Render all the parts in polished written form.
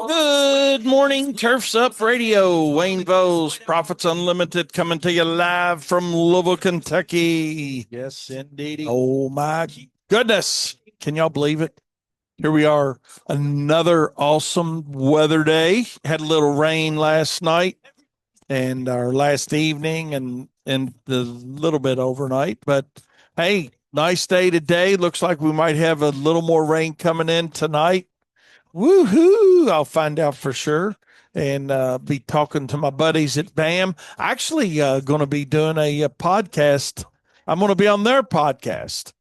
Good morning, Turfs Up Radio. Wayne Bowes, Profits Unlimited, coming to you live from Louisville, Kentucky. Yes, indeed. Oh, my goodness. Can y'all believe it? Here we are, another awesome weather day. Had a little rain last night and our last evening and the little bit overnight. But hey, nice day today. Looks like we might have a little more rain coming in tonight. Woohoo! I'll find out for sure and be talking to my buddies at BAM. Actually, going to be doing a podcast. I'm going to be on their podcast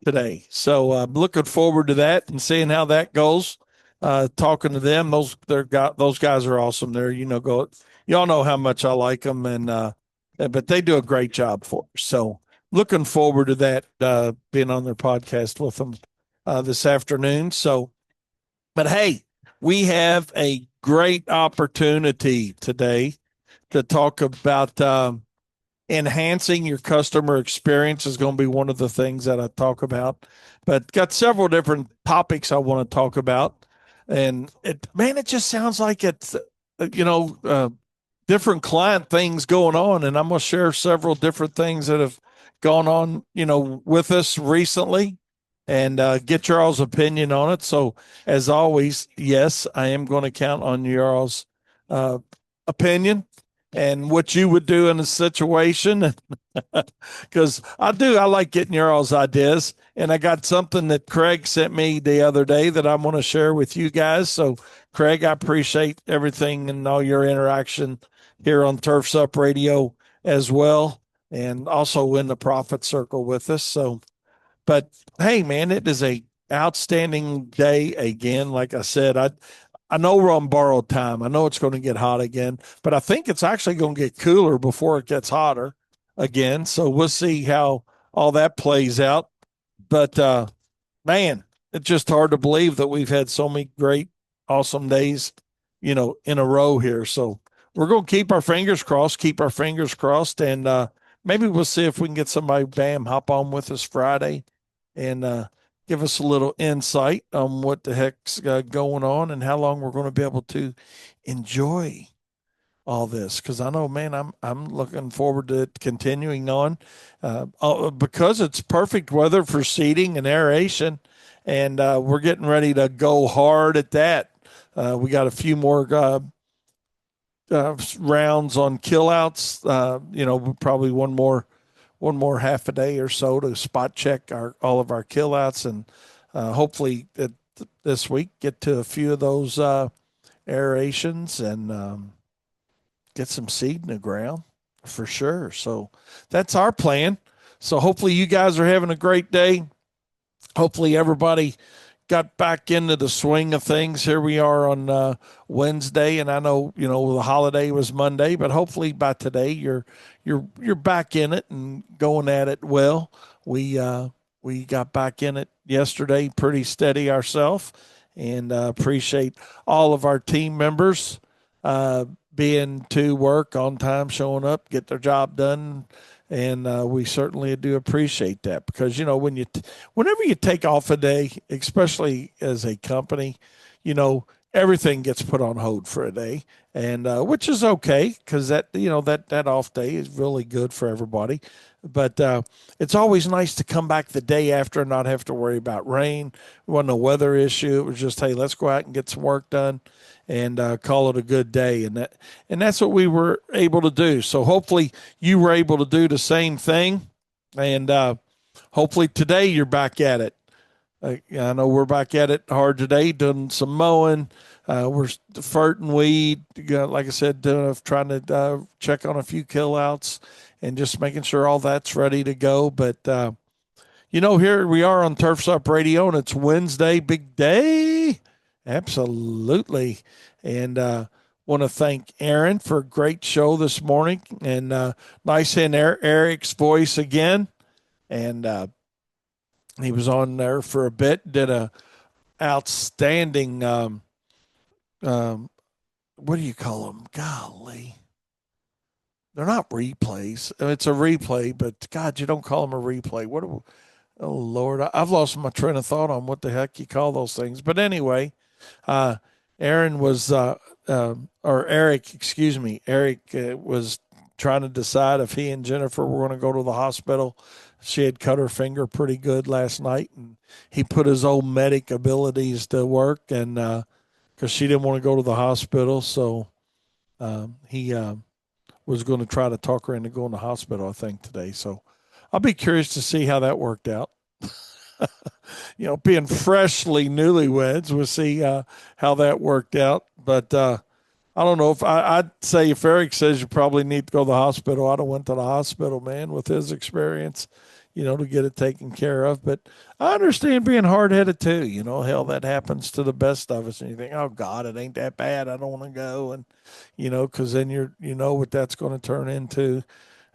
today, so I'm looking forward to that and seeing how that goes. Talking to them, those guys are awesome. There, y'all know how much I like them, and but they do a great job for us. So looking forward to that being on their podcast with them this afternoon. So. But hey, we have a great opportunity today to talk about enhancing your customer experience is going to be one of the things that I talk about. But got several different topics I want to talk about. And it just sounds like it's, different client things going on. And I'm going to share several different things that have gone on, with us recently and get your all's opinion on it. So, as always, yes, I am going to count on your all's opinion and what you would do in a situation. Because I like getting your all's ideas. And I got something that Craig sent me the other day that I want to share with you guys. So, Craig, I appreciate everything and all your interaction here on Turfs Up Radio as well, and also in the Profit Circle with us. So, but hey, man, it is a outstanding day again. Like I said, I know we're on borrowed time. I know it's going to get hot again, but I think it's actually going to get cooler before it gets hotter again. So we'll see how all that plays out. But man, it's just hard to believe that we've had so many great, awesome days, in a row here. So we're going to keep our fingers crossed, and maybe we'll see if we can get somebody, BAM, hop on with us Friday and give us a little insight on what the heck's going on and how long we're going to be able to enjoy all this. Because I know, man, I'm looking forward to it continuing on because it's perfect weather for seeding and aeration, and we're getting ready to go hard at that. We got a few more rounds on killouts. Probably one more half a day or so to spot check all of our killouts, and hopefully this week get to a few of those aerations and get some seed in the ground for sure. So that's our plan. So hopefully you guys are having a great day. Hopefully everybody got back into the swing of things. Here we are on Wednesday, and I know the holiday was Monday, but hopefully by today you're back in it and going at it well. We got back in it yesterday, pretty steady ourselves, and appreciate all of our team members being to work on time, showing up, get their job done. And we certainly do appreciate that because, whenever you take off a day, especially as a company, everything gets put on hold for a day, and which is okay because that off day is really good for everybody. But it's always nice to come back the day after and not have to worry about rain. It wasn't a weather issue. It was just, hey, let's go out and get some work done and call it a good day. And that's what we were able to do. So hopefully you were able to do the same thing. And hopefully today you're back at it. I know we're back at it hard today, doing some mowing. We're ferting weed. Like I said, trying to check on a few kill outs and just making sure all that's ready to go. But, here we are on Turfs Up Radio, and it's Wednesday, big day. Absolutely. And want to thank Aaron for a great show this morning. And nice hearing Eric's voice again. And he was on there for a bit, did a outstanding, what do you call them? Golly. They're not replays. It's a replay, but God, you don't call them a replay. Oh, Lord, I've lost my train of thought on what the heck you call those things. But anyway, Aaron was, or Eric, excuse me, Eric was trying to decide if he and Jennifer were going to go to the hospital. She had cut her finger pretty good last night, and he put his old medic abilities to work, and because she didn't want to go to the hospital, so he was going to try to talk her into going to the hospital, I think, today. So I'll be curious to see how that worked out. Being freshly newlyweds, we'll see how that worked out. But I don't know if I'd say if Eric says you probably need to go to the hospital, I'd have went to the hospital, man, with his experience, to get it taken care of. But I understand being hard headed too. Hell, that happens to the best of us, and you think, oh God, it ain't that bad. I don't want to go, and because then you know what that's going to turn into.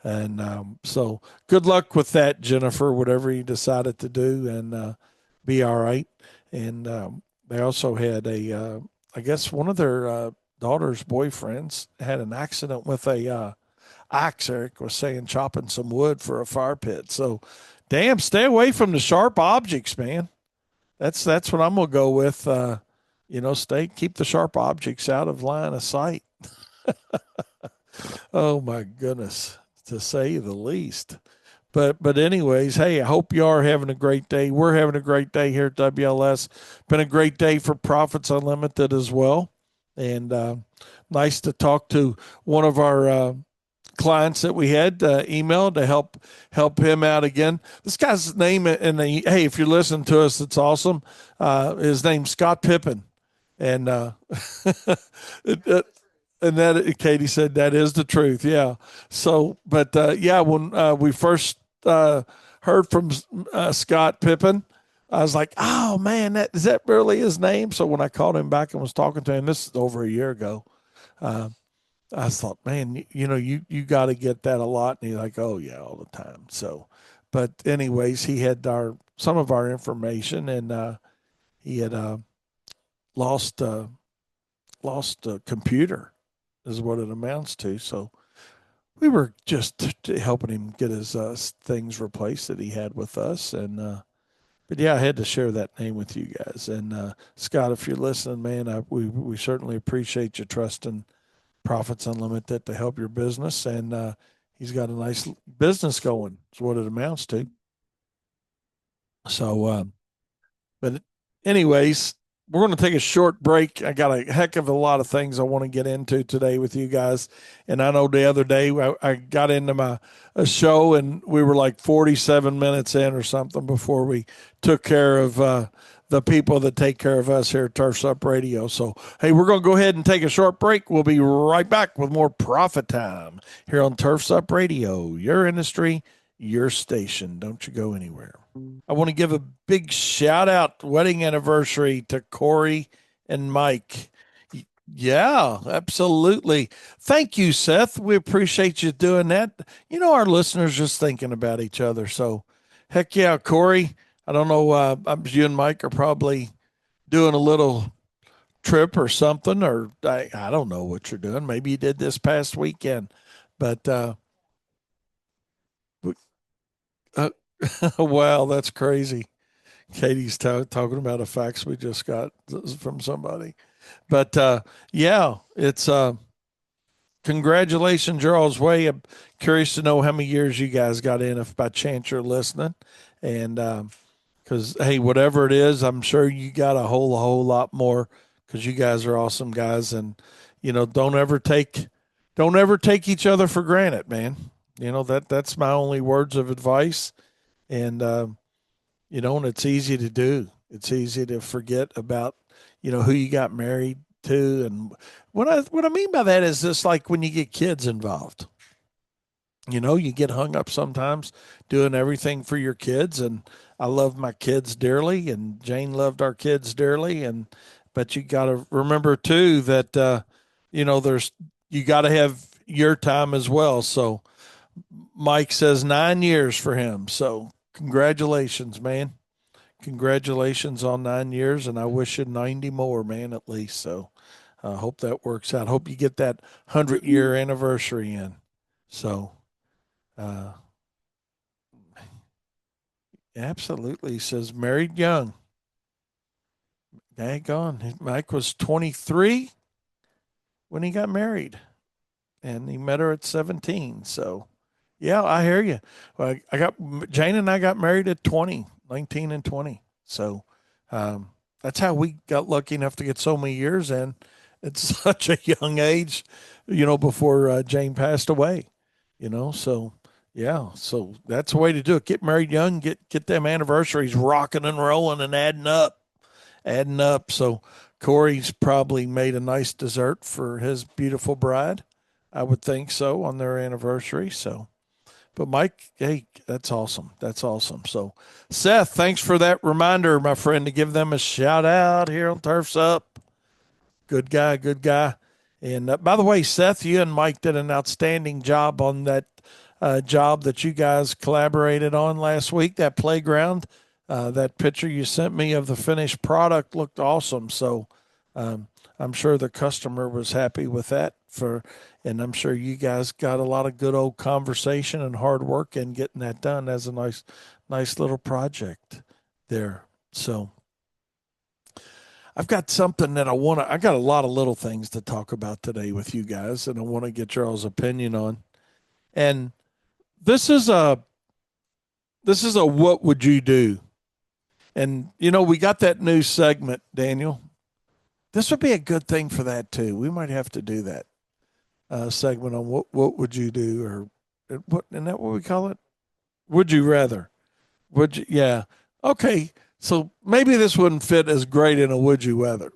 And so, good luck with that, Jennifer. Whatever you decided to do, and be all right. And they also had I guess one of their daughter's boyfriends had an accident with a axe. Eric was saying chopping some wood for a fire pit. So, damn, stay away from the sharp objects, man. That's what I'm gonna go with. Stay keep the sharp objects out of line of sight. Oh my goodness, to say the least. But anyways, hey, I hope you are having a great day. We're having a great day here at WLS. Been a great day for Profits Unlimited as well, and nice to talk to one of our clients that we had emailed to help him out again. This guy's name, and hey, if you're listening to us, it's awesome. His name's Scott Pippen, and it, and that Katie said that is the truth. Yeah. So, but yeah, when we first heard from Scott Pippen, I was like, oh man, that is that really his name? So when I called him back and was talking to him, this is over a year ago. Uh, I thought, man, you got to get that a lot. And he's like, oh yeah, all the time. So, but anyways, he had some of our information, and he had lost lost a computer, is what it amounts to. So we were just helping him get his things replaced that he had with us, and but yeah, I had to share that name with you guys. And Scott, if you're listening, man, we certainly appreciate you trusting Profits Unlimited to help your business, and he's got a nice business going. Is what it amounts to. So, but anyways, we're going to take a short break. I got a heck of a lot of things I want to get into today with you guys. And I know the other day I got into my a show and we were like 47 minutes in or something before we took care of the people that take care of us here at Turfs Up Radio. So, hey, we're going to go ahead and take a short break. We'll be right back with more Profit Time here on Turfs Up Radio, your industry, your station. Don't you go anywhere. I want to give a big shout out wedding anniversary to Corey and Mike. Yeah, absolutely. Thank you, Seth. We appreciate you doing that. Our listeners just thinking about each other. So, heck yeah, Corey. I don't know. You and Mike are probably doing a little trip or something, or I don't know what you're doing. Maybe you did this past weekend, but uh, wow, that's crazy. Katie's talking about a fax we just got from somebody. But yeah, it's congratulations, you're all's way. I'm curious to know how many years you guys got in, if by chance you're listening. And because, hey, whatever it is, I'm sure you got a whole lot more because you guys are awesome guys. And, don't ever take each other for granted, man. That's my only words of advice. And, and it's easy to do. It's easy to forget about, who you got married to. And what I mean by that is just like when you get kids involved. You get hung up sometimes doing everything for your kids. And I love my kids dearly, and Jane loved our kids dearly. And but you got to remember too that there's you got to have your time as well. So Mike says 9 years for him. So congratulations, man. Congratulations on 9 years, and I wish you 90 more, man, at least. So I hope that works out. Hope you get that 100-year anniversary in. So, uh, absolutely. He says, married young. Daggone. Mike was 23 when he got married, and he met her at 17. So, yeah, I hear you. Well, I got Jane and I got married at 20, 19 and 20. So, um, that's how we got lucky enough to get so many years in at such a young age, before Jane passed away, So, yeah, so that's the way to do it. Get married young, get them anniversaries rocking and rolling and adding up. So Corey's probably made a nice dessert for his beautiful bride. I would think so on their anniversary. So, but Mike, hey, that's awesome. That's awesome. So, Seth, thanks for that reminder, my friend, to give them a shout out here on Turfs Up. Good guy, good guy. And by the way, Seth, you and Mike did an outstanding job on that job that you guys collaborated on last week, that playground. That picture you sent me of the finished product looked awesome. So I'm sure the customer was happy with that. And I'm sure you guys got a lot of good old conversation and hard work in getting that done as a nice little project there. So I've got something that I got a lot of little things to talk about today with you guys, and I want to get y'all's opinion on. And this is a what would you do? And we got that new segment, Daniel. This would be a good thing for that too. We might have to do that segment on what would you do, or what, isn't that what we call it? Would you rather? Would you? Yeah. Okay. So maybe this wouldn't fit as great in a would you rather,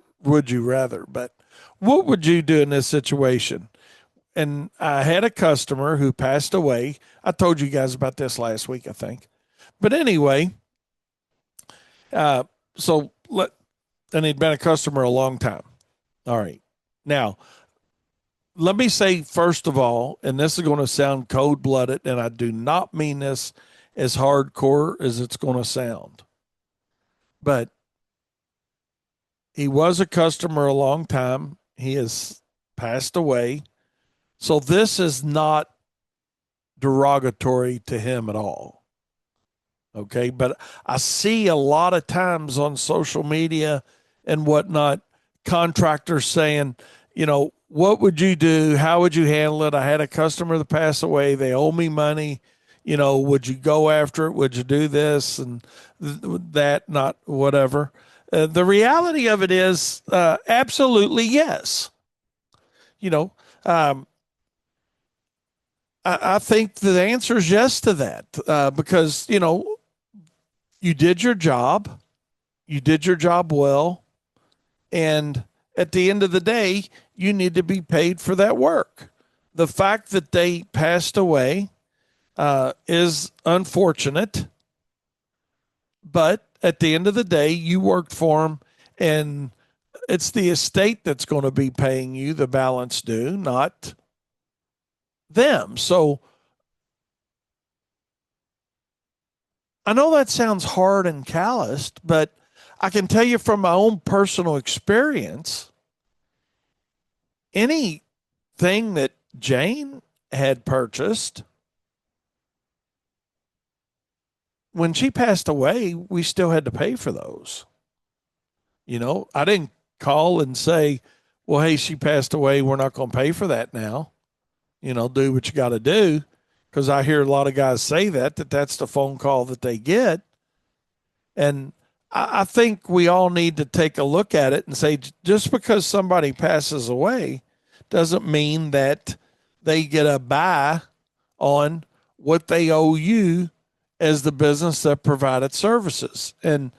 but what would you do in this situation? And I had a customer who passed away. I told you guys about this last week, I think. But anyway, uh, so let and he'd been a customer a long time. All right. Now, let me say first of all, and this is going to sound cold blooded, and I do not mean this as hardcore as it's going to sound, but he was a customer a long time. He has passed away. So this is not derogatory to him at all. Okay. But I see a lot of times on social media and whatnot, contractors saying, what would you do? How would you handle it? I had a customer that passed away. They owe me money. Would you go after it? Would you do this and that, not whatever? The reality of it is absolutely yes. You know, um, I think the answer is yes to that because, you did your job. You did your job well. And at the end of the day, you need to be paid for that work. The fact that they passed away is unfortunate. But at the end of the day, you worked for them, and it's the estate that's going to be paying you the balance due, not them. So I know that sounds hard and calloused, but I can tell you from my own personal experience, anything that Jane had purchased, when she passed away, we still had to pay for those. I didn't call and say, well, hey, she passed away. We're not going to pay for that now. Do what you got to do. Because I hear a lot of guys say that's the phone call that they get. And I think we all need to take a look at it and say, just because somebody passes away doesn't mean that they get a buy on what they owe you as the business that provided services. And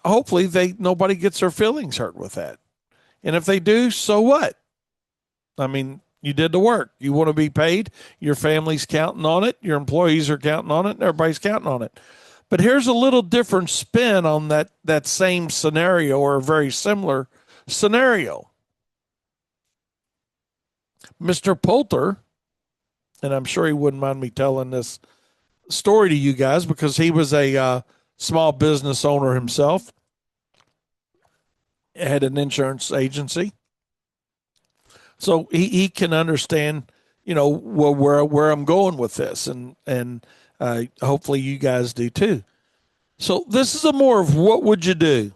hopefully nobody gets their feelings hurt with that. And if they do, so what? I mean, you did the work. You want to be paid. Your family's counting on it. Your employees are counting on it. And everybody's counting on it. But here's a little different spin on that same scenario, or a very similar scenario. Mr. Poulter, and I'm sure he wouldn't mind me telling this story to you guys because he was a small business owner himself, had an insurance agency. So he can understand, where I'm going with this, and hopefully you guys do too. So this is a more of what would you do?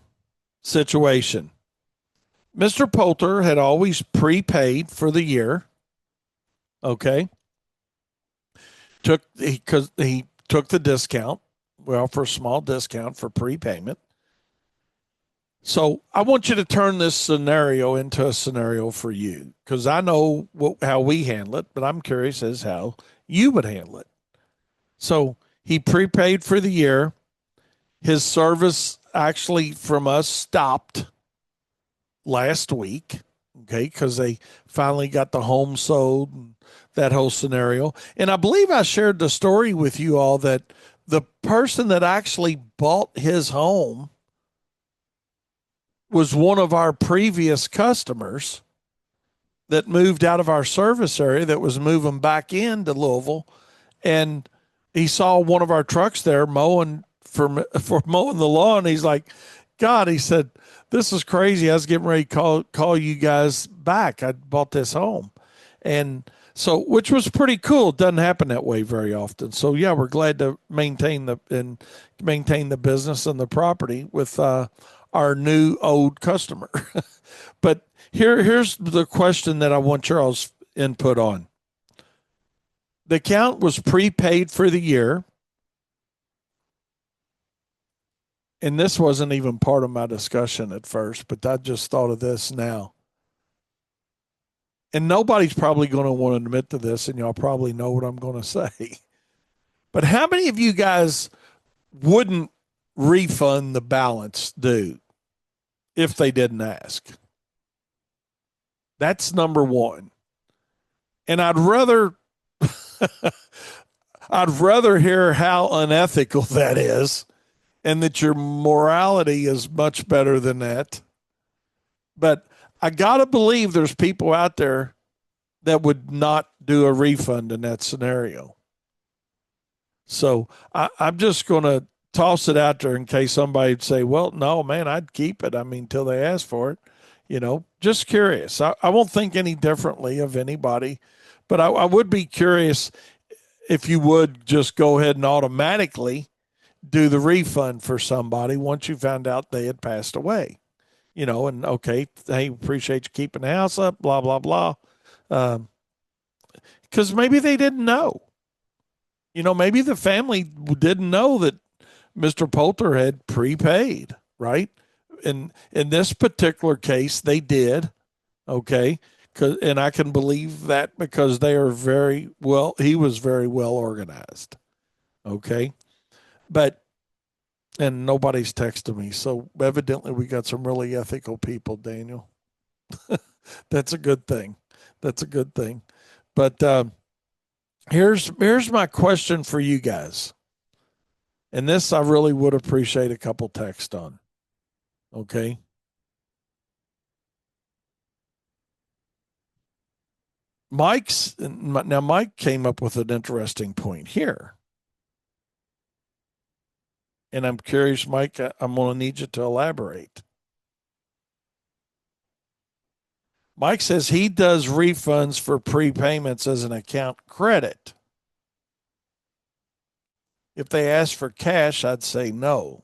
situation. Mr. Poulter had always prepaid for the year. Okay. He took the discount, well, for a small discount for prepayment. So I want you to turn this scenario into a scenario for you, because I know how we handle it, but I'm curious as how you would handle it. So he prepaid for the year. His service actually from us stopped last week, okay, because they finally got the home sold and that whole scenario. And I believe I shared the story with you all that the person that actually bought his home was one of our previous customers that moved out of our service area that was moving back into Louisville. And he saw one of our trucks there mowing for mowing the lawn. He's like, God, he said, this is crazy. I was getting ready to call you guys back. I bought this home. And so, which was pretty cool. It doesn't happen that way very often. So yeah, we're glad to maintain the business and the property with our new old customer. But here's the question that I want y'all's input on. The account was prepaid for the year. And this wasn't even part of my discussion at first, but I just thought of this now. And nobody's probably going to want to admit to this, and y'all probably know what I'm going to say. But how many of you guys wouldn't refund the balance due if they didn't ask? That's number one. And I'd rather hear how unethical that is and that your morality is much better than that. But I got to believe there's people out there that would not do a refund in that scenario. So I'm just going to toss it out there in case somebody would say, well, no, man, I'd keep it. I mean, till they ask for it. Just curious. I won't think any differently of anybody, but I would be curious if you would just go ahead and automatically do the refund for somebody once you found out they had passed away. And okay, hey, appreciate you keeping the house up, blah, blah, blah. Because maybe they didn't know. Maybe the family didn't know that Mr. Poulter had prepaid, right? In this particular case, they did. Okay. And I can believe that because they are he was very well organized. Okay. And nobody's texted me. So evidently we got some really ethical people, Daniel. That's a good thing. That's a good thing. But here's my question for you guys. And this I really would appreciate a couple texts on. Okay. Mike came up with an interesting point here. And I'm curious, Mike, I'm going to need you to elaborate. Mike says he does refunds for prepayments as an account credit. If they ask for cash, I'd say no.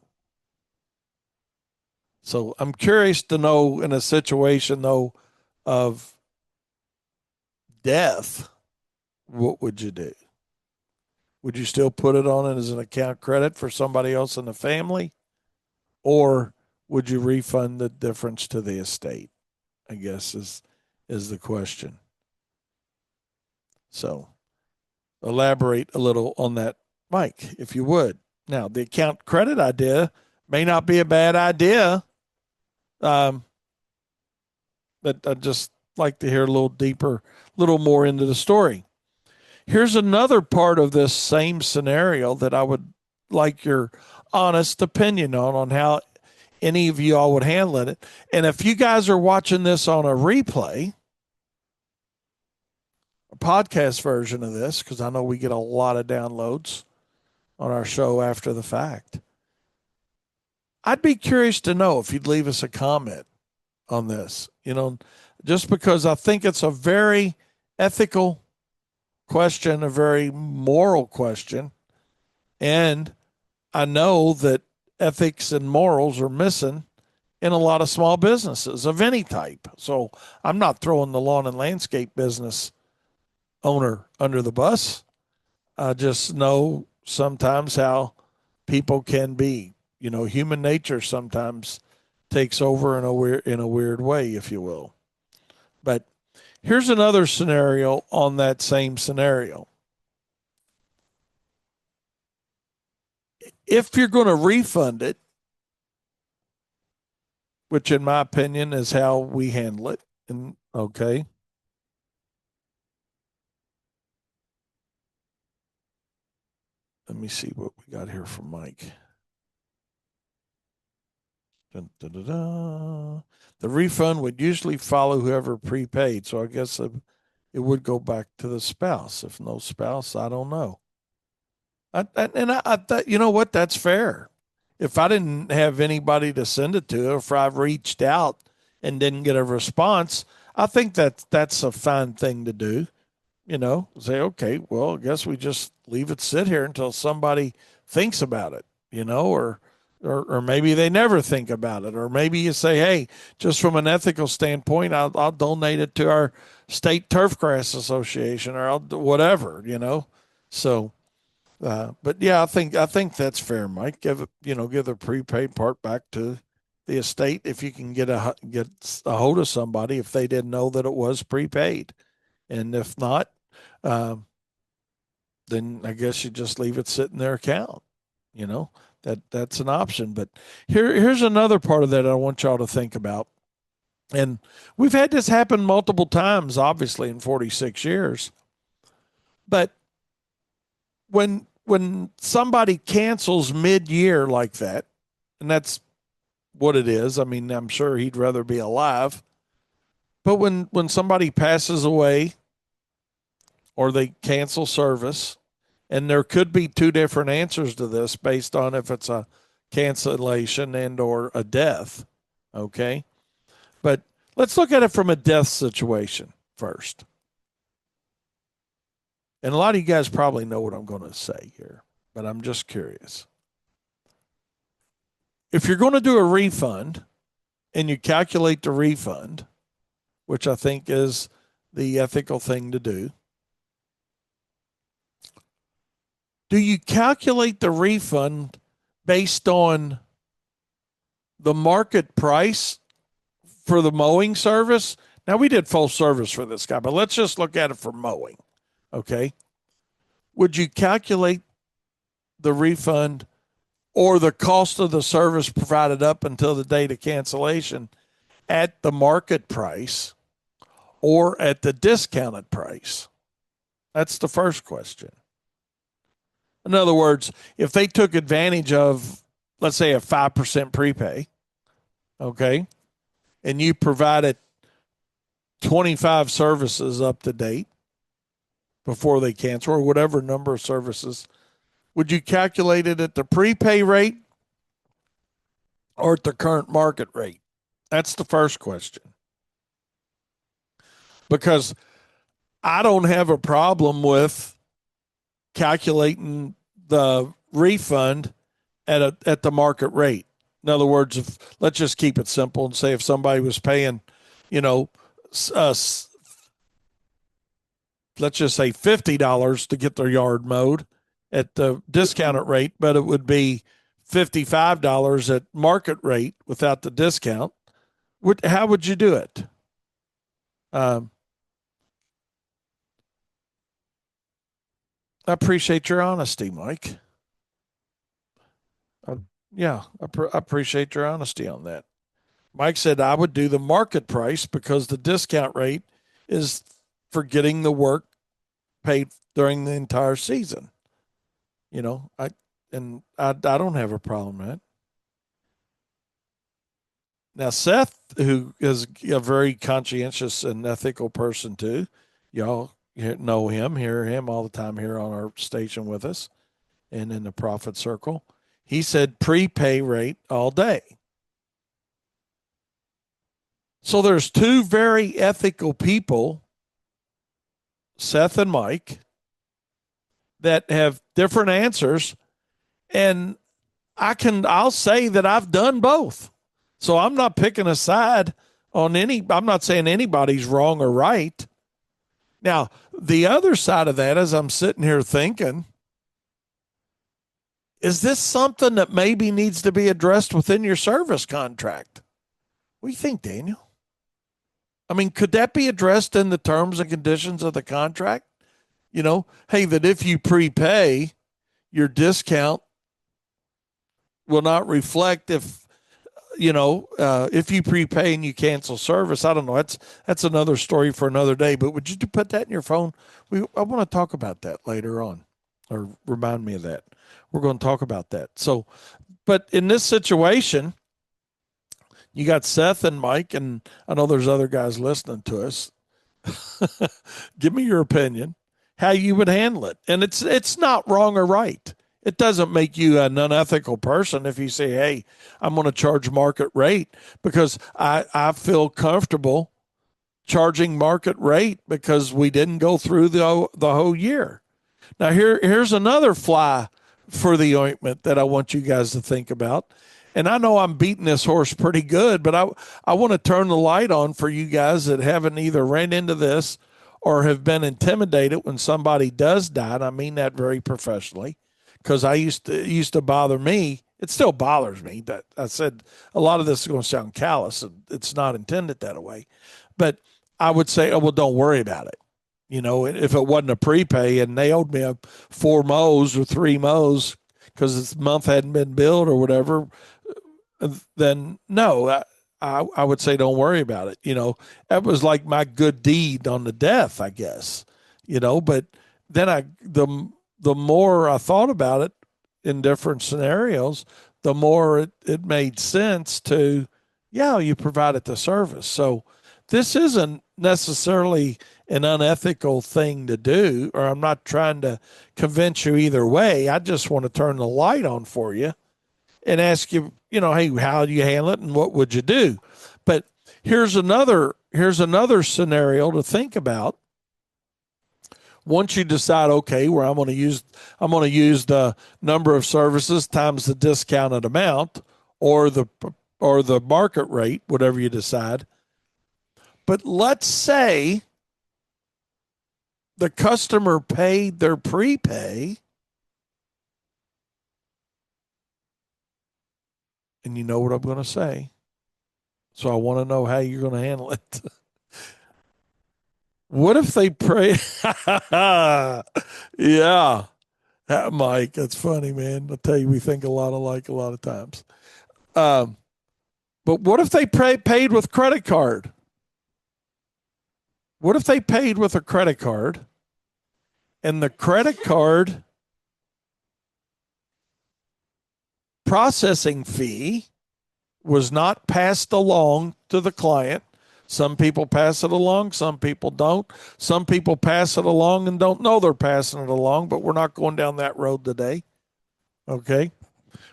So I'm curious to know, in a situation, though, of death, what would you do? Would you still put it on it as an account credit for somebody else in the family? Or would you refund the difference to the estate? I guess is the question. So elaborate a little on that, Mike, if you would. Now, the account credit idea may not be a bad idea, but I'd just like to hear a little deeper, a little more into the story. Here's another part of this same scenario that I would like your honest opinion on how any of you all would handle it. And if you guys are watching this on a replay, a podcast version of this, because I know we get a lot of downloads on our show after the fact, I'd be curious to know if you'd leave us a comment on this, just because I think it's a very ethical question, a very moral question. And I know that ethics and morals are missing in a lot of small businesses of any type. So I'm not throwing the lawn and landscape business owner under the bus. I just know sometimes how people can be. You know, human nature sometimes takes over in a weird way, if you will. But here's another scenario on that same scenario. If you're going to refund it, which in my opinion is how we handle it, and okay, let me see what we got here from Mike. Dun, dun, dun, dun. The refund would usually follow whoever prepaid. So I guess it would go back to the spouse. If no spouse, I don't know. I thought, you know what? That's fair. If I didn't have anybody to send it to, if I've reached out and didn't get a response, I think that's a fine thing to do. You know, say, okay, well, I guess we just leave it sit here until somebody thinks about it, you know, or maybe they never think about it. Or maybe you say, hey, just from an ethical standpoint, I'll donate it to our state turfgrass association or I'll do whatever, you know. So, but yeah, I think that's fair, Mike. Give the prepaid part back to the estate if you can get a hold of somebody if they didn't know that it was prepaid, and if not, um, then I guess you just leave it sit in their account. You know, that's an option. But here's another part of that I want y'all to think about. And we've had this happen multiple times, obviously, in 46 years. But when somebody cancels mid-year like that, and that's what it is. I mean, I'm sure he'd rather be alive. But when somebody passes away or they cancel service, and there could be two different answers to this based on if it's a cancellation and or a death. Okay, but let's look at it from a death situation first. And a lot of you guys probably know what I'm going to say here, but I'm just curious. If you're going to do a refund and you calculate the refund, which I think is the ethical thing to do you calculate the refund based on the market price for the mowing service? Now, we did full service for this guy, but let's just look at it for mowing. Okay. Would you calculate the refund or the cost of the service provided up until the date of cancellation at the market price or at the discounted price? That's the first question. In other words, if they took advantage of, let's say, a 5% prepay, okay, and you provided 25 services up to date before they cancel or whatever number of services, would you calculate it at the prepay rate or at the current market rate? That's the first question. Because I don't have a problem with calculating the refund at the market rate. In other words, if let's just keep it simple and say if somebody was paying, you know, uh, let's just say $50 to get their yard mowed at the discounted rate, but it would be $55 at market rate without the discount. How would you do it? Um, I appreciate your honesty, Mike. Uh, yeah, I appreciate your honesty on that. Mike said I would do the market price because the discount rate is for getting the work paid during the entire season. You know, I don't have a problem with that. Now Seth, who is a very conscientious and ethical person too, y'all know him, hear him all the time here on our station with us and in the profit circle. He said prepay rate all day. So there's two very ethical people, Seth and Mike, that have different answers. And I'll say that I've done both. So I'm not picking a side on any, I'm not saying anybody's wrong or right. Now, the other side of that, as I'm sitting here thinking, is this something that maybe needs to be addressed within your service contract? What do you think, Daniel? I mean, could that be addressed in the terms and conditions of the contract? You know, hey, that if you prepay, your discount will not reflect if you prepay and you cancel service. I don't know. That's another story for another day. But would you put that in your phone? I want to talk about that later on, or remind me of that. We're going to talk about that. So, but in this situation, you got Seth and Mike, and I know there's other guys listening to us. Give me your opinion, how you would handle it. And it's not wrong or right. It doesn't make you an unethical person if you say, hey, I'm going to charge market rate because I feel comfortable charging market rate because we didn't go through the whole year. Now, here's another fly for the ointment that I want you guys to think about. And I know I'm beating this horse pretty good, but I want to turn the light on for you guys that haven't either ran into this or have been intimidated when somebody does die. And I mean that very professionally, because it used to bother me. It still bothers me that I said a lot of this is going to sound callous, and it's not intended that way. But I would say, oh, well, don't worry about it. You know, if it wasn't a prepay and they owed me 4 mows or 3 mows because this month hadn't been billed or whatever, then no, I would say don't worry about it. You know, that was like my good deed on the death, I guess. You know, but then the more I thought about it in different scenarios, the more it made sense to, yeah, you provided the service. So this isn't necessarily an unethical thing to do, or I'm not trying to convince you either way. I just want to turn the light on for you and ask you, hey, how do you handle it and what would you do? But here's another scenario to think about. Once you decide, okay, where I'm going to use the number of services times the discounted amount or the market rate, whatever you decide. But let's say the customer paid their prepay, and you know what I'm going to say. So I want to know how you're going to handle it. What if they pray? Yeah. Mike, that's funny, man. I tell you, we think a lot alike a lot of times. But what if they paid with credit card? What if they paid with a credit card and the credit card processing fee was not passed along to the client? Some people pass it along, some people don't. Some people pass it along and don't know they're passing it along, but we're not going down that road today. Okay?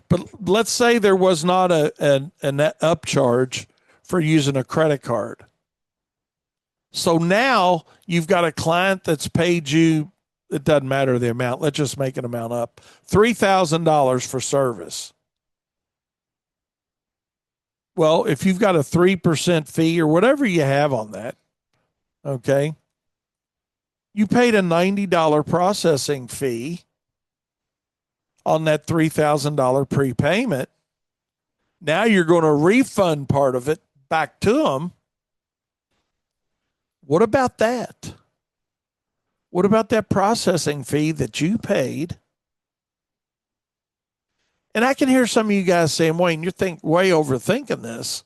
But let's say there was not a net upcharge for using a credit card. So now you've got a client that's paid you, it doesn't matter the amount, let's just make an amount up, $3,000 for service. Well, if you've got a 3% fee or whatever you have on that, okay, you paid a $90 processing fee on that $3,000 prepayment. Now you're going to refund part of it back to them. What about that? What about that processing fee that you paid? And I can hear some of you guys saying, Wayne, you're way overthinking this.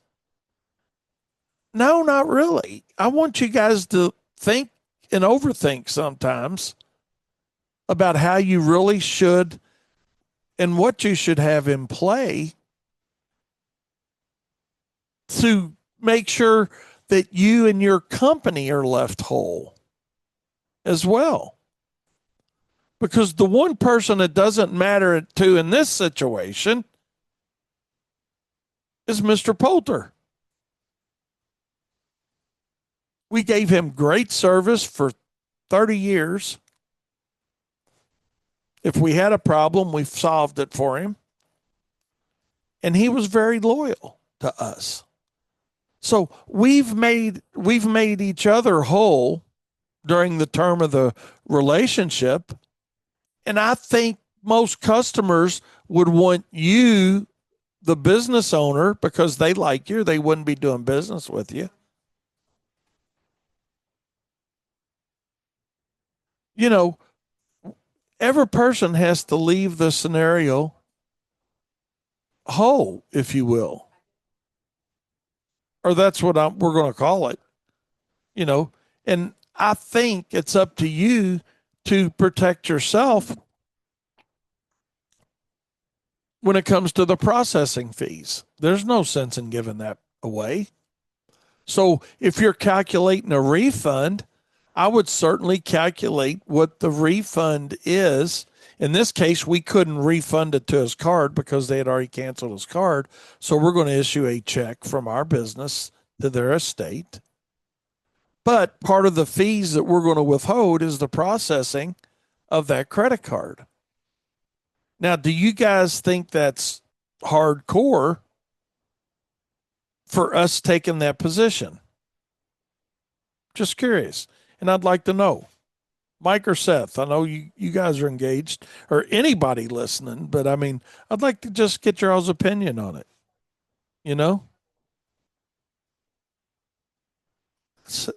No, not really. I want you guys to think and overthink sometimes about how you really should and what you should have in play to make sure that you and your company are left whole as well. Because the one person that doesn't matter to in this situation is Mr. Poulter. We gave him great service for 30 years. If we had a problem, we solved it for him. And he was very loyal. to us. So we've made each other whole during the term of the relationship. And I think most customers would want you, the business owner, because they like you, they wouldn't be doing business with you. You know, every person has to leave the scenario whole, if you will, or that's what we're going to call it, you know. And I think it's up to you to protect yourself when it comes to the processing fees. There's no sense in giving that away. So if you're calculating a refund, I would certainly calculate what the refund is. In this case, we couldn't refund it to his card because they had already canceled his card. So we're going to issue a check from our business to their estate. But part of the fees that we're going to withhold is the processing of that credit card. Now, do you guys think that's hardcore for us taking that position? Just curious. And I'd like to know. Mike or Seth, I know you guys are engaged, or anybody listening, but I mean, I'd like to just get your all's opinion on it. You know?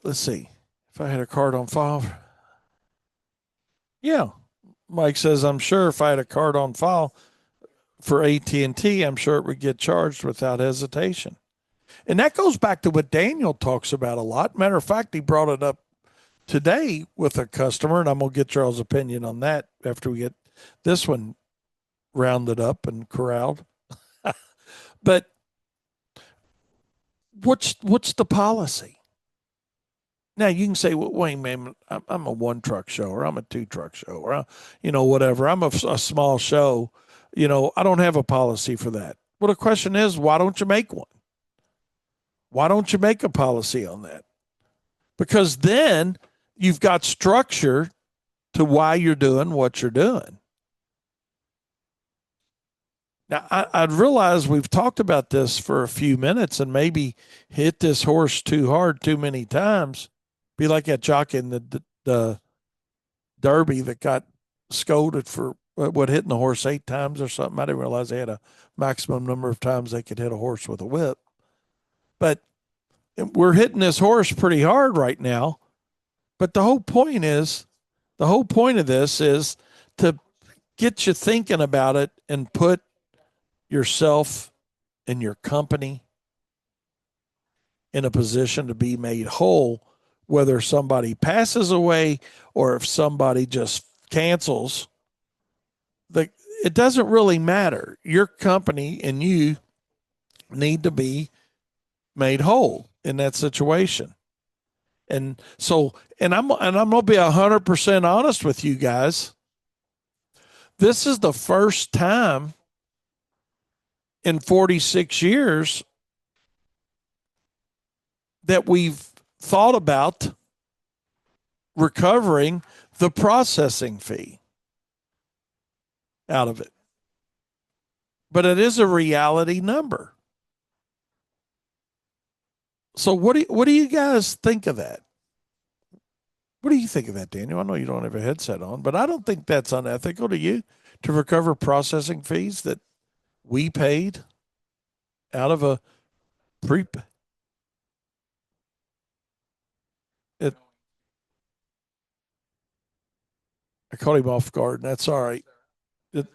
Let's see. If I had a card on file. Yeah. Mike says, I'm sure if I had a card on file for AT&T, I'm sure it would get charged without hesitation. And that goes back to what Daniel talks about a lot. Matter of fact, he brought it up today with a customer, and I'm going to get y'all's opinion on that after we get this one rounded up and corralled. But what's the policy? Now you can say, well, wait, man, I'm a one truck show, or I'm a two truck show, or whatever. I'm a small show. I don't have a policy for that. Well, the question is, why don't you make one? Why don't you make a policy on that? Because then you've got structure to why you're doing what you're doing. Now, I'd realize we've talked about this for a few minutes and maybe hit this horse too hard too many times. Be like that jockey in the Derby that got scolded for hitting the horse 8 times or something. I didn't realize they had a maximum number of times they could hit a horse with a whip. But we're hitting this horse pretty hard right now. But the whole point of this is to get you thinking about it and put yourself and your company in a position to be made whole, whether somebody passes away or if somebody just cancels. It doesn't really matter. Your company and you need to be made whole in that situation. And so, and I'm gonna be 100% honest with you guys. This is the first time in 46 years that we've thought about recovering the processing fee out of it. But it is a reality number. So what do you guys think of that? What do you think of that, Daniel? I know you don't have a headset on, but I don't think that's unethical to you to recover processing fees that we paid out of a pre. It, I caught him off guard, and that's all right. It,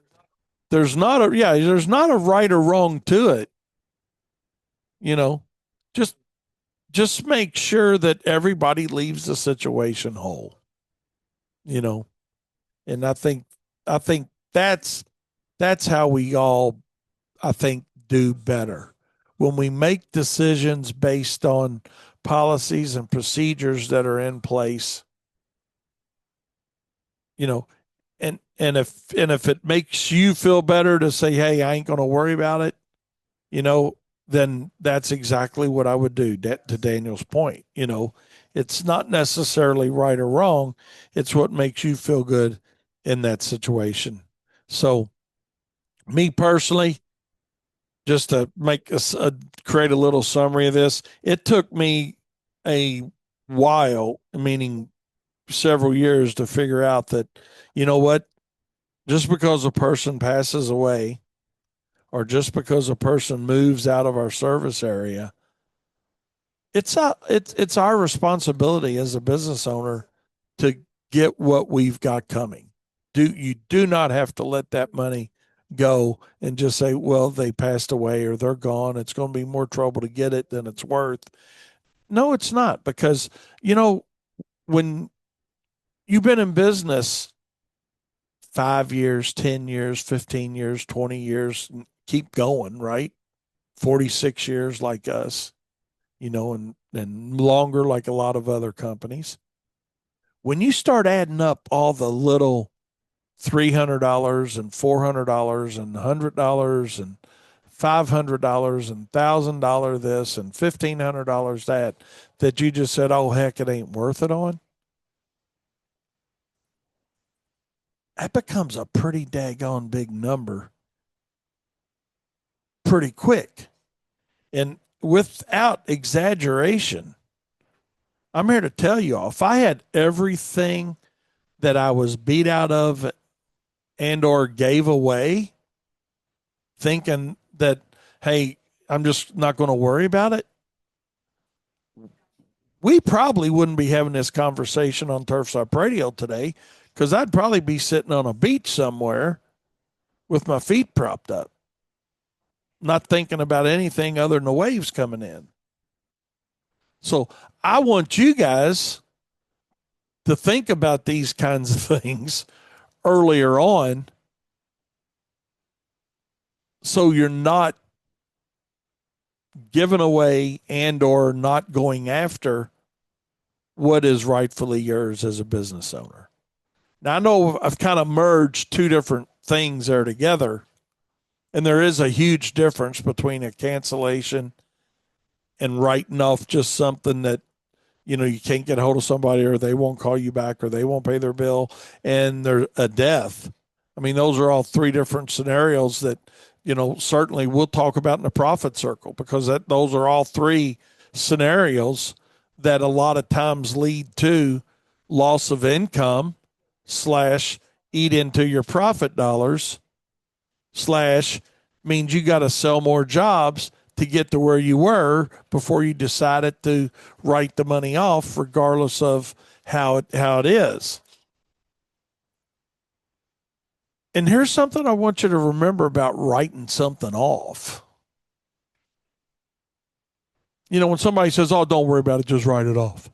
there's not a right or wrong to it. You know, just just make sure that everybody leaves the situation whole. You know, and I think that's how we all I think do better when we make decisions based on policies and procedures that are in place. You know, and if it makes you feel better to say, hey, I ain't going to worry about it, you know, then that's exactly what I would do. To Daniel's point, it's not necessarily right or wrong. It's what makes you feel good in that situation. So, me personally, just to make create a little summary of this, it took me a while, meaning several years, to figure out that, you know what, just because a person passes away or just because a person moves out of our service area, it's our responsibility as a business owner to get what we've got coming. You do not have to let that money go and just say, well, they passed away or they're gone. It's going to be more trouble to get it than it's worth. No, it's not, because you know when you've been in business 5 years, 10 years, 15 years, 20 years, keep going, right? 46 years like us, and longer like a lot of other companies. When you start adding up all the little $300 and $400 and $100 and $500 and $1,000 this and $1,500 that you just said, oh heck, it ain't worth it on, that becomes a pretty daggone big number pretty quick. And without exaggeration, I'm here to tell you all, if I had everything that I was beat out of and or gave away, thinking that, hey, I'm just not going to worry about it, we probably wouldn't be having this conversation on Turfside Radio today, because I'd probably be sitting on a beach somewhere with my feet propped up, not thinking about anything other than the waves coming in. So I want you guys to think about these kinds of things earlier on, so you're not giving away and or not going after what is rightfully yours as a business owner. Now, I know I've kind of merged two different things there together, and there is a huge difference between a cancellation and writing off just something that, you can't get a hold of somebody, or they won't call you back, or they won't pay their bill, and there's a death. I mean, those are all three different scenarios that, certainly we'll talk about in the profit circle, because those are all three scenarios that a lot of times lead to loss of income slash eat into your profit dollars slash means you got to sell more jobs to get to where you were before you decided to write the money off, regardless of how it is. And here's something I want you to remember about writing something off. When somebody says, oh, don't worry about it, just write it off.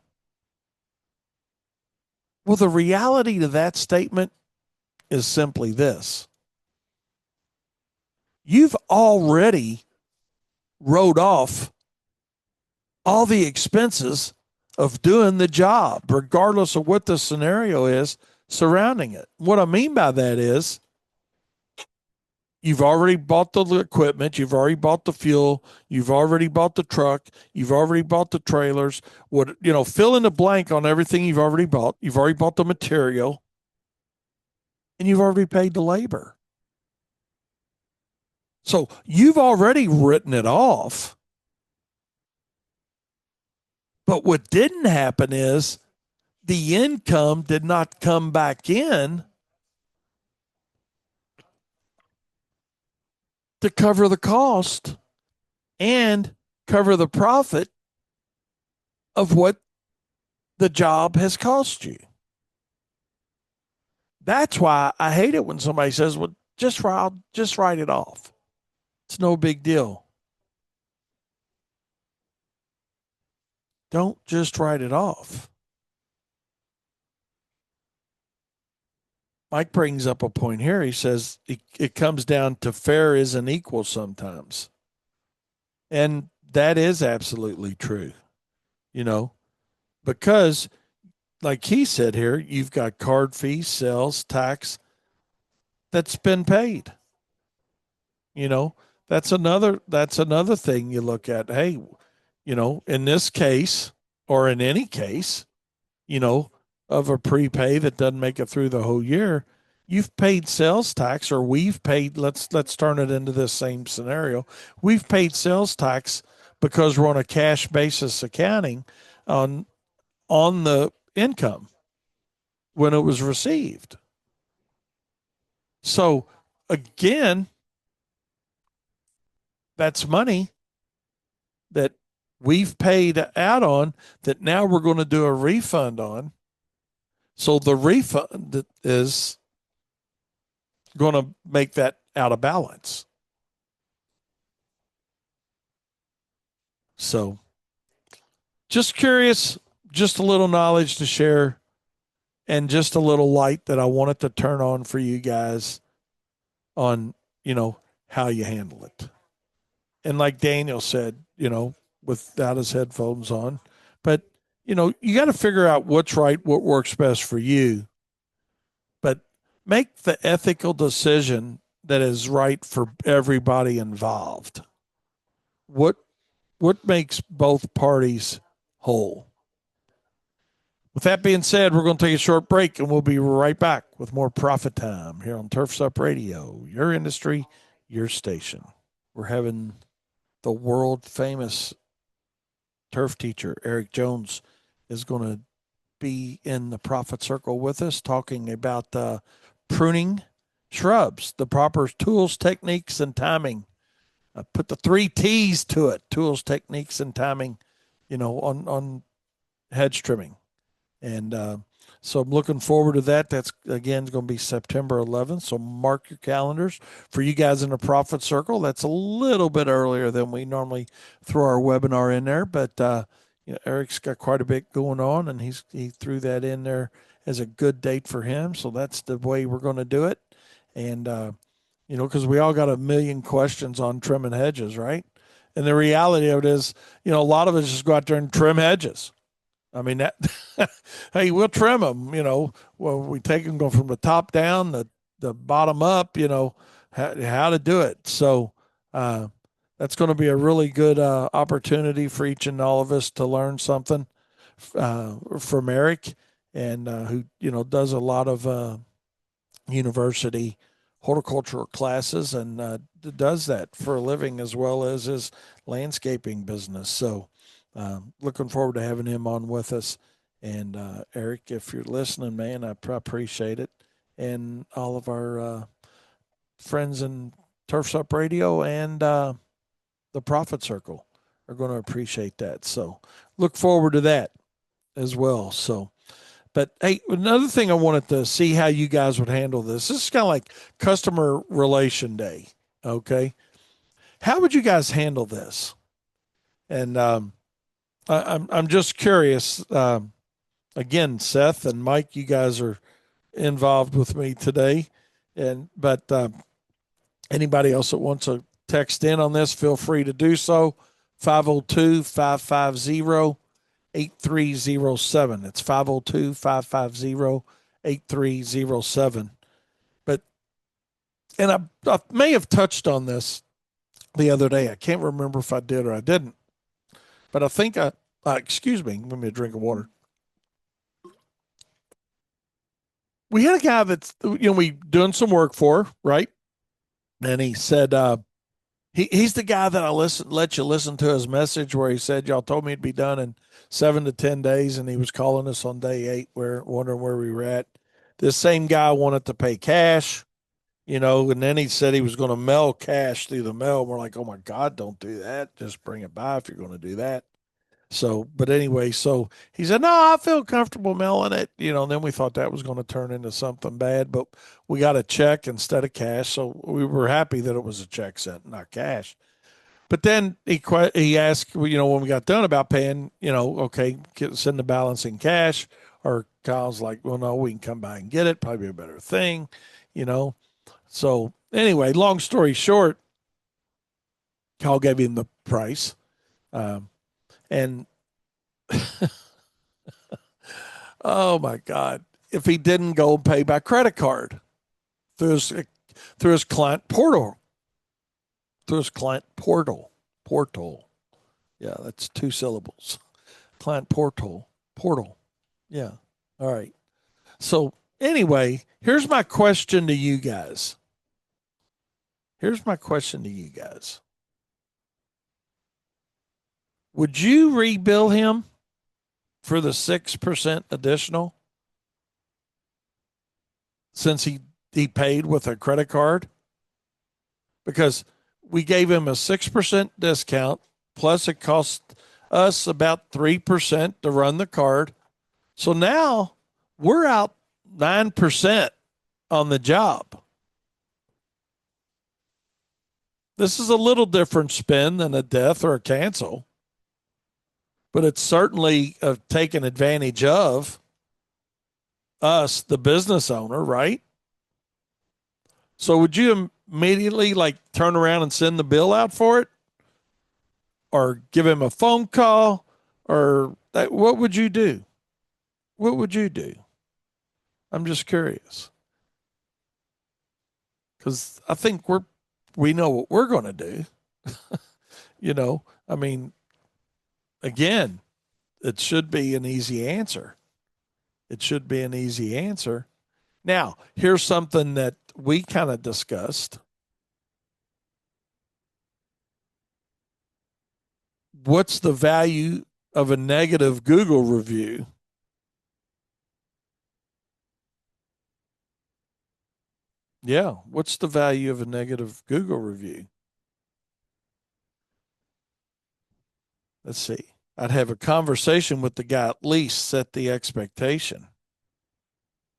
Well, the reality to that statement is simply this: you've already wrote off all the expenses of doing the job, regardless of what the scenario is surrounding it. What I mean by that is, you've already bought the equipment, you've already bought the fuel, you've already bought the truck, you've already bought the trailers. Fill in the blank on everything you've already bought. You've already bought the material, and you've already paid the labor. So you've already written it off. But what didn't happen is the income did not come back in to cover the cost and cover the profit of what the job has cost you. That's why I hate it when somebody says, well, just write it off. It's no big deal. Don't just write it off. Mike brings up a point here. He says it comes down to fair isn't equal sometimes. And that is absolutely true, because like he said here, you've got card fees, sales tax that's been paid. That's another thing you look at. Hey, in this case, or in any case, of a prepay that doesn't make it through the whole year, you've paid sales tax, or we've paid, let's turn it into this same scenario. We've paid sales tax because we're on a cash basis accounting on the income when it was received. So again, that's money that we've paid out on that now we're going to do a refund on. So the refund is going to make that out of balance. So just curious, just a little knowledge to share, and just a little light that I wanted to turn on for you guys on, how you handle it. And like Daniel said, without his headphones on, but you got to figure out what's right, what works best for you, but make the ethical decision that is right for everybody involved. What makes both parties whole? With that being said, we're going to take a short break and we'll be right back with more Profit Time here on Turfs Up Radio, your industry, your station. We're having the world famous turf teacher, Eric Jones, is going to be in the Profit Circle with us talking about pruning shrubs, the proper tools, techniques, and timing. Put the 3 T's to it: tools, techniques, and timing, on hedge trimming. And so I'm looking forward to that. That's again going to be September 11th. So mark your calendars for you guys in the Profit Circle. That's a little bit earlier than we normally throw our webinar in there, but Eric's got quite a bit going on, and he threw that in there as a good date for him. So that's the way we're going to do it. And because we all got a million questions on trimming hedges, right? And the reality of it is, a lot of us just go out there and trim hedges. I mean that. Hey, we'll trim them. Well, we take them go from the top down, the bottom up. How to do it. So that's going to be a really good opportunity for each and all of us to learn something from Eric, and who does a lot of university horticultural classes, and does that for a living as well as his landscaping business. So looking forward to having him on with us. And Eric, if you're listening, man, I appreciate it. And all of our friends in Turfs Up Radio and the Profit Circle are going to appreciate that. So look forward to that as well. So, but hey, another thing I wanted to see how you guys would handle this. This is kind of like Customer Relation Day. Okay, how would you guys handle this? And I'm just curious. Again, Seth and Mike, you guys are involved with me today, and but anybody else that wants to text in on this, feel free to do so. 502-550-8307. It's 502-550-8307. But, and I may have touched on this the other day. I can't remember if I did or I didn't, but I think excuse me, give me a drink of water. We had a guy that's, we doing some work for, right? And he said, he's the guy that I let you listen to his message where he said, y'all told me it'd be done in 7 to 10 days. And he was calling us on day 8, wondering where we were at. This same guy wanted to pay cash, and then he said he was going to mail cash through the mail. We're like, oh my God, don't do that. Just bring it by if you're going to do that. So, but anyway, so he said, no, I feel comfortable mailing it, and then we thought that was going to turn into something bad, but we got a check instead of cash. So we were happy that it was a check sent, not cash. But then he asked, when we got done about paying, okay, send the balance in cash. Or Kyle's like, well, no, we can come by and get it. Probably a better thing, you know. So anyway, long story short, Kyle gave him the price. And oh my God, if he didn't go pay by credit card through his client portal, portal. Yeah, that's 2 syllables. Client portal. Yeah. All right. So Anyway, here's my question to you guys. Here's my question to you guys. Would you rebill him for the 6% additional since he paid with a credit card? Because we gave him a 6% discount, plus it cost us about 3% to run the card. So now we're out 9% on the job. This is a little different spin than a death or a cancel, but it's certainly taken advantage of us, the business owner, right? So would you immediately like turn around and send the bill out for it, or give him a phone call, or what would you do? What would you do? I'm just curious because I think we know what we're going to do. I mean, again, it should be an easy answer. It should be an easy answer. Now, here's something that we kind of discussed. What's the value of a negative Google review? Yeah. What's the value of a negative Google review? Let's see. I'd have a conversation with the guy, at least set the expectation.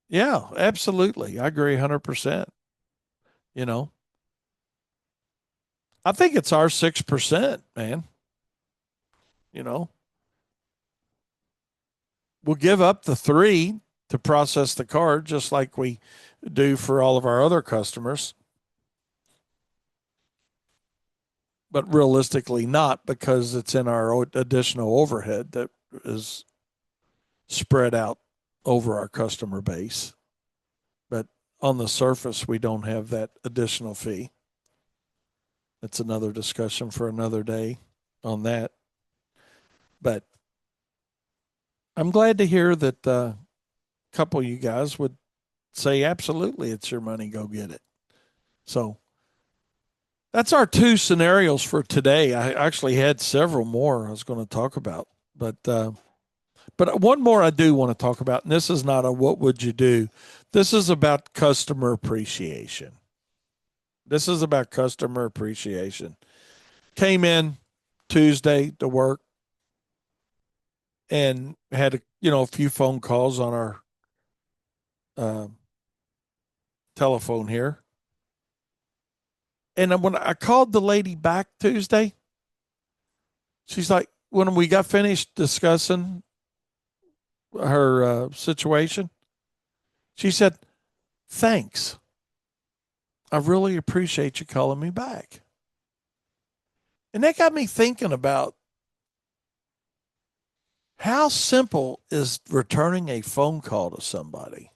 Yeah, absolutely. I agree 100%. You know, I think it's our 6%, man. You know, we'll give up the 3 to process the card just like we do for all of our other customers. But realistically, not, because it's in our additional overhead that is spread out over our customer base. But on the surface, we don't have that additional fee. It's another discussion for another day on that. But I'm glad to hear that a couple of you guys would say, absolutely, it's your money, go get it. So that's our 2 scenarios for today. I actually had several more I was going to talk about, but one more I do want to talk about, and this is not a what would you do. This is about customer appreciation. This is about customer appreciation. Came in Tuesday to work and had a few phone calls on our uh, telephone here. And when I called the lady back Tuesday, she's like, when we got finished discussing her situation, she said, thanks. I really appreciate you calling me back. And that got me thinking about how simple is returning a phone call to somebody?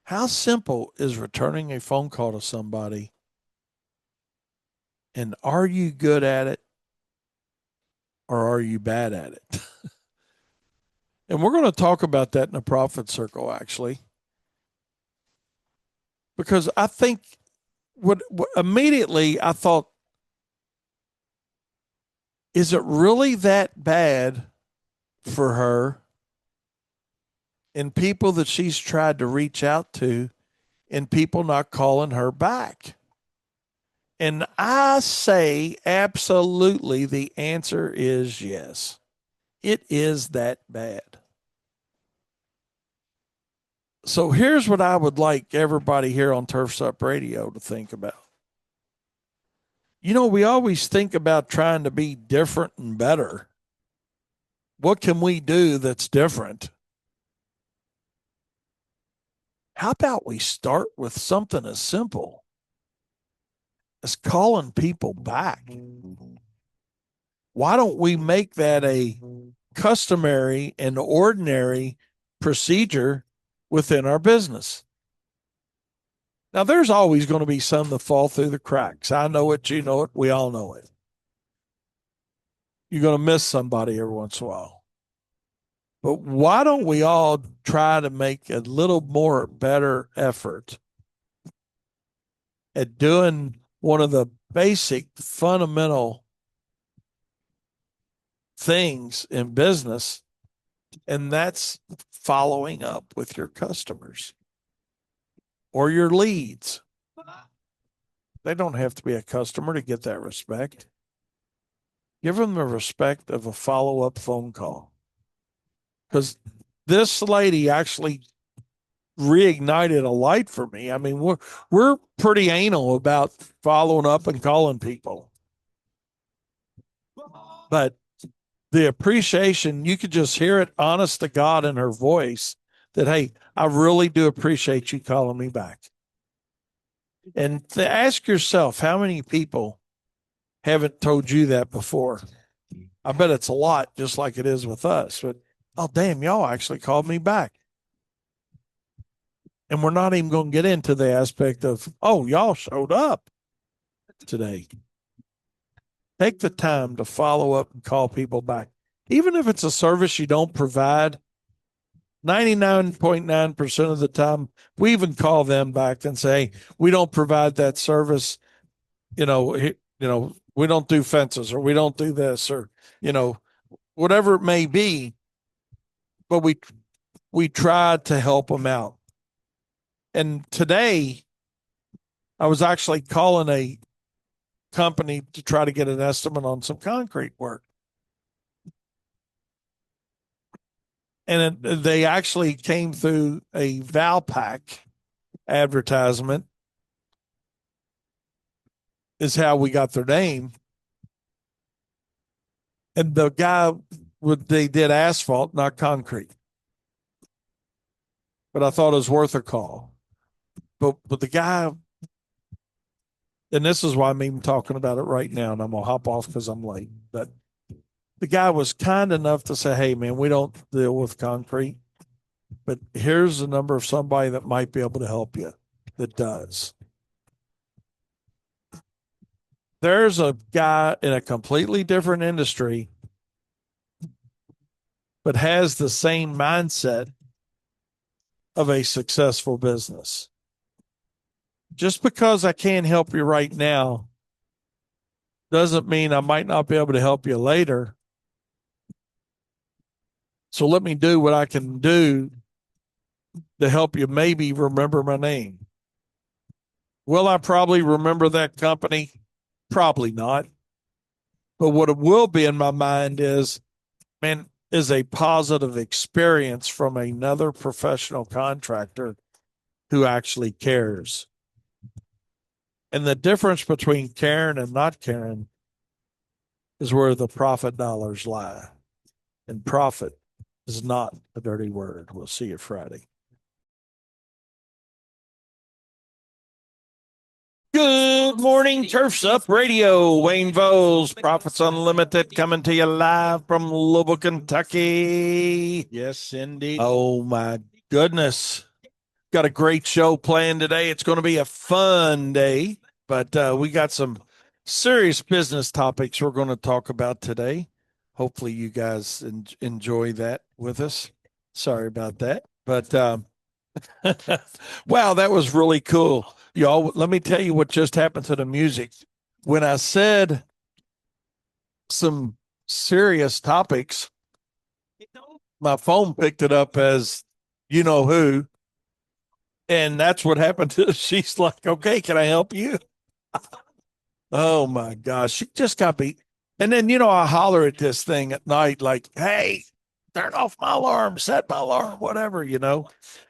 How simple is returning a phone call to somebody? And are you good at it, or are you bad at it? And we're going to talk about that in the profit circle, actually, because I think what immediately I thought, is it really that bad for her and people that she's tried to reach out to and people not calling her back? And I say absolutely the answer is yes. It is that bad. So here's what I would like everybody here on Turfs Up Radio to think about. We always think about trying to be different and better. What can we do that's different? How about we start with something as simple as calling people back? Why don't we make that a customary and ordinary procedure within our business? Now, there's always going to be some that fall through the cracks. I know it, you know it, we all know it. You're going to miss somebody every once in a while. But why don't we all try to make a little more better effort at doing one of the basic fundamental things in business, and that's following up with your customers or your leads. They don't have to be a customer to get that respect. Give them the respect of a follow up phone call. Because this lady actually reignited a light for me. I mean, we're pretty anal about following up and calling people, but the appreciation, you could just hear it honest to God in her voice that, hey, I really do appreciate you calling me back. And to ask yourself, how many people haven't told you that before? I bet it's a lot, just like it is with us. But, oh, damn, y'all actually called me back. And we're not even going to get into the aspect of, oh, y'all showed up today. Take the time to follow up and call people back. Even if it's a service you don't provide, 99.9% of the time, we even call them back and say, we don't provide that service. We don't do fences, or we don't do this, or, whatever it may be, but we tried to help them out. And today I was actually calling a company to try to get an estimate on some concrete work. And they actually came through a Valpak advertisement, is how we got their name. And the guy, they did asphalt, not concrete. But I thought it was worth a call. But the guy, and this is why I'm even talking about it right now, and I'm going to hop off because I'm late. But the guy was kind enough to say, hey, man, we don't deal with concrete, but here's the number of somebody that might be able to help you that does. There's a guy in a completely different industry, but has the same mindset of a successful business. Just because I can't help you right now doesn't mean I might not be able to help you later. So let me do what I can do to help you maybe remember my name. Will I probably remember that company? Probably not. But what it will be in my mind is, man, is a positive experience from another professional contractor who actually cares. And the difference between caring and not caring is where the profit dollars lie. And profit is not a dirty word. We'll see you Friday. Good morning, Turfs Up Radio. Wayne Voles, Profits Unlimited, coming to you live from Louisville, Kentucky. Yes, indeed. Oh, my goodness. Got a great show planned today. It's going to be a fun day, but we got some serious business topics we're going to talk about today. Hopefully you guys enjoy that with us. Sorry about that. But wow, that was really cool. Y'all, let me tell you what just happened to the music. When I said some serious topics, my phone picked it up as you know who. And that's what happened to her. She's like, okay, can I help you? Oh my gosh. She just got beat. And then, I holler at this thing at night, like, hey, turn off my alarm, set my alarm, whatever,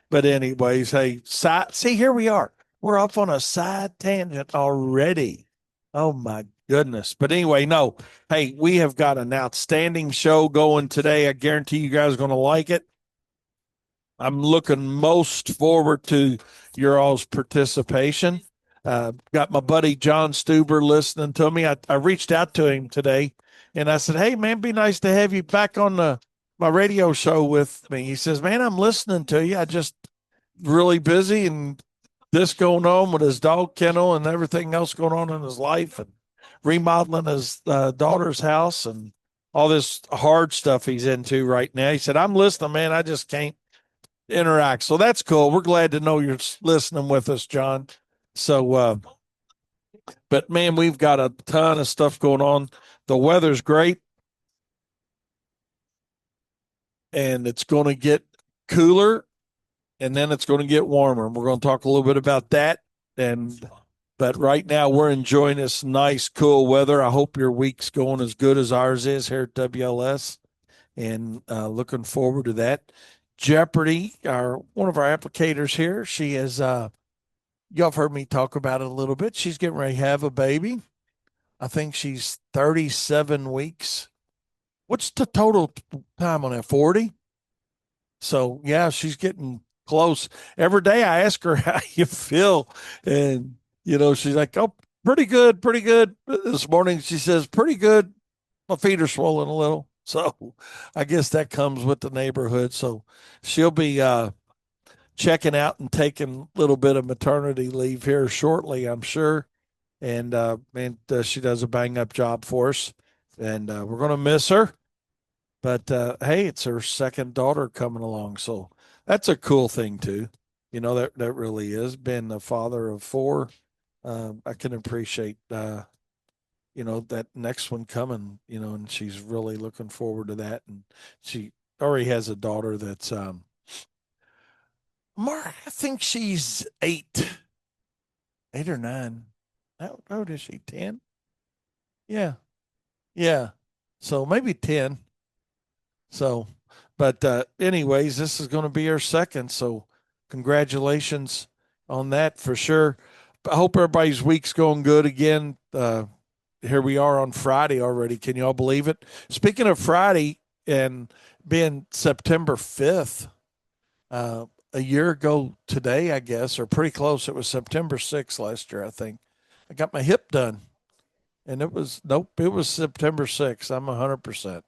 But anyways, hey, see, here we are. We're off on a side tangent already. Oh my goodness. But anyway, no, hey, we have got an outstanding show going today. I guarantee you guys are going to like it. I'm looking most forward to your all's participation. Got my buddy John Stuber listening to me. I reached out to him today and I said, hey, man, be nice to have you back on my radio show with me. He says, man, I'm listening to you. I just really busy and this going on with his dog kennel and everything else going on in his life and remodeling his daughter's house. And all this hard stuff he's into right now. He said, I'm listening, man. I just can't interact. So that's cool. We're glad to know you're listening with us, John. So, but man, we've got a ton of stuff going on. The weather's great and it's going to get cooler and then it's going to get warmer. And we're going to talk a little bit about that. And, but right now we're enjoying this nice, cool weather. I hope your week's going as good as ours is here at WLS and looking forward to that. Jeopardy, our one of our applicators here, she is y'all have heard me talk about it a little bit. She's getting ready to have a baby. I think she's 37 weeks. What's the total time on that? 40? So, yeah, she's getting close. Every day I ask her how you feel. And, she's like, oh, pretty good, pretty good. This morning she says, pretty good. My feet are swollen a little. So I guess that comes with the neighborhood. So she'll be checking out and taking a little bit of maternity leave here shortly, I'm sure. And she does a bang up job for us, and we're gonna miss her. But hey, it's her second daughter coming along, so that's a cool thing too. That really is. Being the father of four, I can appreciate that next one coming. And she's really looking forward to that. And she already has a daughter that's I think she's 8 or 9. How old is she? 10? Yeah. Yeah. So maybe 10. So, but anyways, this is going to be our second. So, congratulations on that for sure. I hope everybody's week's going good again. Here we are on Friday already. Can you all believe it? Speaking of Friday and being September 5th, a year ago today, I guess, or pretty close, it was September 6th last year, I think. I got my hip done. And it was September 6th. I'm 100%.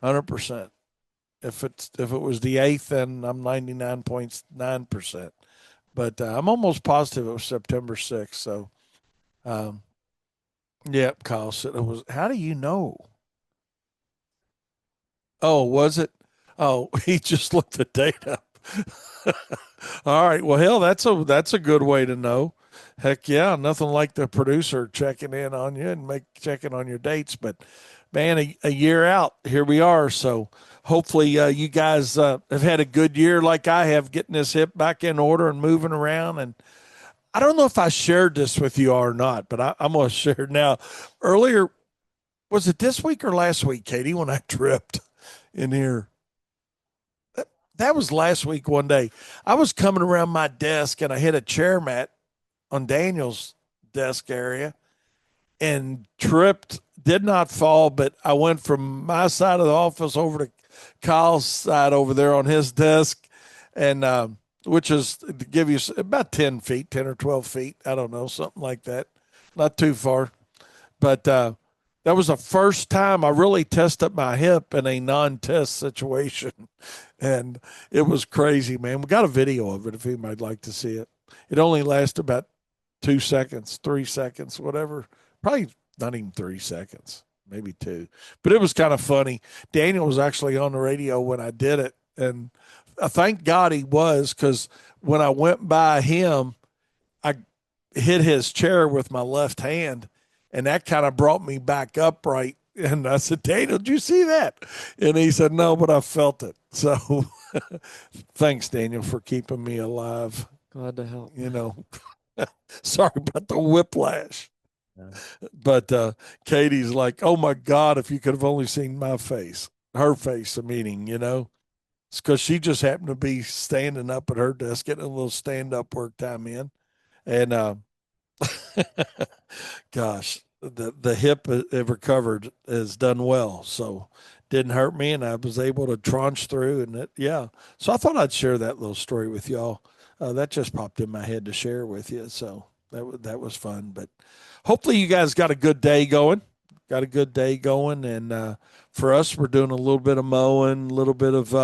100%. If it was the 8th, then I'm 99.9%. But I'm almost positive it was September 6th. So, um, yeah, Kyle said it was. How do you know? Oh, was it? Oh, he just looked the date up. All right. Well, hell, that's a good way to know. Heck yeah, nothing like the producer checking in on you and checking on your dates. But man, a year out, here we are. So hopefully you guys have had a good year like I have, getting this hip back in order and moving around. And I don't know if I shared this with you or not, but I'm going to share now. Earlier, was it this week or last week, Katie, when I tripped in here? That was last week one day. I was coming around my desk and I hit a chair mat on Daniel's desk area and tripped, did not fall, but I went from my side of the office over to Kyle's side over there on his desk, and which is to give you about 10 feet, 10 or 12 feet. I don't know, something like that. Not too far. But that was the first time I really tested my hip in a non-test situation, and it was crazy, man. We got a video of it if anybody'd like to see it. It only lasted about 2 seconds, 3 seconds, whatever. Probably not even 3 seconds, maybe two. But it was kind of funny. Daniel was actually on the radio when I did it, and I thank God he was, because when I went by him, I hit his chair with my left hand, and that kind of brought me back upright. And I said, Daniel, did you see that? And he said, no, but I felt it. So thanks, Daniel, for keeping me alive. Glad to help. Sorry about the whiplash. Yeah. But Katie's like, oh my God, if you could have only seen my face, her face, meaning. It's because she just happened to be standing up at her desk, getting a little stand up work time in. And gosh, the hip it recovered has done well, so didn't hurt me, and I was able to trudge through. And yeah, so I thought I'd share that little story with y'all. That just popped in my head to share with you, so that was fun. But hopefully, you guys got a good day going. Got a good day going, and for us, we're doing a little bit of mowing, a little bit of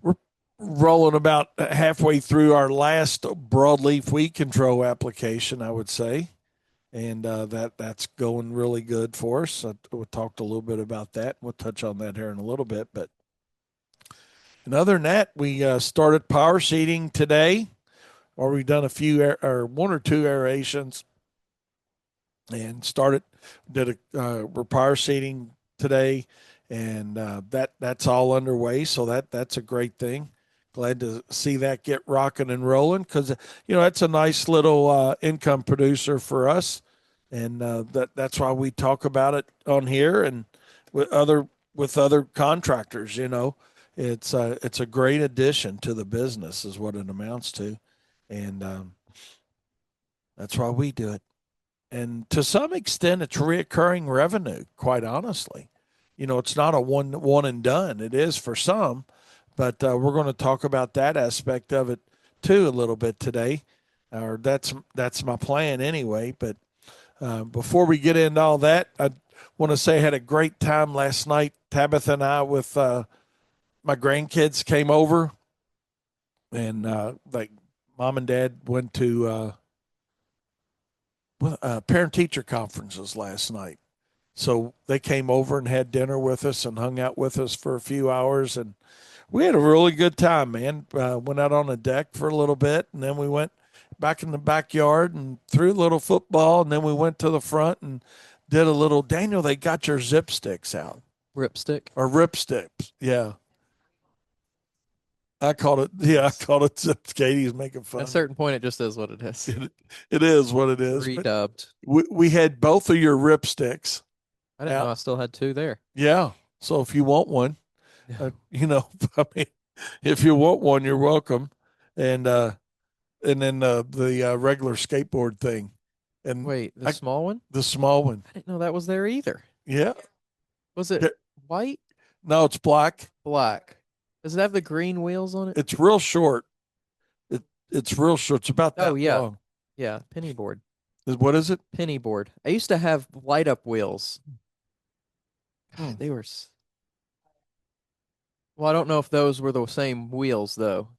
we're rolling about halfway through our last broadleaf weed control application, I would say. and that's going really good for us. We talked a little bit about that. We'll touch on that here in a little bit, but and other than that, we started power seeding today, or we've done a few or one or two aerations, and started did we're power seeding today, and that's all underway. So that's a great thing. Glad to see that get rocking and rolling because that's a nice little income producer for us, and that's why we talk about it on here and with other contractors. It's a great addition to the business, is what it amounts to, and that's why we do it. And to some extent, it's reoccurring revenue. Quite honestly, it's not a one and done. It is for some, but we're going to talk about that aspect of it too a little bit today, or that's my plan anyway. But before we get into all that, I want to say I had a great time last night. Tabitha and I with my grandkids came over, and like mom and dad went to parent teacher conferences last night. So they came over and had dinner with us and hung out with us for a few hours, and we had a really good time, man. Went out on the deck for a little bit, and then we went back in the backyard and threw a little football, and then we went to the front and did a little. Daniel, they got your zip sticks out Ripstick. or rip sticks, yeah. I called it, yeah, I called it zip. Katie's making fun At a of me. certain point, it just is what it is. It is what it is. But Redubbed. we had both of your rip sticks I didn't know out. I still had two there. Yeah. So if you want one, I mean, if you want one, you're welcome. And then the regular skateboard thing, and Wait, the I, small one? the small one. I didn't know that was there either. Yeah. Was it Yeah. white? No, it's black. Black. Does it have the green wheels on it? It's real short. It's real short. It's about Oh, that yeah. long. Yeah, penny board. What is it? Penny board. I used to have light up wheels. Hmm. God, they were. Well, I don't know if those were the same wheels, though.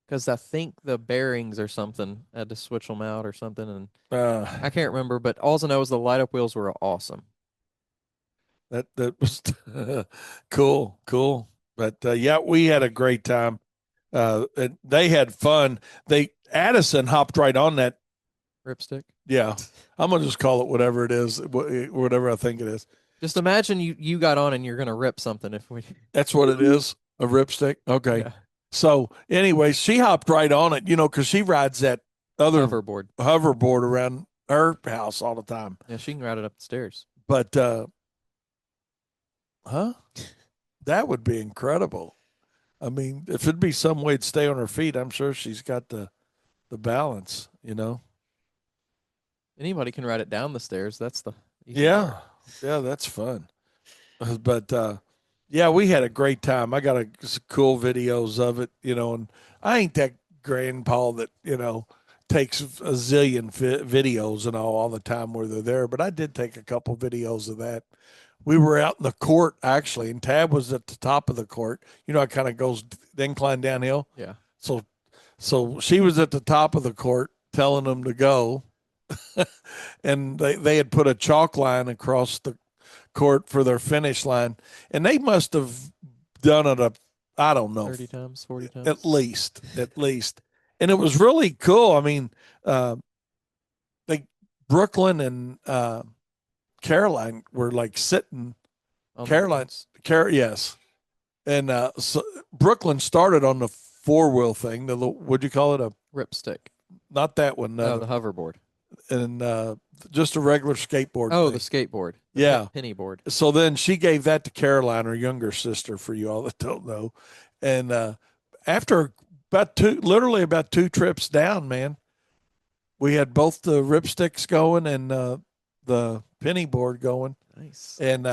Because I think the bearings or something I had to switch them out or something. And I can't remember, but all I know is the light up wheels were awesome. that was cool. But yeah, we had a great time. And they had fun. Addison hopped right on that. Ripstick. Yeah, I'm gonna just call it whatever it is, whatever I think it is. Just imagine you got on and you're gonna rip something if we. That's what it is. A ripstick. Okay. Yeah. So anyway, she hopped right on it, because she rides that other Hoverboard. hoverboard around her house all the time. Yeah, she can ride it up the stairs. But huh? That would be incredible. I mean, if it'd be some way to stay on her feet, I'm sure she's got the balance. Anybody can ride it down the stairs. That's the easy Yeah. part. Yeah, that's fun. But yeah, we had a great time. I got some cool videos of it, and I ain't that grandpa that takes a zillion videos and all the time where they're there. But I did take a couple videos of that. We were out in the court actually, and Tab was at the top of the court. It kind of goes incline downhill. Yeah. So she was at the top of the court telling them to go, and they had put a chalk line across the court for their finish line, and they must have done it I don't know, 30 times, 40 times. At least. And it was really cool. I mean, like Brooklyn and Caroline were like sitting. Yes. And so Brooklyn started on the four-wheel thing. What'd you call it? Ripstick. Not that one. No, the hoverboard. And just a regular skateboard. Oh, thing. the skateboard. The Yeah. penny board. So then she gave that to Caroline, her younger sister, for you all that don't know. And after literally about two trips down, man, we had both the ripsticks going and the penny board going. Nice. And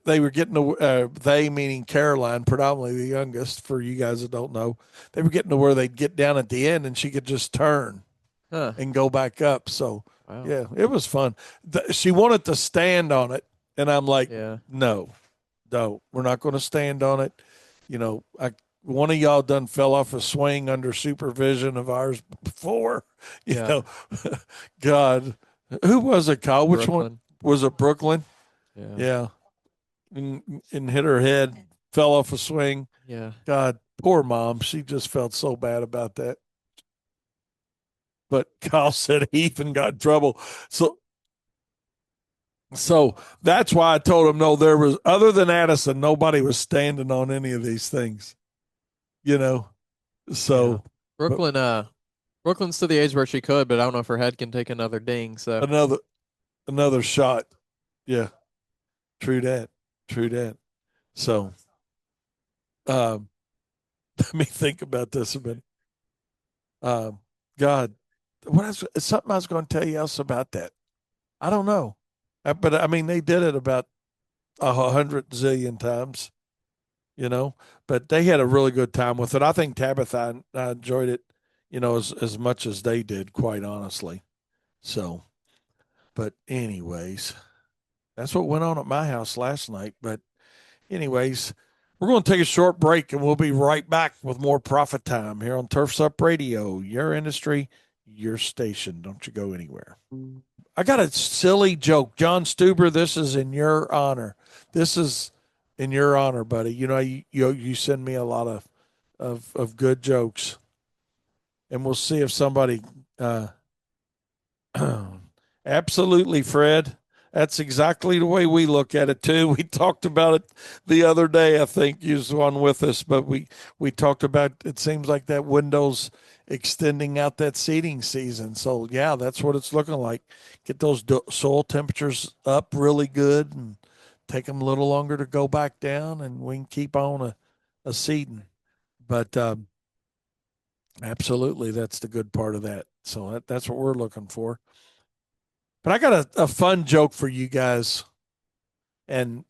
they were getting they meaning Caroline, predominantly the youngest, for you guys that don't know, they were getting to where they'd get down at the end and she could just turn and go back up. So wow. Yeah, it was fun. She wanted to stand on it, and I'm like, Yeah. no, we're not going to stand on it. One of y'all done fell off a swing under supervision of ours before. You Yeah. know, God, Who was it, Kyle? Which one Brooklyn. was it? Brooklyn? Yeah. Yeah, and hit her head, fell off a swing. Yeah. God, poor mom. She just felt so bad about that. But Kyle said he even got in trouble. So so that's why I told him no, there was other than Addison, nobody was standing on any of these things, you know. Yeah. So but Brooklyn's to the age where she could, but I don't know if her head can take another ding. So another another shot. Yeah, true that. True that. So um let me think about this a minute. Um God, what else, something I was going to tell you else about that. I don't know. But I mean they did it about 100 zillion times, you know. But they had a really good time with it. I think Tabitha and I enjoyed it, as much as they did, quite honestly. So, but anyways, that's what went on at my house last night. But anyways, we're going to take a short break and we'll be right back with more Profit Time here on Turfs Up Radio, your industry, your station. Don't you go anywhere. I got a silly joke. John Stuber, this is in your honor. This is in your honor, buddy. You send me a lot of good jokes, and we'll see if somebody. Uh, Absolutely, Fred. That's exactly the way we look at it too. We talked about it the other day. I think you was one with us, but we talked about it. Seems like that window's extending out that seeding season. So yeah, that's what it's looking like. Get those soil temperatures up really good, and take them a little longer to go back down, and we can keep on a seeding. But absolutely, that's the good part of that. So that's what we're looking for. But I got a fun joke for you guys, and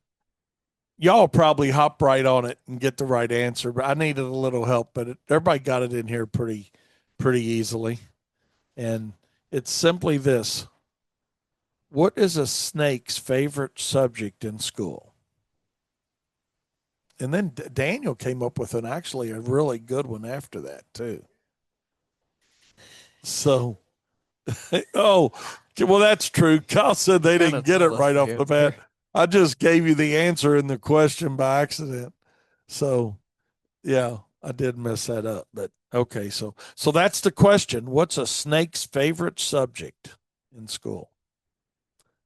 y'all probably hop right on it and get the right answer. But I needed a little help, but everybody got it in here pretty easily. And it's simply this: what is a snake's favorite subject in school? And then Daniel came up with actually a really good one after that too. So, oh, well, that's true. Kyle said they kind didn't of get it told us right the off the bat. answer. I just gave you the answer in the question by accident. So, yeah, I did mess that up. But okay, so that's the question. What's a snake's favorite subject in school?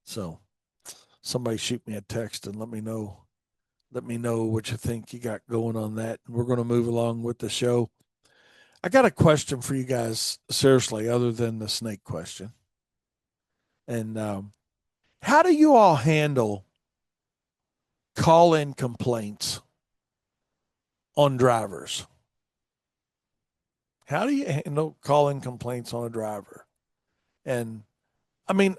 So, somebody shoot me a text and let me know. Let me know what you think you got going on that. And we're going to move along with the show. I got a question for you guys, seriously, other than the snake question. And how do you all handle call in complaints on drivers? How do you handle call in complaints on a driver? And I mean,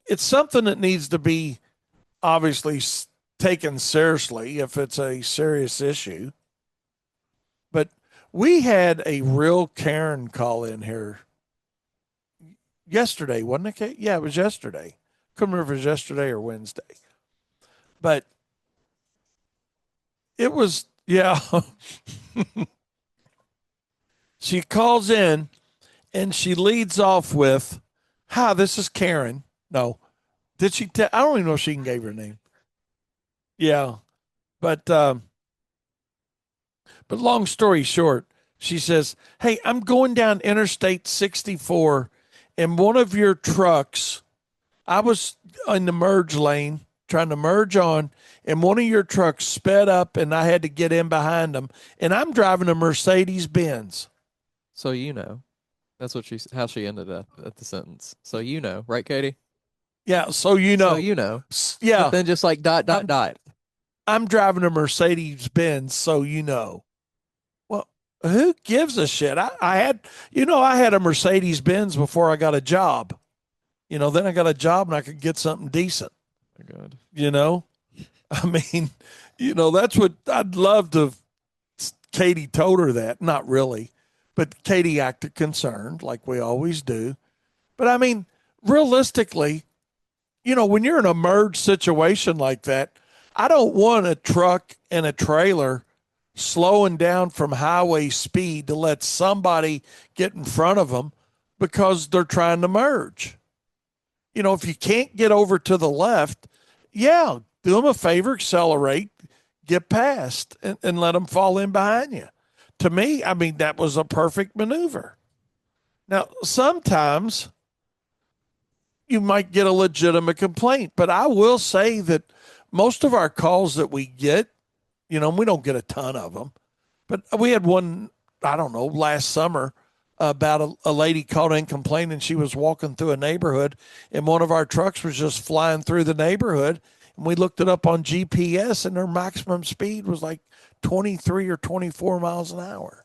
it's something that needs to be obviously taken seriously if it's a serious issue. But we had a real Karen call in here yesterday, wasn't it? Yeah, it was yesterday. Couldn't remember if it was yesterday or Wednesday. But it was, yeah. She calls in and she leads off with, "Hi, this is Karen." No, did she tell? I don't even know if she can gave her name. Yeah, but long story short, she says, "Hey, I'm going down Interstate 64, and one of your trucks. I was in the merge lane trying to merge on, and one of your trucks sped up, and I had to get in behind them. And I'm driving a Mercedes Benz." So that's what how she ended up at the sentence. So right, Katie? Yeah, so So but yeah, then just like dot dot I'm dot. I'm driving a Mercedes Benz, so you know. Well, who gives a shit? I had a Mercedes Benz before I got a job. Then I got a job and I could get something decent. Oh my God. You know, I mean, that's what I'd love to. Katie told her that, not really, but Katie acted concerned, like we always do. But I mean, realistically, when you're in a merge situation like that, I don't want a truck and a trailer slowing down from highway speed to let somebody get in front of them because they're trying to merge. if you can't get over to the left, yeah, do them a favor, accelerate, get past, and let them fall in behind you. To me, I mean, that was a perfect maneuver. Now, sometimes you might get a legitimate complaint, but I will say that most of our calls that we get, we don't get a ton of them, but we had one, I don't know, last summer about a lady called in complaining she was walking through a neighborhood and one of our trucks was just flying through the neighborhood. And we looked it up on GPS and their maximum speed was like 23 or 24 miles an hour.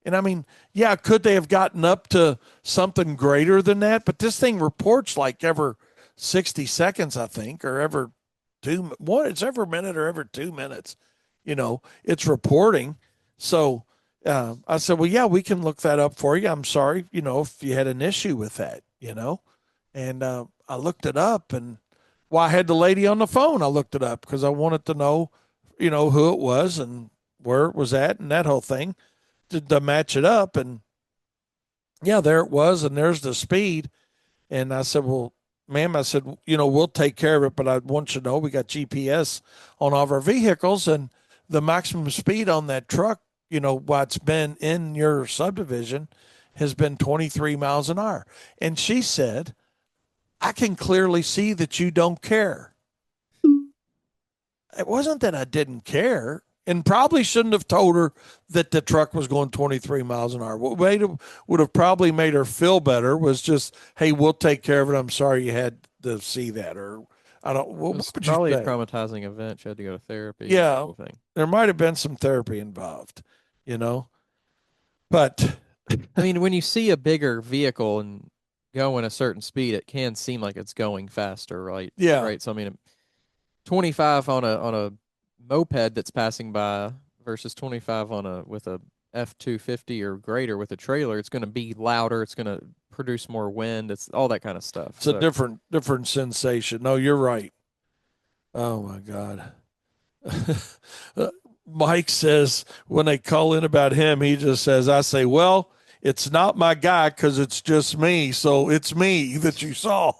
And I mean, yeah, could they have gotten up to something greater than that? But this thing reports like every 60 seconds, I think, or every it's every minute or every 2 minutes. It's reporting. So I said, well, yeah, we can look that up for you. I'm sorry, if you had an issue with that. And I looked it up and I had the lady on the phone. I looked it up because I wanted to know, who it was and where it was at and that whole thing to match it up. And yeah, there it was. And there's the speed. And I said, well, ma'am, I said, we'll take care of it, but I want you to know we got GPS on all of our vehicles and the maximum speed on that truck, what's been in your subdivision has been 23 miles an hour. And she said, I can clearly see that you don't care. It wasn't that I didn't care and probably shouldn't have told her that the truck was going 23 miles an hour. What would have probably made her feel better was just, hey, we'll take care of it. I'm sorry you had to see that. Or I don't, It what was would you probably a say? traumatizing event. She had to go to therapy, that Yeah, whole thing. there might have been some therapy involved, you know, but I mean, when you see a bigger vehicle and going a certain speed, it can seem like it's going faster, right? yeah, Right. So I mean, 25 on a moped that's passing by versus 25 on a with a F-250 or greater with a trailer, it's going to be louder. It's going to produce more wind. It's all that kind of stuff. it's a So different sensation. No, you're right. Oh my God. Mike says when they call in about him, he just says, I say, well, it's not my guy because it's just me. So it's me that you saw.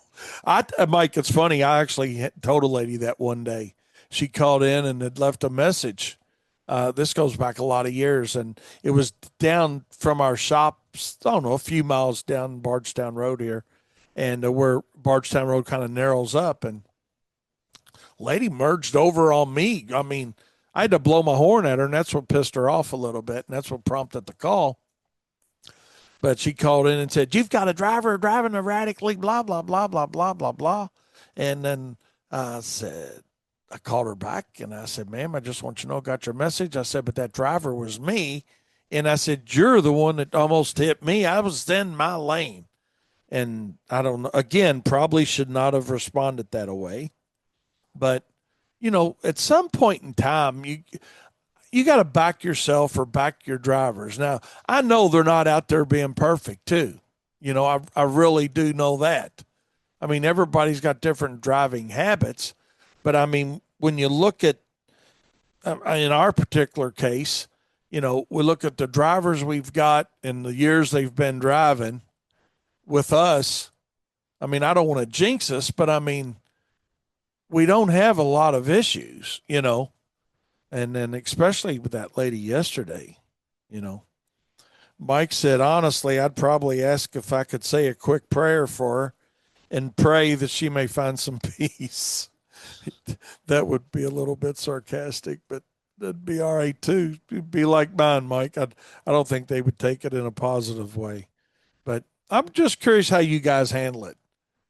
Mike, it's funny. I actually told a lady that one day. She called in and had left a message. This goes back a lot of years, and it was down from our shops, I don't know, a few miles down Bardstown Road here, and where Bardstown Road kind of narrows up. And lady merged over on me. I mean, I had to blow my horn at her, and that's what pissed her off a little bit, and that's what prompted the call. But she called in and said, "You've got a driver driving erratically, blah blah blah blah blah blah blah." And then I said, I called her back and I said, "Ma'am, I just want you to know I got your message." I said, "But that driver was me." And I said, "You're the one that almost hit me. I was in my lane." And I don't know. Again, probably should not have responded that way. But at some point in time, you got to back yourself or back your drivers. Now, I know they're not out there being perfect too. I really do know that. I mean, everybody's got different driving habits, but I mean, when you look at in our particular case, we look at the drivers we've got and the years they've been driving with us. I mean, I don't want to jinx us, but I mean, we don't have a lot of issues. And then, especially with that lady yesterday, you know, Mike said, honestly, I'd probably ask if I could say a quick prayer for her and pray that she may find some peace. That would be a little bit sarcastic, but that'd be all right too. It'd be like mine, Mike. I don't think they would take it in a positive way. But I'm just curious how you guys handle it.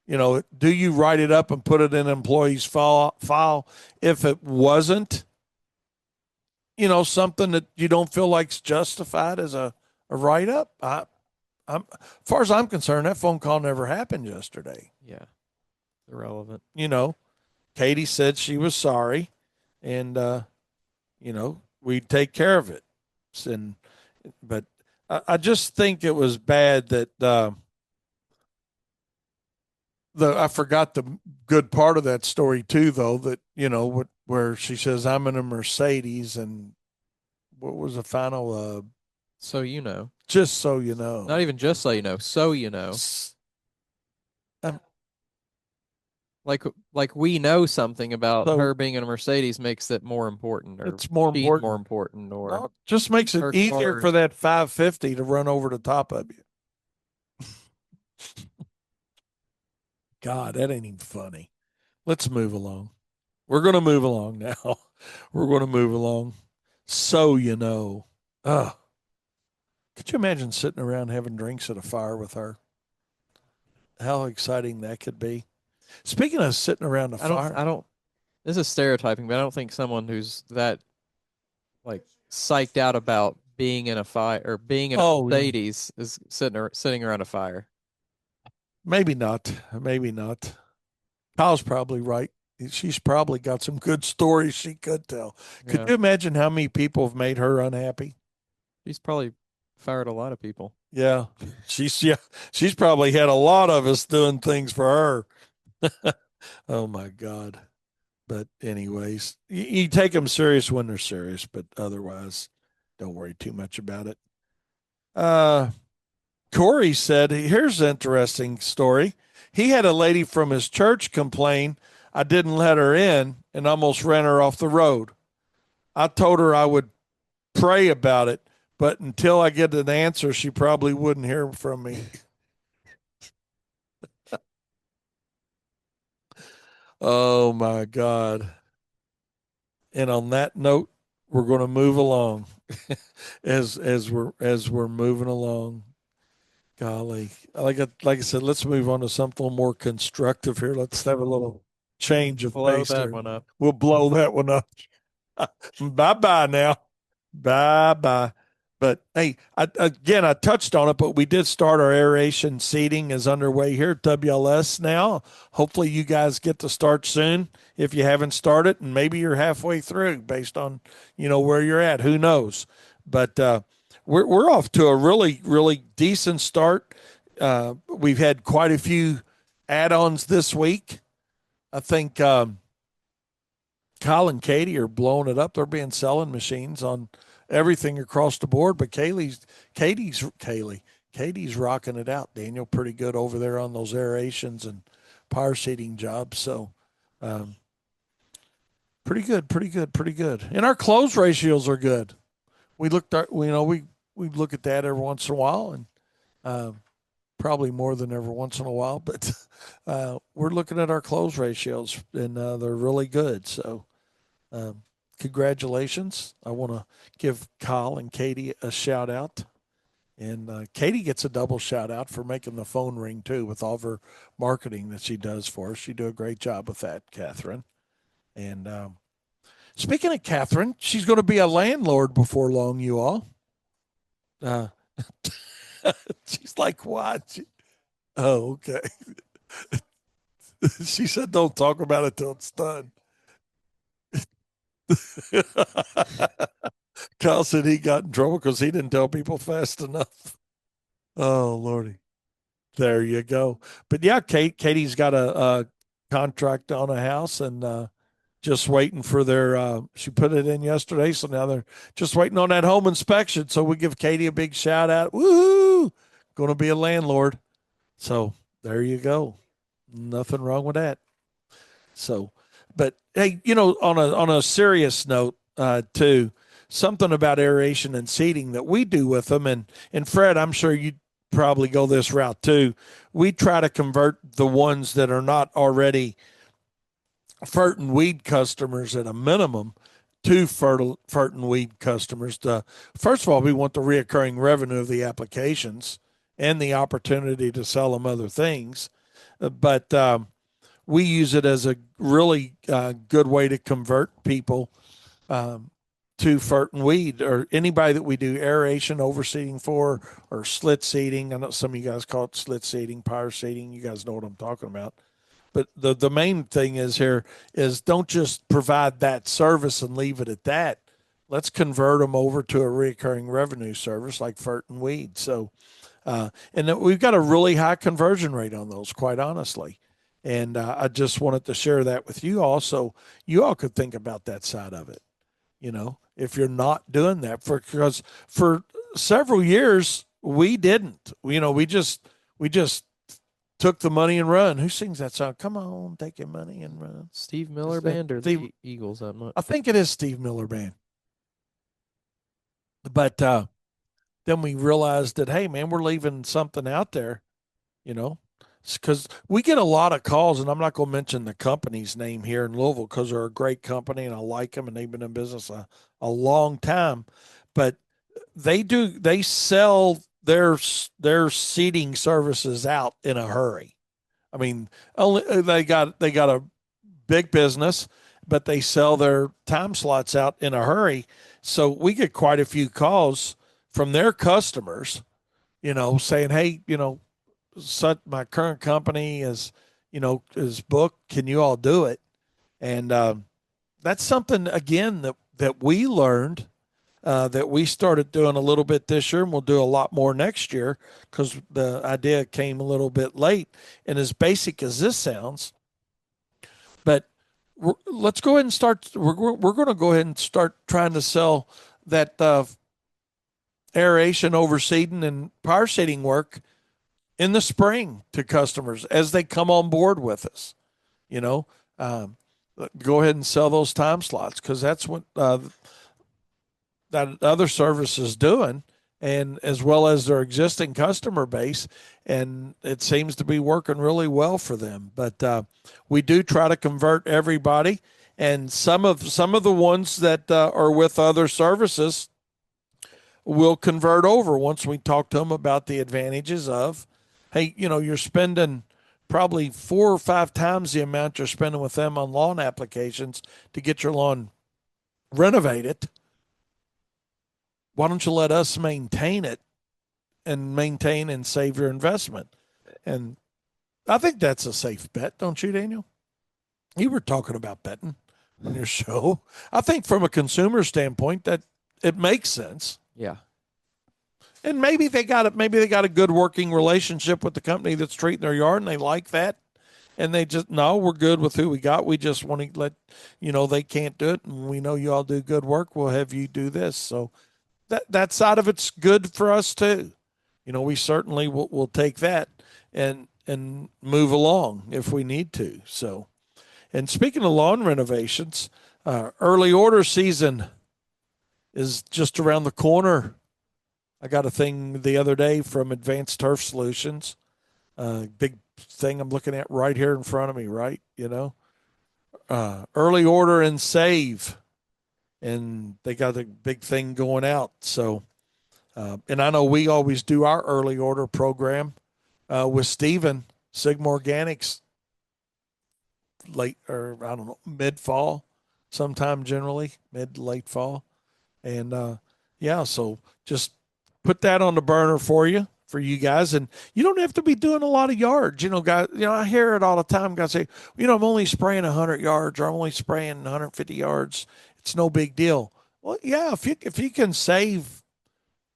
Do you write it up and put it in an employee's file if it wasn't something that you don't feel like's justified as a write up? As far as I'm concerned, that phone call never happened yesterday. yeah, irrelevant. You know, Katie said she was sorry, and we'd take care of it. And but I just think it was bad that the I forgot the good part of that story too, though. That where she says I'm in a Mercedes, and what was the final? So you know. Just so you Not know. even just so you know. So you know. Um, like we know something about So her being in a Mercedes makes it more important, or it's more she's more important. important, or No, it just makes it her easier for cars. that 550 to run over the top of you. God, that ain't even funny. Let's move along. We're going to move along now. We're going to move along. So, uh, could you imagine sitting around having drinks at a fire with her? How exciting that could be. Speaking of sitting around a I fire. don't. This is stereotyping, but I don't think someone who's that like psyched out about being in a fire or being in a Oh, yeah. Mercedes is sitting around a fire. Maybe not. Maybe not. Kyle's probably right. She's probably got some good stories she could tell. Could Yeah, you imagine how many people have made her unhappy? she's probably fired a lot of people. Yeah. Yeah, she's probably had a lot of us doing things for her. Oh my God. But anyways, you take them serious when they're serious, but otherwise, don't worry too much about it. Uh, Corey said, here's an interesting story. He had a lady from his church complain I didn't let her in and almost ran her off the road. I told her I would pray about it, but until I get an answer, she probably wouldn't hear from me. Oh my God. And on that note, we're going to move along as we're moving along. Golly, like I said, let's move on to something more constructive here. Let's have a little change of Blow pace that here. one up. We'll blow that one up. Bye bye now. Bye bye. But hey, I touched on it, but we did start our aeration seeding is underway here at WLS now. Hopefully, you guys get to start soon if you haven't started, and maybe you're halfway through based on where you're at. Who knows? But we're off to a really decent start. We've had quite a few add-ons this week. I think Kyle and Katie are blowing it up. They're being selling machines on everything across the board. But Katie's rocking it out. Daniel, pretty good over there on those aerations and power seeding jobs. So, um, pretty good, pretty good, pretty good. And our close ratios are good. We looked at, we look at that every once in a while, and probably more than every once in a while. But we're looking at our close ratios, and they're really good. So, um, congratulations. I want to give Kyle and Katie a shout out. And Katie gets a double shout out for making the phone ring too with all of her marketing that she does for us. She do a great job with that, Catherine. And speaking of Catherine, she's going to be a landlord before long, you all. Uh, she's like, what? Oh, okay. She said, don't talk about it till it's done. Kyle said he got in trouble because he didn't tell people fast enough. Oh, Lordy. There you go. But yeah, Katie's got a contract on a house and just waiting for their, she put it in yesterday. So now they're just waiting on that home inspection. So we give Katie a big shout out. Woohoo! Going to be a landlord. So there you go. Nothing wrong with that. So, but hey, on a serious note, too, something about aeration and seeding that we do with them, and Fred, I'm sure you probably go this route too. We try to convert the ones that are not already fert and weed customers at a minimum to fert and weed customers. First of all, we want the reoccurring revenue of the applications and the opportunity to sell them other things, but we use it as a really good way to convert people um, to fert and weed, or anybody that we do aeration overseeding for, or slit seeding. I know some of you guys call it slit seeding, power seeding. You guys know what I'm talking about. But the main thing is here is don't just provide that service and leave it at that. Let's convert them over to a recurring revenue service like fert and weed. So and we've got a really high conversion rate on those, quite honestly. And I just wanted to share that with you all, so you all could think about that side of it. If you're not doing that, because for several years we didn't. We just took the money and run. Who sings that song? Come on, take your money and run. Steve Is Miller that Band or the Steve? Eagles? I'm not. I think it is Steve Miller Band. But then we realized that, hey, man, we're leaving something out there, you know, because we get a lot of calls, and I'm not going to mention the company's name here in Louisville because they're a great company and I like them and they've been in business a long time. But they sell their seating services out in a hurry. I mean, only they got a big business, but they sell their time slots out in a hurry. So we get quite a few calls from their customers, saying, "Hey, my current company is booked. Can you all do it?" And that's something again that we learned that we started doing a little bit this year, and we'll do a lot more next year because the idea came a little bit late. And as basic as this sounds, but let's go ahead and start. We're going to go ahead and start trying to sell that aeration, overseeding, and power seeding work in the spring to customers as they come on board with us. You know, um, go ahead and sell those time slots because that's what that other service is doing, and as well as their existing customer base, and it seems to be working really well for them. But we do try to convert everybody, and some of the ones that are with other services will convert over once we talk to them about the advantages of, hey, you're spending probably 4 or 5 times the amount you're spending with them on lawn applications to get your lawn renovated. Why don't you let us maintain it and maintain and save your investment? And I think that's a safe bet, don't you, Daniel? You were talking about betting on your show. I think from a consumer standpoint that it makes sense. Yeah. And maybe they got it. Maybe they got a good working relationship with the company that's treating their yard, and they like that. And they just no, we're good with who we got. We just want to let they can't do it, and we know you all do good work. We'll have you do this. So that side of it's good for us too. We certainly will take that and move along if we need to. So, and speaking of lawn renovations, early order season is just around the corner. I got a thing the other day from Advanced Turf Solutions. Big thing I'm looking at right here in front of me, right? Early order and save, and they got a big thing going out. So, and I know we always do our early order program with Steven, Sigma Organics, late or I don't know, mid fall, sometime generally mid to late fall. And yeah, so just put that on the burner for you guys, and you don't have to be doing a lot of yards. Guys, I hear it all the time. Guys say, I'm only spraying 100 yards, or I'm only spraying 150 yards. It's no big deal. Well, yeah, if you can save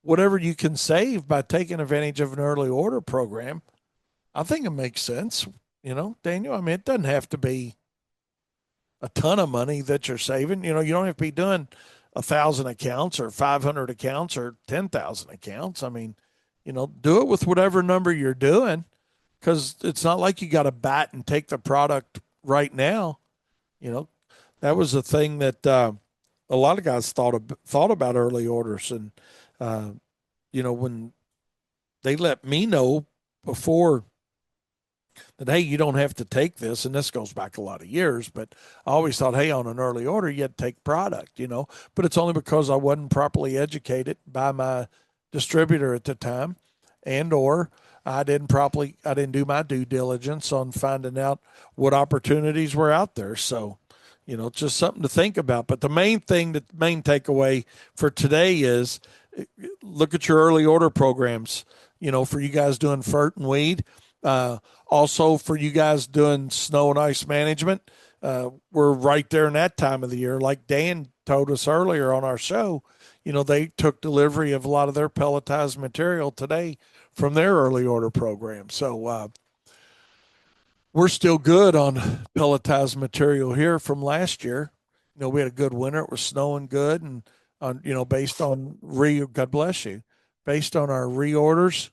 whatever you can save by taking advantage of an early order program, I think it makes sense. Daniel. I mean, it doesn't have to be a ton of money that you're saving. You don't have to be doing 1,000 accounts or 500 accounts or 10,000 accounts. I mean, do it with whatever number you're doing, because it's not like you got to bat and take the product right now. You know, that was the thing that a lot of guys thought about early orders, and uh, when they let me know before that, hey, you don't have to take this, and this goes back a lot of years, but I always thought, hey, on an early order, you had to take product, but it's only because I wasn't properly educated by my distributor at the time, and or I didn't do my due diligence on finding out what opportunities were out there. So, it's just something to think about. But the main takeaway for today is look at your early order programs, for you guys doing fert and weed. Also, for you guys doing snow and ice management, we're right there in that time of the year. Like Dan told us earlier on our show, they took delivery of a lot of their pelletized material today from their early order program. So we're still good on pelletized material here from last year. We had a good winter. It was snowing good, and based on God bless you, based on our reorders,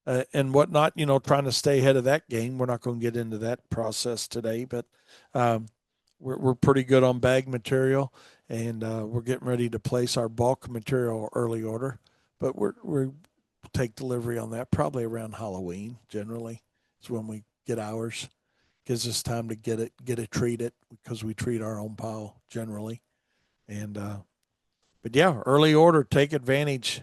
and whatnot, trying to stay ahead of that game. We're not going to get into that process today, but um, we're pretty good on bag material, and we're getting ready to place our bulk material early order. But we take delivery on that probably around Halloween. Generally, is when we get ours. Gives us time to get it treated because we treat our own pile generally. And but yeah, early order, take advantage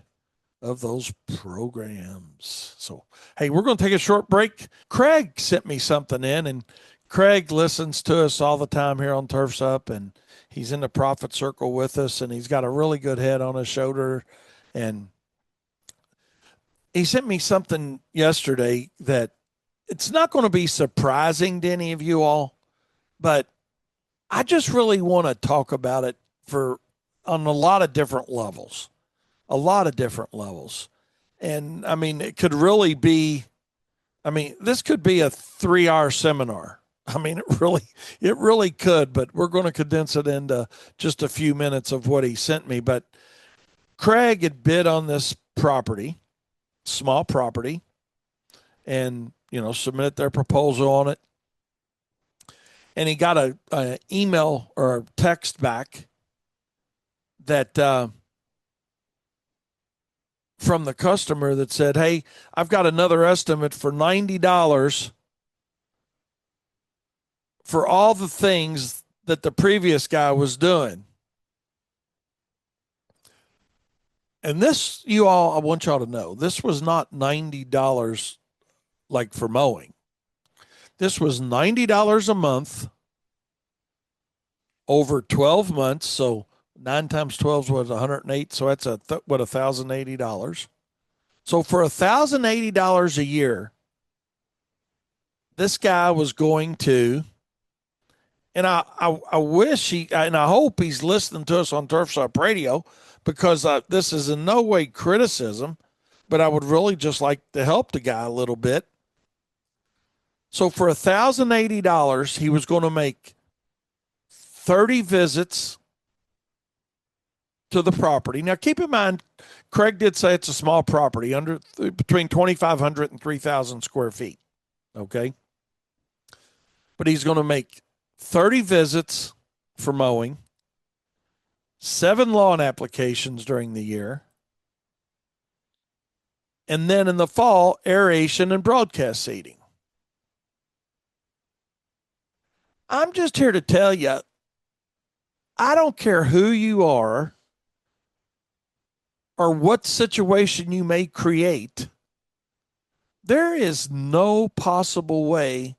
of those programs. So, hey, we're going to take a short break. Craig sent me something in, and Craig listens to us all the time here on Turfs Up, and he's in the profit circle with us, and he's got a really good head on his shoulder. And he sent me something yesterday that it's not going to be surprising to any of you all, but I just really want to talk about it for on a lot of different levels. A lot of different levels. And I mean, it could really be, I mean, this could be a 3-hour seminar. I mean, it really could, but we're going to condense it into just a few minutes of what he sent me. But Craig had bid on this property, small property, and, submitted their proposal on it. And he got a email or a text back that, from the customer that said, "Hey, I've got another estimate for $90 for all the things that the previous guy was doing." And this, you all, I want y'all to know, this was not $90 like for mowing. This was $90 a month over 12 months. So 9 times 12 was 108. So that's $1,080. So for $1,080 a year, this guy was going to, and I wish and I hope he's listening to us on Turfs Up Radio, because this is in no way criticism, but I would really just like to help the guy a little bit. So for $1,080, he was going to make 30 visits to the property. Now, keep in mind, Craig did say it's a small property, between 2,500 and 3,000 square feet. Okay. But he's going to make 30 visits for mowing, 7 lawn applications during the year, and then in the fall, aeration and broadcast seeding. I'm just here to tell you, I don't care who you are or what situation you may create. There is no possible way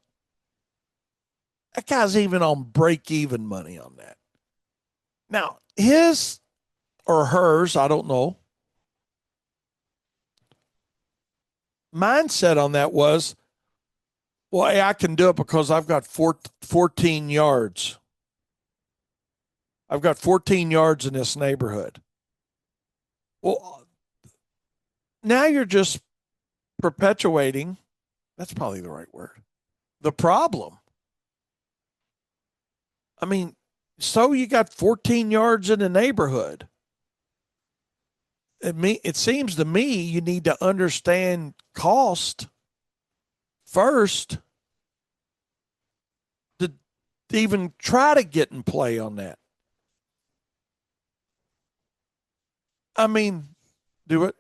that guy's even on break-even money on that. Now, his or hers, I don't know, mindset on that was, well, hey, I can do it because I've got 14 yards. I've got 14 yards in this neighborhood. Well, now you're just perpetuating, that's probably the right word, the problem. I mean, so you got 14 yards in the neighborhood. It seems to me you need to understand cost first to even try to get in play on that. I mean, do it.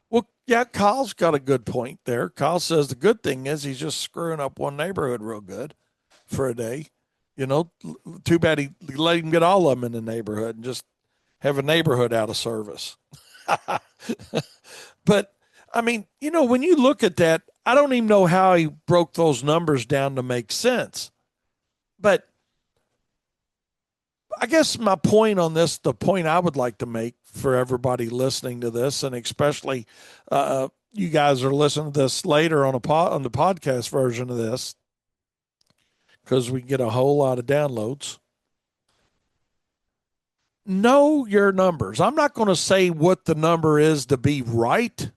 Well, yeah, Kyle's got a good point there. Kyle says the good thing is he's just screwing up one neighborhood real good for a day. Too bad he let him get all of them in the neighborhood and just have a neighborhood out of service. But I mean, when you look at that, I don't even know how he broke those numbers down to make sense. But I guess my point on this, the point I would like to make for everybody listening to this, and especially you guys are listening to this later on on the podcast version of this, because we get a whole lot of downloads. Know your numbers. I'm not going to say what the number is to be right,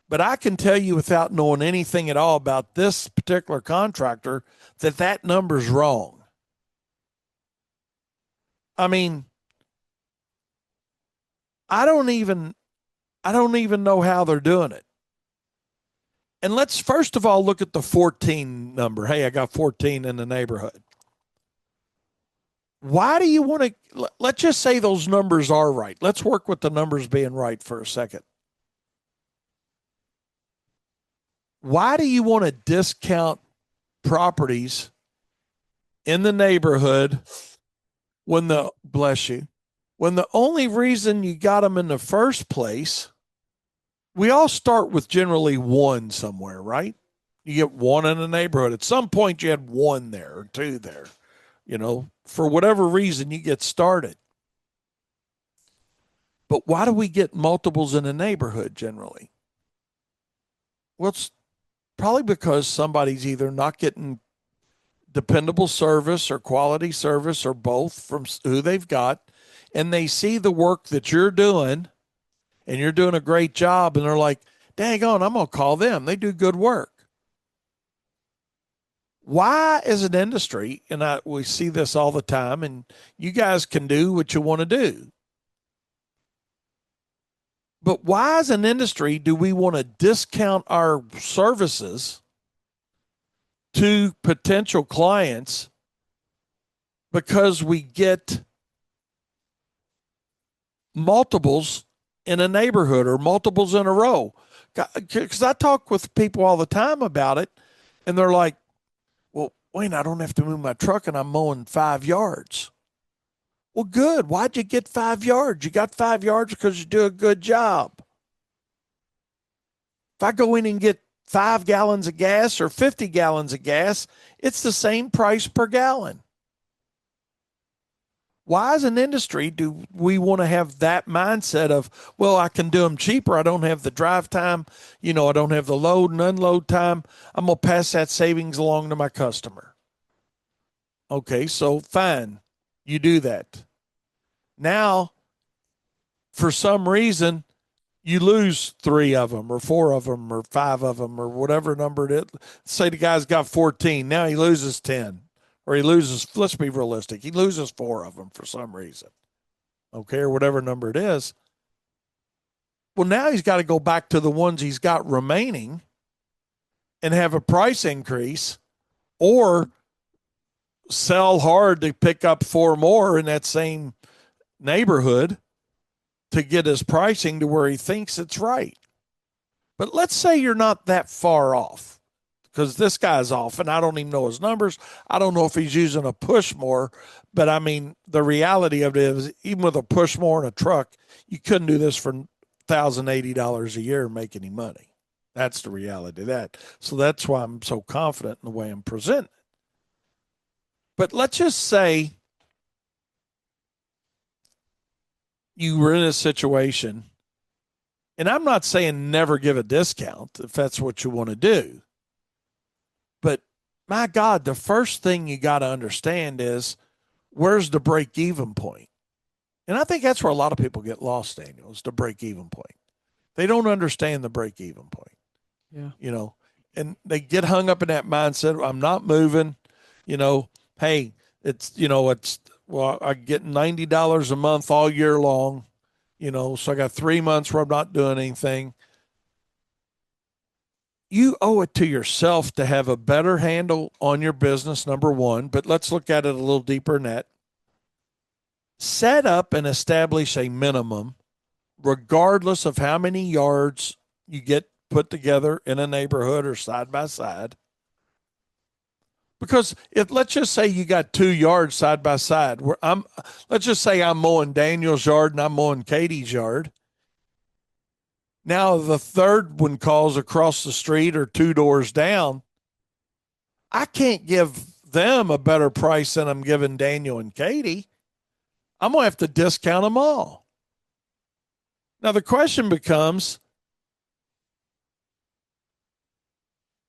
but I can tell you without knowing anything at all about this particular contractor that number's wrong. I mean, I don't even know how they're doing it. And let's first of all look at the 14 number. Hey, I got 14 in the neighborhood. Why do you want to? Let's just say those numbers are right. Let's work with the numbers being right for a second. Why do you want to discount properties in the neighborhood when the, bless you, when the only reason you got them in the first place, we all start with generally one somewhere, right? You get one in a neighborhood. At some point, you had one there or two there. For whatever reason, you get started. But why do we get multiples in a neighborhood generally? Well, it's probably because somebody's either not getting dependable service or quality service or both from who they've got, and they see the work that you're doing and you're doing a great job, and they're like, dang on, I'm going to call them. They do good work. Why, as an industry, and we see this all the time, and you guys can do what you want to do, but why, as an industry, do we want to discount our services to potential clients because we get multiples in a neighborhood or multiples in a row? Because I talk with people all the time about it, and they're like, well, Wayne, I don't have to move my truck and I'm mowing 5 yards. Well, good. Why'd you get 5 yards? You got 5 yards because you do a good job. If I go in and get 5 gallons of gas or 50 gallons of gas, it's the same price per gallon. Why, as an industry, do we want to have that mindset of, well, I can do them cheaper. I don't have the drive time. I don't have the load and unload time. I'm going to pass that savings along to my customer. Okay, so fine. You do that. Now, for some reason, you lose 3 of them or 4 of them or 5 of them or whatever number it is. Say the guy's got 14. Now he loses 10 or he loses, let's be realistic, he loses 4 of them for some reason. Okay, or whatever number it is. Well, now he's got to go back to the ones he's got remaining and have a price increase or sell hard to pick up 4 more in that same neighborhood to get his pricing to where he thinks it's right. But let's say you're not that far off because this guy's off and I don't even know his numbers. I don't know if he's using a push more, but I mean, the reality of it is, even with a push more in a truck, you couldn't do this for $1,080 a year and make any money. That's the reality of that. So that's why I'm so confident in the way I'm presenting. But let's just say you were in a situation, and I'm not saying never give a discount if that's what you want to do. But my God, the first thing you got to understand is where's the break even point? And I think that's where a lot of people get lost, Daniel, is the break even point. They don't understand the break even point. Yeah. And they get hung up in that mindset. I'm not moving, hey, well, I get $90 a month all year long, so I got 3 months where I'm not doing anything. You owe it to yourself to have a better handle on your business, number one, but let's look at it a little deeper than that. Set up and establish a minimum, regardless of how many yards you get put together in a neighborhood or side by side. Because let's just say you got 2 yards side by side. Let's just say I'm mowing Daniel's yard and I'm mowing Katie's yard. Now the third one calls across the street or 2 doors down. I can't give them a better price than I'm giving Daniel and Katie. I'm going to have to discount them all. Now the question becomes,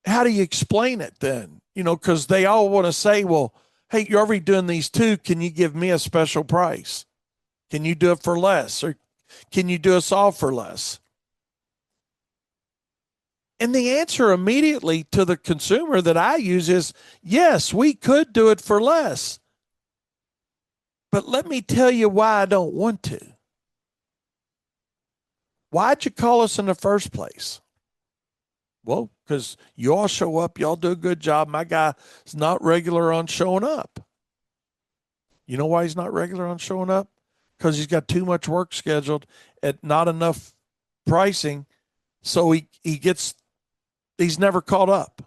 how do you explain it then? Because they all want to say, well, hey, you're already doing these 2. Can you give me a special price? Can you do it for less? Or can you do us all for less? And the answer immediately to the consumer that I use is, yes, we could do it for less. But let me tell you why I don't want to. Why'd you call us in the first place? Well, because you all show up, y'all do a good job. My guy is not regular on showing up. You know why he's not regular on showing up? Because he's got too much work scheduled at not enough pricing. So he's never caught up.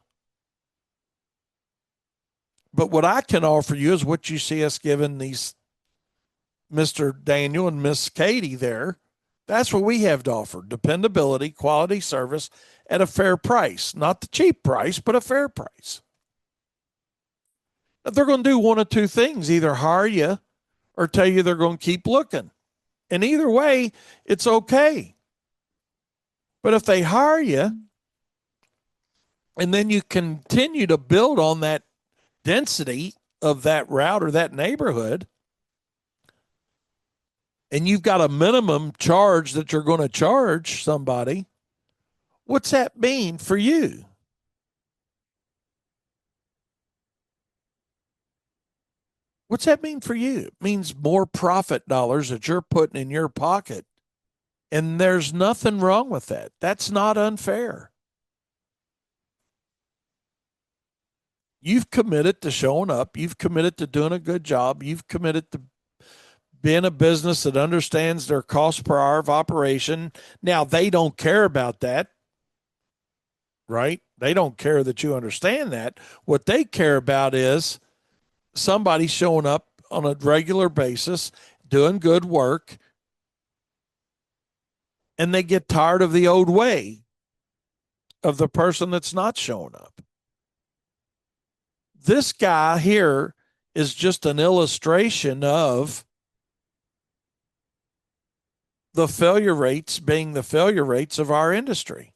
But what I can offer you is what you see us giving these Mr. Daniel and Miss Katie there. That's what we have to offer: dependability, quality service at a fair price. Not the cheap price, but a fair price. They're going to do one of two things: either hire you or tell you they're going to keep looking. And either way, it's okay. But if they hire you and then you continue to build on that density of that route or that neighborhood, and you've got a minimum charge that you're going to charge somebody, what's that mean for you? What's that mean for you? It means more profit dollars that you're putting in your pocket. And there's nothing wrong with that. That's not unfair. You've committed to showing up. You've committed to doing a good job. You've committed to being a business that understands their cost per hour of operation. Now, they don't care about that, right? They don't care that you understand that. What they care about is somebody showing up on a regular basis, doing good work, and they get tired of the old way of the person that's not showing up. This guy here is just an illustration of the failure rates being the failure rates of our industry.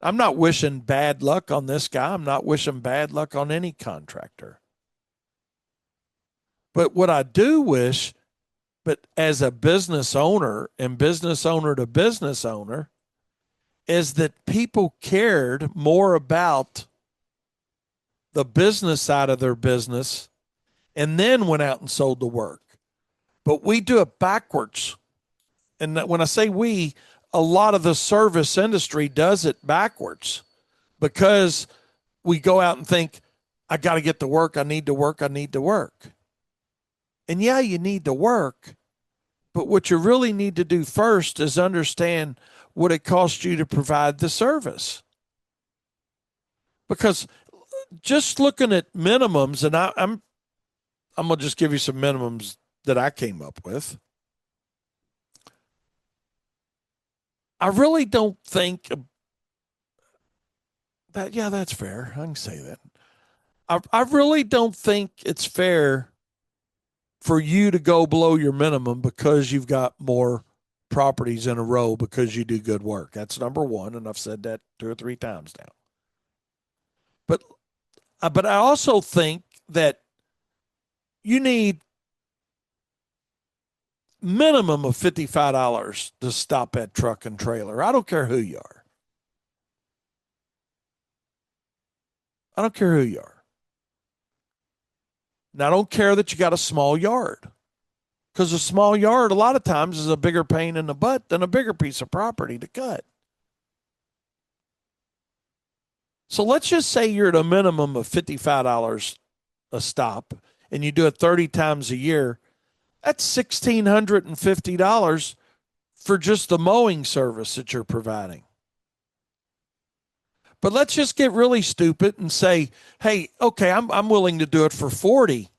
I'm not wishing bad luck on this guy. I'm not wishing bad luck on any contractor. But what I do wish, but as a business owner and business owner to business owner, is that people cared more about the business side of their business and then went out and sold the work. But we do it backwards. And when I say we, a lot of the service industry does it backwards because we go out and think, I got to get to work. I need to work. I need to work. And yeah, you need to work. But what you really need to do first is understand what it costs you to provide the service. Because just looking at minimums, and I'm going to just give you some minimums that I came up with. I really don't think that, yeah, that's fair. I can say that. I really don't think it's fair for you to go below your minimum because you've got more properties in a row because you do good work. That's number one, and I've said that 2 or 3 times now. But I also think that you need minimum of $55 to stop at truck and trailer. I don't care who you are. I don't care who you are. And I don't care that you got a small yard. Because a small yard, a lot of times, is a bigger pain in the butt than a bigger piece of property to cut. So let's just say you're at a minimum of $55 a stop and you do it 30 times a year. That's $1,650 for just the mowing service that you're providing. But let's just get really stupid and say, hey, okay, I'm willing to do it for 40.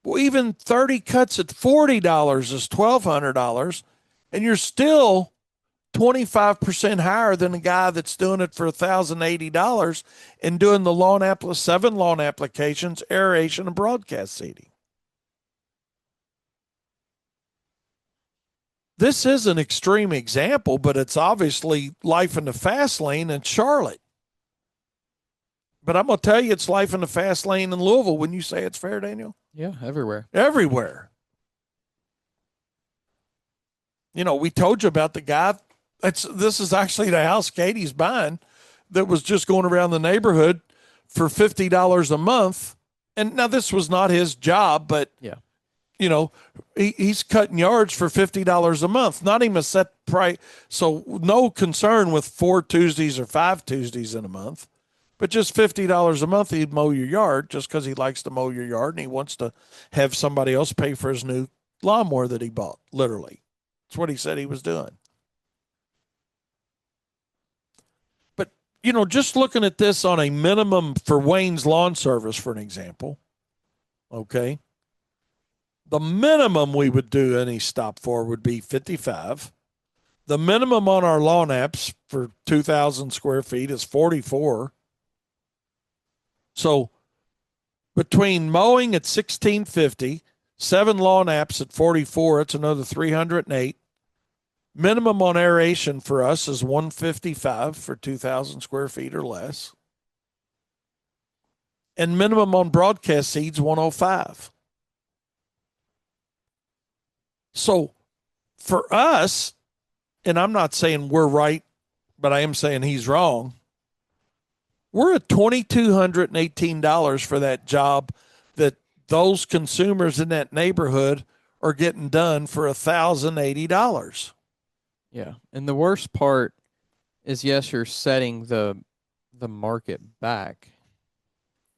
Well, even 30 cuts at $40 is $1,200, and you're still 25% higher than a guy that's doing it for $1,080 and doing the 7 lawn applications, aeration, and broadcast seeding. This is an extreme example, but it's obviously life in the fast lane in Charlotte. But I'm going to tell you, it's life in the fast lane in Louisville when you say it's fair, Daniel. Yeah, everywhere. Everywhere. You know, we told you about the guy. This is actually the house Katie's buying that was just going around the neighborhood for $50 a month. And now this was not his job, but yeah, you know, he's cutting yards for $50 a month, not even a set price. So no concern with 4 Tuesdays or 5 Tuesdays in a month, but just $50 a month he'd mow your yard just because he likes to mow your yard and he wants to have somebody else pay for his new lawnmower that he bought. Literally, that's what he said he was doing. But just looking at this on a minimum for Wayne's Lawn Service, for an example, okay, the minimum we would do any stop for would be 55. The minimum on our lawn apps for 2,000 square feet is 44. So between mowing at 1650, 7 lawn apps at 44, it's another 308. Minimum on aeration for us is 155 for 2,000 square feet or less. And minimum on broadcast seeds, 105. So for us, and I'm not saying we're right, but I am saying he's wrong. We're at $2,218 for that job that those consumers in that neighborhood are getting done for $1,080. Yeah. And the worst part is, yes, you're setting the market back,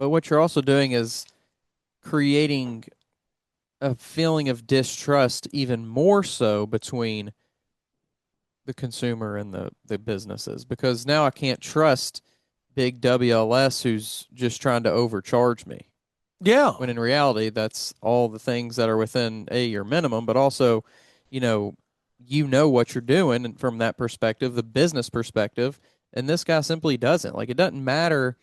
but what you're also doing is creating a feeling of distrust even more so between the consumer and the businesses, because now I can't trust big WLS who's just trying to overcharge me. Yeah. When in reality, that's all the things that are within your minimum, but also, you know, what you're doing, and from that perspective, the business perspective, and this guy simply doesn't. Like, it doesn't matter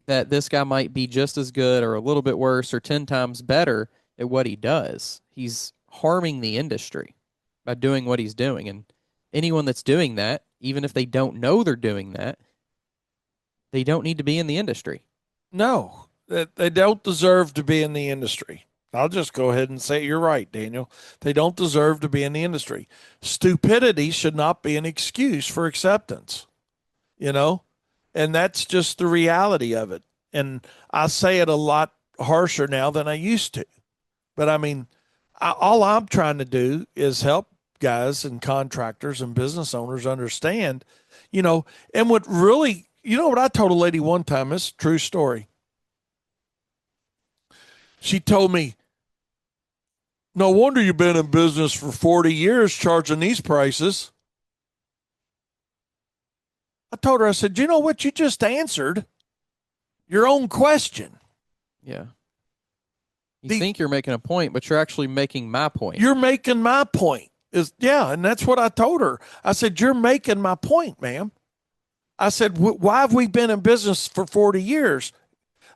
that this guy might be just as good or a little bit worse or 10 times better at what he does. He's harming the industry by doing what he's doing. And anyone that's doing that, even if they don't know they're doing that, they don't need to be in the industry. No, they don't deserve to be in the industry. I'll just go ahead and say you're right, Daniel. They don't deserve to be in the industry. Stupidity should not be an excuse for acceptance, you know? And that's just the reality of it. And I say it a lot harsher now than I used to. But I mean, all I'm trying to do is help guys and contractors and business owners understand, and what really, what I told a lady one time, this is a true story. She told me, no wonder you've been in business for 40 years charging these prices. I told her, I said, you know what? You just answered your own question. Yeah. You think you're making a point, but you're actually making my point. You're making my point. And that's what I told her. I said, you're making my point, ma'am. I said, why have we been in business for 40 years?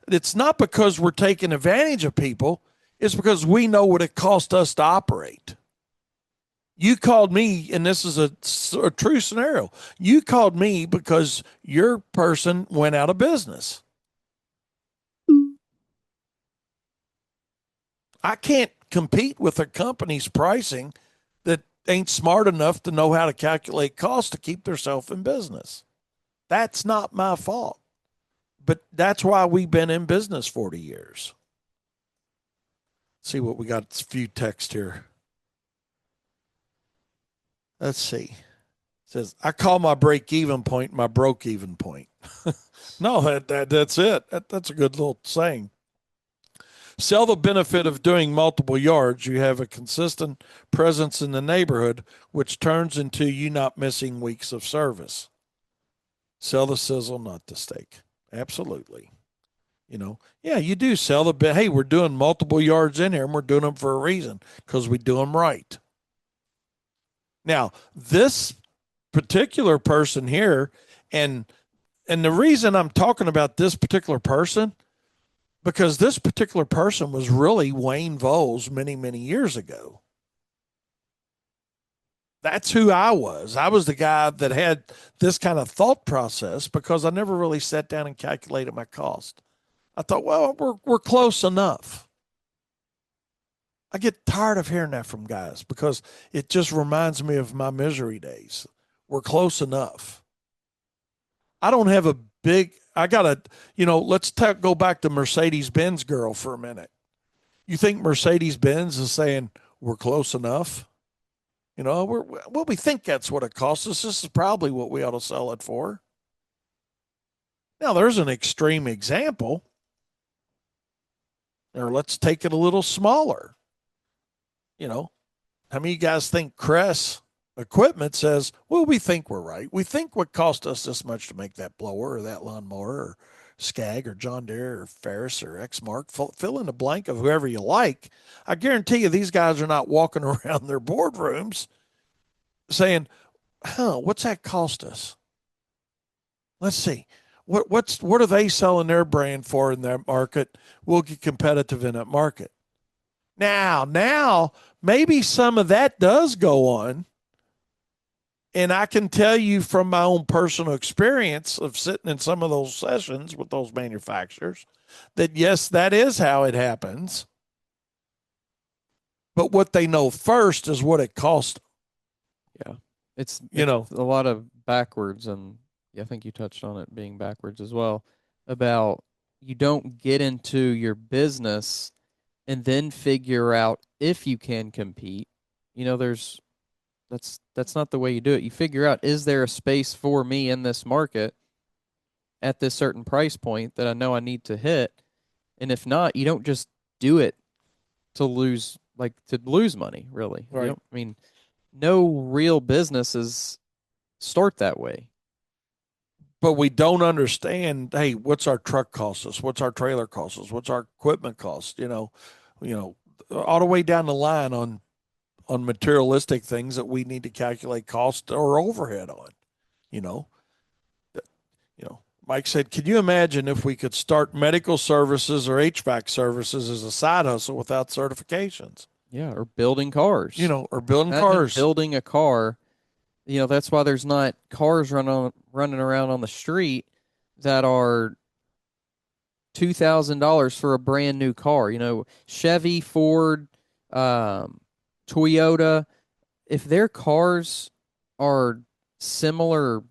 It's not because we're taking advantage of people. It's because we know what it cost us to operate. You called me, and this is a true scenario. You called me because your person went out of business. I can't compete with a company's pricing that ain't smart enough to know how to calculate costs to keep themselves in business. That's not my fault. But that's why we've been in business 40 years. Let's see what we got. A few texts here. Let's see. It says, I call my break even point my broke even point. No, that's it. That's a good little saying. Sell the benefit of doing multiple yards. You have a consistent presence in the neighborhood, which turns into you not missing weeks of service. Sell the sizzle, not the steak. Absolutely. Yeah, you do sell the, hey, we're doing multiple yards in here and we're doing them for a reason because we do them right. Now, this particular person here, and the reason I'm talking about this particular person, because this particular person was really Wayne Voles many, many years ago. That's who I was. I was the guy that had this kind of thought process because I never really sat down and calculated my cost. I thought, well, we're close enough. I get tired of hearing that from guys because it just reminds me of my misery days. We're close enough. I don't have a big, I got to, let's go back to Mercedes-Benz girl for a minute. You think Mercedes-Benz is saying we're close enough? Well, we think that's what it costs us. This is probably what we ought to sell it for. Now, there's an extreme example, or let's take it a little smaller. You know, how many of you guys think Crest Equipment says, well, we think we're right. We think what cost us this much to make that blower or that lawnmower or Skag or John Deere or Ferris or Exmark, fill in the blank of whoever you like. I guarantee you these guys are not walking around their boardrooms saying, what's that cost us? Let's see. What are they selling their brand for in that market? We'll get competitive in that market. Now, maybe some of that does go on. And I can tell you from my own personal experience of sitting in some of those sessions with those manufacturers that yes, that is how it happens. But what they know first is what it costs. Yeah. It's a lot of backwards, and I think you touched on it being backwards as well, about you don't get into your business and then figure out if you can compete. That's not the way you do it. You figure out, is there a space for me in this market at this certain price point that I know I need to hit? And if not, you don't just do it to lose money, really. Right. I mean, no real businesses start that way. But we don't understand, hey, what's our truck cost us? What's our trailer cost us? What's our equipment cost? All the way down the line on materialistic things that we need to calculate cost or overhead on. You know, Mike said, can you imagine if we could start medical services or HVAC services as a side hustle without certifications? Yeah, or building cars. Or building cars. Building a car. That's why there's not cars running around on the street that are $2,000 for a brand new car. Chevy, Ford, Toyota, if their cars are similar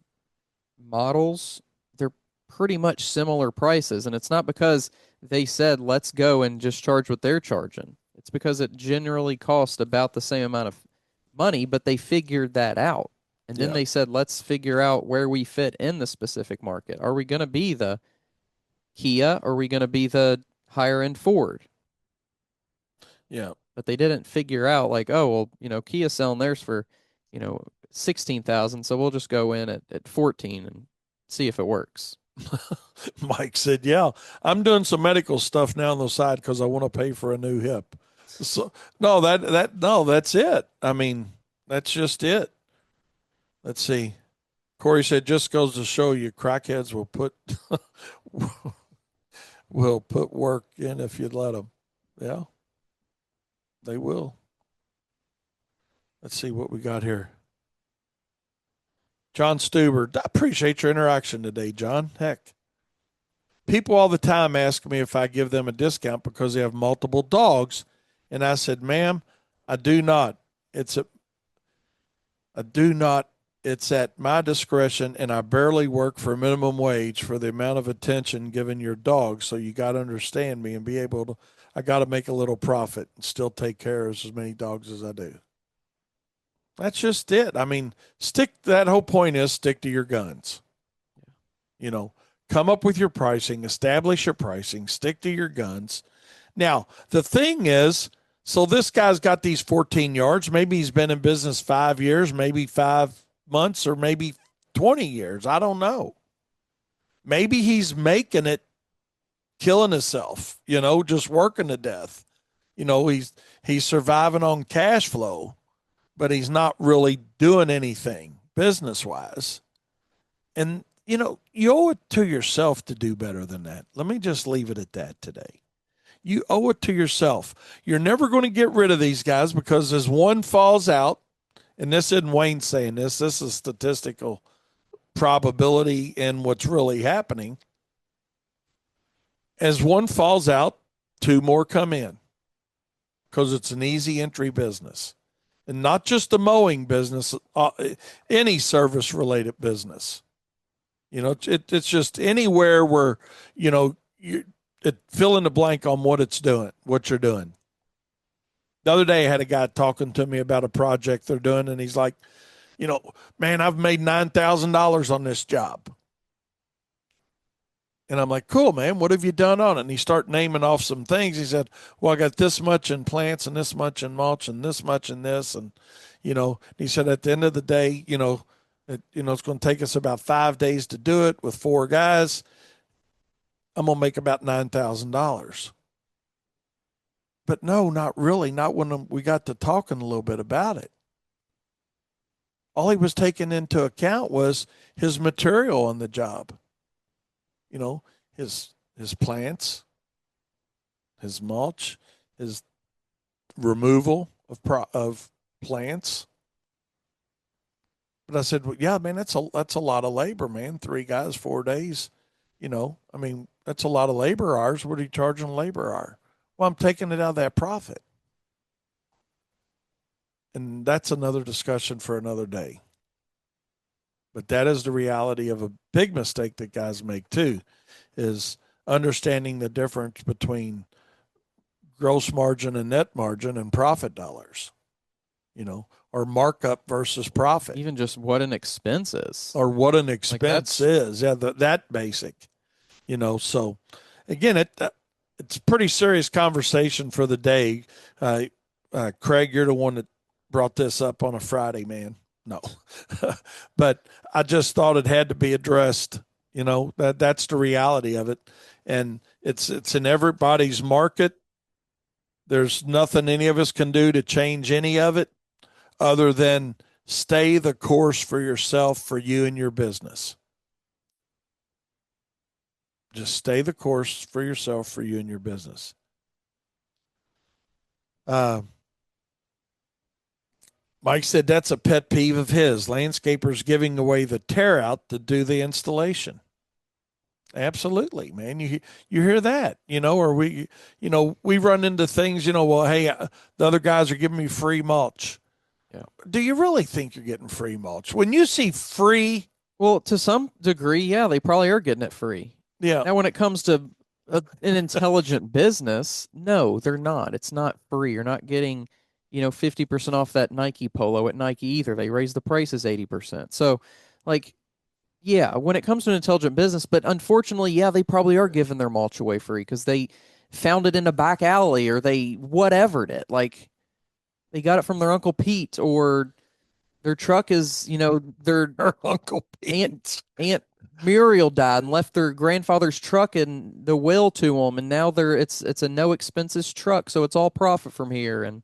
models, they're pretty much similar prices. And it's not because they said, let's go and just charge what they're charging. It's because it generally costs about the same amount of money, but they figured that out. And then they said, let's figure out where we fit in the specific market. Are we going to be the Kia, or are we going to be the higher end Ford? Yeah. But they didn't figure out Kia's selling theirs for, 16,000. So we'll just go in at 14 and see if it works. Mike said, yeah, I'm doing some medical stuff now on the side because I want to pay for a new hip. So that's it. I mean, that's just it. Let's see. Corey said, just goes to show you crackheads will put work in if you'd let them. Yeah, they will. Let's see what we got here. John Stuber, I appreciate your interaction today, John. Heck, people all the time ask me if I give them a discount because they have multiple dogs. And I said, ma'am, I do not. It's at my discretion, and I barely work for minimum wage for the amount of attention given your dog. So you got to understand me and be able to, I got to make a little profit and still take care of as many dogs as I do. That's just it. I mean, that whole point is stick to your guns. Come up with your pricing, establish your pricing, stick to your guns. Now, the thing is, so this guy's got these 14 yards. Maybe he's been in business 5 years, maybe 5 months, or maybe 20 years. I don't know. Maybe he's making it, killing himself, just working to death. He's surviving on cash flow, but he's not really doing anything business-wise. And, you owe it to yourself to do better than that. Let me just leave it at that today. You owe it to yourself. You're never going to get rid of these guys because as one falls out, and this isn't Wayne saying this is statistical probability in what's really happening. As one falls out, 2 more come in because it's an easy entry business. And not just the mowing business, any service-related business. It's just anywhere where, fill in the blank on what it's doing, what you're doing. The other day, I had a guy talking to me about a project they're doing, and he's like, you know, man, I've made $9,000 on this job. And I'm like, cool, man. What have you done on it? And he started naming off some things. He said, well, I got this much in plants and this much in mulch and this much in this. And, he said, at the end of the day, it's going to take us about 5 days to do it with 4 guys. I'm going to make about $9,000. But no, not really. Not when we got to talking a little bit about it. All he was taking into account was his material on the job. You know, his plants, his mulch, his removal of plants. But I said, well, yeah, man, that's a lot of labor, man. 3 guys, 4 days. I mean, that's a lot of labor hours. What are you charging labor hour? Well, I'm taking it out of that profit. And that's another discussion for another day. But that is the reality of a big mistake that guys make too, is understanding the difference between gross margin and net margin and profit dollars, or markup versus profit, Even just what an expense is. or what an Like expense is. Yeah, that basic, So again, it's a pretty serious conversation for the day. Craig, you're the one that brought this up on a Friday, man. No, but I just thought it had to be addressed. That's the reality of it, and it's in everybody's market. There's nothing any of us can do to change any of it, other than stay the course for yourself, for you and your business. Just stay the course for yourself, for you and your business. Mike said that's a pet peeve of his. Landscapers giving away the tear out to do the installation. Absolutely, man. You hear that, or we run into things, well, hey, the other guys are giving me free mulch. Yeah. Do you really think you're getting free mulch? When you see free, Well, to some degree, yeah, they probably are getting it free. yeah. Now, when it comes to an intelligent business, no, they're not. It's not free. You're not getting, 50% off that Nike polo at Nike either. They raise the prices 80%. So, like, yeah, when it comes to an intelligent business, but unfortunately, yeah, they probably are giving their mulch away free because they found it in a back alley or they whatevered it. Like, they got it from their Uncle Pete or their truck is, their Her Uncle Pete. Aunt Muriel died and left their grandfather's truck in the will to them, and now it's a no expenses truck, so it's all profit from here. And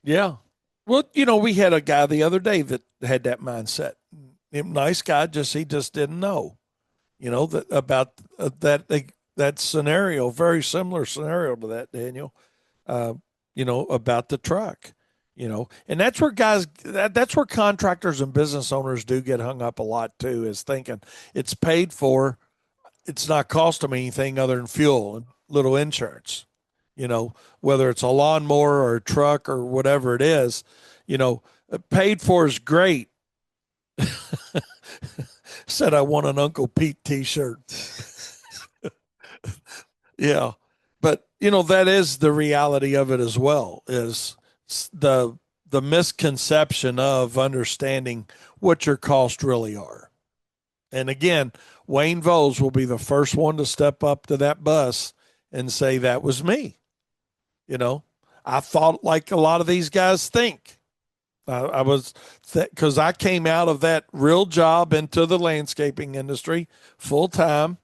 Yeah. Well, we had a guy the other day that had that mindset. Nice guy, he just didn't know, that about that scenario, very similar scenario to that, Daniel. Uh, about the truck, and that's where that's where contractors and business owners do get hung up a lot too, is thinking it's paid for, it's not costing me anything other than fuel and little insurance, whether it's a lawnmower or a truck or whatever it is, paid for is great. Said I want an Uncle Pete t-shirt. Yeah. But that is the reality of it as well, is the misconception of understanding what your costs really are. And again, Wayne Voles will be the first one to step up to that bus and say that was me. I thought like a lot of these guys think. I was, because I came out of that real job into the landscaping industry full time,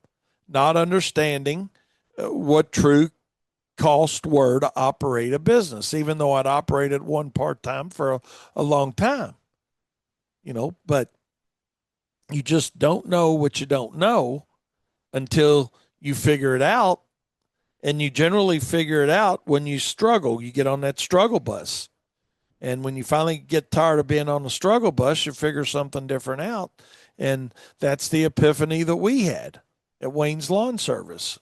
not understanding what true costs were to operate a business, even though I'd operated one part time for a long time. But you just don't know what you don't know until you figure it out. And you generally figure it out when you struggle. You get on that struggle bus. And when you finally get tired of being on the struggle bus, you figure something different out. And that's the epiphany that we had at Wayne's Lawn Service.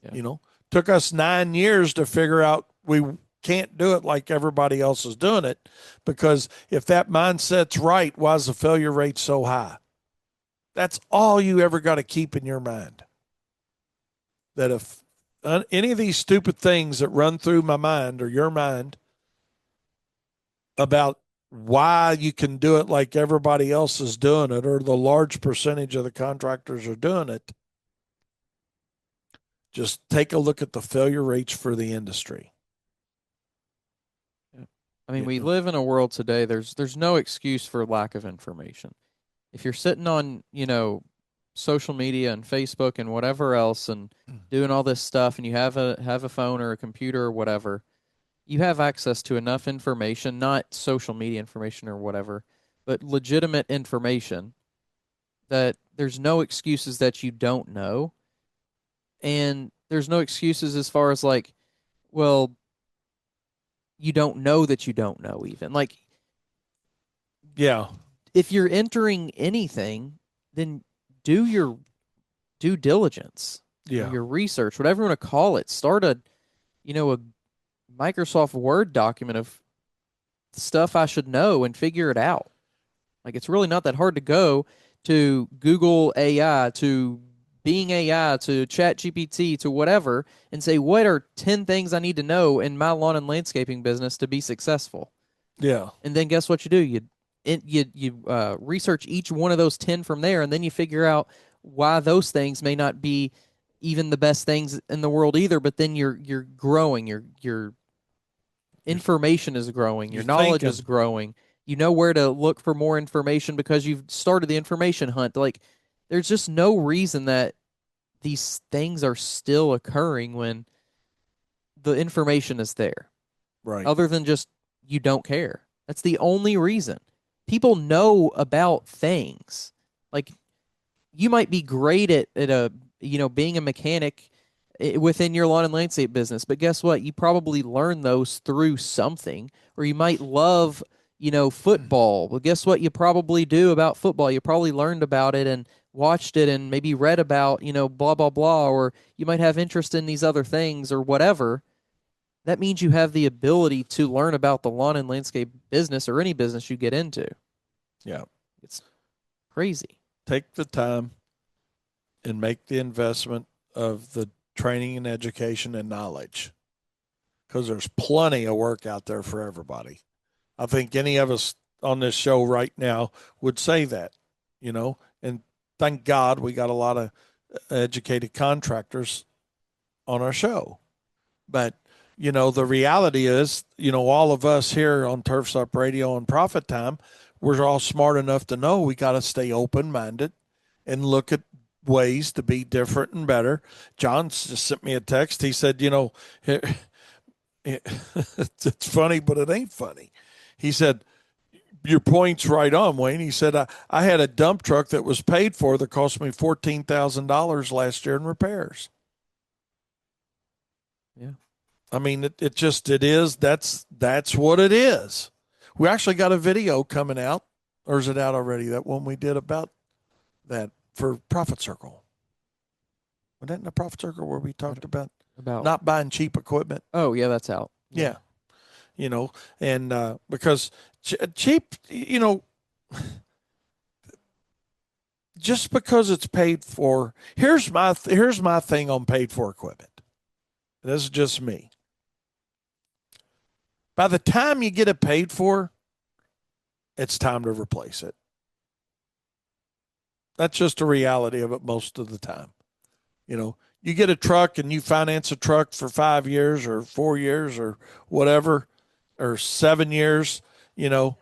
Yeah. Took us 9 years to figure out we can't do it like everybody else is doing it, because if that mindset's right, why is the failure rate so high? That's all you ever got to keep in your mind. That if any of these stupid things that run through my mind or your mind, about why you can do it like everybody else is doing it, or the large percentage of the contractors are doing it, just take a look at the failure rates for the industry. Yeah. I mean, You we know? live in a world today. There's no excuse for lack of information. If you're sitting on, social media and Facebook and whatever else and doing all this stuff and you have a phone or a computer or whatever, you have access to enough information, not social media information or whatever, but legitimate information that there's no excuses that you don't know. And there's no excuses as far as like, well, you don't know that you don't know even. Like Yeah, if you're entering anything, then do your due diligence or yeah, your research, whatever you want to call it. Start a Microsoft Word document of stuff I should know and figure it out. Like it's really not that hard to go to Google AI, to Bing AI, to Chat GPT, to whatever, and say, what are 10 things I need to know in my lawn and landscaping business to be successful? yeah. And then guess what you do? You research each one of those 10 from there, and then you figure out why those things may not be even the best things in the world either. But then you're growing, your You're, information is growing, your you're knowledge is thinking, growing. You know where to look for more information because you've started the information hunt. Like there's just no reason that these things are still occurring when the information is there, right. other than just you don't care. That's the only reason. People know about things. Like you might be great at a being a mechanic within your lawn and landscape business, but guess what? You probably learn those through something, or you might love football. Well, guess what? You probably do about football. You probably learned about it and watched it and maybe read about blah blah blah, or you might have interest in these other things or whatever. That means you have the ability to learn about the lawn and landscape business or any business you get into. Yeah. It's crazy. Take the time and make the investment of the training and education and knowledge, because there's plenty of work out there for everybody. I think any of us on this show right now would say that, and thank God we got a lot of educated contractors on our show. But, the reality is, all of us here on Turfs Up Radio and Profit Time, we're all smart enough to know we got to stay open minded and look at ways to be different and better. John just sent me a text. He said, it's funny, but it ain't funny. He said, your point's right on, Wayne. He said, I had a dump truck that was paid for that cost me $14,000 last year in repairs. Yeah. I mean, it is. That's what it is. We actually got a video coming out, or is it out already? That one we did about that for Profit Circle. Was that in the Profit Circle where we talked about About not buying cheap equipment? Oh yeah, that's out. Yeah. Yeah, and because cheap, just because it's paid for. Here's my thing on paid for equipment. This is just me. By the time you get it paid for, it's time to replace it. That's just a reality of it most of the time. You get a truck and you finance a truck for 5 years or 4 years or whatever, or 7 years. You know,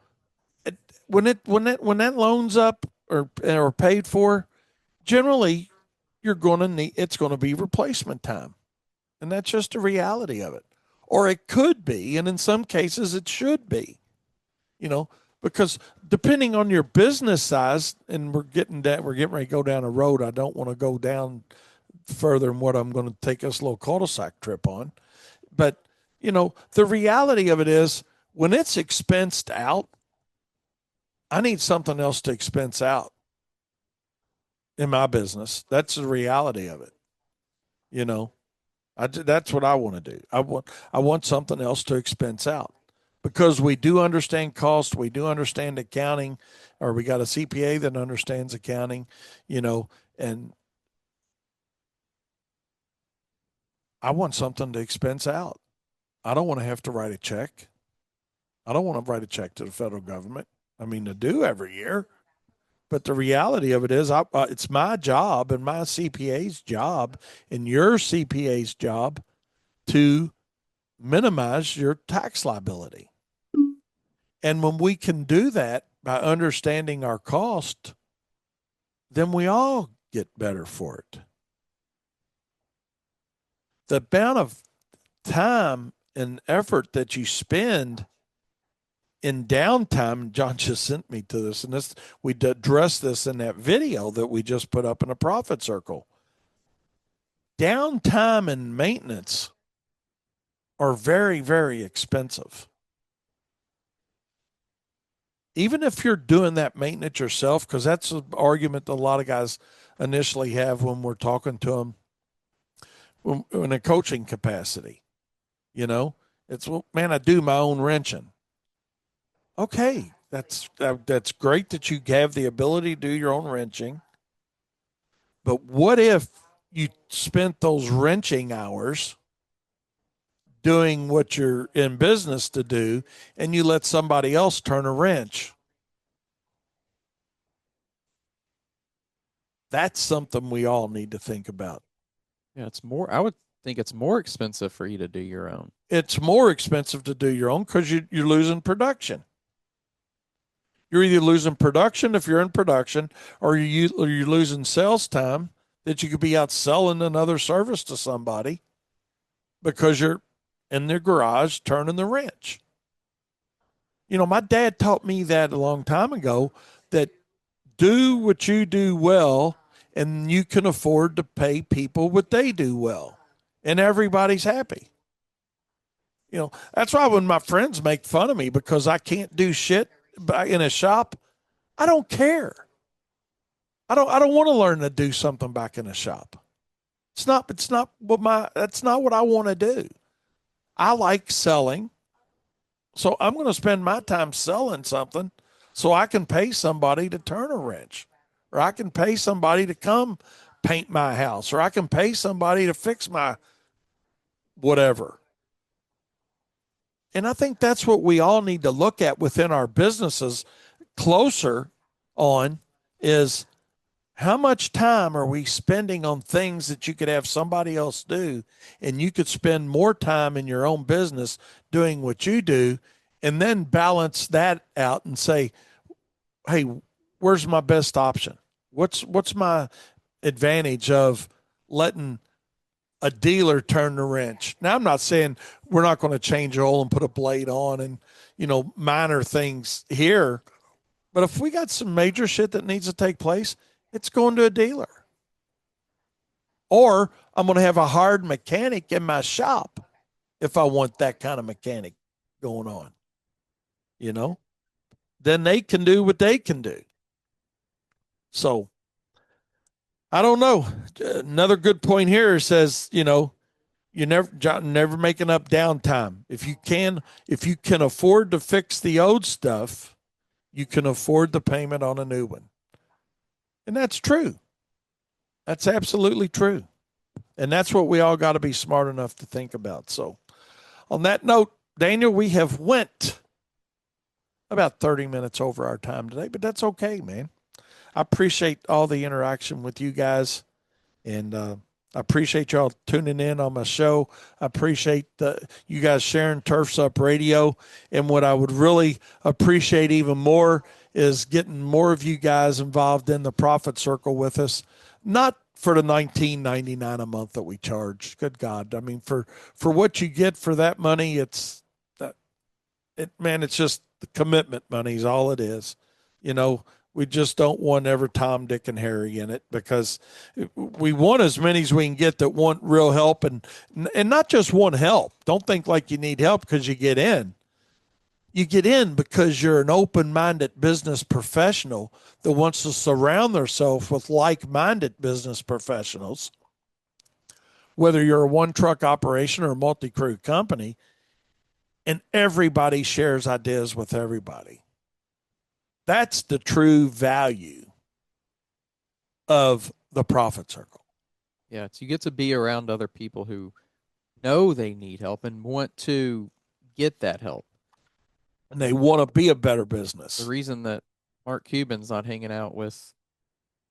it, when that loan's up or paid for, generally you're going to need it's going to be replacement time, and that's just a reality of it. Or it could be, and in some cases it should be. You know, because depending on your business size, and we're getting ready to go down a road I don't want to go down further than what I'm going to take this little cul-de-sac trip on. But, the reality of it is when it's expensed out, I need something else to expense out in my business. That's the reality of it. You know, that's what I want to do. I want something else to expense out, because we do understand cost. We do understand accounting, or we got a CPA that understands accounting, and I want something to expense out. I don't want to have to write a check. I don't want to write a check to the federal government. I mean, I do every year. But the reality of it is, it's my job and my CPA's job and your CPA's job to minimize your tax liability. And when we can do that by understanding our cost, then we all get better for it. The amount of time and effort that you spend in downtime, John just sent me to this, and this we addressed this in that video that we just put up in a profit circle. Downtime and maintenance are very, very expensive. Even if you're doing that maintenance yourself, because that's an argument that a lot of guys initially have when we're talking to them in a coaching capacity. You know, it's, well, man, I do my own wrenching. Okay, that's great that you have the ability to do your own wrenching. But what if you spent those wrenching hours doing what you're in business to do and you let somebody else turn a wrench? That's something we all need to think about. Yeah, it's more. I would think it's more expensive for you to do your own. It's more expensive to do your own because you're losing production. You're either losing production if you're in production, or you're losing sales time that you could be out selling another service to somebody because you're in their garage turning the wrench. You know, my dad taught me that a long time ago, that do what you do well and you can afford to pay people what they do well and everybody's happy. You know, that's why when my friends make fun of me because I can't do shit in a shop, I don't care. I don't want to learn to do something back in a shop. That's not what I want to do. I like selling. So I'm going to spend my time selling something so I can pay somebody to turn a wrench, or I can pay somebody to come paint my house, or I can pay somebody to fix my whatever. And I think that's what we all need to look at within our businesses closer on, is how much time are we spending on things that you could have somebody else do, and you could spend more time in your own business doing what you do, and then balance that out and say, hey, where's my best option? What's my advantage of letting a dealer turn the wrench? Now, I'm not saying we're not going to change oil and put a blade on and, minor things here. But if we got some major shit that needs to take place, it's going to a dealer. Or I'm going to have a hard mechanic in my shop if I want that kind of mechanic going on. Then they can do what they can do. So I don't know. Another good point here says, you never making up downtime. If you can afford to fix the old stuff, you can afford the payment on a new one. And that's true. That's absolutely true. And that's what we all got to be smart enough to think about. So on that note, Daniel, we have went about 30 minutes over our time today, but that's okay, man. I appreciate all the interaction with you guys. And I appreciate y'all tuning in on my show. I appreciate you guys sharing Turfs Up Radio. And what I would really appreciate even more is getting more of you guys involved in the profit circle with us. Not for the $19.99 a month that we charge. Good God. I mean, for what you get for that money, it's just the commitment money is all it is. We just don't want every Tom, Dick, and Harry in it, because we want as many as we can get that want real help, and not just want help. Don't think like you need help because you get in. You get in because you're an open-minded business professional that wants to surround themselves with like-minded business professionals. Whether you're a one-truck operation or a multi-crew company, and everybody shares ideas with everybody. That's the true value of the profit circle. Yeah, it's, you get to be around other people who know they need help and want to get that help. and they want to be a better The business. reason that Mark Cuban's not hanging out with,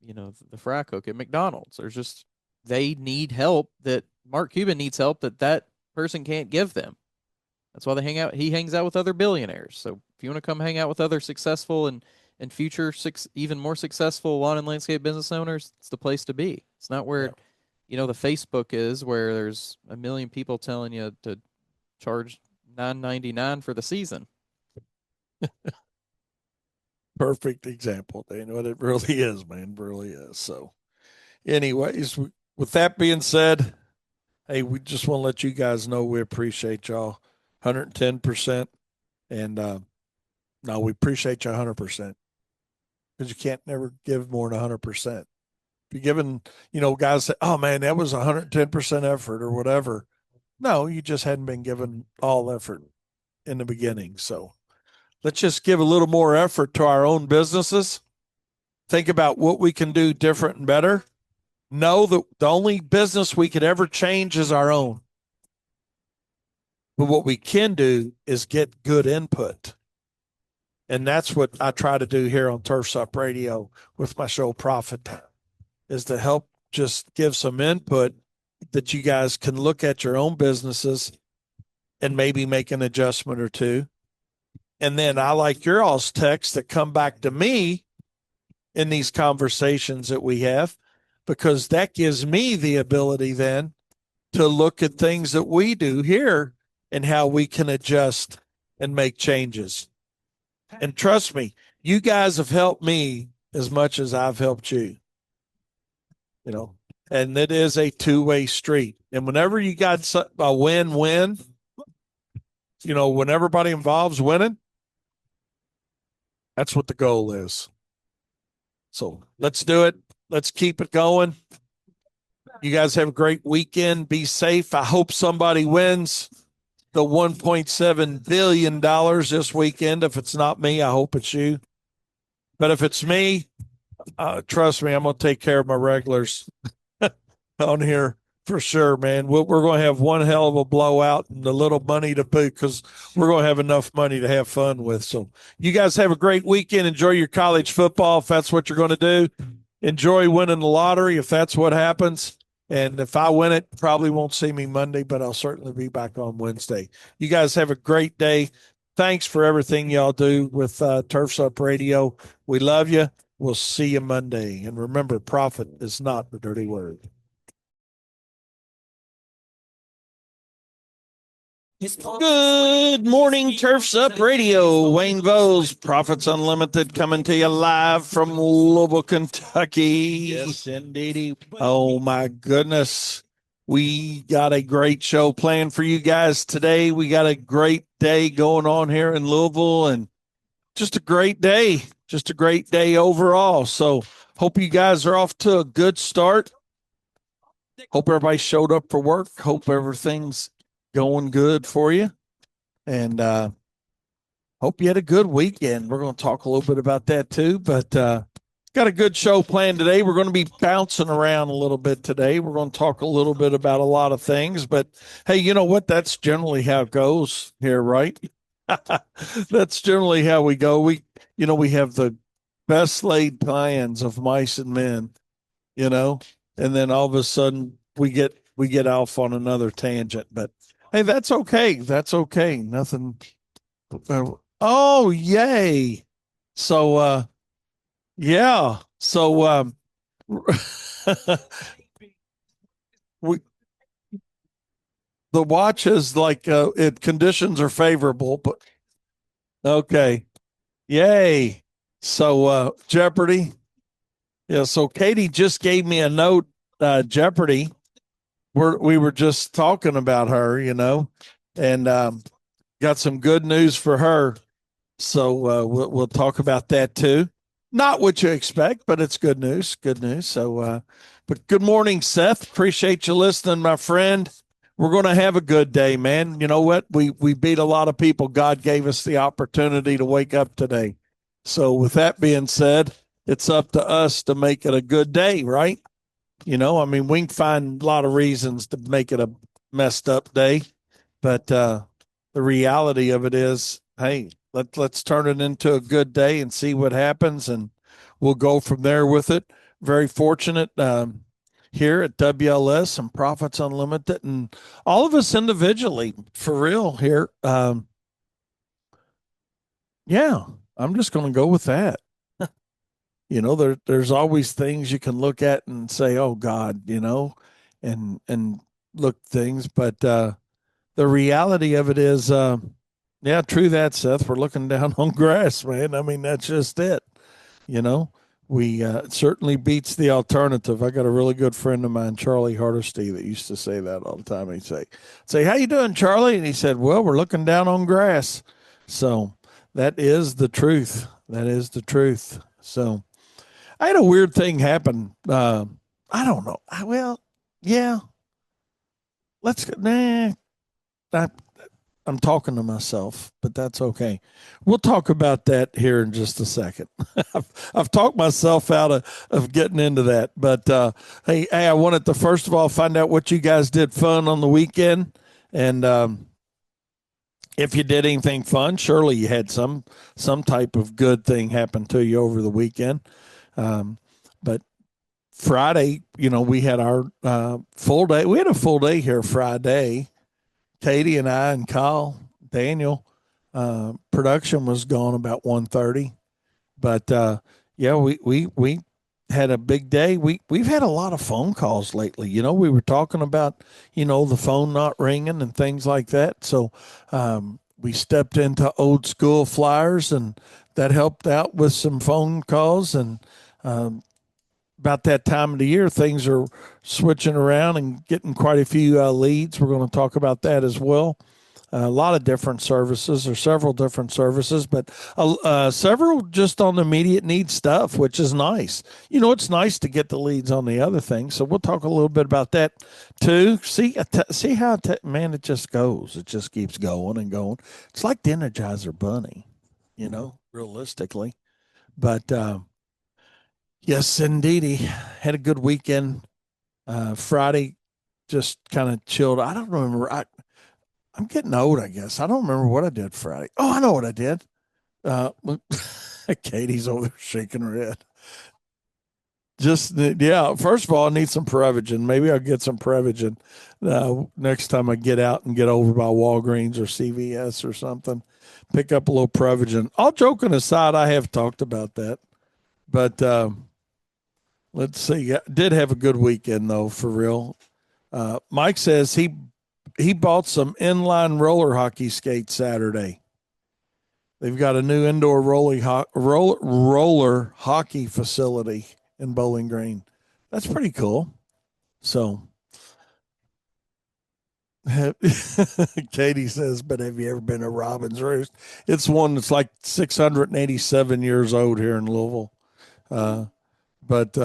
the fry cook at McDonald's, there's just they need help that Mark Cuban needs help that person can't give them. That's why they hang out. He hangs out with other billionaires. So if you want to come hang out with other successful and future even more successful lawn and landscape business owners, it's the place to be. It's not where Yeah. the Facebook is, where there's a million people telling you to charge $9.99 for the season. Perfect example, Daniel. It really is, man. It really is. So, anyways, with that being said, hey, we just want to let you guys know we appreciate y'all 110%. And no, we appreciate you 100% because you can't never give more than 100%. If you're giving, guys say, oh man, that was 110% effort or whatever. No, you just hadn't been given all effort in the beginning. So let's just give a little more effort to our own businesses. Think about what we can do different and better. Know that the only business we could ever change is our own. But what we can do is get good input. And that's what I try to do here on Turfs Up Radio with my show Profit Time, is to help just give some input that you guys can look at your own businesses and maybe make an adjustment or two. And then I like your all's texts that come back to me in these conversations that we have, because that gives me the ability then to look at things that we do here and how we can adjust and make changes. And trust me, you guys have helped me as much as I've helped you, and it is a two-way street. And whenever you got a win-win, when everybody involves winning, that's what the goal is. So let's do it. Let's keep it going. You guys have a great weekend. Be safe. I hope somebody wins the $1.7 billion this weekend. If it's not me, I hope it's you. But if it's me, trust me, I'm going to take care of my regulars on here for sure, man. We're going to have one hell of a blowout and a little money to put, because we're going to have enough money to have fun with. So you guys have a great weekend. Enjoy your college football if that's what you're going to do. Enjoy winning the lottery if that's what happens. And if I win it, probably won't see me Monday, but I'll certainly be back on Wednesday. You guys have a great day. Thanks for everything y'all do with Turfs Up Radio. We love you. We'll see you Monday. And remember, profit is not the dirty word. Good morning, Turfs Up Radio. Wayne Vose, Profits Unlimited, coming to you live from Louisville, Kentucky. Yes, indeedy. Oh, my goodness. We got a great show planned for you guys today. We got a great day going on here in Louisville, and just a great day. Just a great day overall. So hope you guys are off to a good start. Hope everybody showed up for work. Hope everything's going good for you. And hope you had a good weekend. We're going to talk a little bit about that too. But got a good show planned today. We're going to be bouncing around a little bit today. We're going to talk a little bit about a lot of things. But hey, you know what? That's generally how it goes here, right? That's generally how we go. We have the best laid plans of mice and men, and then all of a sudden we get off on another tangent. But hey, that's okay. That's okay. Nothing. Oh, yay. So, yeah. So, we, the watch is like, conditions are favorable, but okay. Yay. So, Jeopardy. Yeah. So Katie just gave me a note, Jeopardy. We were just talking about her, and got some good news for her. So we'll talk about that too. Not what you expect, but it's good news. Good news. So, but good morning, Seth. Appreciate you listening, my friend. We're going to have a good day, man. You know what? We beat a lot of people. God gave us the opportunity to wake up today. So with that being said, it's up to us to make it a good day, right? We can find a lot of reasons to make it a messed up day, but the reality of it is, hey, let's turn it into a good day and see what happens, and we'll go from there with it. Very fortunate here at WLS and Profits Unlimited, and all of us individually, for real here. Yeah, I'm just going to go with that. There's always things you can look at and say, "Oh God," and look things, but the reality of it is, yeah, true that, Seth. We're looking down on grass, man. I mean, that's just it. You know, we it certainly beats the alternative. I got a really good friend of mine, Charlie Hardesty, that used to say that all the time. He'd say, "How you doing, Charlie?" And he said, "Well, we're looking down on grass." So that is the truth. That is the truth. So I had a weird thing happen. I don't know. Well, yeah. Let's go. Nah, I, I'm talking to myself, but that's okay. We'll talk about that here in just a second. I've talked myself out of getting into that, but hey, I wanted to first of all find out what you guys did fun on the weekend, and if you did anything fun, surely you had some type of good thing happen to you over the weekend. But Friday, we had our full day. We had a full day here Friday. Katie and I and Kyle, Daniel, production was gone about 1:30. But yeah, we had a big day. We've had a lot of phone calls lately. We were talking about the phone not ringing and things like that. So we stepped into old school flyers, and that helped out with some phone calls. And um, about that time of the year, things are switching around and getting quite a few leads. We're going to talk about that as well. A lot of different services, or several different services, but several just on the immediate need stuff, which is nice. It's nice to get the leads on the other things. So we'll talk a little bit about that too. See how man, it just goes. It just keeps going and going. It's like the Energizer Bunny, realistically. But yes, indeedy, had a good weekend. Friday, just kind of chilled. I don't remember. I'm getting old, I guess. I don't remember what I did Friday. Oh, I know what I did. Uh, Katie's over there shaking her head. Just yeah. First of all, I need some Prevagen. Maybe I'll get some Prevagen next time I get out and get over by Walgreens or CVS or something. Pick up a little Prevagen. All joking aside, I have talked about that, but let's see. I did have a good weekend though, for real. Mike says he bought some inline roller hockey skates Saturday. They've got a new indoor roller hockey facility in Bowling Green. That's pretty cool. So, Katie says, but have you ever been to Robin's Roost? It's one that's like 687 years old here in Louisville. But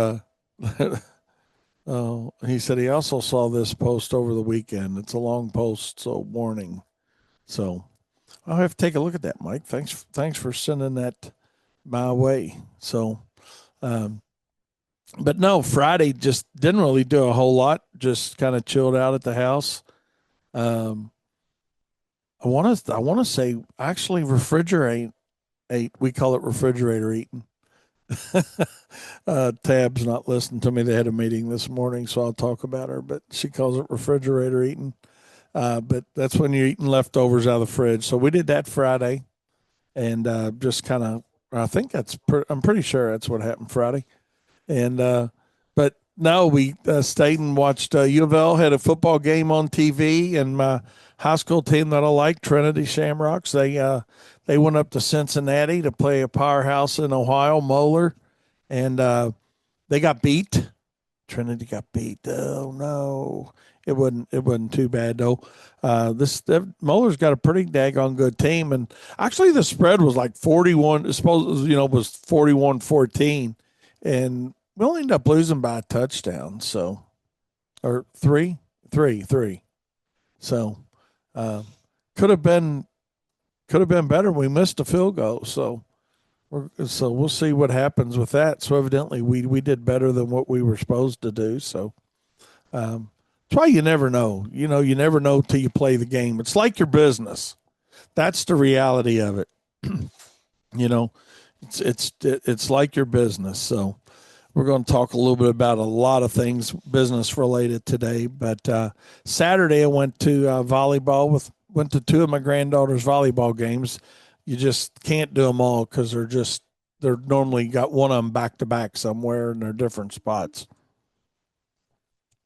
he said he also saw this post over the weekend. It's a long post, so warning. So I'll have to take a look at that, Mike. Thanks for sending that my way. So, um, but no, Friday just didn't really do a whole lot. Just kind of chilled out at the house. Um, I want to say actually refrigerate ate. We call it refrigerator eating. Tab's not listening to me. They had a meeting this morning, so I'll talk about her. But she calls it refrigerator eating. But that's when you're eating leftovers out of the fridge. So we did that Friday, and just kind of. I think I'm pretty sure that's what happened Friday. And but no, we stayed and watched U of L had a football game on TV, and my high school team that I like, Trinity Shamrocks, they went up to Cincinnati to play a powerhouse in Ohio, Moeller, and they got beat. Trinity got beat. Oh no. It wasn't too bad though. This Moeller's got a pretty daggone good team, and actually the spread was like 41. Suppose was 41-14, and we only ended up losing by a touchdown. So, or three. So, uh, could have been better. We missed a field goal. So we'll see what happens with that. So evidently we did better than what we were supposed to do. So that's why you never know. You never know till you play the game. It's like your business. That's the reality of it. You know, it's like your business. So we're going to talk a little bit about a lot of things business related today. But Saturday I went to volleyball with went to two of my granddaughter's volleyball games. You just can't do them all because they're normally got one of them back to back somewhere and they're different spots.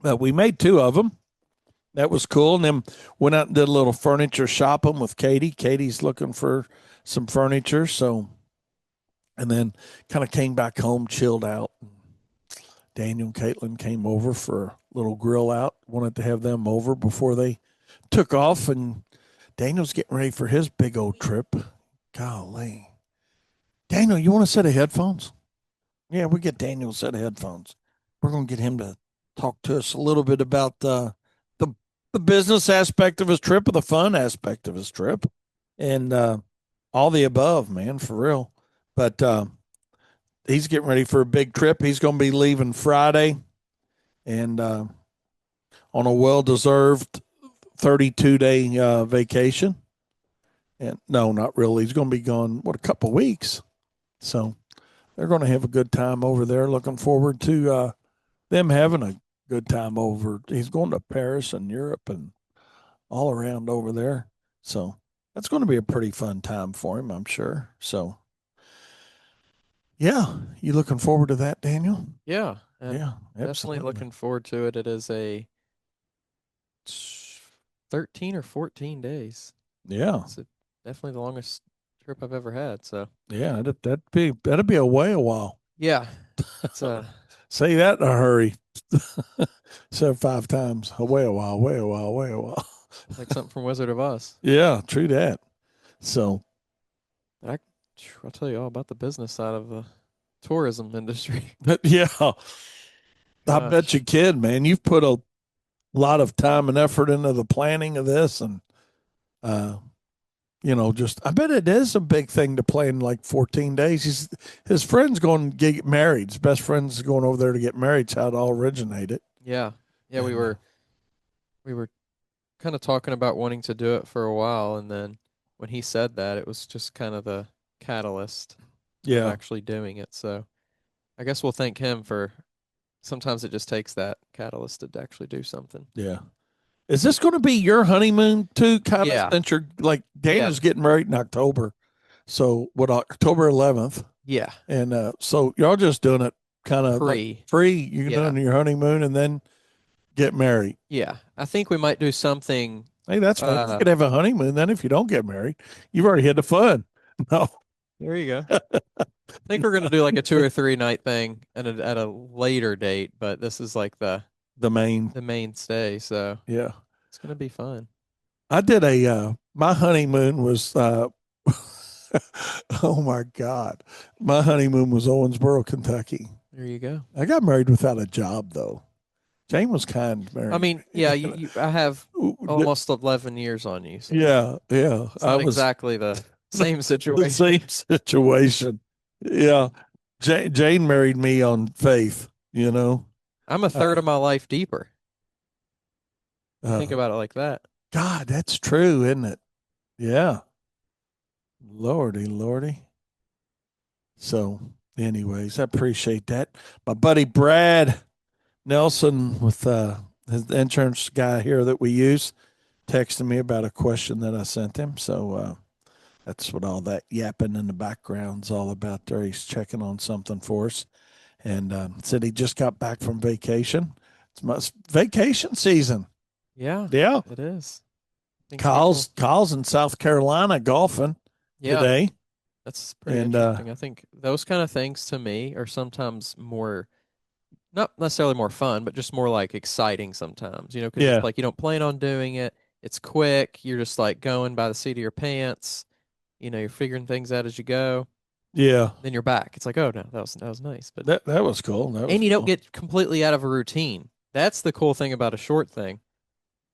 But we made two of them. That was cool. And then went out and did a little furniture shopping with Katie. Katie's looking for some furniture. So, and then kind of came back home, chilled out. Daniel and Caitlin came over for a little grill out. Wanted to have them over before they took off. And Daniel's getting ready for his big old trip. Golly. Daniel, you want a set of headphones? Yeah, we get Daniel a set of headphones. We're going to get him to talk to us a little bit about the the business aspect of his trip or the fun aspect of his trip, and all the above, man, for real. But he's getting ready for a big trip. He's going to be leaving Friday, and on a well deserved 32-day vacation. And no, not really. He's going to be gone what a couple of weeks. So they're going to have a good time over there. Looking forward to them having a good time over. He's going to Paris and Europe and all around over there. So that's going to be a pretty fun time for him, I'm sure. So, yeah, you looking forward to that, Daniel? Yeah, and Yeah, definitely absolutely. looking forward to it. It is a 13 or 14 days. Yeah, It's definitely the longest trip I've ever had. So yeah, that'd be a way a while. yeah, it's Say that in a hurry. Said five times. Away a while, way a while, way a while. like something from Wizard of Oz. Yeah, true that. So I, I'll tell you all about the business side of the tourism industry. yeah, I bet Gosh, you kid, man. You've put a lot of time and effort into the planning of this, and uh, just I bet it is a big thing to plan like 14 days. His friend's going to get married. His best friend's going over there to get married. It's how it all originated. yeah, yeah. We And were kind of talking about wanting to do it for a while, and then when he said that, it was just kind of the catalyst of yeah, actually doing it. So I guess we'll thank him for. Sometimes it just takes that catalyst to actually do something. yeah. Is this going to be your honeymoon too? Kind of Yeah, since you're like yeah, Dana's getting married in October, so what October 11th, yeah. and so y'all just doing it kind of like Free. free. You're Yeah, doing your honeymoon and then get married. yeah. I think we might do something. Hey, that's fine. You Uh, could have a honeymoon then if you don't get married. You've already had the fun. No, there you go. I think we're gonna do like a 2 or 3 night thing at a later date, but this is like the main. the mainstay, so Yeah, it's gonna be fun. I did a. My honeymoon was. Oh my God, my honeymoon was Owensboro, Kentucky. There you go. I got married without a job though. Jane was kind of I married. mean, yeah, you I have almost 11 years on you, so Yeah, yeah. it's I not was exactly the same the situation. same situation. Yeah. Jane married me on faith, you know. I'm a third Uh, of my life deeper. Think uh, about it like that. God, that's true, isn't it? Yeah. Lordy, Lordy. So, anyways, I appreciate that. My buddy Brad Nelson with his insurance guy here that we use texted me about a question that I sent him. So that's what all that yapping in the background's all about there. He's checking on something for us and said he just got back from vacation. It's my vacation season. Yeah, Yeah. it is. I think people, Kyle's in South Carolina golfing yeah, today. that's pretty And interesting. I think those kind of things to me are sometimes more, not necessarily more fun, but just more like exciting sometimes, because it's yeah, like you don't plan on doing it. It's quick. You're just like going by the seat of your pants. You're figuring things out as you go. yeah. Then you're back. It's like, oh no, that was nice. But That was cool. That was and you don't cool. get completely out of a routine. That's the cool thing about a short thing.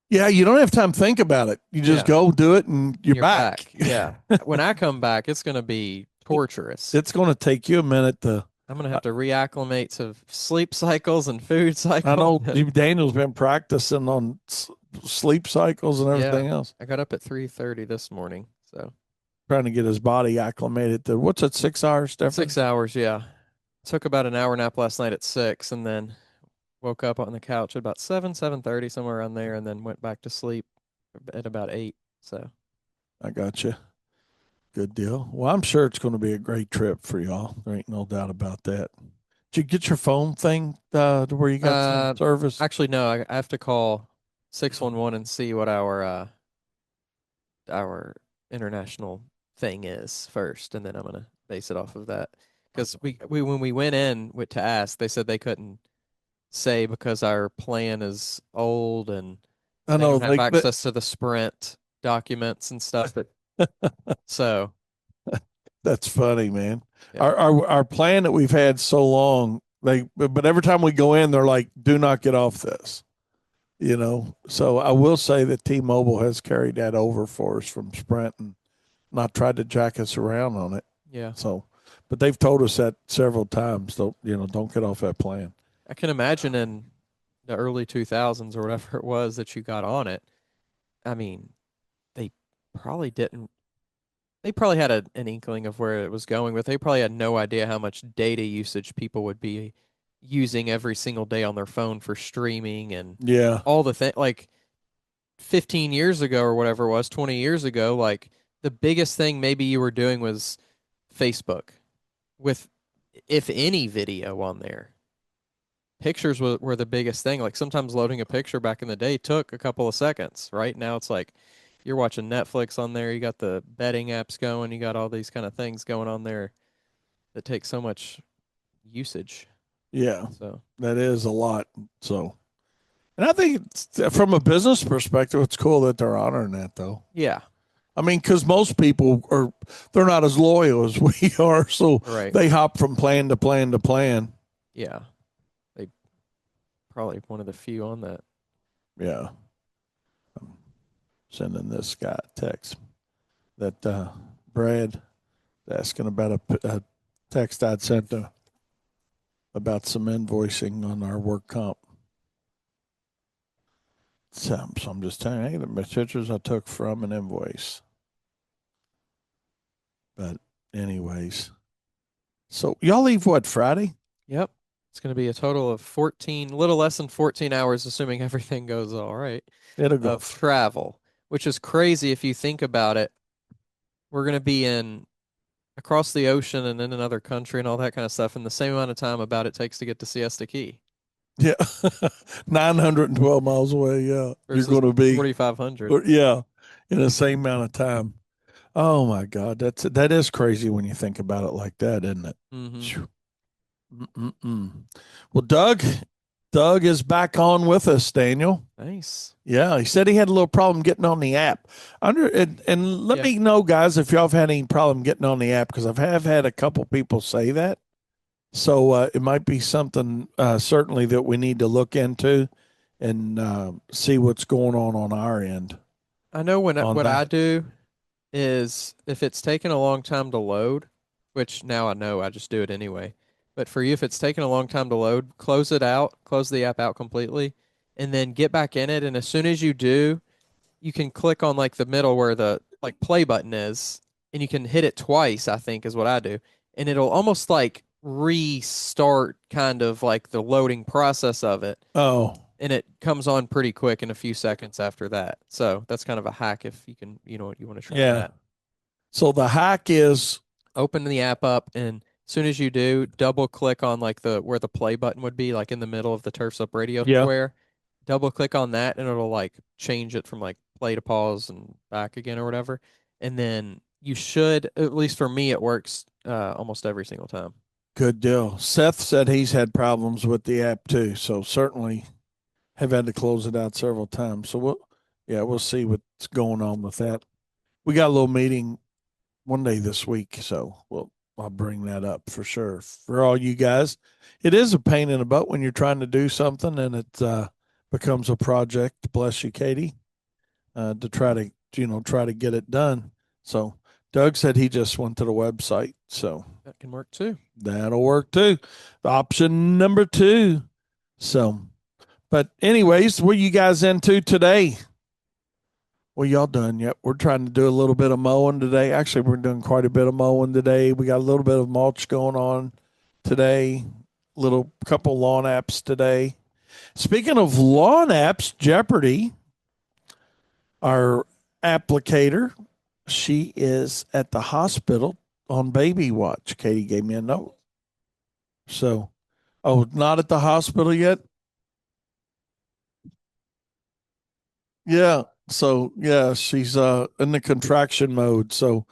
Yeah, you don't have time to think about it. You just Yeah. go do it and And you're you're back. back. Yeah. When I come back, it's gonna be torturous. It's going to take you a minute to. I'm gonna have to reacclimate to sleep cycles and food I cycles. know Daniel's been practicing on sleep cycles and Yeah. everything else. I got up at 3:30 this morning, so trying to get his body acclimated to what's it, 6 hours 6 difference? hours, yeah. Took about an hour nap last night at 6, and then woke up on the couch at about 7:30, somewhere around there, and then went back to sleep at about 8. So I got you. Good deal. Well, I'm sure it's going to be a great trip for y'all. There ain't no doubt about that. Did you get your phone thing to where you got some Uh, service? actually, no. I have to call 611 and see what our international thing is first, and then I'm gonna base it off of that. Because we when we went in to ask, they said they couldn't say because our plan is old and I they know, don't have like, but access to the Sprint documents and stuff. But so that's funny, man. yeah, Our plan that we've had so long, but every time we go in, they're like, "Do not get off this." So I will say that T-Mobile has carried that over for us from Sprint and not tried to jack us around on it. yeah. So, but they've told us that several times. Don't get off that plan. I can imagine in the early 2000s or whatever it was that you got on it. I mean, they probably didn't. They probably had an inkling of where it was going, but they probably had no idea how much data usage people would be using every single day on their phone for streaming and Yeah, all the thing. Like 15 years ago or whatever it was, 20 years ago, like the biggest thing maybe you were doing was Facebook with, if any, video on there. Pictures were the biggest thing. Like sometimes loading a picture back in the day took a couple of seconds. Right now it's like you're watching Netflix on there, you got the betting apps going, you got all these kind of things going on there that take so much usage. yeah, So that is a lot. So, and I think from a business perspective, it's cool that they're honoring that, though. yeah, I mean, because most people they're not as loyal as we are, so right. they hop from plan to plan to plan. Yeah. They probably one of the few on that. Yeah, I'm sending this guy a text that Brad asking about a text I'd sent about some invoicing on our work comp. So I'm just telling you, the pictures I took from an invoice. But anyways, so y'all leave what, Friday? Yep. It's going to be a total of 14, little less than 14 hours, assuming everything goes all right, It'll go. of travel, which is crazy if you think about it. We're going to be in across the ocean and in another country and all that kind of stuff in the same amount of time about it takes to get to Siesta Key Yeah. 912 miles away. Yeah. You're versus going to be, 4,500. yeah, in the same amount of time. Oh my God. That is crazy when you think about it like that, isn't it? Mm-hmm. Mm-mm-mm. Well, Doug is back on with us, Daniel. Nice. Yeah, he said he had a little problem getting on the app. And let Yeah. me know, guys, if y'all have had any problem getting on the app because have had a couple people say that. So it might be something certainly that we need to look into and see what's going on our end I know on what I that. do is if it's taking a long time to load, which now I know I just do it anyway. But for you, if it's taking a long time to load, close it out, close the app out completely, and then get back in it. And as soon as you do, you can click on like the middle where the like play button is, and you can hit it twice, I think is what I do. And it'll almost like restart kind of like the loading process of it. Oh, And it comes on pretty quick in a few seconds after that. So that's kind of a hack if you can, you want to try yeah. that. So the hack is, Open the app up, and as soon as you do, double click on like the where the play button would be, like in the middle of the Turfs Up Radio yeah, square. Double click on that and it'll like change it from like play to pause and back again or whatever. And then you should, at least for me, it works almost every single time. good deal. Seth said he's had problems with the app too. So certainly have had to close it out several times. So we'll see what's going on with that. We got a little meeting one day this week, so I'll bring that up for sure for all you guys. It is a pain in the butt when you're trying to do something and it becomes a project. Bless you, Katie, to try to get it done. So Doug said he just went to the website, so That can work too. that'll work too. Option number two. So, but anyways, what are you guys into today? Well, y'all done yet? We're trying to do a little bit of mowing today. Actually, we're doing quite a bit of mowing today. We got a little bit of mulch going on today. Little couple lawn apps today. Speaking of lawn apps, Jeopardy, our applicator, she is at the hospital on baby watch. Katie gave me a note. So, oh, not at the hospital yet? Yeah. So, yeah, she's in the contraction mode. So,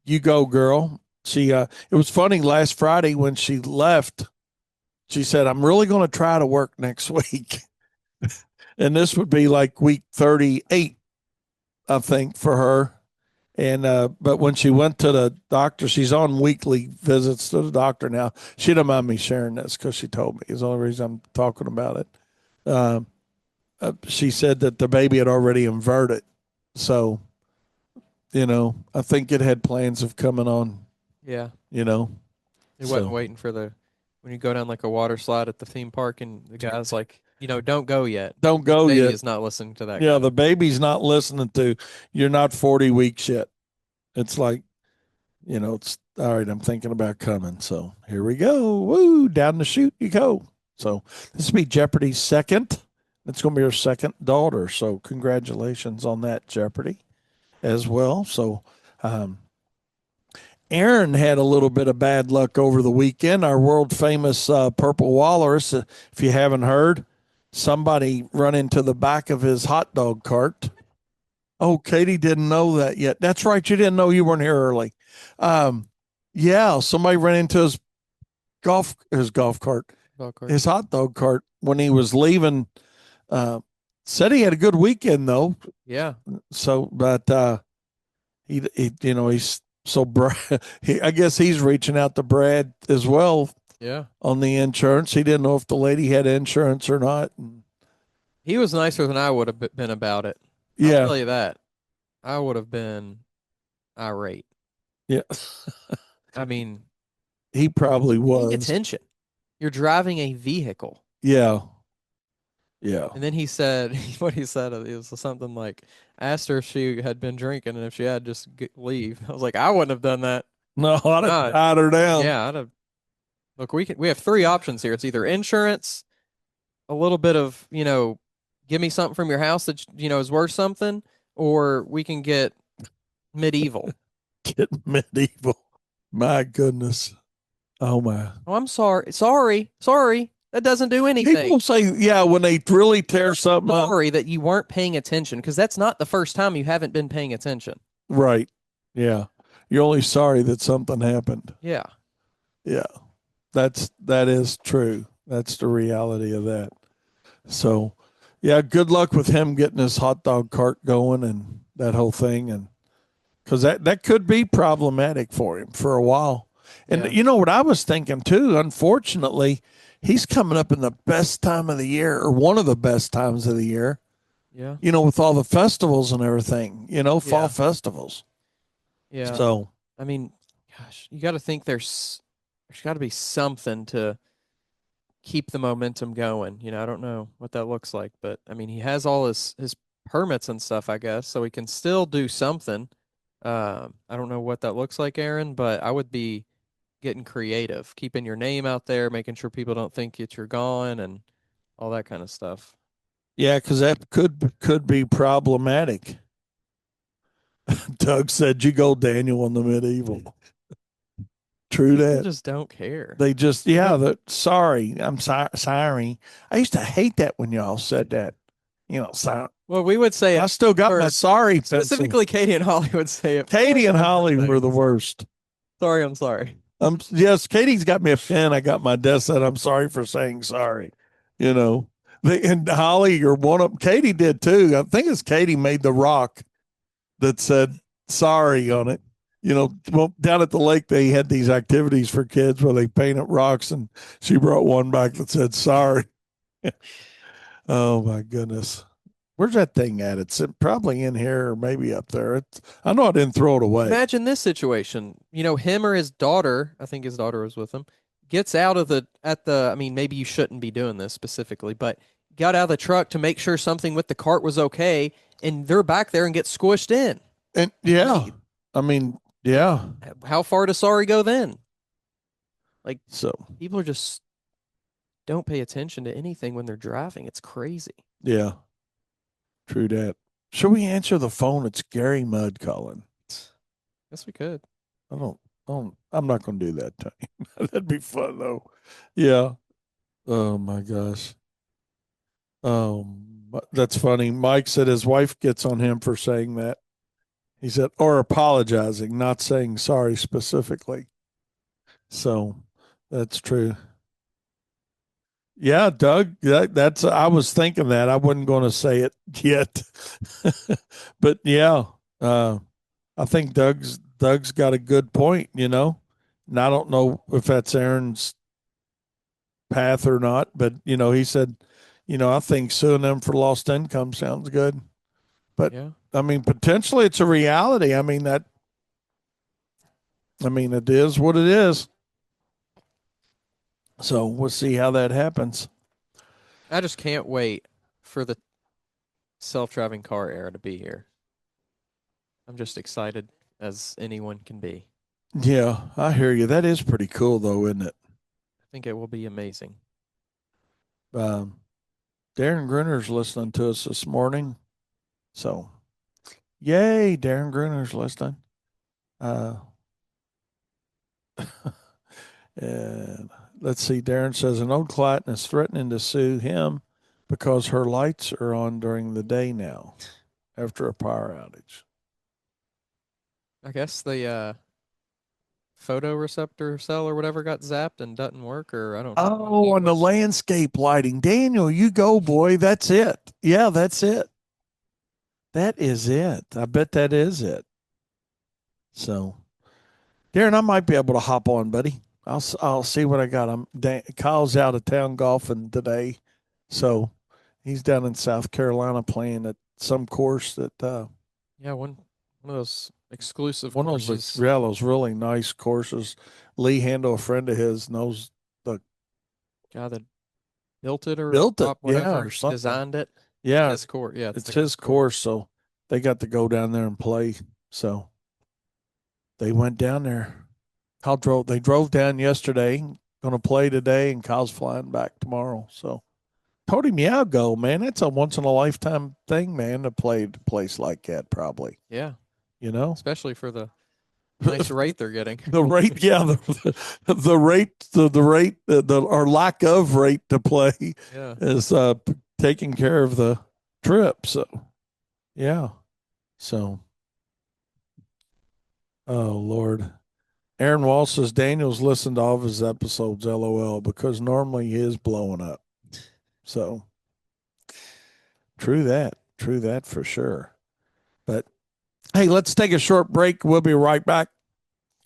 you go, girl. It was funny last Friday when she left. She said, "I'm really going to try to work next week." And this would be like week 38, I think, for her. And but when she went to the doctor, she's on weekly visits to the doctor now. She didn't mind me sharing this because she told me. It's the only reason I'm talking about it. Uh, she said that the baby had already inverted, so I think it had plans of coming on. Yeah. You know, It wasn't so waiting for the when you go down like a water slide at the theme park and the guy's like, don't go yet. don't This go baby yet. is not listening to that Yeah, guy. the baby's not listening to. You're not 40 weeks yet. It's like it's all right. I'm thinking about coming. So here we go. Woo, down the chute you go. So this will be Jeopardy's second. It's going to be her second daughter. So congratulations on that, Jeopardy, as well. So um, Aaron had a little bit of bad luck over the weekend. Our world famous purple walrus, if you haven't heard, somebody run into the back of his hot dog cart. Oh, Katie didn't know that yet. That's right. You didn't know you weren't here early. Um, yeah, somebody ran into his golf cart, Golf cart. his hot dog cart when he was leaving. Uh, Said he had a good weekend though. Yeah. So, but he's so I guess he's reaching out to Brad as well Yeah. on the insurance. He didn't know if the lady had insurance or not. He was nicer than I would have been about it. I'll Yeah, tell you that. I would have been irate. yeah, I mean, he probably paying was. attention. You're driving a vehicle. Yeah, yeah. And then he said, what he said, it was something like, asked her if she had been drinking and if she had, just leave. I was like, I wouldn't have done that. No, I'd have God. tied her down. Yeah, I'd have. Look, we have three options here. It's either insurance, a little bit of, give me something from your house that, is worth something, or we can get medieval. Get medieval. My goodness. Oh my. Oh, I'm sorry. Sorry. That doesn't do anything. People say, yeah, when they really tear something up. Sorry that you weren't paying attention because that's not the first time you haven't been paying attention. Right. Yeah. You're only sorry that something happened. Yeah. Yeah. That is true. That's the reality of that. So, yeah, good luck with him getting his hot dog cart going and that whole thing, and because that could be problematic for him for a while. And Yeah. you know what I was thinking too? Unfortunately, he's coming up in the best time of the year, or one of the best times of the year. Yeah. With all the festivals and everything. Fall Yeah. festivals. Yeah. So I mean, gosh, you got to think there's got to be something to keep the momentum going. I don't know what that looks like, but I mean, he has all his permits and stuff, I guess, so he can still do something. I don't know what that looks like, Aaron, but I would be getting creative, keeping your name out there, making sure people don't think that you're gone and all that kind of stuff. yeah, because that could be problematic. Doug said, "You go, Daniel, on the medieval." True People that. just don't care. They just, yeah, sorry. I'm sorry. I used to hate that when y'all said that. Sorry. Well, we would say I it, still got my or sorry pencil. specifically Katie and Holly would say it. Katie and Holly were the worst. Sorry, I'm sorry. Yes, Katie's got me a pen. I got my desk set. I'm sorry for saying sorry. You know, and Holly or one of Katie did too. I think it's Katie made the rock that said sorry on it. Well, down at the lake, they had these activities for kids where they painted rocks, and she brought one back that said sorry. Oh my goodness. Where's that thing at? It's probably in here or maybe up there. I know I didn't throw it away. Imagine this situation. Him or his daughter, I think his daughter was with him, gets out of I mean, maybe you shouldn't be doing this specifically, but got out of the truck to make sure something with the cart was okay, and they're back there and get squished in. And Like, I mean, like yeah. how far does sorry go then? Like, So people are just don't pay attention to anything when they're driving. It's crazy. yeah, true that. Should we answer the phone? It's Gary Mudd calling. Guess we could. I don't, I'm not going to do that to him. That'd be fun though. Yeah. Oh my gosh. That's funny. Mike said his wife gets on him for saying that. He said, or apologizing, not saying sorry specifically. So that's true. Yeah, Doug, that's, I was thinking that. I wasn't going to say it yet. But yeah, I think Doug's got a good point, you know. And I don't know if that's Aaron's path or not, but he said, I think suing them for lost income sounds good. But Yeah. I mean, potentially it's a reality. It is what it is. So we'll see how that happens. I just can't wait for the self-driving car era to be here. I'm just excited as anyone can be. Yeah, I hear you. That is pretty cool, though, isn't it? I think it will be amazing. Um, Darren Gruner's listening to us this morning. So, yay, Darren Gruner's listening. Uh, and let's see. Darren says an old client is threatening to sue him because her lights are on during the day now after a power outage. I guess the photoreceptor cell or whatever got zapped and doesn't work, or I don't know what Oh, it on the was. landscape lighting. Daniel, you go, boy. That's it. Yeah, that's it. That is it. I bet that is it. So, Darren, I might be able to hop on, buddy. I'll see what I got. Kyle's out of town golfing today, so he's down in South Carolina playing at some course that Yeah, one of those exclusive one of those courses. yeah, those really nice courses. Lee Handel, a friend of his, knows the Guy that built it or built it, yeah, whatever, or something. designed it. It's Yeah, his course. Yeah, it's it's the his guy's course. course, so they got to go down there and play. So they went down there. They drove down yesterday, gonna play today, and Kyle's flying back tomorrow. So told him, yeah, I'll go, man. It's a once in a lifetime thing, man, to play a place like that, probably. Yeah, You know? especially for the nice rate they're getting. The rate, yeah, the rate, the rate, or lack of rate to play Yeah. is taking care of the trip. So, yeah. So, oh, Lord. Aaron Wall says Daniel's listened to all of his episodes, LOL, because normally he is blowing up. So, true that. True that for sure. But hey, let's take a short break. We'll be right back.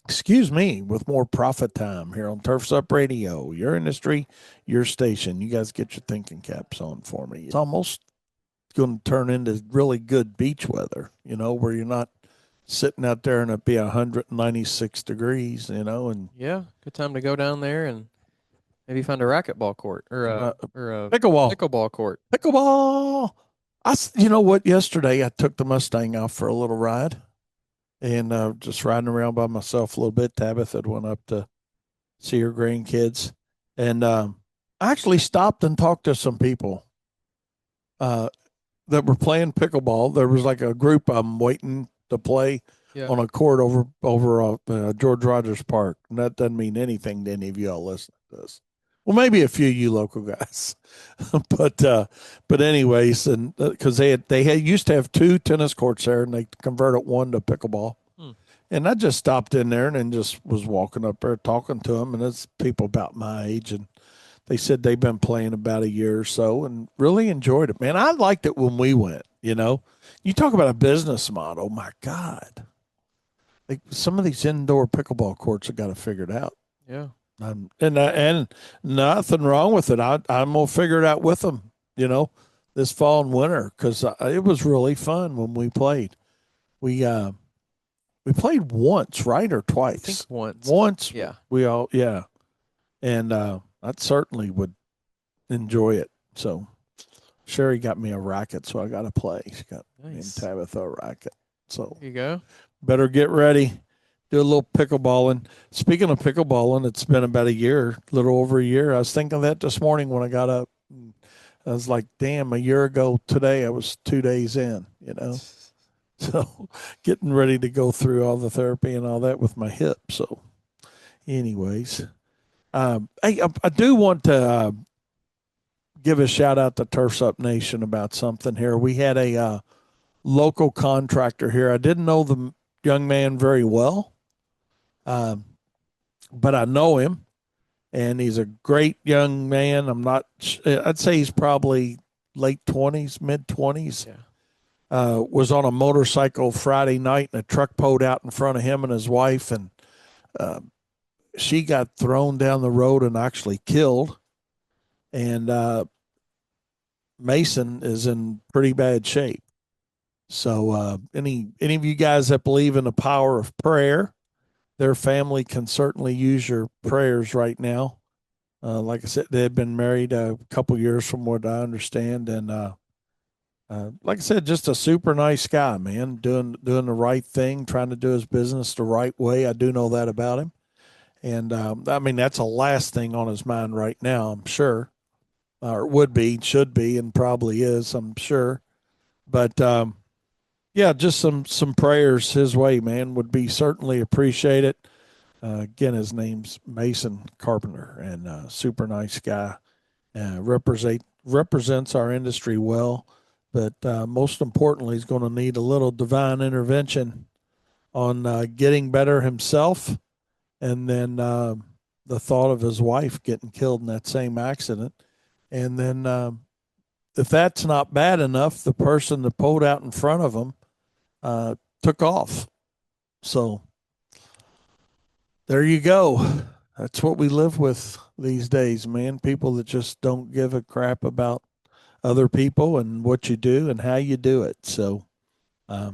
Excuse me, with more profit time here on Turfs Up Radio. Your industry, your station. You guys get your thinking caps on for me. It's almost going to turn into really good beach weather, where you're not sitting out there and it be 196 degrees, and Yeah, good time to go down there and maybe find a racquetball court uh, or a pickleball. pickleball court. Pickleball. You know what? Yesterday I took the Mustang out for a little ride and just riding around by myself a little bit. Tabitha had went up to see her grandkids, and I actually stopped and talked to some people uh, that were playing pickleball. There was like a group of them waiting to play Yeah. on a court over George Rogers Park, and that doesn't mean anything to any of y'all listening to this. Well, maybe a few of you local guys, but anyways, and because they had used to have two tennis courts there, and they converted one to pickleball. Hmm. And I just stopped in there and then just was walking up there talking to them, and it's people about my age, and they said they've been playing about a year or so and really enjoyed it. Man, I liked it when we went. You talk about a business model. My God, some of these indoor pickleball courts have got to figure it out. Yeah. And nothing wrong with it. I'm gonna figure it out with them. This fall and winter because it was really fun when we played. We played once, right, or I think twice. once. Once Yeah. we all, yeah, and I certainly would enjoy it. So, Sherry got me a racket, so I got to play. She got me and Nice. Tabitha a racket. So There you go. better get ready. Do a little pickleballing. Speaking of pickleballing, it's been about a year, a little over a year. I was thinking of that this morning when I got up. I was like, damn, a year ago today, I was 2 days in, you know? So getting ready to go through all the therapy and all that with my hip. So, anyways, hey, I do want to give a shout out to Turfs Up Nation about something here. We had a local contractor here. I didn't know the young man very well, um, but I know him, and he's a great young man. I'd say he's probably late 20s, mid 20s. Yeah. Was on a motorcycle Friday night, and a truck pulled out in front of him and his wife, and uh, she got thrown down the road and actually killed. And Mason is in pretty bad shape. So, any of you guys that believe in the power of prayer, their family can certainly use your prayers right now. Like I said, they had been married a couple years, from what I understand, and like I said, just a super nice guy, man, doing the right thing, trying to do his business the right way. I do know that about him, and I mean that's the last thing on his mind right now. I'm sure, or would be, should be, and probably is. I'm sure, but yeah, just some prayers his way, man, would be certainly appreciated. Again, his name's Mason Carpenter, and super nice guy. Represents our industry well, but most importantly, he's going to need a little divine intervention on getting better himself, and then the thought of his wife getting killed in that same accident, and then if that's not bad enough, the person that pulled out in front of him took off. So there you go. That's what we live with these days, man. People that just don't give a crap about other people and what you do and how you do it. So, a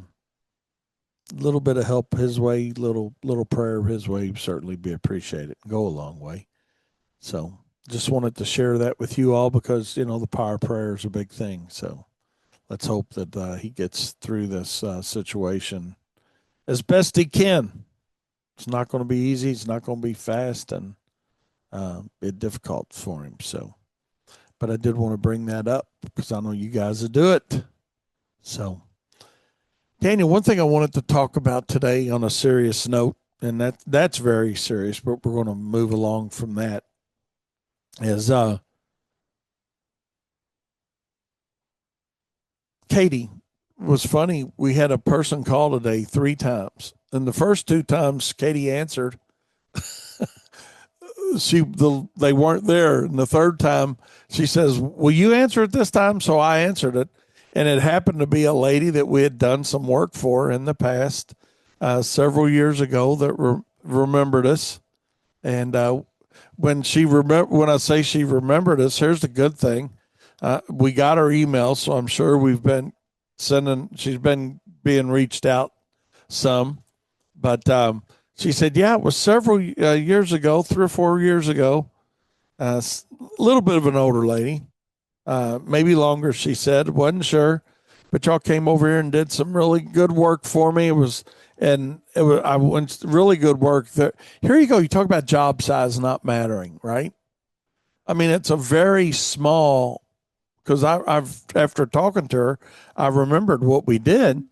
little bit of help his way, little prayer his way would certainly be appreciated. Go a long way. So, just wanted to share that with you all because the power of prayer is a big thing. So, let's hope that he gets through this situation as best he can. It's not going to be easy. It's not going to be fast, and be difficult for him. So, but I did want to bring that up because I know you guys will do it. So, Daniel, one thing I wanted to talk about today on a serious note, and that's very serious, but we're going to move along from that. Is Katie was funny. We had a person call today 3 times, and the first 2 times Katie answered, they weren't there, and the third time she says, "Will you answer it this time?" So I answered it, and it happened to be a lady that we had done some work for in the past, several years ago, that remembered us. And when I say she remembered us, here's the good thing: we got her email, so I'm sure we've been sending. She's been being reached out some, but she said, "Yeah, it was several years ago, 3 or 4 years ago. A little bit of an older lady, maybe longer." She said, wasn't sure, but y'all came over here and did some really good work for me. I went really good work. Here you go. You talk about job size not mattering, right? I mean, it's a very small. Because I've after talking to her, I remembered what we did,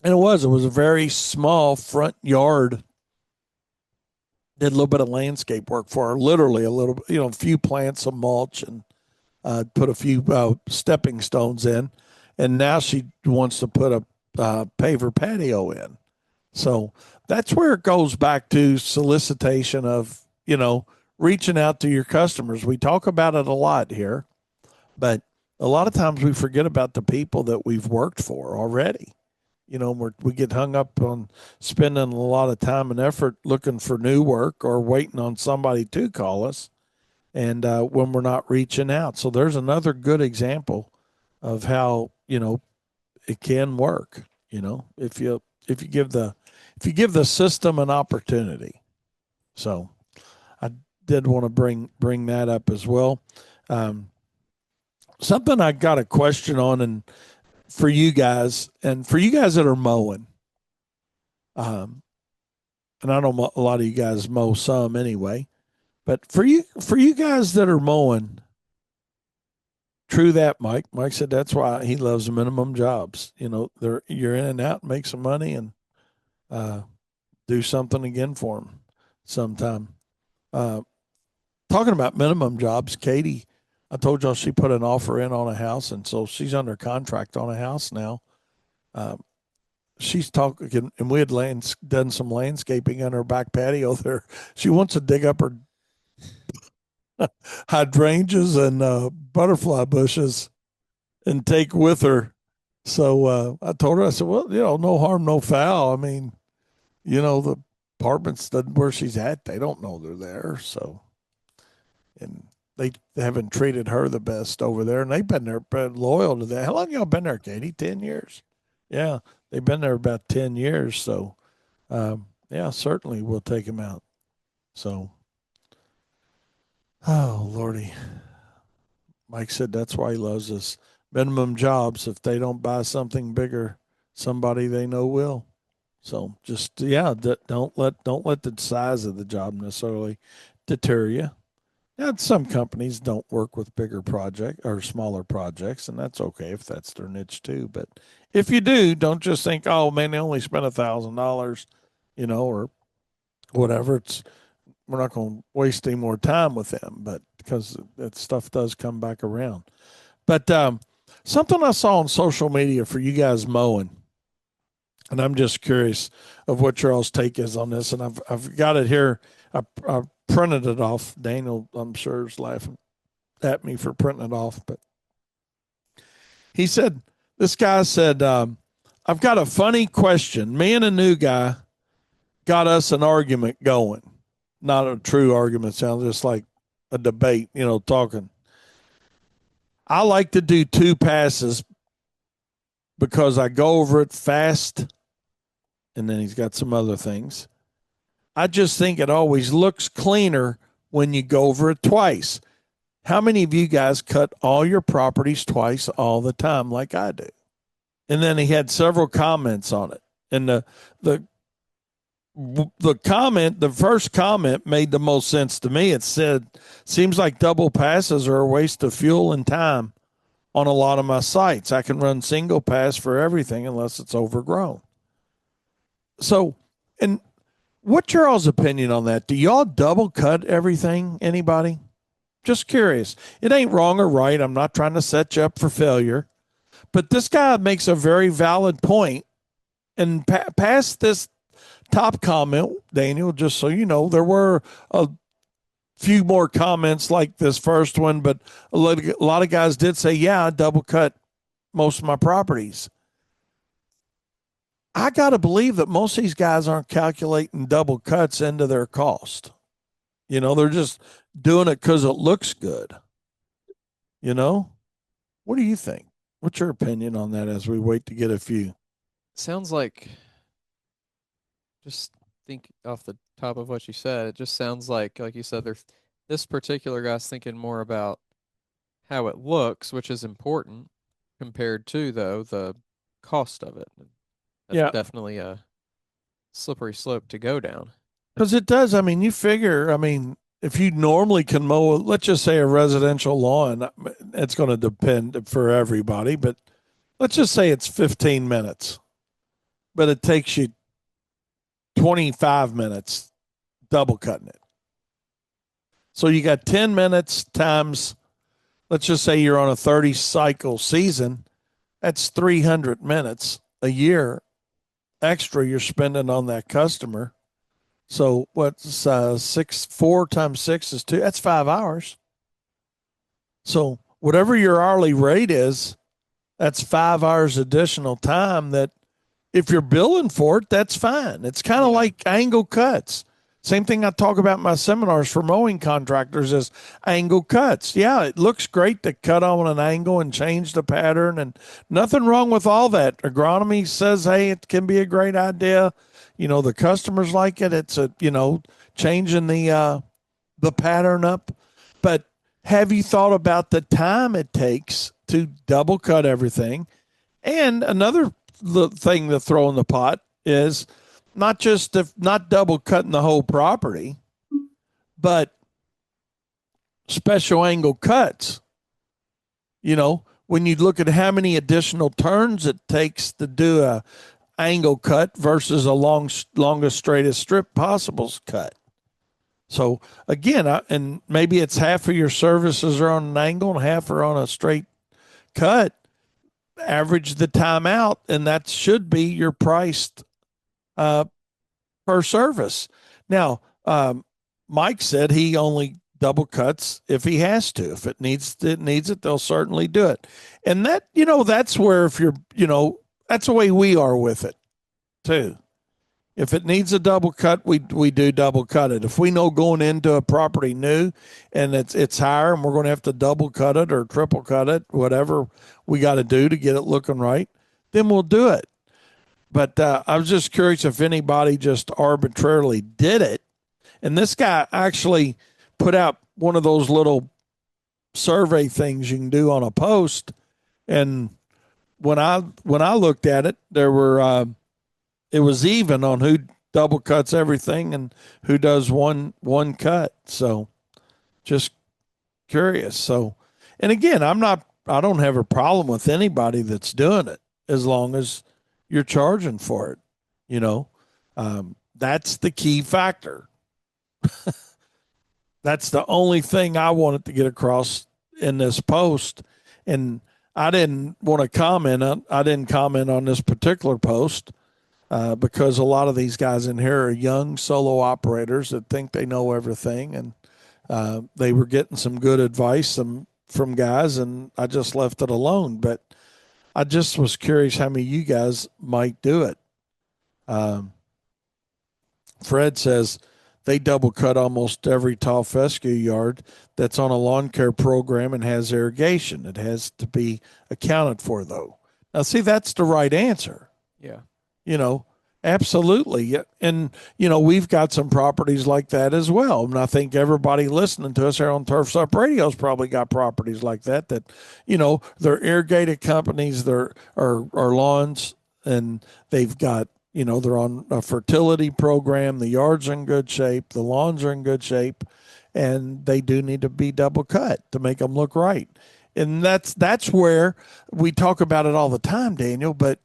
and it was a very small front yard. Did a little bit of landscape work for her, literally a little, a few plants, some mulch, and put a few stepping stones in. And now she wants to put a paver patio in. So that's where it goes back to solicitation of, reaching out to your customers. We talk about it a lot here, but a lot of times we forget about the people that we've worked for already. We get hung up on spending a lot of time and effort looking for new work or waiting on somebody to call us, and when we're not reaching out. So there's another good example of how it can work. If you give the system an opportunity. So I did want to bring that up as well. Um, something I got a question on, and for you guys, that are mowing, um, and I know a lot of you guys mow some anyway, but for you guys that are mowing, true that, Mike. Mike said that's why he loves minimum jobs. You're in and out, make some money, and uh, do something again for him sometime. Uh, Talking about minimum jobs, Katie, I told y'all she put an offer in on a house, and so she's under contract on a house now. Um, she's talking, and we had done some landscaping on her back patio there. She wants to dig up her hydrangeas and butterfly bushes and take with her. So I told her, I said, well, no harm, no foul. I mean, the apartments where she's at, they don't know they're there. So, and they haven't treated her the best over there. And they've been there, been loyal to that. How long y'all been there, Katie? 10 years? Yeah, they've been there about 10 years. So, yeah, certainly we'll take them out. So, oh, Lordy. Mike said that's why he loves us. Minimum jobs. If they don't buy something bigger, somebody they know will. So just yeah, don't let the size of the job necessarily deter you. Now, some companies don't work with bigger project or smaller projects, and that's okay if that's their niche too. But if you do, don't just think, oh man, they only spent $1,000, or whatever. We're not going to waste any more time with them, but because that stuff does come back around. But something I saw on social media for you guys mowing, and I'm just curious of what your all's take is on this. And I've got it here. I printed it off. Daniel, I'm sure, is laughing at me for printing it off, but this guy said, I've got a funny question. Me and a new guy got us an argument going. Not a true argument, sounds just like a debate, talking. I like to do two passes because I go over it fast, and then he's got some other things. I just think it always looks cleaner when you go over it twice. How many of you guys cut all your properties twice all the time like I do? And then he had several comments on it. And the the first comment made the most sense to me. It said, seems like double passes are a waste of fuel and time on a lot of my sites. I can run single pass for everything unless it's overgrown. So, and what's your all's opinion on that? Do y'all double cut everything? Anybody? Just curious. It ain't wrong or right. I'm not trying to set you up for failure. But this guy makes a very valid point. And past this top comment, Daniel, just so you know, there were a few more comments like this first one, but a lot of guys did say, yeah, I double cut most of my properties. I got to believe that most of these guys aren't calculating double cuts into their cost. They're just doing it because it looks good. What do you think? What's your opinion on that as we wait to get a few? Sounds like, just think off the top of what you said, it just sounds like you said, there's this particular guy's thinking more about how it looks, which is important compared to, though, the cost of it. That's Yeah, definitely a slippery slope to go down. because it does. I mean, you figure, if you normally can mow, let's just say a residential lawn, it's going to depend for everybody, but let's just say it's 15 minutes, but it takes you 25 minutes double cutting it. So you got 10 minutes times, let's just say you're on a 30 cycle season. That's 300 minutes a year extra you're spending on that customer. So what's 4 times 6 is 2. That's 5 hours. So whatever your hourly rate is, that's 5 hours additional time that if you're billing for it, that's fine. It's kind of like angle cuts. Same thing I talk about in my seminars for mowing contractors is angle cuts. Yeah, it looks great to cut on an angle and change the pattern, and nothing wrong with all that. Agronomy says, hey, it can be a great idea. The customers like it. It's changing the pattern up. But have you thought about the time it takes to double cut everything? And another thing to throw in the pot is not just not double cutting the whole property, but special angle cuts. You know, when you look at how many additional turns it takes to do a angle cut versus a longest straightest strip possibles cut. So again, and maybe it's half of your services are on an angle and half are on a straight cut. Average the time out, and that should be your priced uh, per service. Now, Mike said he only double cuts if he has to. If it needs it, they'll certainly do it. And that, that's where if you're, that's the way we are with it too. If it needs a double cut, we do double cut it. If we know going into a property new and it's higher and we're going to have to double cut it or triple cut it, whatever we got to do to get it looking right, then we'll do it. But I was just curious if anybody just arbitrarily did it. And this guy actually put out one of those little survey things you can do on a post. And when I looked at it, there were it was even on who double cuts everything and who does one cut. So just curious. So, and again, I don't have a problem with anybody that's doing it as long as you're charging for it. You know, that's the key factor. That's the only thing I wanted to get across in this post. And I didn't want to comment on, I didn't comment on this particular post because a lot of these guys in here are young solo operators that think they know everything, and they were getting some good advice from guys, and I just left it alone. But I just was curious how many of you guys might do it. Fred says they double cut almost every tall fescue yard that's on a lawn care program and has irrigation. It has to be accounted for, though. Now, see, that's the right answer. Yeah. Absolutely. And, we've got some properties like that as well. And I think everybody listening to us here on Turf's Up Radio's probably got properties like that, they're irrigated companies, they're are lawns, and they've got, they're on a fertility program. The yards are in good shape. The lawns are in good shape, and they do need to be double cut to make them look right. And that's where we talk about it all the time, Daniel, but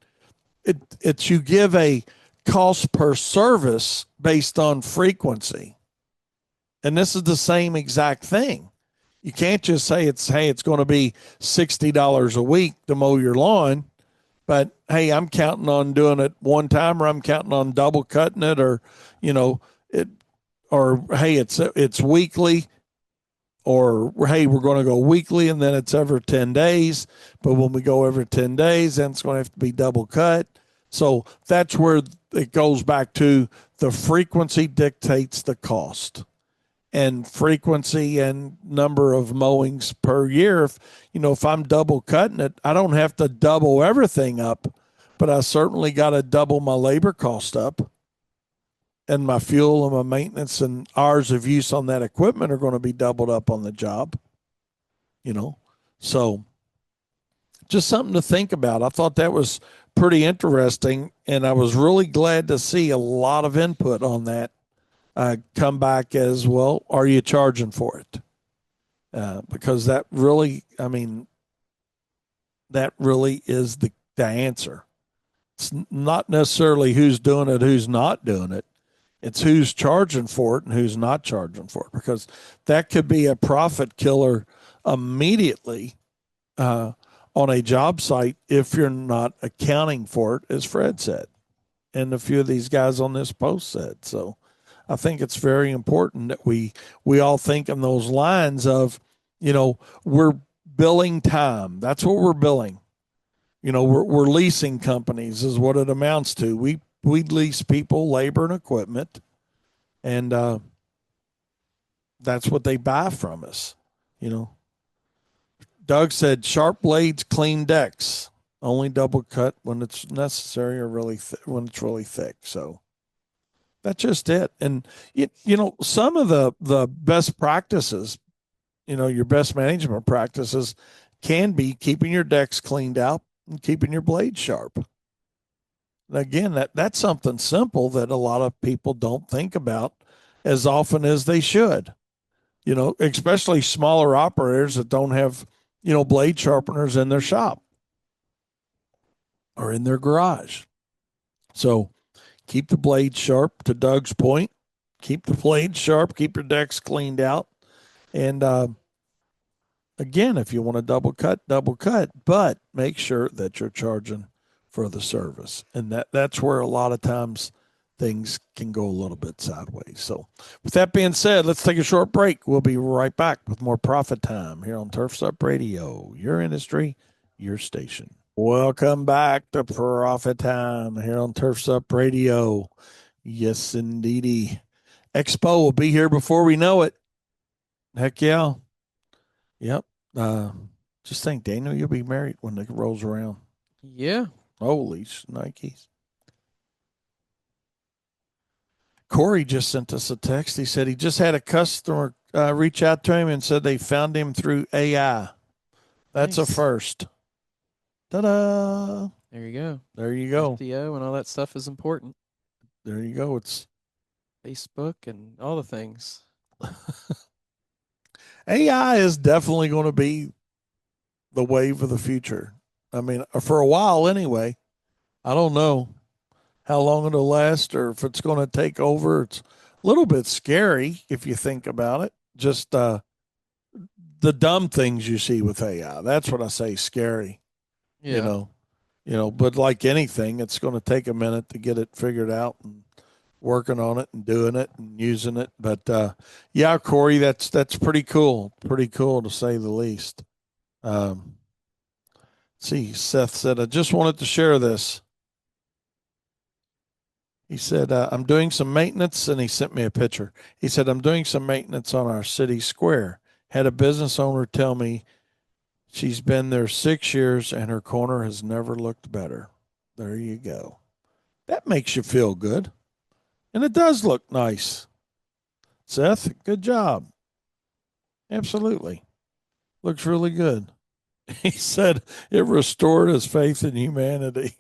it's you give a cost per service based on frequency. And this is the same exact thing. You can't just say it's going to be $60 a week to mow your lawn, but hey, I'm counting on doing it one time, or I'm counting on double cutting it, or it, or hey, it's weekly, or hey, we're going to go weekly and then it's every 10 days. But when we go every 10 days, then it's going to have to be double cut. So that's where it goes back to the frequency dictates the cost, and frequency and number of mowings per year. If I'm double cutting it, I don't have to double everything up, but I certainly got to double my labor cost up, and my fuel and my maintenance and hours of use on that equipment are going to be doubled up on the job. So just something to think about. I thought that was pretty interesting, and I was really glad to see a lot of input on that come back as well. Are you charging for it? Because that really, that really is the answer. It's not necessarily who's doing it, who's not doing it. It's who's charging for it and who's not charging for it, because that could be a profit killer immediately on a job site if you're not accounting for it, as Fred said, and a few of these guys on this post said. So I think it's very important that we all think in those lines of, we're billing time. That's what we're billing. We're leasing companies is what it amounts to. We lease people, labor, and equipment, and that's what they buy from us. Doug said sharp blades, clean decks. Only double cut when it's necessary, or when it's really thick. So that's just it. And some of the best practices your best management practices can be keeping your decks cleaned out and keeping your blades sharp. And again, that's something simple that a lot of people don't think about as often as they should. Especially smaller operators that don't have, blade sharpeners in their shop or in their garage. So keep the blade sharp, to Doug's point. Keep the blade sharp, keep your decks cleaned out. And again, if you want to double cut, but make sure that you're charging for the service. And that's where a lot of times things can go a little bit sideways. So, with that being said, let's take a short break. We'll be right back with more Profit Time here on Turfs Up Radio, your industry, your station. Welcome back to Profit Time here on Turfs Up Radio. Yes, indeedy. Expo will be here before we know it. Heck yeah. Yep. Uh, just think, Daniel, you'll be married when it rolls around. Yeah. Holy Nikes. Corey just sent us a text. He said he just had a customer reach out to him and said they found him through AI. That's Nice. a first. Ta-da. There you go. There you go. SEO and all that stuff is important. There you go. It's Facebook and all the things. AI is definitely going to be the wave of the future. I mean, for a while anyway. I don't know how long it'll last or if it's going to take over. It's a little bit scary if you think about it. Just the dumb things you see with AI. That's what I say scary. Yeah. But like anything, it's going to take a minute to get it figured out and working on it and doing it and using it. But yeah, Corey, that's pretty cool. Pretty cool to say the least. See, Seth said, I just wanted to share this. He said, I'm doing some maintenance, and he sent me a picture. He said, I'm doing some maintenance on our city square. Had a business owner tell me she's been there 6 years and her corner has never looked better. There you go. That makes you feel good. And it does look nice. Seth, good job. Absolutely. Looks really good. He said it restored his faith in humanity.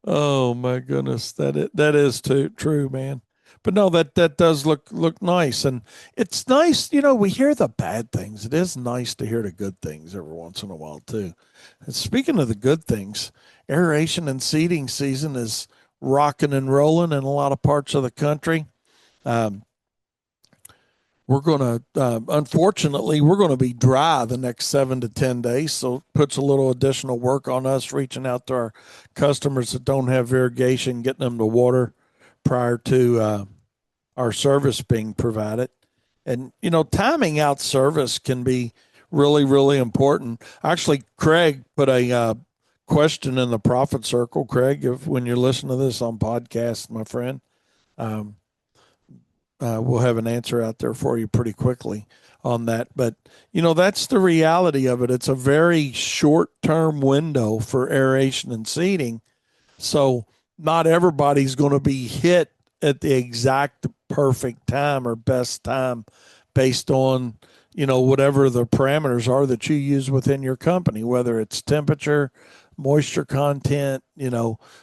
Oh my goodness, that is true, man. But no, that does look nice, and it's nice. We hear the bad things. It is nice to hear the good things every once in a while too. And speaking of the good things, aeration and seeding season is rocking and rolling in a lot of parts of the country. Um, we're going to, unfortunately, we're going to be dry the next 7 to 10 days. So it puts a little additional work on us reaching out to our customers that don't have irrigation, getting them to water prior to our service being provided. And, timing out service can be really, really important. Actually, Craig put a question in the Profit Circle. Craig, when you're listening to this on podcast, my friend, we'll have an answer out there for you pretty quickly on that. But, that's the reality of it. It's a very short term window for aeration and seeding. So not everybody's going to be hit at the exact perfect time or best time based on, whatever the parameters are that you use within your company, whether it's temperature, moisture content,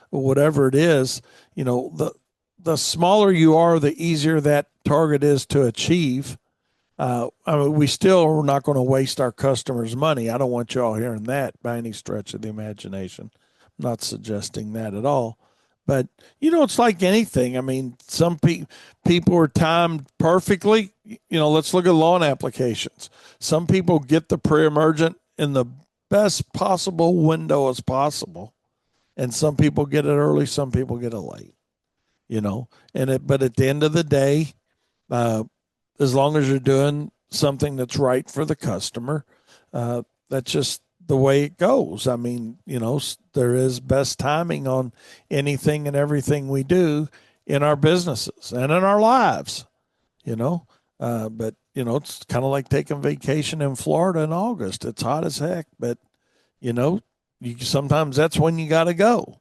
whatever it is, the smaller you are, the easier that target is to achieve. I mean, we still are not going to waste our customers' money. I don't want y'all hearing that by any stretch of the imagination. I'm not suggesting that at all. But, it's like anything. I mean, some people are timed perfectly. Let's look at lawn applications. Some people get the pre-emergent in the best possible window as possible. And some people get it early, some people get it late but at the end of the day, as long as you're doing something that's right for the customer, that's just the way it goes. I mean, there is best timing on anything and everything we do in our businesses and in our lives, but it's kind of like taking vacation in Florida in August. It's hot as heck, but sometimes that's when you got to go.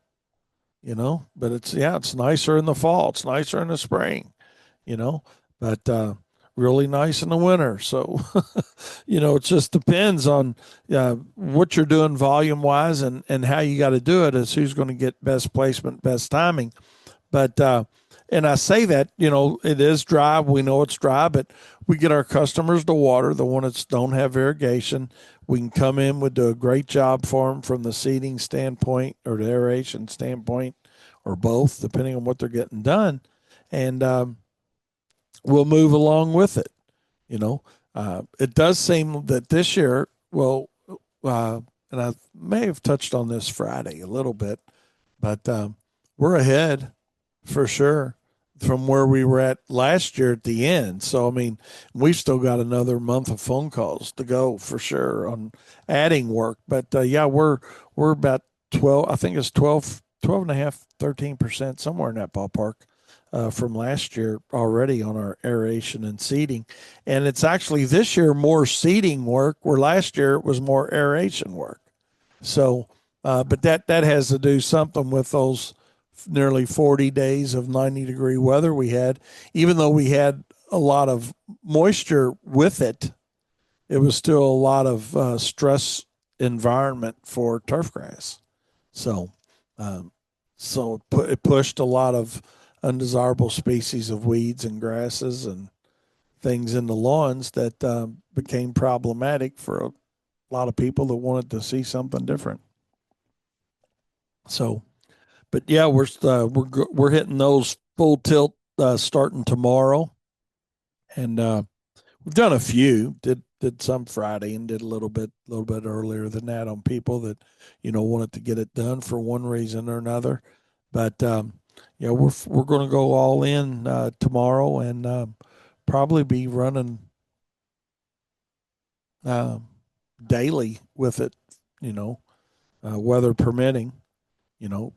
But it's nicer in the fall, it's nicer in the spring, but really nice in the winter. So, it just depends on what you're doing volume wise and how you got to do it is who's going to get best placement, best timing. But and I say that it is dry. We know it's dry, but we get our customers to water the ones that don't have irrigation. We can come in, we do a great job for them from the seeding standpoint or the aeration standpoint, or both, depending on what they're getting done, and we'll move along with it. You know, it does seem that this year, well, and I may have touched on this Friday a little bit, but we're ahead for sure from where we were at last year at the end. So I mean, we've still got another month of phone calls to go for sure on adding work. But yeah, we're about 12. I think it's 12, 12 and a half, 13%, somewhere in that ballpark. From last year already on our aeration and seeding. And it's actually this year more seeding work, where last year it was more aeration work. So, but that has to do something with those nearly 40 days of 90-degree weather we had. Even though we had a lot of moisture with it, it was still a lot of stress environment for turf grass. So, um, it pushed a lot of undesirable species of weeds and grasses and things in the lawns that became problematic for a lot of people that wanted to see something different. So, but yeah, we're hitting those full tilt starting tomorrow, and we've done a few. Did some Friday and did a little bit earlier than that on people that wanted to get it done for one reason or another. But yeah, we're going to go all in tomorrow and probably be running uh, daily with it. Weather permitting. You know,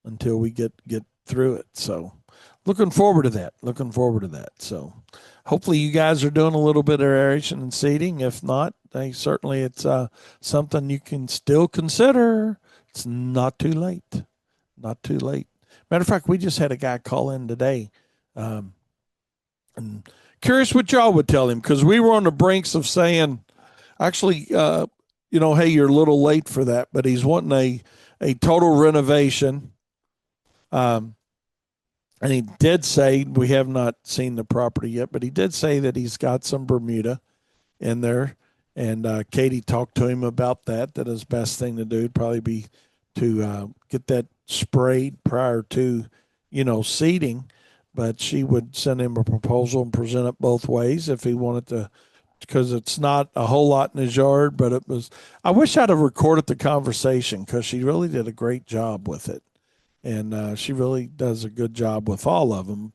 until we get through it. So looking forward to that. Looking forward to that. So hopefully you guys are doing a little bit of aeration and seeding. If not, certainly it's something you can still consider. It's not too late. Not too late. Matter of fact, we just had a guy call in today. And curious what y'all would tell him, because we were on the brinks of saying, actually, hey, you're a little late for that, but he's wanting a total renovation. Um, and he did say, we have not seen the property yet, but he did say that he's got some Bermuda in there. And Katie talked to him about that his best thing to do would probably be to get that sprayed prior to, seeding. But she would send him a proposal and present it both ways if he wanted to, because it's not a whole lot in his yard, but it was. I wish I'd have recorded the conversation, because she really did a great job with it, and she really does a good job with all of them.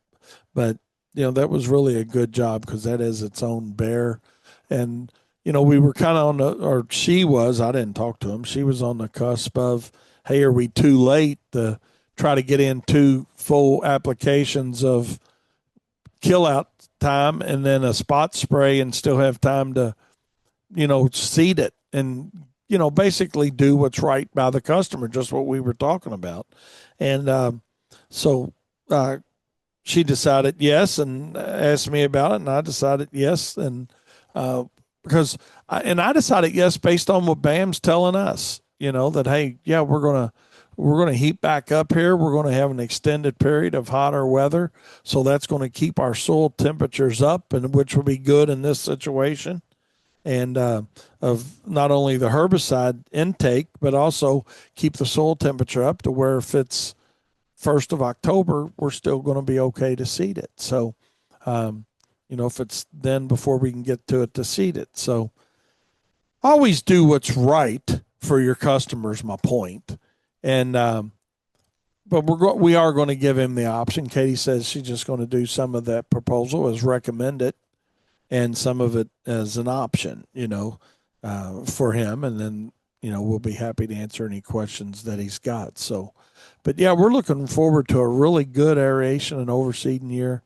But that was really a good job, because that is its own bear, and we were kind of on the, or she was. I didn't talk to him. She was on the cusp of, hey, are we too late to try to get in two full applications of kill out time and then a spot spray and still have time to, seed it and, basically do what's right by the customer, just what we were talking about. And so she decided yes and asked me about it, and I decided yes. And because I decided yes based on what Bam's telling us, that, hey, yeah, we're going to heat back up here. We're going to have an extended period of hotter weather. So that's going to keep our soil temperatures up, and which will be good in this situation. And of not only the herbicide intake, but also keep the soil temperature up to where if it's 1st of October, we're still going to be okay to seed it. So, if it's then before we can get to it to seed it. So always do what's right for your customers, my point. And but we are going to give him the option. Katie says she's just going to do some of that proposal as recommended, and some of it as an option, for him. And then we'll be happy to answer any questions that he's got. So, but yeah, we're looking forward to a really good aeration and overseeding year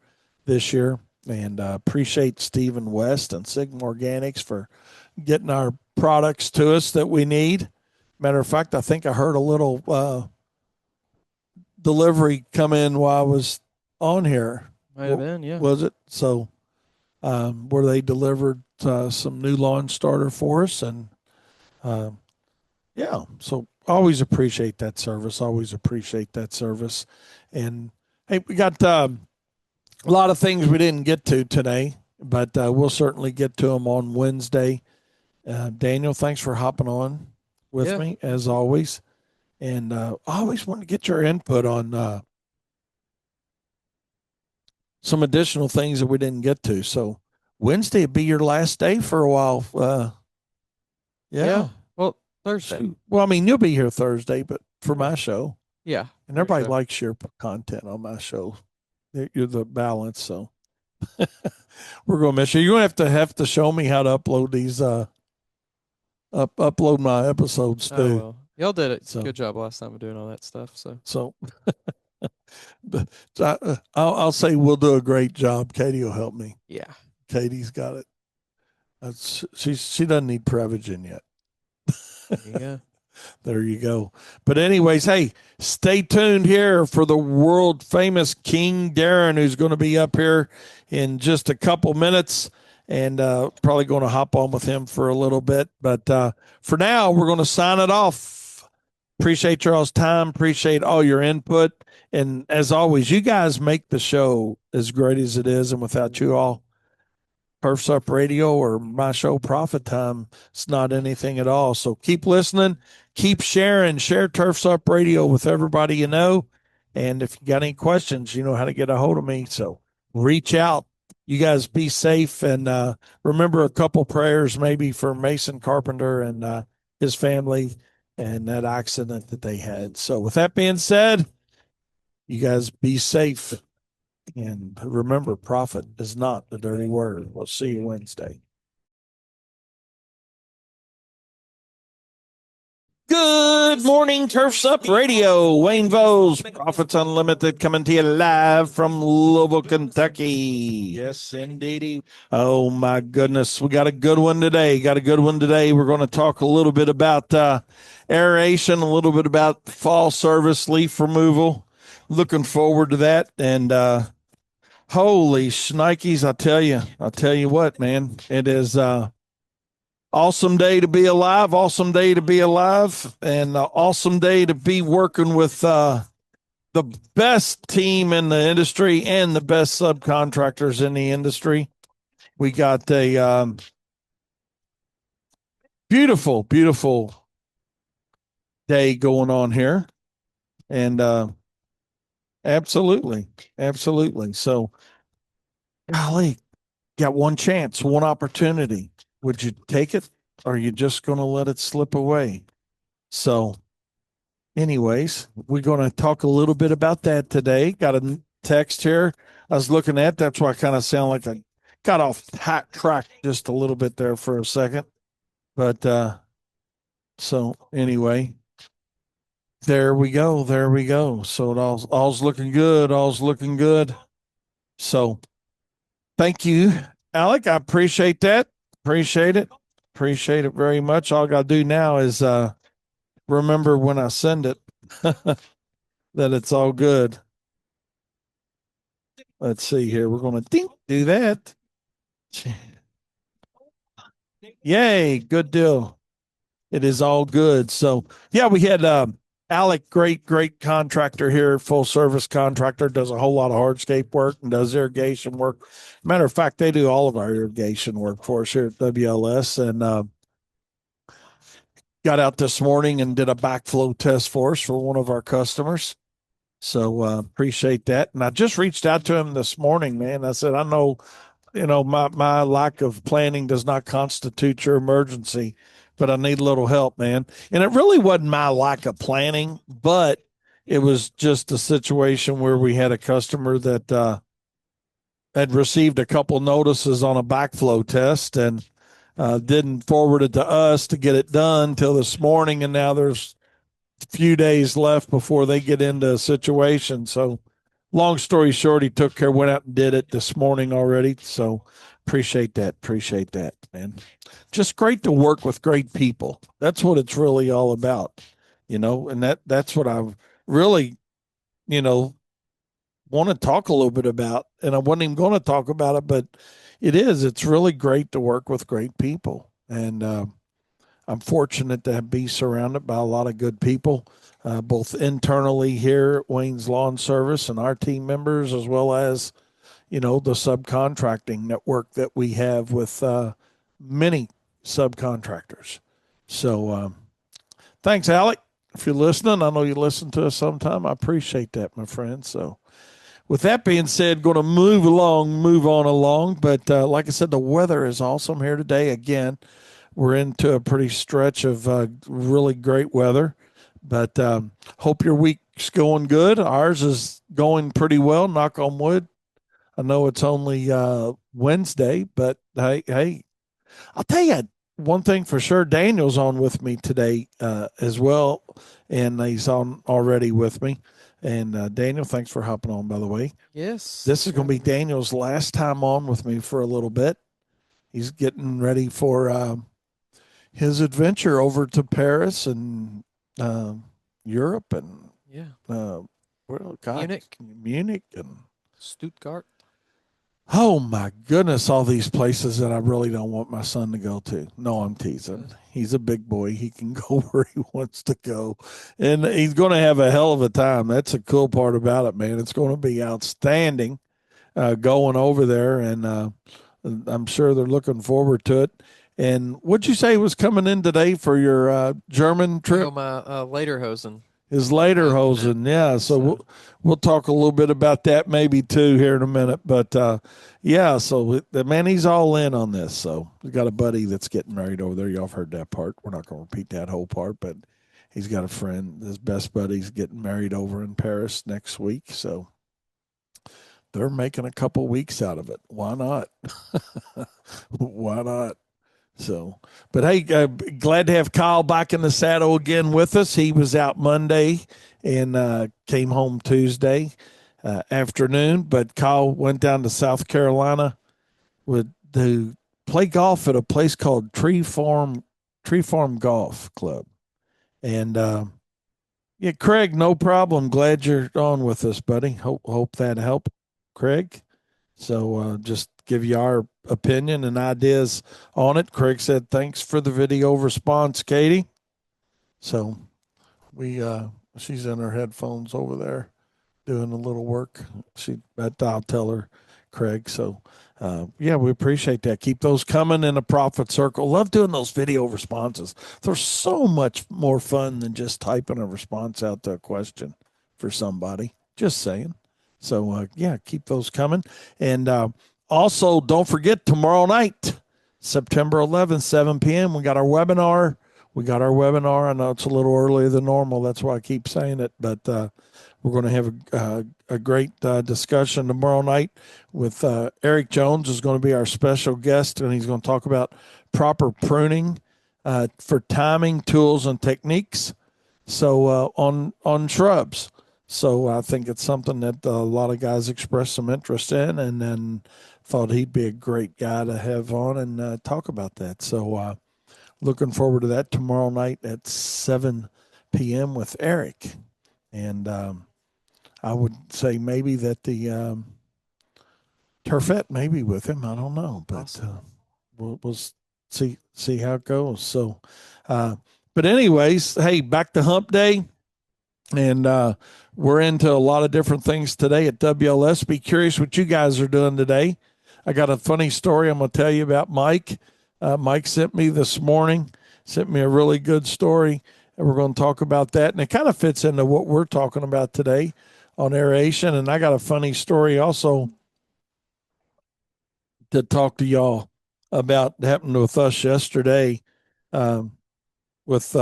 this year, and appreciate Stephen West and Sigma Organics for getting our products to us that we need. Matter of fact, I think I heard a little delivery come in while I was on here. Might have been, yeah. Was it? So where they delivered some new lawn starter for us. And um, yeah, so always appreciate that service. Always appreciate that service. And hey, we got a lot of things we didn't get to today, but we'll certainly get to them on Wednesday. Daniel, thanks for hopping on with Yeah. me as always. And I always want to get your input on some additional things that we didn't get to. So Wednesday would be your last day for a while. Yeah. Yeah. Well, Thursday. Well, I mean, you'll be here Thursday, but for Yeah. my show, Yeah. and For everybody sure. likes your content on my show. You're the balance, so we're gonna miss you. You're gonna have to show me how to upload these upload my episodes Oh too. well. Y'all did it. So Good job last time of doing all that stuff. So so I'll say we'll do a great job. Katie will help me. yeah. Katie's got it. She doesn't need Prevagen yet. There you go. There you go. But anyways, hey, stay tuned here for the world famous King Darren, who's going to be up here in just a couple minutes, and probably going to hop on with him for a little bit. But for now, we're going to sign it off. Appreciate y'all's time. Appreciate all your input. And as always, you guys make the show as great as it is. And without you all, Turfs Up Radio or my show Profit Time, it's not anything at all. So keep listening, keep sharing, share Turfs Up Radio with everybody you know. And if you got any questions, you know how to get a hold of me. So reach out. You guys be safe, and remember a couple prayers maybe for Mason Carpenter and his family and that accident that they had. So with that being said, you guys be safe. And remember, profit is not a dirty word. We'll see you Wednesday. Good morning, Turfs Up Radio. Wayne Vose, Profits Unlimited, coming to you live from Louisville, Kentucky. Yes, indeedy. Oh, my goodness. We got a good one today. We're going to talk a little bit about aeration, a little bit about fall service, leaf removal. Looking forward to that. And holy shnikes, I'll tell you what, man. It is awesome day to be alive, and awesome day to be working with the best team in the industry and the best subcontractors in the industry. We got a beautiful, beautiful day going on here. And absolutely, absolutely. So, golly, got one chance, one opportunity. Would you take it? Or are you just going to let it slip away? So, anyways, we're going to talk a little bit about that today. Got a text here I was looking at. That's why I kind of sound like I got off track just a little bit there for a second. But so anyway, there we go. There we go. So all's looking good. All's looking good. So thank you, Alec. I appreciate that. Appreciate it. Appreciate it very much. All I got to do now is remember when I send it that it's all good. Let's see here. We're going to do that. Yay. Good deal. It is all good. So, yeah, we had Alec, great contractor here, full service contractor, does a whole lot of hardscape work and does irrigation work. Matter of fact, they do all of our irrigation work for us here at WLS. And got out this morning and did a backflow test for us for one of our customers. So appreciate that. And I just reached out to him this morning, man. I said, I know, my lack of planning does not constitute your emergency, but I need a little help, man. And it really wasn't my lack of planning, but it was just a situation where we had a customer that had received a couple notices on a backflow test and didn't forward it to us to get it done till this morning. And now there's few days left before they get into a situation. So long story short, he went out and did it this morning already. So appreciate that. Appreciate that, man. Just great to work with great people. That's what it's really all about, and that's what I really, want to talk a little bit about. And I wasn't even going to talk about it, but It is. It's really great to work with great people. And I'm fortunate to be surrounded by a lot of good people, both internally here at Wayne's Lawn Service and our team members, as well as, the subcontracting network that we have with many subcontractors. So thanks, Alec. If you're listening, I know you listen to us sometime. I appreciate that, my friend. So with that being said, going to move on along. But like I said, the weather is awesome here today. Again, we're into a pretty stretch of really great weather. But hope your week's going good. Ours is going pretty well. Knock on wood. I know it's only Wednesday, but hey, I'll tell you one thing for sure. Daniel's on with me today as well, and he's on already with me. And Daniel, thanks for hopping on. By the way, Yes, this thanks is for going to be having me. Daniel's last time on with me for a little bit. He's getting ready for his adventure over to Paris and uh, Europe and Yeah, uh, well, God, Munich, Munich and Stuttgart. oh my goodness, all these places that I really don't want my son to go to. No, I'm teasing. Good. He's a big boy. He can go where he wants to go. And he's going to have a hell of a time. That's the cool part about it, man. It's going to be outstanding going over there. And I'm sure they're looking forward to it. And what'd you say was coming in today for your German Oh, trip? my Lederhosen His unit. Lederhosen, yeah. So So we'll talk a little bit about that maybe too here in a minute. But yeah, so the man, he's all in on this. So he's got a buddy that's getting married over there. Y'all have heard that part. We're not going to repeat that whole part, but he's got a friend. His best buddy's getting married over in Paris next week. So they're making a couple weeks out of it. Why not? Why not? So, but hey, glad to have Kyle back in the saddle again with us. He was out Monday and came home Tuesday afternoon. But Kyle went down to South Carolina with to play golf at a place called Tree Farm Golf Club. And yeah, Craig, no problem. Glad you're on with us, buddy. Hope that helped, Craig. So just give you our opinion and ideas on it. Craig said, "Thanks for the video response, Katie." So we she's in her headphones over there doing a little work. I'll tell her, Craig. So yeah, we appreciate that. Keep those coming in a profit circle. Love doing those video responses. They're so much more fun than just typing a response out to a question for somebody. Just saying. So yeah, keep those coming. And also, don't forget tomorrow night, September 11th, 7 p.m. We got our webinar. I know it's a little earlier than normal. That's why I keep saying it, but we're going to have a great discussion tomorrow night with Eric Jones is going to be our special guest, and he's going to talk about proper pruning for timing, tools, and techniques. So on shrubs. So I think it's something that a lot of guys expressed some interest in, and then thought he'd be a great guy to have on and talk about that. So looking forward to that tomorrow night at 7 p.m. with Eric. And I would say maybe that the Turfette may be with him. I don't know, but possibly. we'll see how it goes. So, uh, but anyways, hey, back to Hump Day, and we're into a lot of different things today at WLS. Be curious what you guys are doing today. I got a funny story I'm going to tell you about Mike. Mike sent me this morning, sent me a really good story, and we're going to talk about that. And it kind of fits into what we're talking about today on aeration. And I got a funny story also to talk to y'all about happened with us yesterday. Um, with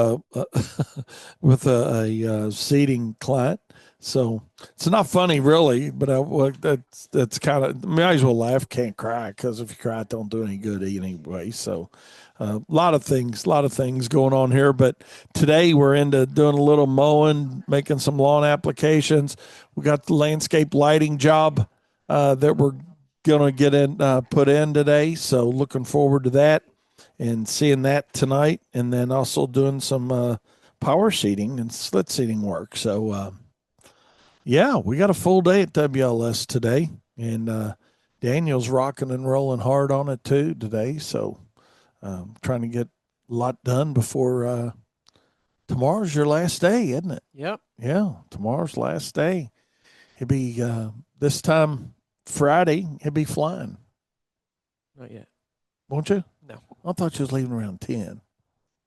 with a seating client. So it's not funny really, but well, that's kind of might as well laugh, can't cry, because if you cry, it don't do any good anyway. So a lot of things going on here. But today we're into doing a little mowing, making some lawn applications. We got the landscape lighting job that we're gonna get in put in today. So looking forward to that and seeing that tonight, and then also doing some power seating and slit seating work. So yeah, we got a full day at WLS today, and Daniel's rocking and rolling hard on it too today. So trying to get a lot done before tomorrow's your last day, isn't it? Yep. Yeah, tomorrow's last day. He'll be this time Friday. He'll be flying, Not yet. won't you? No. I thought you was leaving around 10.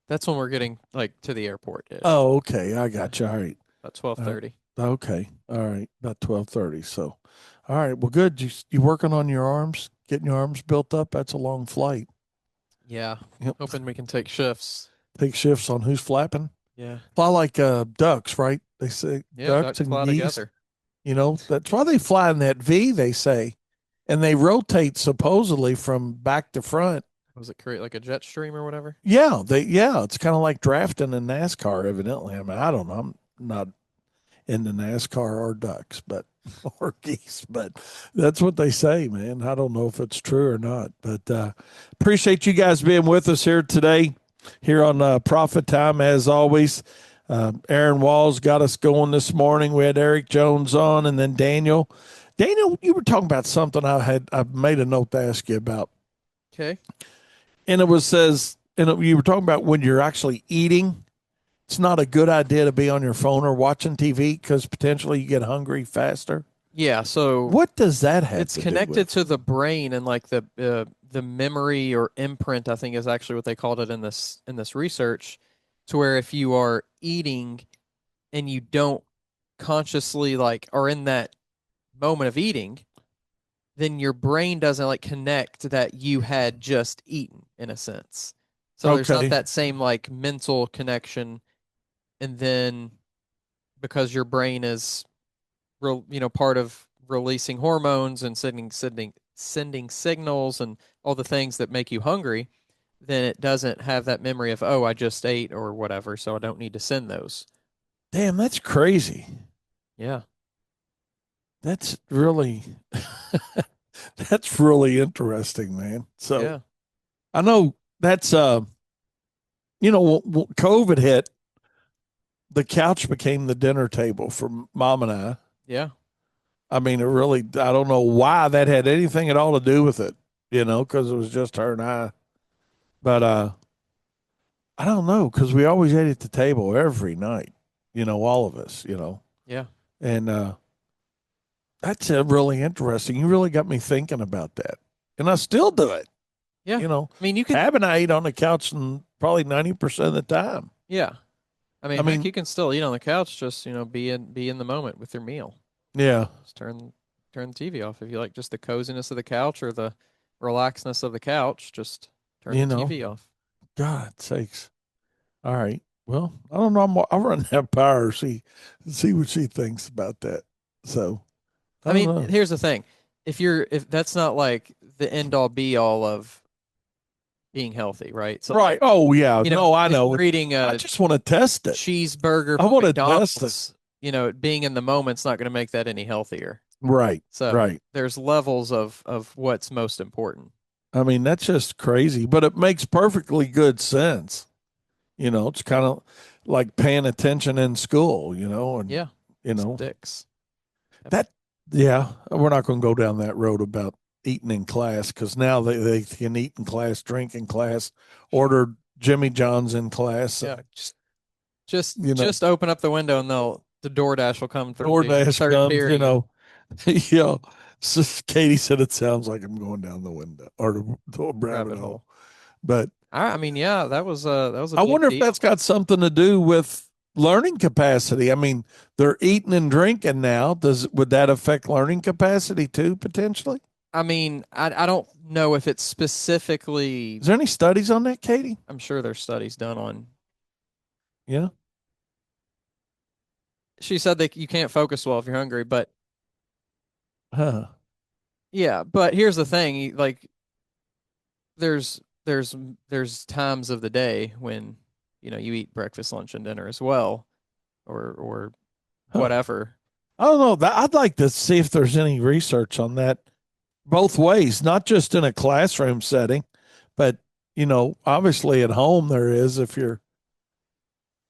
That's when we're getting like to the airport ish. Oh, okay. I Yeah. got you. All right. About 12:30. Okay. All right. About 12:30. So, all right. Well, good. You working on your arms, getting your arms built up? That's a long flight. Yeah. Yep. Hoping we can take shifts. Take shifts on who's flapping. Yeah. Fly like ducks, right? They say Yeah. ducks Ducks and fly geese. together. That's why they fly in that V, they say. And they rotate supposedly from back to front. Was it create like a jet stream or whatever? Yeah, it's kind of like drafting in NASCAR, evidently. I mean, I don't know. I'm not into NASCAR or ducks, but or geese, but that's what they say, man. I don't know if it's true or not, but appreciate you guys being with us here today, here on Profit Time as always. Aaron Walls got us going this morning. We had Eric Jones on, and then Daniel. Daniel, you were talking about something I made a note to ask you about, Okay. and you were talking about when you're actually eating. It's not a good idea to be on your phone or watching TV because potentially you get hungry faster. Yeah. So What does that have it's to do connected with? to the brain and like the memory or imprint, I think is actually what they called it in this research, to where if you are eating and you don't consciously like are in that moment of eating, then your brain doesn't like connect that you had just eaten in a sense. So there's not Okay. that same like mental connection. And then because your brain is part of releasing hormones and sending signals and all the things that make you hungry, then it doesn't have that memory of, oh, I just ate or whatever, so I don't need to send those. Damn, that's crazy. Yeah. That's really that's really interesting, man. So Yeah. I know that's COVID hit, the couch became the dinner table for mom and I. Yeah. I mean, I don't know why that had anything at all to do with it, because it was just her and I. But I don't know, because we always ate at the table every night, all of us, Yeah. and that's really interesting. You really got me thinking about that, and I still do it. Yeah. You know, I mean, you can, Tab and I eat on the couch and probably 90% of the time. yeah. I I mean, heck, mean, you can still eat on the couch, just, be in the moment with your meal. yeah, Just turn the TV off. If you like just the coziness of the couch or the relaxedness of the couch, just turn you the know, TV off. God sakes. All right. Well, I don't know. I'll run that power, see what she thinks about that. So I I don't mean, know. here's the thing. If that's not like the end all be all of being healthy, right? So Right. like, Oh yeah. No, I if know. you're eating I a just want to test it. cheeseburger I from want to test it. McDonald's, being in the moment's not going to make that any healthier. Right. So Right. there's levels of what's most important. I mean, that's just crazy, but it makes perfectly good sense. It's kind of like paying attention in school, and Yeah. you know Sticks. Yep. that. Yeah, we're not going to go down that road about eating in class because now they can eat in class, drink in class, order Jimmy John's in class, Yeah. and Just you know, just open up the window and the DoorDash will come through the DoorDash third comes. period. you know. So Katie said it sounds like I'm going down the window or the rabbit Rabbit hole, hole. but I mean, yeah, that was a I big wonder if that's deal. got something to do with learning capacity. I mean, they're eating and drinking now. Would that affect learning capacity too, potentially? I mean, I don't know if it's specifically. Is there any studies on that, Katie? I'm sure there's studies done on. Yeah. She said that you can't focus well if you're hungry, but Huh. yeah. But here's the thing: like, there's there's there's times of the day when you eat breakfast, lunch, and dinner as well, or Huh. whatever. I don't know. I'd like to see if there's any research on that both ways, not just in a classroom setting, but obviously at home there is if you're.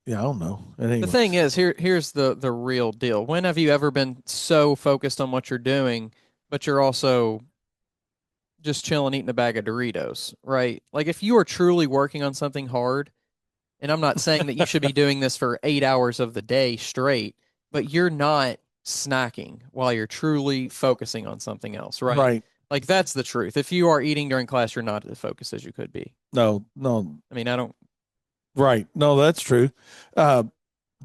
Yeah, I don't know. The thing Anyways. is, here's the real deal. When have you ever been so focused on what you're doing, but you're also just chilling eating a bag of Doritos, right? Like if you are truly working on something hard, and I'm not saying that you should be doing this for 8 hours of the day straight, but you're not snacking while you're truly focusing on something else, right? Right. Like that's the truth. If you are eating during class, you're not as focused as you could be. No, no. I mean, I don't. Right. No, that's true. Uh,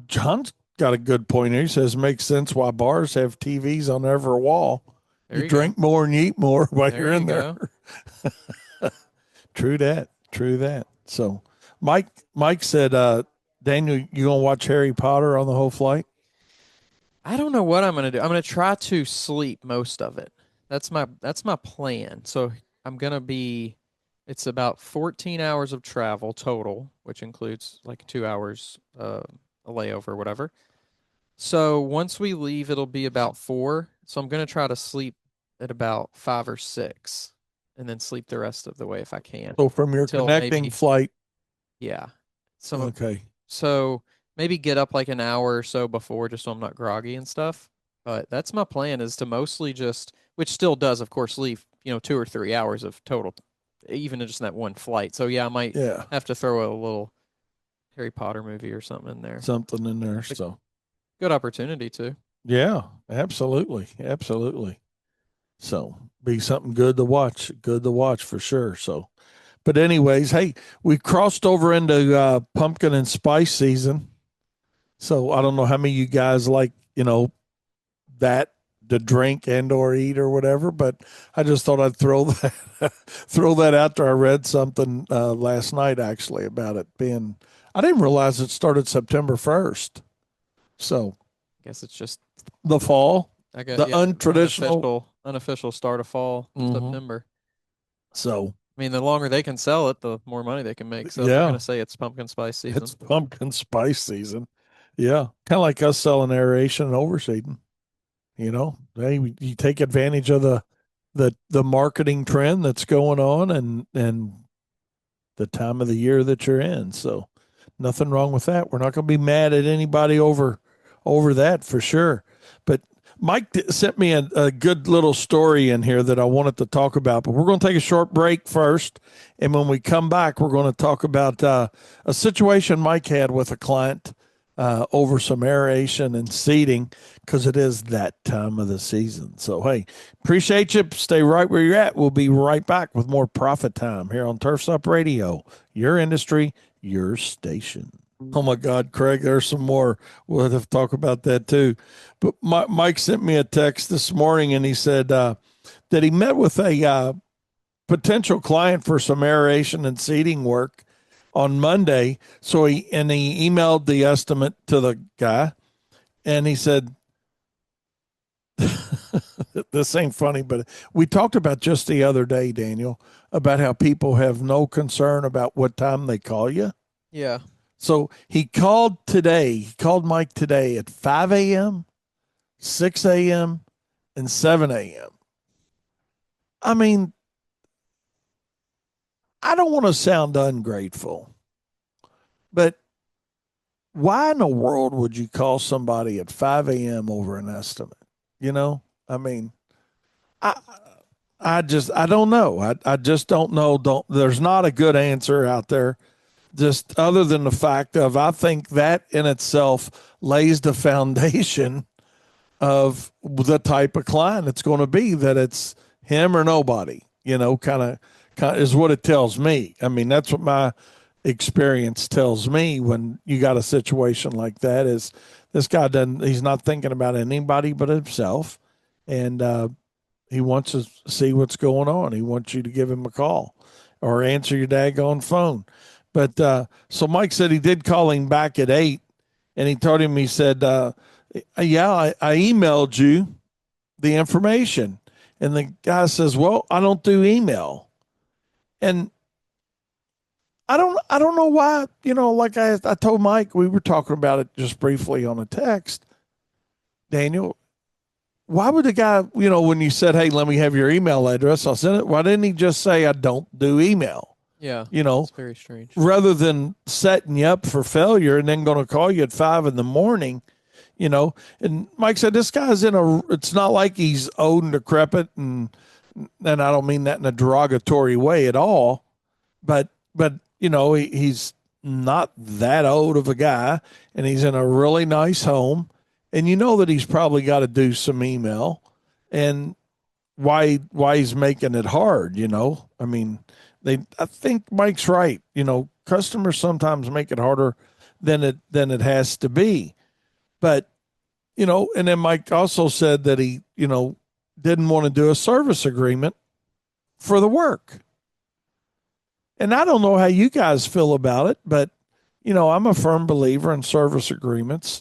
John's got a good point here. He says makes sense why bars have TVs on every wall. There You you go. drink more and you eat more while There you're you in there. go. True that. True that. So Mike said, Daniel, you gonna watch Harry Potter on the whole flight? I don't know what I'm gonna do. I'm gonna try to sleep most of it. That's my plan. So I'm gonna be. It's about 14 hours of travel total, which includes like 2 hours a layover or whatever. So once we leave, it'll be about 4. So I'm gonna try to sleep at about 5 or 6, and then sleep the rest of the way if I can So from your until connecting maybe flight, yeah. Some okay. So maybe get up like an hour or so before just so I'm not groggy and stuff. But that's my plan is to mostly just, which still does, of course, leave, 2 or 3 hours of total, even just in that one flight. So yeah, I might Yeah. have to throw a little Harry Potter movie or something in there. Something in there. It's a So good opportunity too. yeah, absolutely. Absolutely. So be something good to watch. Good to watch for sure. So but anyways, hey, we crossed over into pumpkin and spice season. So I don't know how many of you guys like, that to drink and or eat or whatever, but I just thought I'd throw that throw that out there. I read something last night actually about it being. I didn't realize it started September 1st. So I guess it's just the fall, I got the yeah, untraditional. unofficial start of fall, Mhm. September. So I mean, the longer they can sell it, the more money they can make. So if they're yeah, gonna say it's pumpkin spice it's season, pumpkin spice season. Yeah, kind of like us selling aeration and overseeding. You take advantage of the marketing trend that's going on and the time of the year that you're in. So nothing wrong with that. We're not going to be mad at anybody over that for sure. But Mike sent me a good little story in here that I wanted to talk about. But we're going to take a short break first, and when we come back, we're going to talk about a situation Mike had with a client over some aeration and seeding because it is that time of the season. So, hey, appreciate you. Stay right where you're at. We'll be right back with more Profit Time here on Turfs Up Radio, your industry, your station. Oh my God, Craig, there's some more. We'll have to talk about that too. But Mike sent me a text this morning and he said that he met with a potential client for some aeration and seeding work on Monday. So he emailed the estimate to the guy and he said, this ain't funny, but we talked about just the other day, Daniel, about how people have no concern about what time they call you. yeah, So he called today. He called Mike today at 5 a.m., 6 a.m., and 7 a.m. I mean, I don't want to sound ungrateful, but why in the world would you call somebody at 5 a.m. over an estimate? I mean, I I don't know. I just don't know. There's not a good answer out there. Just other than the fact of I think that in itself lays the foundation of the type of client it's going to be, that it's him or nobody, kind of is what it tells me. I mean, that's what my experience tells me when you got a situation like that is this guy he's not thinking about anybody but himself. And, he wants to see what's going on. He wants you to give him a call or answer your daggone phone. But so Mike said he did call him back at 8 and he told him, he said, yeah, I emailed you the information. And the guy says, well, I don't do email. And I don't know why, like I told Mike, we were talking about it just briefly on a text. Daniel, why would the guy, when you said, hey, let me have your email address, I'll send it. Why didn't he just say, I don't do email? yeah, You know, it's very strange. rather than setting you up for failure and then going to call you at 5 in the morning. And Mike said, this guy's it's not like he's old and decrepit and and I don't mean that in a derogatory way at all, but he's not that old of a guy, and he's in a really nice home, and you know that he's probably got to do some email, and why he's making it hard. I mean, I think Mike's right. Customers sometimes make it harder than it has to be, but and then Mike also said that he didn't want to do a service agreement for the work. And I don't know how you guys feel about it, but I'm a firm believer in service agreements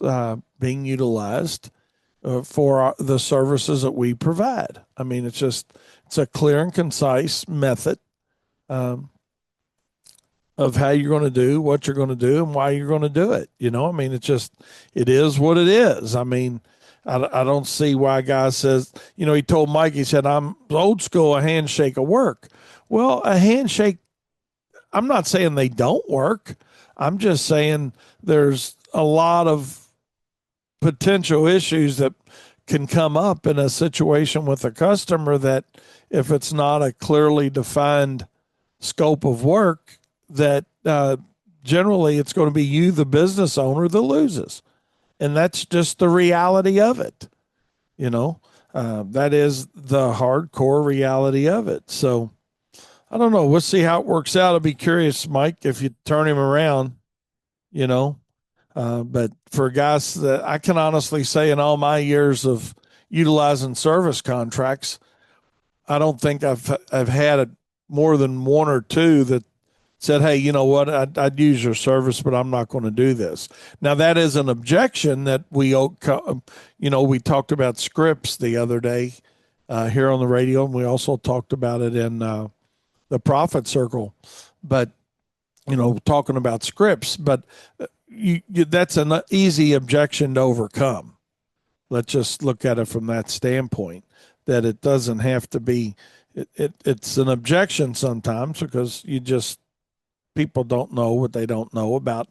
being utilized for the services that we provide. I mean, it's a clear and concise method um, of how you're going to do what you're going to do and why you're going to do it. I mean, it is what it is. I mean, I don't see why a guy says, he told Mike, he said, I'm old school, a handshake will work. Well, a handshake, I'm not saying they don't work. I'm just saying there's a lot of potential issues that can come up in a situation with a customer that if it's not a clearly defined scope of work, that generally it's going to be you, the business owner, that loses. And that's just the reality of it. That is the hardcore reality of it. So I don't know. We'll see how it works out. I'll be curious, Mike, if you turn him around, you know. But for guys that I can honestly say in all my years of utilizing service contracts, I don't think I've had more than one or two that said, "Hey, you know what? I'd use your service, but I'm not going to do this." Now that is an objection that we talked about scripts the other day here on the radio, and we also talked about it in the Profit Circle. But talking about scripts, but that's an easy objection to overcome. Let's just look at it from that standpoint, that it doesn't have to be. It's an objection sometimes because people don't know what they don't know about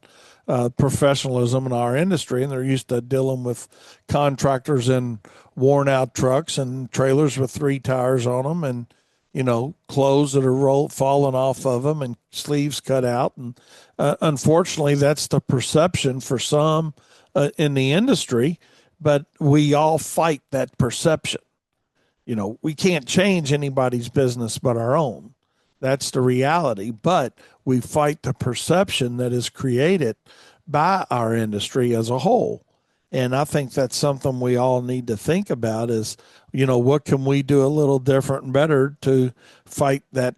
professionalism in our industry, and they're used to dealing with contractors in worn out trucks and trailers with three tires on them, and clothes that are falling off of them and sleeves cut out. And unfortunately, that's the perception for some in the industry, but we all fight that perception. We can't change anybody's business but our own. That's the reality. But we fight the perception that is created by our industry as a whole. And I think that's something we all need to think about is, what can we do a little different and better to fight that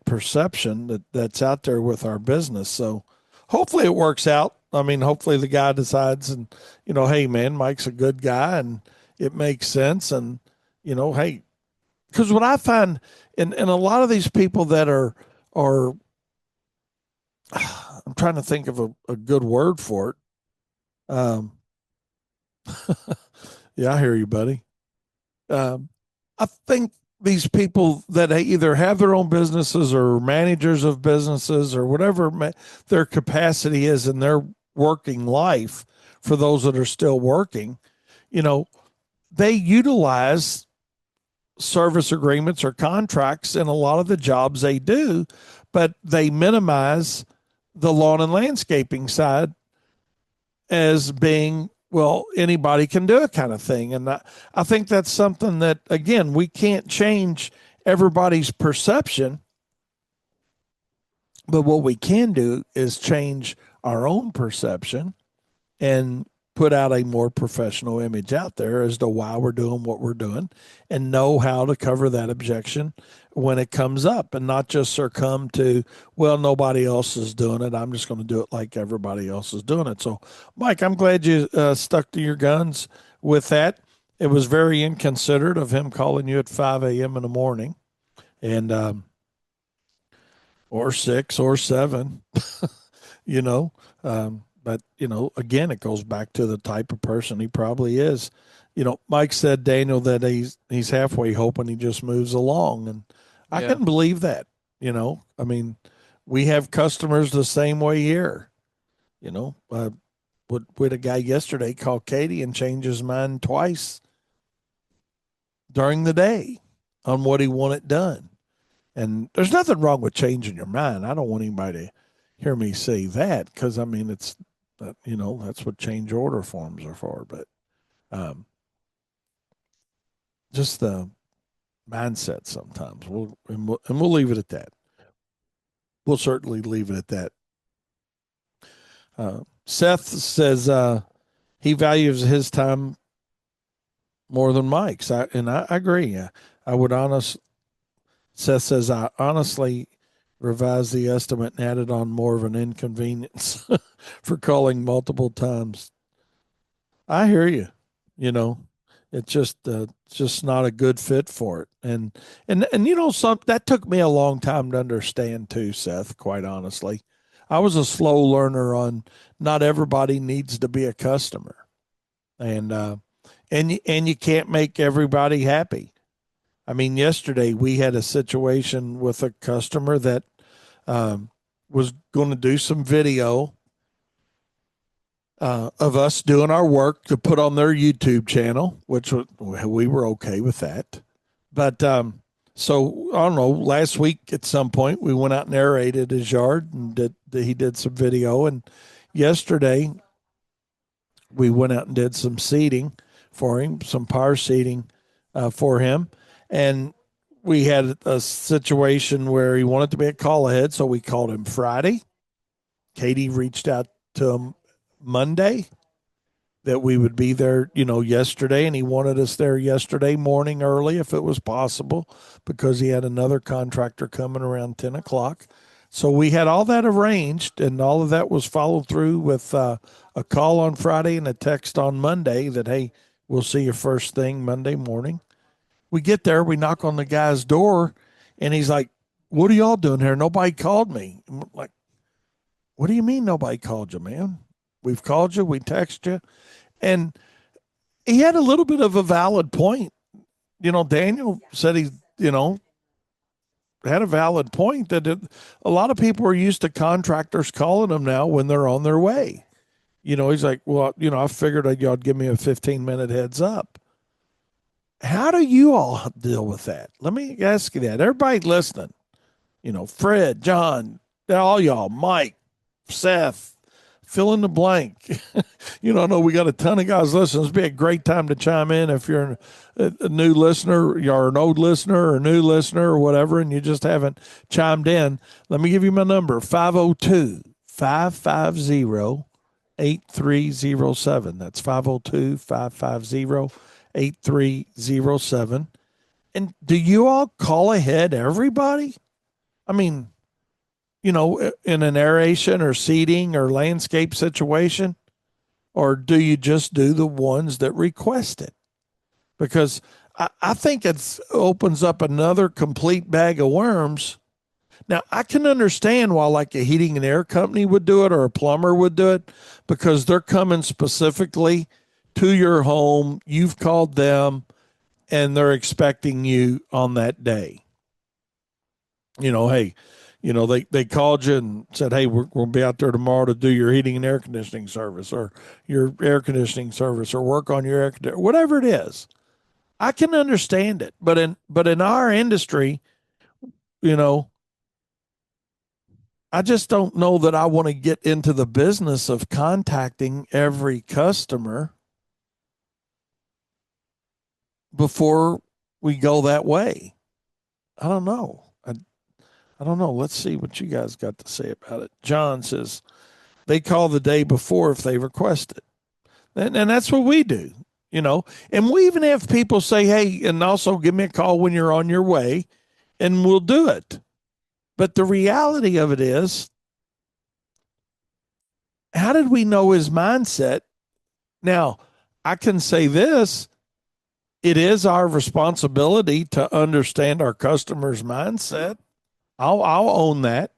perception that's out there with our business. So hopefully it works out. I mean, hopefully the guy decides and, hey man, Mike's a good guy and it makes sense. And, hey, because what I find in a lot of these people that are I'm trying to think of a good word for it. Yeah, I hear you, buddy. Um, I think these people that either have their own businesses or managers of businesses or whatever their capacity is in their working life, for those that are still working, they utilize service agreements or contracts in a lot of the jobs they do, but they minimize the lawn and landscaping side as being, well, anybody can do it kind of thing. And I think that's something that, again, we can't change everybody's perception, but what we can do is change our own perception and put out a more professional image out there as to why we're doing what we're doing and know how to cover that objection when it comes up and not just succumb to, well, nobody else is doing it. I'm just going to do it like everybody else is doing it. So, Mike, I'm glad you stuck to your guns with that. It was very inconsiderate of him calling you at 5 a.m. in the morning and, or 6 or 7, you know. But again, it goes back to the type of person he probably is. Mike said, Daniel, that he's halfway hoping he just moves along, and I Yeah. can believe that. I mean, we have customers the same way here. With a guy yesterday called Katie and changed his mind twice during the day. on what he wanted done. And there's nothing wrong with changing your mind. I don't want anybody to hear me say that because I mean it's that's what change order forms are for. But um, just the mindset sometimes. We'll leave it at that. We'll certainly leave it at that. Seth says he values his time more than Mike's. I agree. I would honest. Seth says I honestly revised the estimate and added on more of an inconvenience for calling multiple times. I hear you. You know, it's just not a good fit for it. And some that took me a long time to understand too, Seth, quite honestly. I was a slow learner on not everybody needs to be a customer. And you can't make everybody happy. I mean, yesterday we had a situation with a customer that um, was going to do some video of us doing our work to put on their YouTube channel, which we were okay with that. But so I don't know. Last week at some point we went out and aerated his yard and he did some video. And yesterday we went out and did some seeding for him, some power seeding for him, and we had a situation where he wanted to be a call ahead, so we called him Friday. Katie reached out to him Monday that we would be there, yesterday, and he wanted us there yesterday morning early if it was possible because he had another contractor coming around 10 o'clock. So we had all that arranged, and all of that was followed through with a call on Friday and a text on Monday that, hey, we'll see you first thing Monday morning. We get there, we knock on the guy's door, and he's like, what are y'all doing here? Nobody called me. I'm like, what do you mean nobody called you, man? We've called you, we text you. And he had a little bit of a valid point. Daniel said he, had a valid point that a lot of people are used to contractors calling them now when they're on their way. He's like, well, I figured y'all'd give me a 15-minute heads up. How do you all deal with that? Let me ask you that. Everybody listening, Fred, John, all y'all, Mike, Seth, fill in the blank. I know we got a ton of guys listening. This would be a great time to chime in if you're a new listener, you're an old listener or a new listener or whatever, and you just haven't chimed in. Let me give you my number, 502-550-8307. That's 502-550-8307. And do you all call ahead everybody? I mean, in an aeration or seeding or landscape situation? Or do you just do the ones that request it? Because I think it opens up another complete bag of worms. Now, I can understand why like a heating and air company would do it or a plumber would do it because they're coming specifically to your home. You've called them and they're expecting you on that day. Hey, they called you and said, hey, we're going to be out there tomorrow to do your heating and air conditioning service or your air conditioning service or work on your air conditioning, whatever it is. I can understand it. But in our industry, I just don't know that I want to get into the business of contacting every customer before we go that way. I don't know. I don't know. Let's see what you guys got to say about it. John says they call the day before if they request it. And that's what we do, And we even have people say, hey, and also give me a call when you're on your way, and we'll do it. But the reality of it is, how did we know his mindset? Now, I can say this. It is our responsibility to understand our customer's mindset. I'll own that,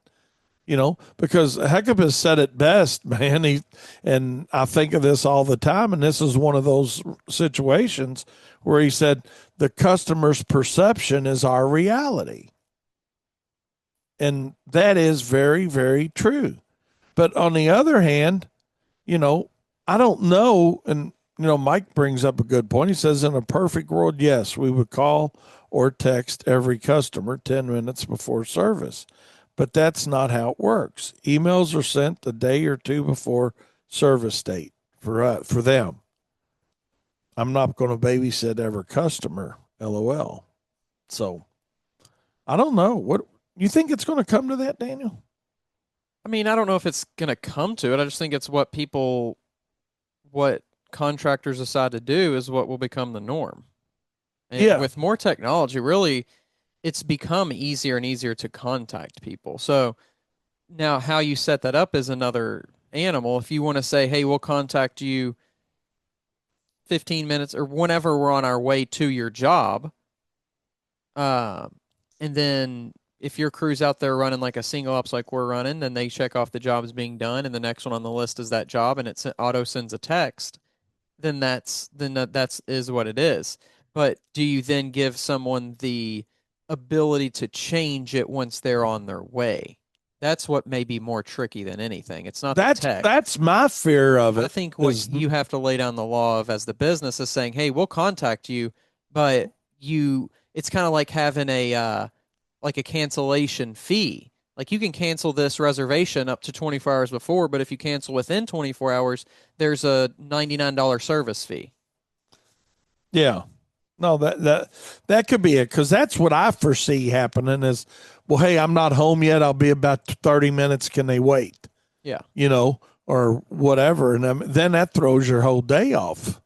because Heckapus said it best, man. And I think of this all the time, and this is one of those situations where he said the customer's perception is our reality. And that is very, very true. But on the other hand, I don't know. And, Mike brings up a good point. He says, in a perfect world, yes, we would call or text every customer 10 minutes before service. But that's not how it works. Emails are sent a day or two before service date for them. I'm not going to babysit every customer, LOL. So I don't know. What you think it's going to come to that, Daniel? I mean, I don't know if it's going to come to it. I just think it's what contractors decide to do is what will become the norm. And Yeah, with more technology, really, it's become easier and easier to contact people. So now, how you set that up is another animal. If you want to say, hey, we'll contact you 15 minutes or whenever we're on our way to your job, uh, and then if your crew's out there running like a single ops like we're running, then they check off the job as being done, and the next one on the list is that job, and it auto sends a text. Then that's is what it is. But do you then give someone the ability to change it once they're on their way? That's what may be more tricky than anything. It's not the tech. that's my fear of I it. think what Is you have to lay down the law of as the business is saying, hey, we'll contact you, but it's kind of like having like a cancellation fee. Like you can cancel this reservation up to 24 hours before, but if you cancel within 24 hours, there's a $99 service fee. yeah, no, that could be it because that's what I foresee happening. Is well, hey, I'm not home yet. I'll be about 30 minutes. Can they wait? Yeah. Or whatever, and then that throws your whole day off.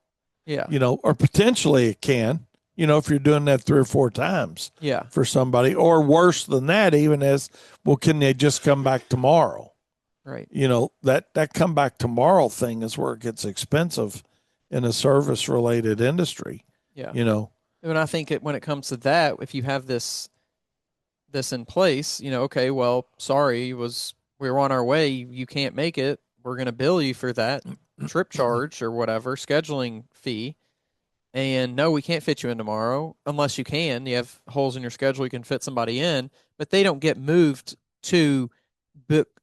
Yeah. Or potentially it can. If you're doing that 3 or 4 times Yeah. for somebody, or worse than that, even as well, can they just come back tomorrow? Right. That come back tomorrow thing is where it gets expensive in a service related industry. Yeah. You know, And I think when it comes to that, if you have this in place, okay, well, sorry, we were on our way, you can't make it. We're going to bill you for that trip charge or whatever, scheduling fee. And no, we can't fit you in tomorrow unless you can. You have holes in your schedule, you can fit somebody in, but they don't get moved to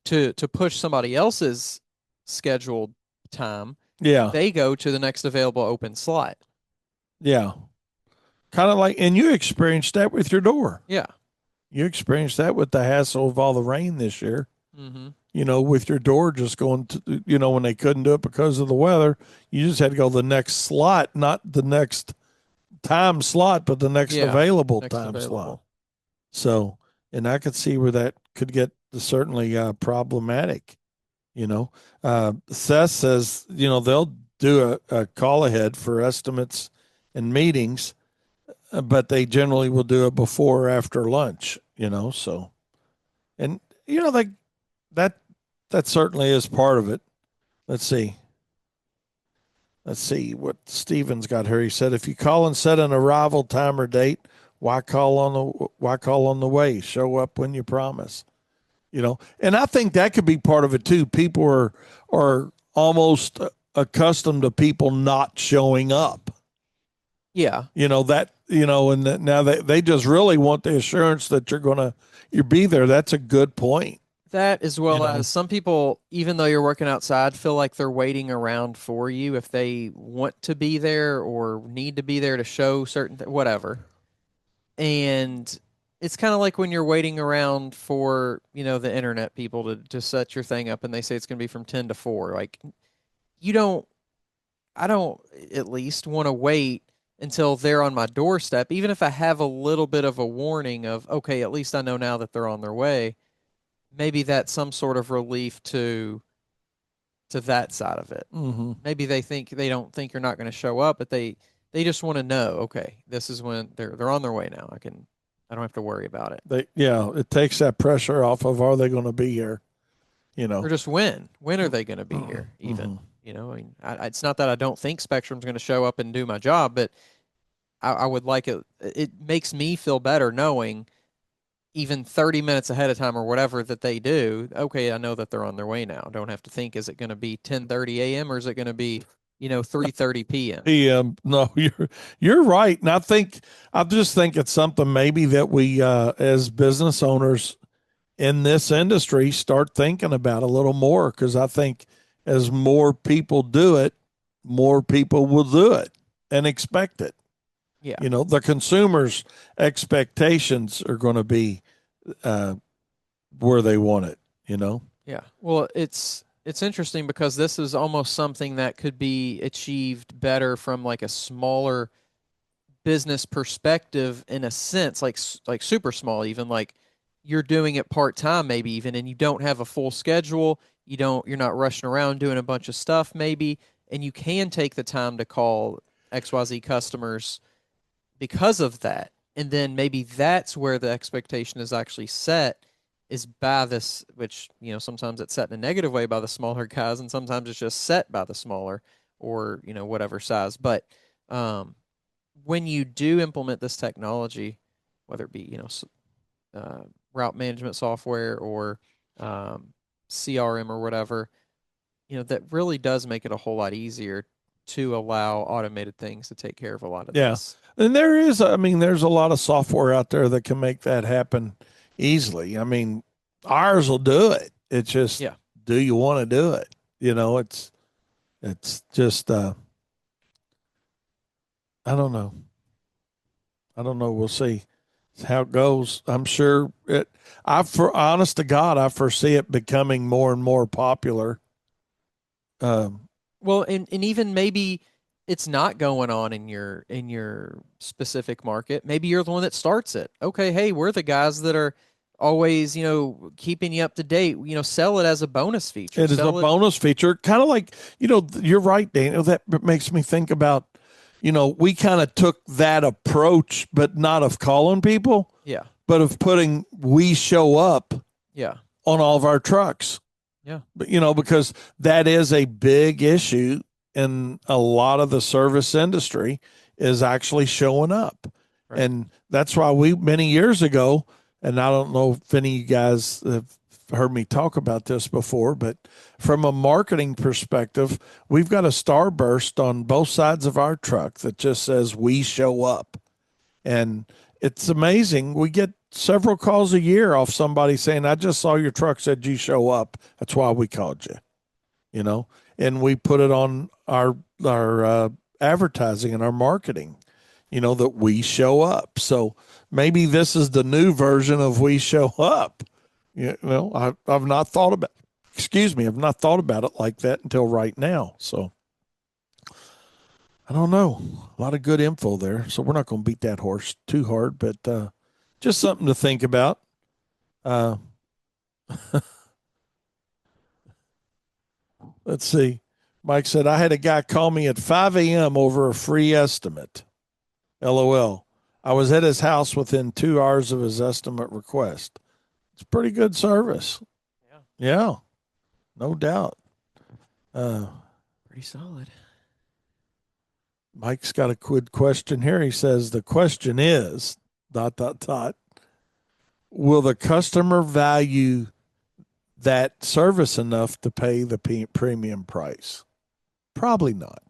to push somebody else's scheduled time. yeah, They go to the next available open slot. yeah, kind of like, and you experienced that with your door. Yeah. You experienced that with the hassle of all the rain this year. Mm-hmm. With your door just going to, when they couldn't do it because of the weather, you just had to go the next slot, not the next time slot, but the next Yeah. available Next time slot. available. So, and I could see where that could get certainly problematic. Seth says, they'll do a call ahead for estimates and meetings, but they generally will do it before or after lunch, so, and, like that, that certainly is part of it. Let's see. Let's see what Steven's got here. He said, if you call and set an arrival time or date, why call on the way? Show up when you promise. And I think that could be part of it too. People are almost accustomed to people not showing up. Yeah. And now they just really want the assurance that you'll be there. That's a good point. That as well as some people, even though you're working outside, feel like they're waiting around for you if they want to be there or need to be there to show certain whatever. And it's kind of like when you're waiting around for, the internet people to set your thing up and they say it's going to be from 10 to 4. Like you don't I don't at least want to wait until they're on my doorstep, even if I have a little bit of a warning of, okay, at least I know now that they're on their way. Maybe that's some sort of relief to that side of it. Mm-hmm. Maybe they don't think you're not going to show up, but they just want to know, okay, this is when they're on their way now. I don't have to worry about it. It takes that pressure off of, are they going to be here? Or just when are they going to be here? Even it's not that I don't think Spectrum's going to show up and do my job, but I would like it. It makes me feel better knowing even 30 minutes ahead of time or whatever that they do. Okay, I know that they're on their way now. Don't have to think, is it going to be 10:30 a.m. or is it going to be 3:30 p.m. PM. No, you're right, and I just think it's something maybe that we as business owners in this industry start thinking about a little more, because I think as more people do it, more people will do it and expect it. Yeah. The consumer's expectations are going to be uh, where they want it. You know. Yeah. Well, it's interesting because this is almost something that could be achieved better from like a smaller business perspective in a sense, like super small even, like you're doing it part-time maybe even, and you don't have a full schedule, you're not rushing around doing a bunch of stuff maybe, and you can take the time to call XYZ customers because of that. And then maybe that's where the expectation is actually set, is by this, which, sometimes it's set in a negative way by the smaller guys, and sometimes it's just set by the smaller or, whatever size. But um, when you do implement this technology, whether it be, uh, route management software or um, CRM or whatever, that really does make it a whole lot easier to allow automated things to take care of a lot of Yeah. this. And there is, I mean, there's a lot of software out there that can make that happen easily. I mean, ours will do it. It's just, Yeah. do you want to do it? It's just, I don't know. I don't know. We'll see how it goes. I'm sure for honest to God, I foresee it becoming more and more popular. Um, Well, and even maybe it's not going on in your specific market. Maybe you're the one that starts it. Okay, hey, we're the guys that are always, keeping you up to date. Sell it as a bonus feature. It is a Sell it. bonus feature, kind of like, you're right, Daniel. That makes me think about, we kind of took that approach, but not of calling people, Yeah. but of putting we show up Yeah. on all of our trucks. Yeah. But, because that is a big issue in a lot of the service industry is actually showing up. Right. And that's why many years ago, and I don't know if any of you guys have heard me talk about this before, but from a marketing perspective, we've got a starburst on both sides of our truck that just says we show up. And it's amazing. We get several calls a year off somebody saying, I just saw your truck, said you show up. That's why we called you, you know, and we put it on our advertising and our marketing, that we show up. So maybe this is the new version of we show up. I've not thought about, excuse me, I've not thought about it like that until right now. So I don't know. A lot of good info there. So we're not going to beat that horse too hard, but just something to think about. Uh, let's see. Mike said, I had a guy call me at 5 a.m. over a free estimate. LOL. I was at his house within 2 hours of his estimate request. It's pretty good service. Yeah. Yeah, no doubt. Uh, Pretty solid. Mike's got a good question here. He says, the question is, dot, dot, dot, will the customer value that service enough to pay the premium price? Probably not.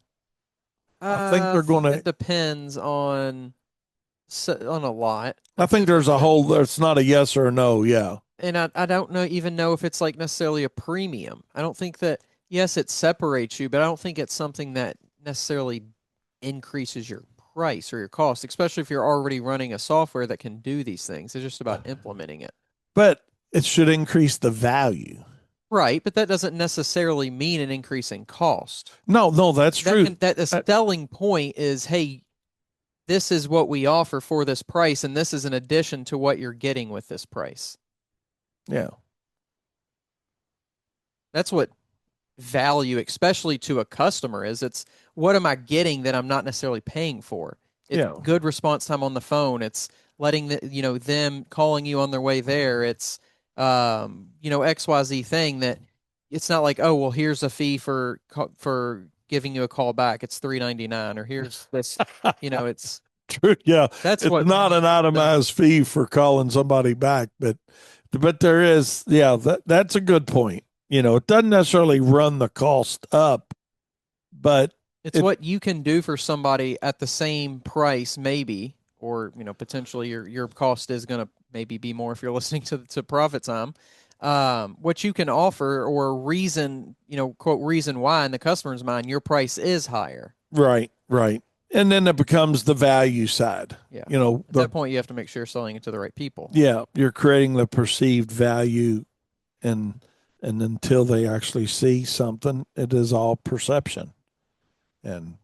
I think they're going It to. depends on a lot. I think there's a whole. There's not a yes or a no. Yeah. And I don't even know if it's like necessarily a premium. I don't think that, yes, it separates you, but I don't think it's something that necessarily increases your price or your cost, especially if you're already running a software that can do these things. It's just about implementing it. But it should increase the value. Right, but that doesn't necessarily mean an increase in cost. No, that's true. That the selling point is, hey, this is what we offer for this price, and this is an addition to what you're getting with this price. Yeah. That's what value, especially to a customer, is. It's what am I getting that I'm not necessarily paying for? It's good response time on the phone. It's letting them calling you on their way there. It's XYZ thing that it's not like, oh, well, here's a fee for giving you a call back. It's $3.99, or here's this, it's true. Yeah. That's it's what not an itemized fee for calling somebody back, but there is, yeah, that's a good point. It doesn't necessarily run the cost up, but it's what you can do for somebody at the same price, maybe, or potentially your cost is going to maybe be more if you're listening to Profit Time. What you can offer, or reason, quote, reason why in the customer's mind your price is higher. Right. And then it becomes the value side. Yeah. You know, At that point, you have to make sure you're selling it to the right people. yeah, you're creating the perceived value, and until they actually see something, it is all perception. And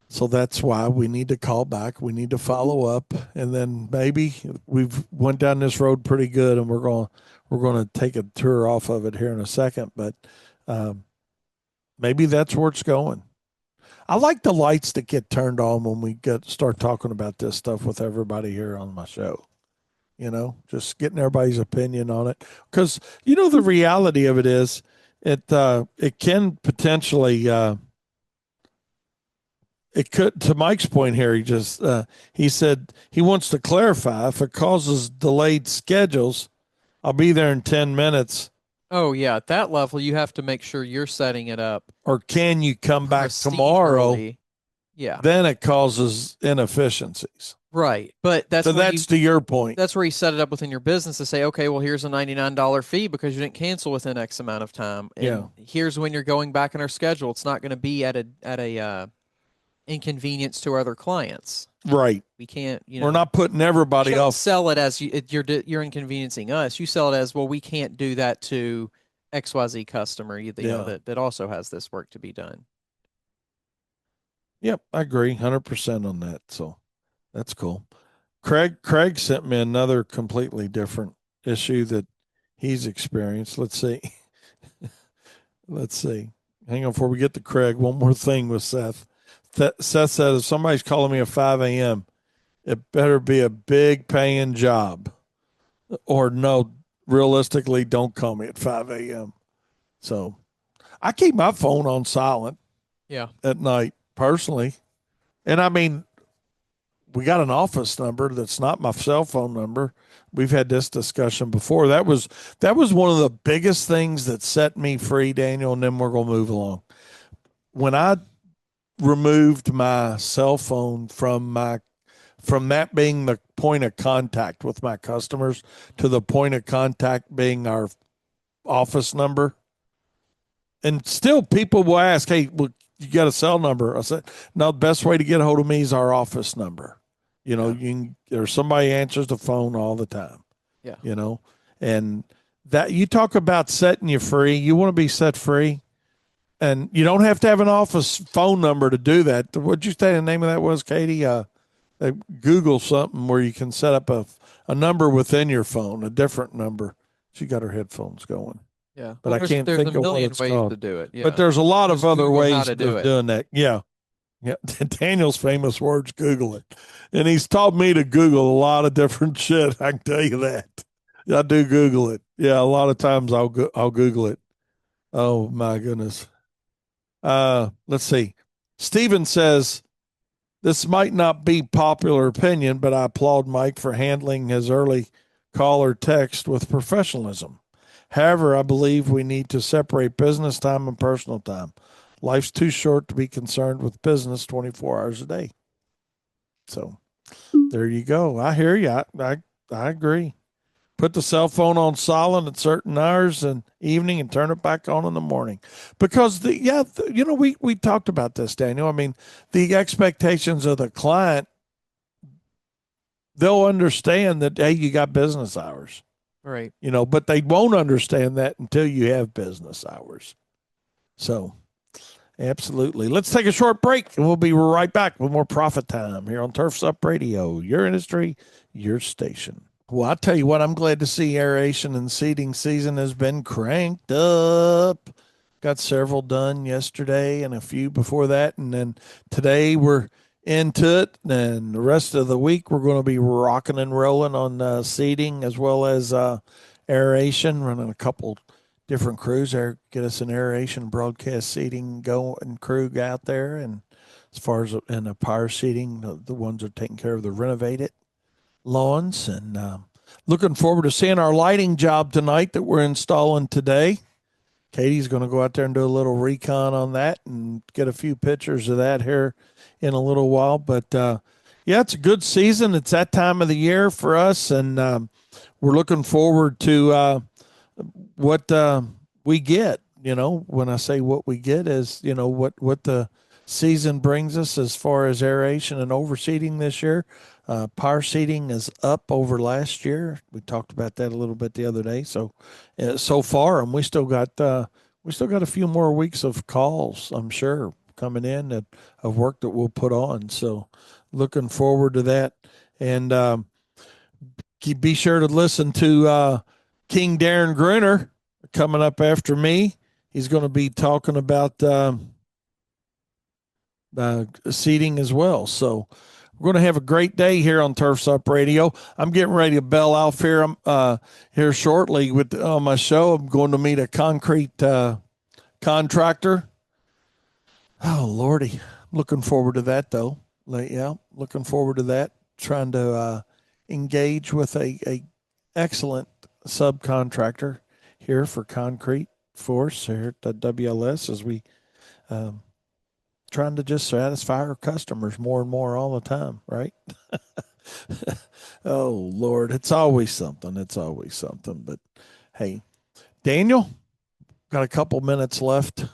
so that's why we need to call back. We need to follow up, and then maybe we've went down this road pretty good, and we're going to take a tour off of it here in a second. But um, maybe that's where it's going. I like the lights that get turned on when we start talking about this stuff with everybody here on my show. Just getting everybody's opinion on it, because the reality of it is it can potentially it could, to Mike's point here, he said he wants to clarify, if it causes delayed schedules, I'll be there in 10 minutes, Oh, yeah. At that level, you have to make sure you're setting it up or can you come back tomorrow? procedurally. Yeah. Then it causes inefficiencies. Right. But So that's to your point. that's where you set it up within your business to say, okay, well, here's a $99 fee because you didn't cancel within X amount of time. And Yeah. here's when you're going back in our schedule. It's not going to be at a inconvenience to our other clients. Right. We can't, We're not putting everybody don't off. sell it as you're inconveniencing us. You sell it as, well, we can't do that to XYZ customer, Yeah. that also has this work to be done. Yep, I agree 100% on that. So that's cool. Craig sent me another completely different issue that he's experienced. Let's see. Let's see. Hang on before we get to Craig. One more thing with Seth. Seth said, if somebody's calling me at 5 a.m., it better be a big paying job. Or no, realistically, don't call me at 5 a.m. So I keep my phone on silent Yeah. at night personally. And I mean, we got an office number that's not my cell phone number. We've had this discussion before. That was one of the biggest things that set me free, Daniel, and then we're going to move along. When I removed my cell phone from that being the point of contact with my customers to the point of contact being our office number, and still people will ask, hey, well, you got a cell number? I said, no, the best way to get a hold of me is our office number. There's somebody answers the phone all the time. Yeah. And that, you talk about setting you free. You want to be set free, and you don't have to have an office phone number to do that. What'd you say the name of that was, Katie? Google something where you can set up a number within your phone, a different number. She got her headphones going. Yeah. But I can't there's think a of what million it's ways called. to do it. Yeah. But there's a lot of Just other Google how ways to of do it. doing that. Yeah. Yeah. Daniel's famous words, Google it. And he's taught me to Google a lot of different shit. I can tell you that. I do Google it. Yeah. A lot of times I'll Google it. Oh my goodness. Let's see. Steven says, this might not be popular opinion, but I applaud Mike for handling his early call or text with professionalism. However, I believe we need to separate business time and personal time. Life's too short to be concerned with business 24 hours a day. So there you go. I hear you. I agree. Put the cell phone on silent at certain hours and evening and turn it back on in the morning. Because we talked about this, Daniel. I mean, the expectations of the client, they'll understand that, hey, you got business hours. Right. But they won't understand that until you have business hours. So absolutely. Let's take a short break and we'll be right back with more Profit Time here on Turf's Up Radio, your industry, your station. Well, I tell you what, I'm glad to see aeration and seeding season has been cranked up. Got several done yesterday and a few before that. And then today we're into it. And the rest of the week, we're going to be rocking and rolling on seeding as well as aeration, running a couple different crews there, get us an aeration broadcast seeding going crew out there. And as far as in the Powerseeding, the ones that are taking care of the renovated lawns, and looking forward to seeing our lighting job tonight that we're installing today. Katie's going to go out there and do a little recon on that and get a few pictures of that here in a little while. But yeah, it's a good season. It's that time of the year for us, and we're looking forward to what we get. When I say what we get is, what the season brings us as far as aeration and overseeding this year. Power seeding is up over last year. We talked about that a little bit the other day. So, so far, and we still got a few more weeks of calls, I'm sure, coming in that of work that we'll put on. So, looking forward to that. And be sure to listen to King Darren Gruner coming up after me. He's going to be talking about seating as well. So we're going to have a great day here on Turfs Up Radio. I'm getting ready to bail off here. Here shortly with on my show. I'm going to meet a concrete contractor. Oh Lordy, looking forward to that though. Yeah, looking forward to that. Trying to engage with a excellent subcontractor here for concrete force here at the WLS as we um, trying to just satisfy our customers more and more all the time, right? Oh Lord, it's always something. It's always something. But hey, Daniel, got a couple minutes left.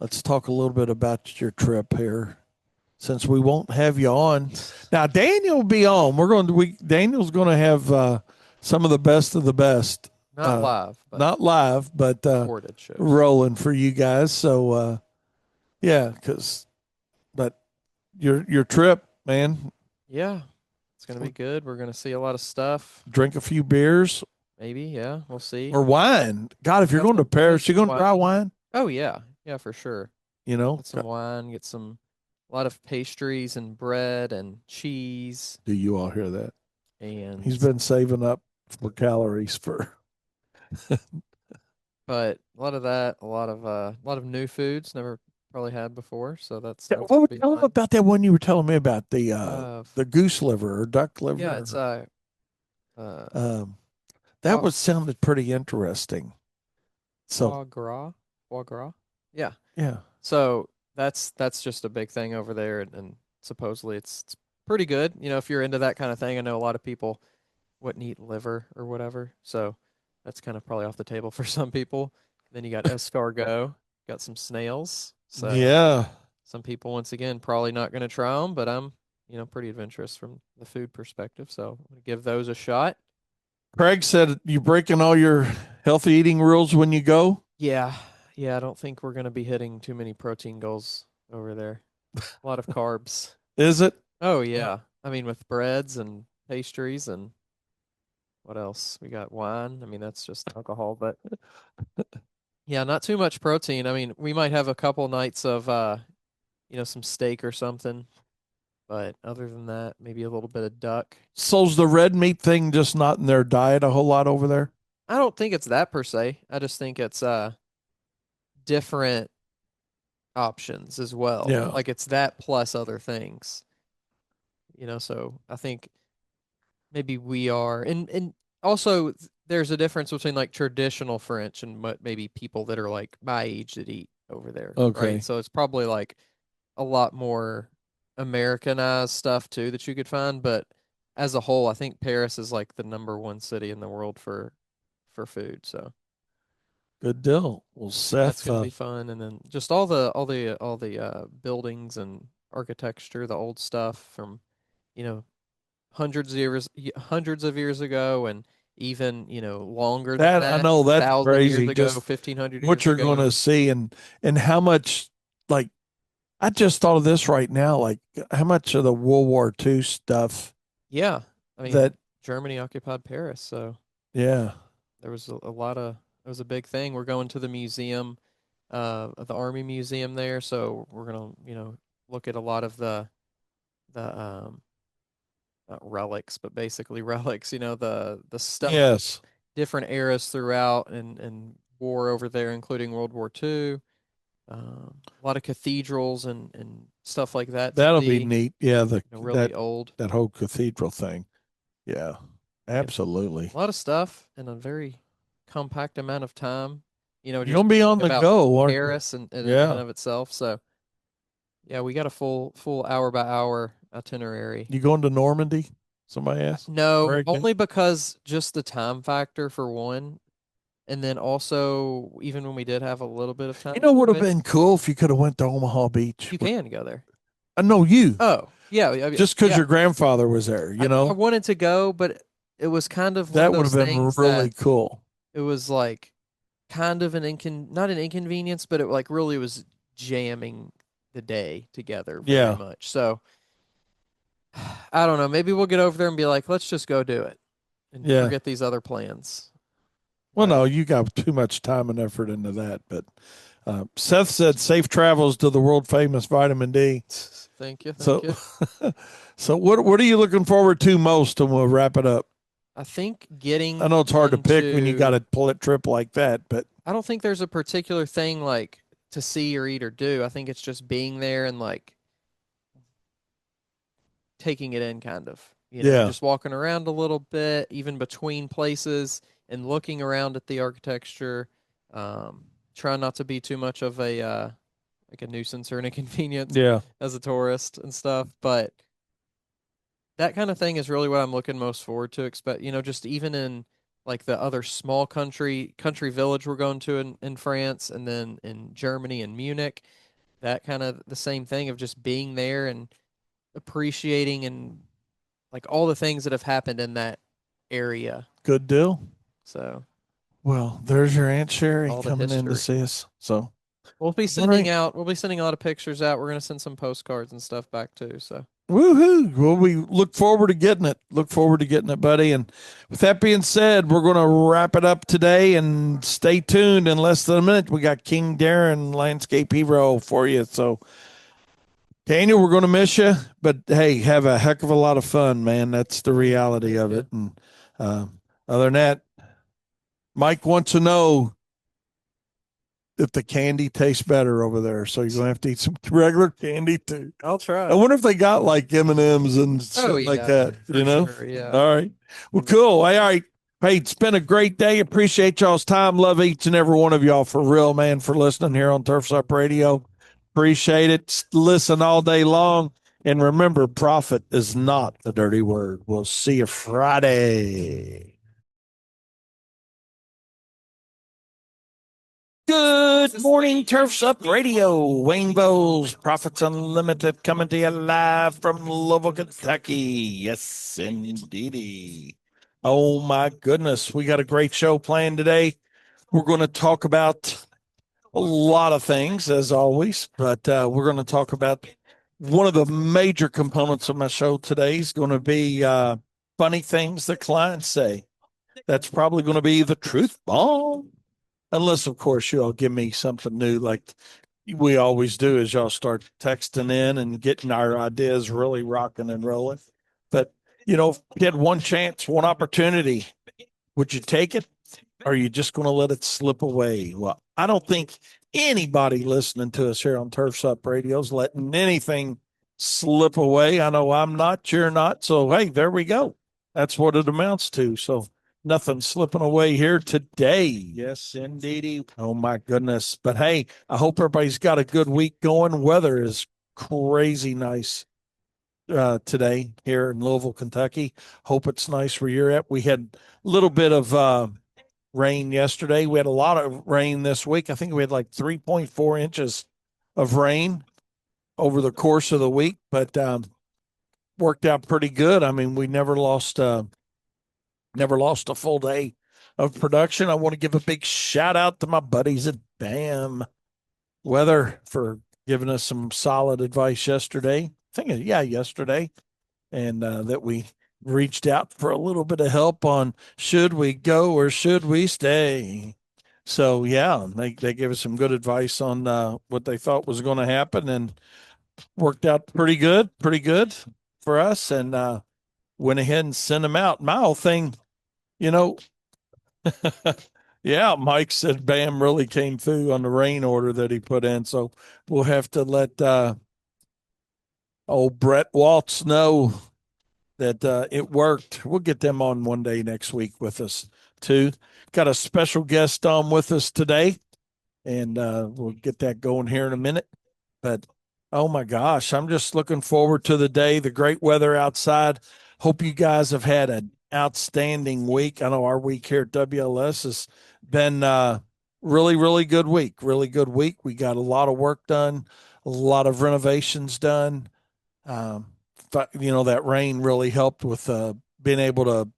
Let's talk a little bit about your trip here since we won't have you on. Now Daniel will be on. Daniel's going to have some of the best of the best. Not live, but Not live, but recorded shows. rolling for you guys. So yeah, cuz but your trip, man, Yeah, it's gonna be good. We're gonna see a lot of stuff. drink a few beers Maybe, yeah, we'll see. or wine. God, if you're going to Paris, you're going to try wine, Oh yeah, yeah, for sure. you know? Get some wine, get a lot of pastries and bread and cheese Do you all hear that? and He's been saving up for calories for but a lot of that, a lot of new foods never probably had before, so that's What would be tell him fun. about that one you were telling me about Uh, the goose liver or duck yeah, it's liver? uh Um, that foie, was sounded pretty interesting. So foie gras, foie gras. Yeah. yeah, So that's just a big thing over there, and supposedly it's pretty good. You know, if you're into that kind of thing, I know a lot of people wouldn't eat liver or whatever, so that's kind of probably off the table for some people. Then you got escargot, got some snails. So yeah. some people, once again, probably not going to try them, but I'm pretty adventurous from the food perspective, so I'm gonna give those a shot. Craig said you breaking all your healthy eating rules when you go. Yeah, yeah, I don't think we're going to be hitting too many protein goals over there. A lot of carbs. Is it? Oh yeah. I mean with breads and pastries and what else? We got wine. I mean that's just alcohol, but yeah, not too much protein. I mean, we might have a couple nights of some steak or something, but other than that, maybe a little bit of duck. So's the red meat thing just not in their diet a whole lot over there? I don't think it's that per se. I just think it's different options as well. Yeah. Like it's that plus other things. So I think maybe we are and also there's a difference between like traditional French and what maybe people that are like my age that eat over there, right? Okay. So it's probably like a lot more Americanized stuff too that you could find, but as a whole, I think Paris is like the number one city in the world for food. So Good deal. Well, that's Seth, gonna be fun, and then just all the buildings and architecture, the old stuff from you know hundreds of years ago, and even longer than that I that, know that's 1,000 years crazy. ago, Just 1,500 what years you're going ago. to see and how much like I just thought of this right now, like how much of the World War II stuff Yeah, I mean that Germany occupied Paris, so yeah. there was a lot of it was a big thing. We're going to the museum, the Army Museum there, so we're gonna look at a lot of the not relics, but basically relics. The stuff from Yes. different eras throughout and war over there, including World War II. A lot of cathedrals and stuff like that to That'll be see. neat. Yeah, the Really old. that whole cathedral thing. Yeah. Yep. Absolutely. A lot of stuff in a very compact amount of time. You're Just gonna be on the about go, aren't you? Paris and Yeah. of itself. So yeah, we got a full hour by hour itinerary. You going to Normandy? Somebody asked. No, Craig? only because just the time factor for one. And then also, even when we did have a little bit of You time, know, would have but been cool if you could have went to Omaha Beach. you can go there. I know you, Oh, yeah, just because yeah. your grandfather was there. I wanted to go, but it was kind of one of That would those have been things really that cool. it was like kind of not an inconvenience, but it like really was jamming the day together very Yeah, much. So I don't know. Maybe we'll get over there and be like, let's just go do it and yeah. forget these other plans. Well, But no, you got too much time and effort into that. But Seth said safe travels to the world famous vitamin D. thank you, thank So, you. so what are you looking forward to most? And we'll wrap it up. I think I getting know it's hard to pick when you got into a trip like that, but I don't think there's a particular thing like to see or eat or do. I think it's just being there and like taking it in kind of, yeah, just walking around a little bit, even between places and looking around at the architecture. Um, trying not to be too much of a like a nuisance or an inconvenience yeah, as a tourist and stuff, but that kind of thing is really what I'm looking most forward to. Expect, just even in like the other small country village we're going to in France, and then in Germany and Munich, that kind of the same thing of just being there and appreciating and like all the things that have happened in that area. good deal. So Well, there's your Aunt Sherry all the coming in to history. see us. So, all right. We'll be sending a lot of pictures out. We're gonna send some postcards and stuff back too. So Woohoo. Well, we look forward to getting it. Look forward to getting it, buddy. And with that being said, we're going to wrap it up today and stay tuned. In less than a minute, we got King Darren, Landscape Hero, for you. So, Daniel, we're going to miss you, but hey, have a heck of a lot of fun, man. That's the reality thank of you. it. And uh, other than that, Mike wants to know if the candy tastes better over there. So you're going to have to eat some regular candy too. I'll I try. wonder if they got like M&Ms and Oh shit like yeah, that, for you know? sure. Yeah. All right. Well, cool. All right. Hey, it's been a great day. Appreciate y'all's time. Love each and every one of y'all for real, man, for listening here on Turfs Up Radio. Appreciate it. Listen all day long. And remember, profit is not a dirty word. We'll see you Friday. Good morning, Turfs Up Radio. Wayne Bowles, Profits Unlimited, coming to you live from Louisville, Kentucky. Yes, indeedy. Oh, my goodness. We got a great show planned today. We're going to talk about a lot of things, as always, but we're going to talk about one of the major components of my show today is going to be funny things that clients say. That's probably going to be the truth bomb. Unless, of course, y'all give me something new like we always do as y'all start texting in and getting our ideas really rocking and rolling. But, if you had one chance, one opportunity, would you take it? Or are you just going to let it slip away? Well, I don't think anybody listening to us here on Turfs Up Radio is letting anything slip away. I know I'm not, you're not. So, hey, there we go. That's what it amounts to. So, nothing slipping away here today. Yes, indeedy. Oh, my goodness. But hey, I hope everybody's got a good week going. Weather is crazy nice today here in Louisville, Kentucky. Hope it's nice where you're at. We had a little bit of rain yesterday. We had a lot of rain this week. I think we had like 3.4 inches of rain over the course of the week, but worked out pretty good. I mean, we never lost a full day of production. I want to give a big shout out to my buddies at BAM Weather for giving us some solid advice yesterday. I think, yeah, yesterday, and that we reached out for a little bit of help on should we go or should we stay. So yeah, they gave us some good advice on what they thought was going to happen, and worked out pretty good for us, and went ahead and sent them out. My whole thing, you know, yeah, Mike said Bam really came through on the rain order that he put in, so we'll have to let old Brett Waltz know that it worked. We'll get them on one day next week with us too. Got a special guest on with us today, and we'll get that going here in a minute. But oh my gosh, I'm just looking forward to the day, the great weather outside. Hope you guys have had a outstanding week. I know our week here at WLS has been really, really good week. Really good week. We got a lot of work done, a lot of renovations done. Um, that rain really helped with being able to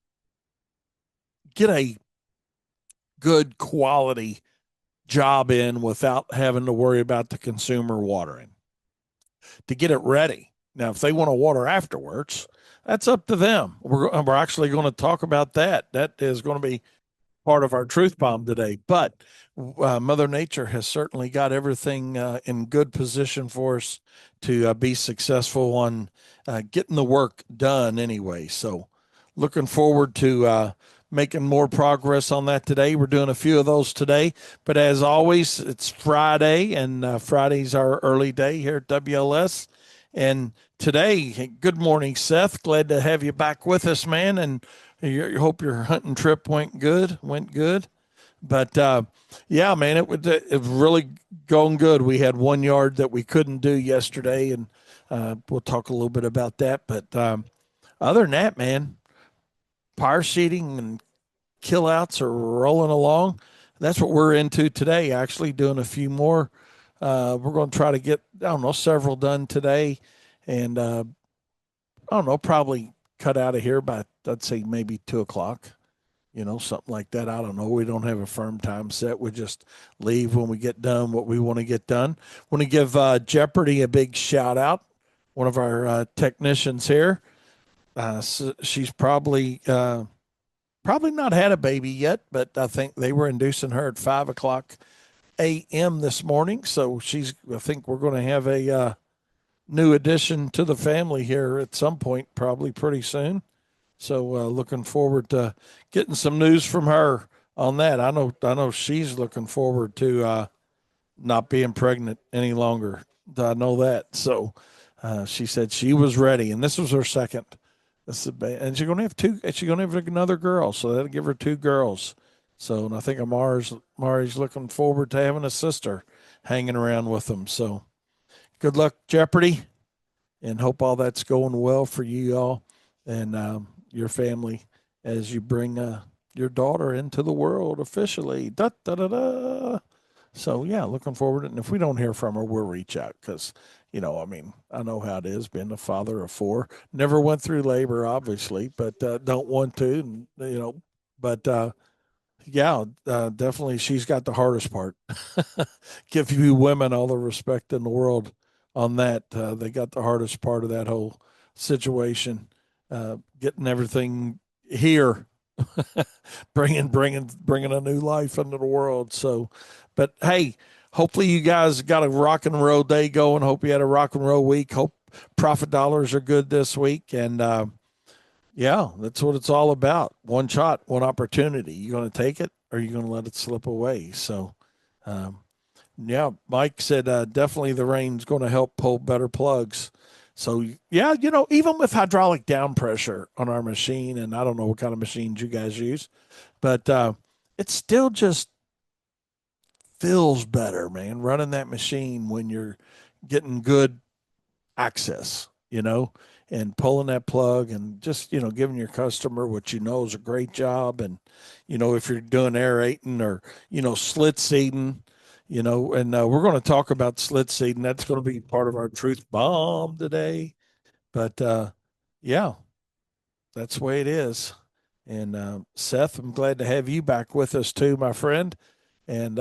get a good quality job in without having to worry about the consumer watering to get it ready. Now, if they want to water afterwards, that's up to them. We're actually going to talk about that. That is going to be part of our truth bomb today. But Mother Nature has certainly got everything in good position for us to be successful on getting the work done anyway. So, looking forward to making more progress on that today. We're doing a few of those today. But as always, it's Friday, and Friday's our early day here at WLS. And today, good morning, Seth. Glad to have you back with us, man. And you hope your hunting trip went good. But yeah, man, it was really going good. We had 1 yard that we couldn't do yesterday, and we'll talk a little bit about that. But other than that, man, power seeding and kill outs are rolling along. That's what we're into today. Actually, doing a few more. We're going to try to get, I don't know, several done today, and I don't know, probably cut out of here by, I'd say, maybe 2 o'clock, something like that. I don't know. We don't have a firm time set. We just leave when we get done what we want to get done. Want to give Jeopardy a big shout out, one of our technicians here. She's probably not had a baby yet, but I think they were inducing her at 5 o'clock a.m. this morning. So I think we're going to have a new addition to the family here at some point, probably pretty soon. So looking forward to getting some news from her on that. I know she's looking forward to not being pregnant any longer. I know that. So she said she was ready, and this was her second. And she's gonna have two. She's gonna have another girl, so that'll give her two girls. So, and I think Amari's looking forward to having a sister hanging around with them. So, good luck, Jeopardy, and hope all that's going well for you all and your family as you bring your daughter into the world officially. Da, da, da, da. So, yeah, looking forward. And if we don't hear from her, we'll reach out because, I mean, I know how it is being the father of four. Never went through labor, obviously, but don't want to, but yeah, definitely she's got the hardest part. Give you women all the respect in the world on that. They got the hardest part of that whole situation, getting everything here, bringing a new life into the world. So, but hey, hopefully you guys got a rock and roll day going. Hope you had a rock and roll week. Hope profit dollars are good this week, and yeah, that's what it's all about. One shot, one opportunity. You going to take it, or you going to let it slip away? So, um, yeah, Mike said definitely the rain's going to help pull better plugs. So, yeah, even with hydraulic down pressure on our machine, and I don't know what kind of machines you guys use, but it still just feels better, man, running that machine when you're getting good access, and pulling that plug and just, giving your customer what is a great job. And, if you're doing aerating or, slit seeding, and we're going to talk about slit seeding. That's going to be part of our truth bomb today. But yeah, that's the way it is. And Seth, I'm glad to have you back with us too, my friend. And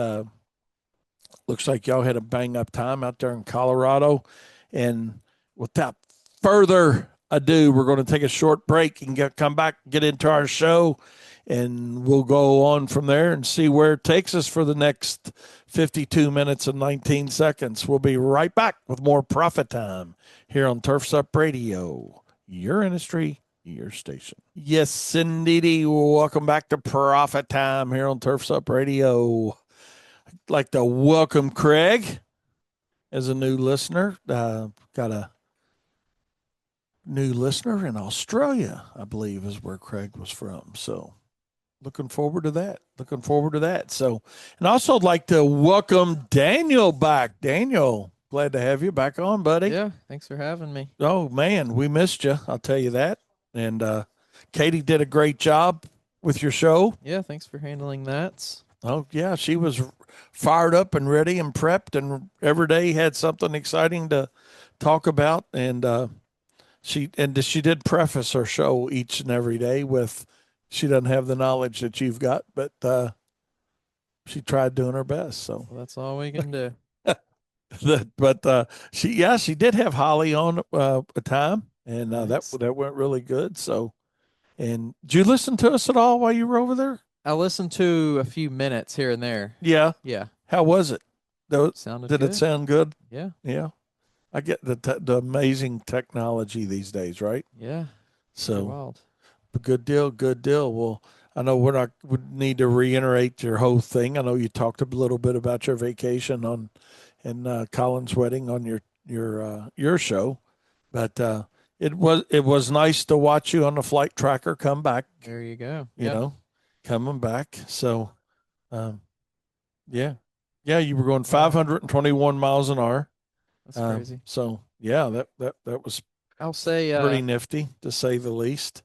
looks like y'all had a bang up time out there in Colorado. And without further ado, we're going to take a short break and come back, get into our show, and we'll go on from there and see where it takes us for the next 52 minutes and 19 seconds. We'll be right back with more Profit Time here on Turfs Up Radio, your industry, your station. Yes, indeedy. Welcome back to Profit Time here on Turfs Up Radio. I'd like to welcome Craig as a new listener. Got a new listener in Australia, I believe, is where Craig was from. So looking forward to that. Looking forward to that. So, and also I'd like to welcome Daniel back. Daniel, glad to have you back on, buddy. Yeah, thanks for having me. Oh man, we missed you. I'll tell you that. And Katie did a great job with your show. Yeah, thanks for handling that. Oh yeah, she was fired up and ready and prepped, and every day had something exciting to talk about. And she did preface her show each and every day with, she doesn't have the knowledge that you've got, but she tried doing her best. So Well, that's all we can do. but she did have Holly on a time, and Nice. that went really good. So, and did you listen to us at all while you were over there? I listened to a few minutes here and there. Yeah. Yeah, How was it? sounded Did it good. sound good? Yeah, Yeah. I get the amazing technology these days, right? yeah, pretty So, wild. good deal, good deal. Well, I know we need to reiterate your whole thing. I know you talked a little bit about your vacation on and Colin's wedding on your show, but it was nice to watch you on the flight tracker come back. There you go. You Yep. know, coming back. So, um, yeah, yeah, you were going Well, 521 miles an hour. that's crazy. So yeah, that was I'll say pretty nifty to say the least.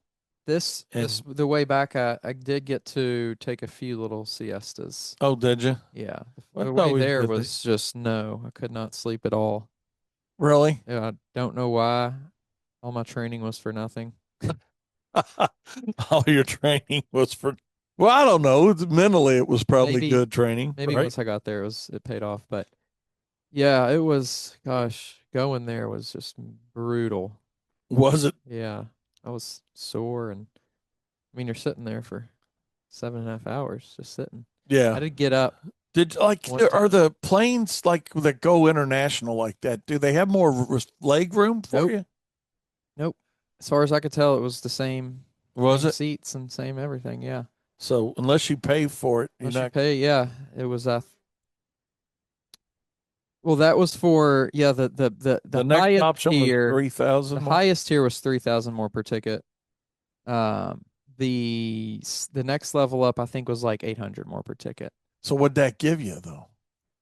this And the way back I did get to take a few little siestas. oh, did you? Yeah. Well, The that's way always there good. was just no, I could not sleep at all. Really? Yeah, I don't know why. All my training was for nothing. All your training was for, well, I don't know. Mentally, it was probably Maybe good training, maybe right? once I got there it paid off, but yeah, it was gosh, going there was just brutal. Was it? Yeah. I was sore and I mean you're sitting there for 7.5 hours just sitting. I Yeah. did get up Did like one time. are the planes like that go international like that? Do they have more leg room for Nope. you? Nope. As far as I could tell, it was the same Was same it? seats and same everything. Yeah. So unless you pay for it, you're Unless you not. pay, yeah. It was well, that was for yeah, the The next highest option was tier, the 3,000 more. highest tier was 3,000 more per ticket. Um the next level up I think was like 800 more per ticket. So what'd that give you though?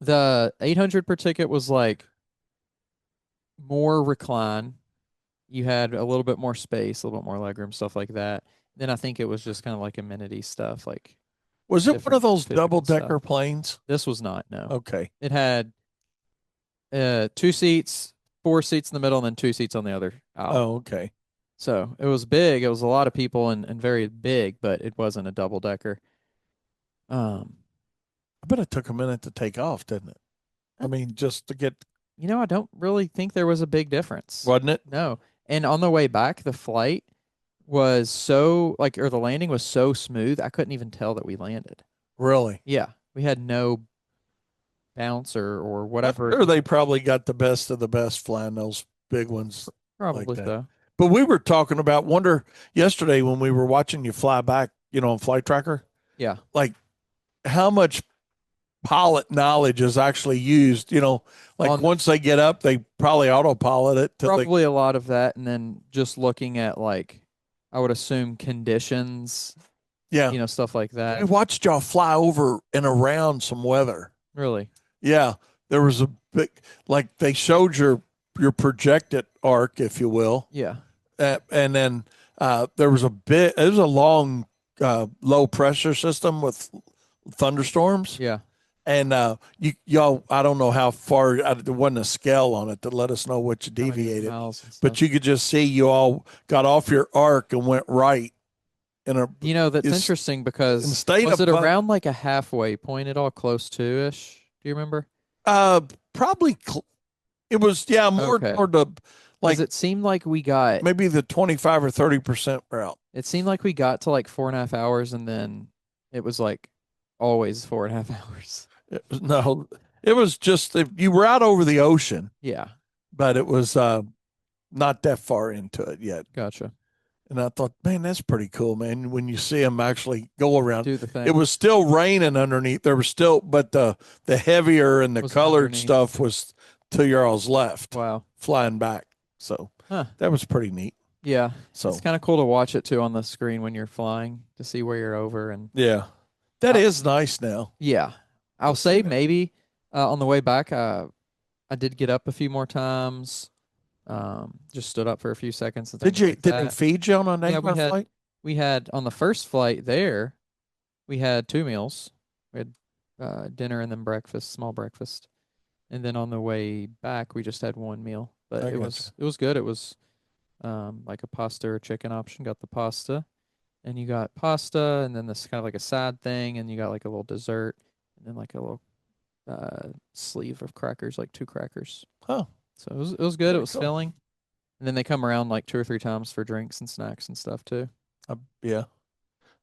The 800 per ticket was like more recline. You had a little bit more space, a little bit more legroom, stuff like that. Then I think it was just kind of like amenity stuff, like Was it one of different those double physical stuff. decker planes? This was not, no. Okay. It had two seats, four seats in the middle, and then two seats on the other aisle. Oh, okay. So it was big. It was a lot of people and very big, but it wasn't a double decker. Um, I bet it took a minute to take off, didn't it? I uh, mean, just to get, I don't really think there was a big difference. wasn't it? No. And on the way back, the flight was so like, or the landing was so smooth, I couldn't even tell that we landed. Really? Yeah, we had no bounce or I'm whatever. sure they probably got the best of the best flying those big ones like Probably that. so. But we were talking about wonder yesterday when we were watching you fly back, on Flight Tracker, Yeah. like how much pilot knowledge is actually used, like On once they get up, they probably autopilot it to the, probably a lot of that, and then just looking at like, I would assume conditions, yeah. stuff like We that. watched y'all fly over and around some weather. Really? Yeah. There was a big, like they showed your projected arc, if you will. Yeah. And then there was it was a long, low pressure system with thunderstorms. Yeah. And y'all, I don't know how far, there wasn't a scale on it to let us know what you How many deviated, miles and but stuff? you could just see you all got off your arc and went right. In a, That's it's interesting because instead was of it around like a halfway point at all close to ish? Do you remember? probably it was, yeah, more Okay. toward the, Because like it seemed like we got maybe the 25 or 30% route. it seemed like we got to like 4.5 hours and then it was like always 4.5 hours. No, it was just you were out over the ocean, Yeah. but it was not that far into it yet. Gotcha. And I thought, man, that's pretty cool, man. When you see them actually go around, Do the it thing. was still raining underneath. There was still, but the heavier and the Was colored underneath. stuff was to your all's left, Wow. flying back. So Huh. that was pretty neat. Yeah. So It's kind of cool to watch it too on the screen when you're flying to see where you're over and yeah, that uh, is nice now. yeah. I'll say maybe on the way back I did get up a few more times. Just stood up for a few seconds and Did things you like did they that. feed you on a Yeah, we negative had flight? we had on the first flight there, we had 2 meals. We had dinner and then breakfast, small breakfast. And then on the way back, we just had one meal. But I it got you. was it was good. It was like a pasta or chicken option. Got the pasta, and you got pasta, and then this kind of like a side thing, and you got like a little dessert, and then like a little sleeve of crackers, like 2 crackers. Oh, So it was good. It very was cool. filling, and then they come around like 2 or 3 times for drinks and snacks and stuff too. Yeah,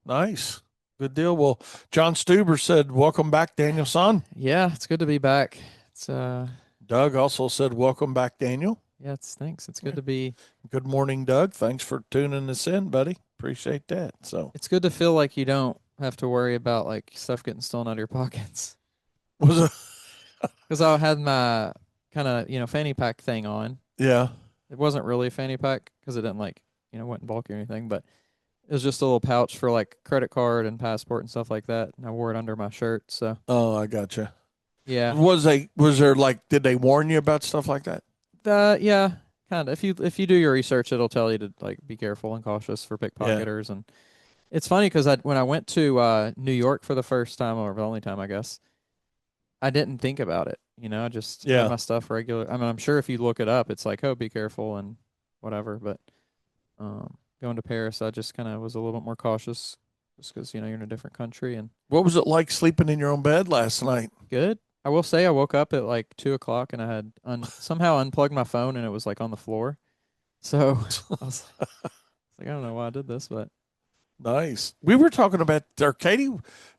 nice. Good deal. Well, John Stuber said, "Welcome back, Daniel son." Yeah, it's good to be back. It's Doug also said, "Welcome back, Daniel." yeah, it's thanks. It's good Yeah. to be. Good morning, Doug. Thanks for tuning us in, buddy. Appreciate that. So, It's good to feel like you don't have to worry about like stuff getting stolen out of your pockets. was it? Because I had my kind of fanny pack thing on. Yeah. It wasn't really a fanny pack because it didn't like wasn't bulky or anything, but it was just a little pouch for like credit card and passport and stuff like that. And I wore it under my shirt. So Oh, I gotcha. yeah, Was there like? Did they warn you about stuff like that? yeah, kind of. If you do your research, it'll tell you to like be careful and cautious for Yeah. pickpocketers. And it's funny because when I went to New York for the first time or the only time, I guess, I didn't think about it. I just had Yeah. my stuff regular. I mean, I'm sure if you look it up, it's like, oh, be careful and whatever. But going to Paris, I just kind of was a little bit more cautious just because, you're in a different country and What was it like sleeping in your own bed last night? good. I will say I woke up at like 2 o'clock and I had somehow unplugged my phone and it was like on the floor. So I was like, I don't know why I did this, but Nice. We were talking about or Katie,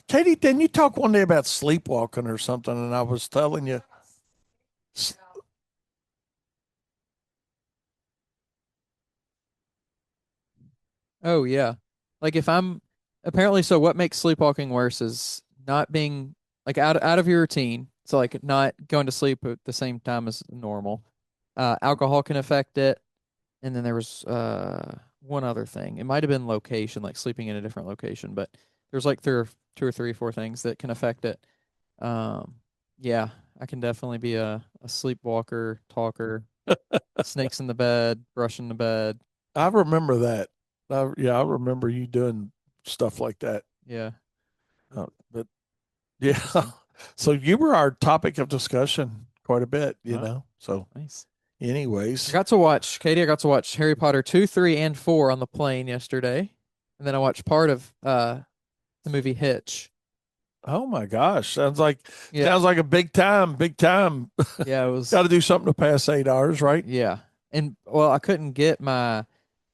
didn't you talk one day about sleepwalking or something? And I was telling you, s- oh yeah. Like if I'm apparently so what makes sleepwalking worse is not being like out of your routine. So like not going to sleep at the same time as normal. Alcohol can affect it. And then there was one other thing. It might have been location, like sleeping in a different location, but there's like two or three, four things that can affect it. Um yeah, I can definitely be a sleepwalker, talker, snakes in the bed, brushing the bed. I remember that. Yeah, I remember you doing stuff like that. Yeah, But yeah, interesting. so you were our topic of discussion quite a bit, Oh, So, nice. I anyways, got to watch, Katie, I got to watch Harry Potter 2, 3, and 4 on the plane yesterday. And then I watched part of the movie Hitch. oh my gosh, Yeah. sounds like a big time. Yeah, it Got was to do something to pass 8 hours, right? yeah. And well, I couldn't get my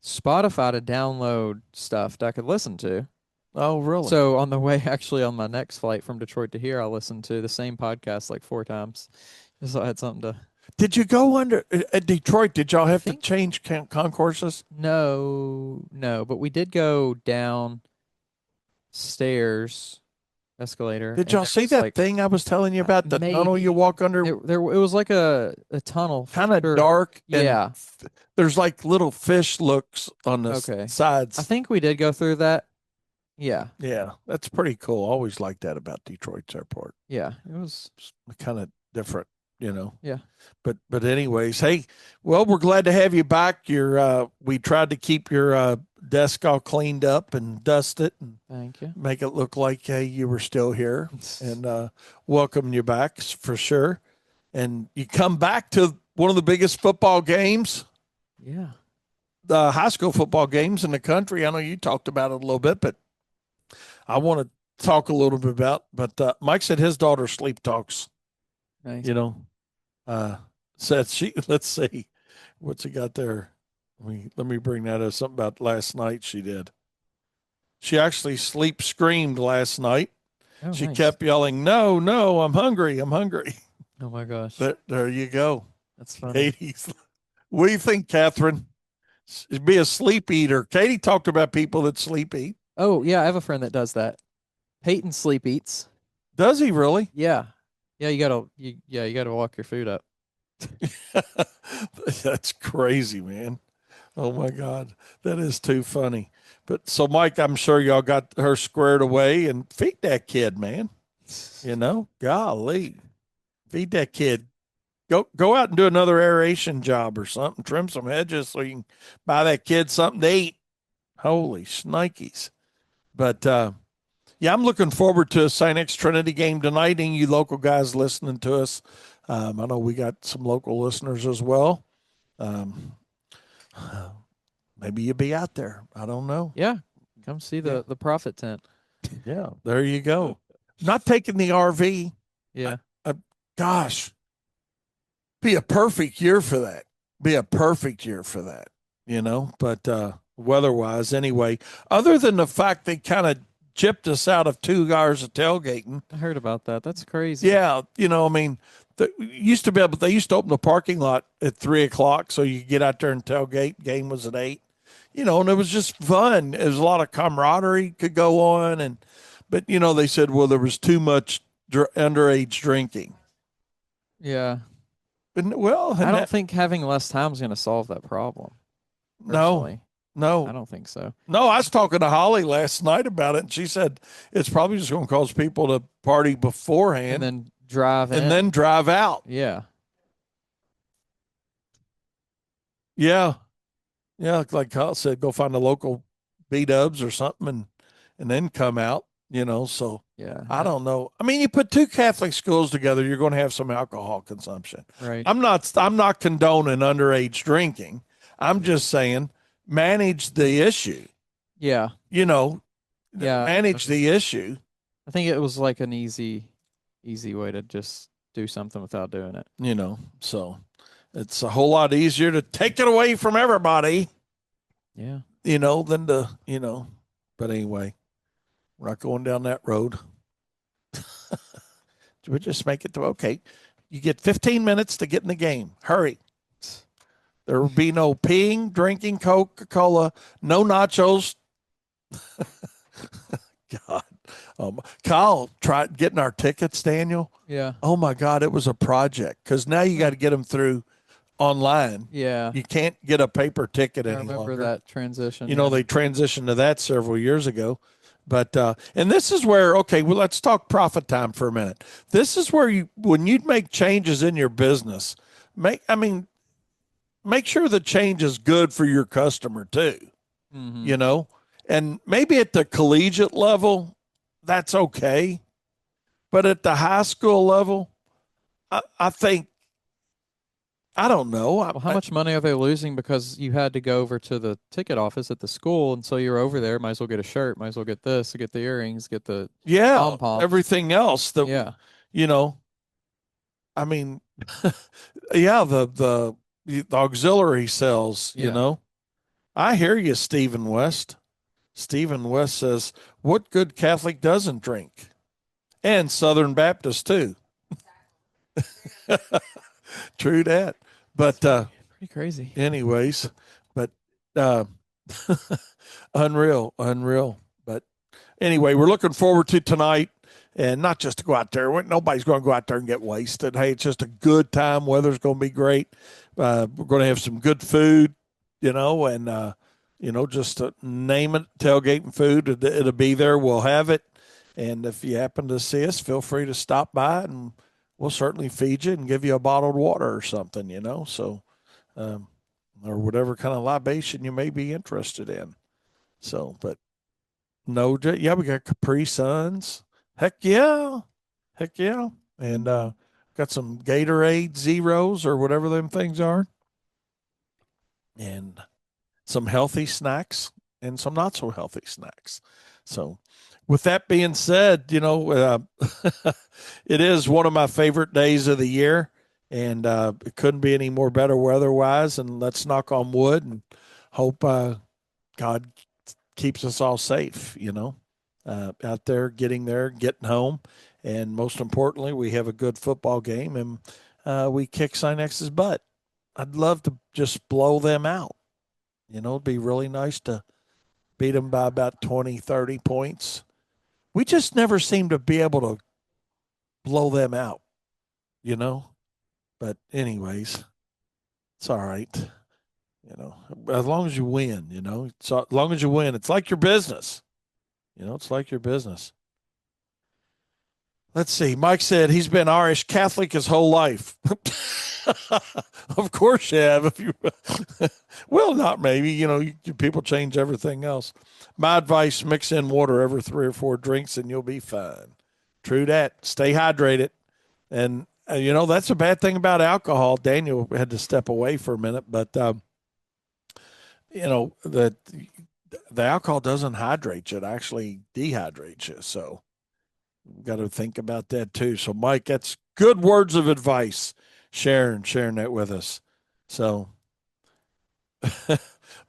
Spotify to download stuff that I could listen to. Oh, really? So on the way, actually on my next flight from Detroit to here, I listened to the same podcast like 4 times. So I had something to. Did you go under at Detroit? Did y'all I have to think change concourses? no, but we did go downstairs escalator, Did and y'all there see was that like thing I was telling you about the tunnel you maybe walk under? it was like a tunnel. Kind of Sure. dark, and Yeah. there's like little fish looks on the Okay. I sides. think we did go through that. Yeah. Yeah, that's pretty cool. Always like that about Detroit's airport. Yeah. It was. It's kind of different, you know. Yeah. But anyways, hey, well, we're glad to have you back. We tried to keep your desk all cleaned up and dust it and Thank you. make it look like hey you were still here and welcome you back for sure. And you come back to one of the biggest football games, Yeah. the high school football games in the country. I know you talked about it a little bit, but I want to talk a little bit about. But Mike said his daughter sleep talks. Nice. You know, uh, said she. Let's see, what's he got there? Let me bring that up. Something about last night she did. She actually sleep screamed last night. Oh, She nice. kept yelling, "No, no, I'm hungry, I'm hungry." Oh my gosh. There you go, That's funny. Katie's. What do you think, Catherine? Be a sleep eater. Katie talked about people that sleep eat. Oh, yeah, I have a friend that does that. Peyton sleep eats. Does he really? Yeah. Yeah, you gotta walk your food up. That's crazy, man. Oh my God, that is too funny. But so, Mike, I'm sure y'all got her squared away and feed that kid, man. Golly, feed that kid. Go out and do another aeration job or something. Trim some hedges so you can buy that kid something to eat. Holy shnikes. But yeah, I'm looking forward to a St. X Trinity game tonight. And you local guys listening to us, I know we got some local listeners as well. Um, maybe you'll be out there. I don't know. Yeah, come see Yeah, the profit tent. yeah. There you go. Not taking the RV. I, Yeah. I, gosh, be a perfect year for that. Be a perfect year for that. But weather-wise, anyway. Other than the fact they kind of chipped us out of 2 hours of tailgating. I heard about that. That's crazy. Yeah, I mean, used to be able. They used to open the parking lot at 3 o'clock, so you could get out there and tailgate. Game was at 8. And it was just fun. There was a lot of camaraderie could go on, but they said, well, there was too much underage drinking. Yeah. And I don't that, think having less time is going to solve that problem. no, Personally, I no, don't think so. no. I was talking to Holly last night about it, and she said it's probably just going to cause people to party And beforehand then drive and in. then drive out. Yeah. Yeah, yeah. Like Kyle said, go find a local B Dubs or something, and then come out. So Yeah. I don't know. I mean, you put two Catholic schools together, you're going to have some alcohol consumption. Right. I'm not condoning underage drinking. I'm just saying manage the issue. Yeah. You know, Yeah. manage the issue. I think it was like an easy way to just do something without doing it. So it's a whole lot easier to take it away from everybody. Yeah. Than to. But anyway, we're not going down that road. We just make it to okay. You get 15 minutes to get in the game. Hurry. There will be no peeing, drinking Coca-Cola, no nachos. God. Kyle tried getting our tickets, Daniel. Yeah. Oh my God, it was a project because now you got to get them through online. Yeah. You can't get a paper ticket I any remember longer. that transition. They transitioned to that several years ago. But and this is where well, let's talk profit time for a minute. This is where when you make changes in your business, make sure the change is good for your customer too. Mm-hmm. You know, and maybe at the collegiate level, that's okay, but at the high school level, I think I don't know. Well, how much money are they losing because you had to go over to the ticket office at the school, and so you're over there, might as well get a shirt, might as well get this, get the earrings, get the yeah, pom poms. everything else that Yeah. you know, I mean, yeah, the auxiliary cells. Yeah. I hear you, Stephen West. Stephen West says, "What good Catholic doesn't drink?" And Southern Baptist too. True that. But Pretty crazy. anyways, but uh, unreal. But anyway, we're looking forward to tonight, and not just to go out there. Nobody's going to go out there and get wasted. Hey, it's just a good time. Weather's going to be great. We're going to have some good food, and just to name it, tailgating food. It'll be there. We'll have it. And if you happen to see us, feel free to stop by, and we'll certainly feed you and give you a bottled water or something. So um, or whatever kind of libation you may be interested in. So, but no, yeah, we got Capri Suns. Heck yeah, and got some Gatorade Zeros or whatever them things are, and some healthy snacks and some not so healthy snacks. So, with that being said, it is one of my favorite days of the year, and it couldn't be any more better weather-wise. And let's knock on wood and hope God keeps us all safe. Out there, getting home, and most importantly, we have a good football game and we kick Sinex's butt. I'd love to just blow them out. It'd be really nice to beat them by about 20, 30 points. We just never seem to be able to blow them out, you know? But, anyways, it's all right. As long as you win, as long as you win, it's like your business. It's like your business. Let's see. Mike said he's been Irish Catholic his whole life. Of course you have. If you, well, not maybe. People change everything else. My advice: mix in water every 3 or 4 drinks, and you'll be fine. True that. Stay hydrated, and that's a bad thing about alcohol. Daniel had to step away for a minute, but that the alcohol doesn't hydrate you; it actually dehydrates you. So got to think about that too. So, Mike, that's good words of advice. Sharing that with us. So,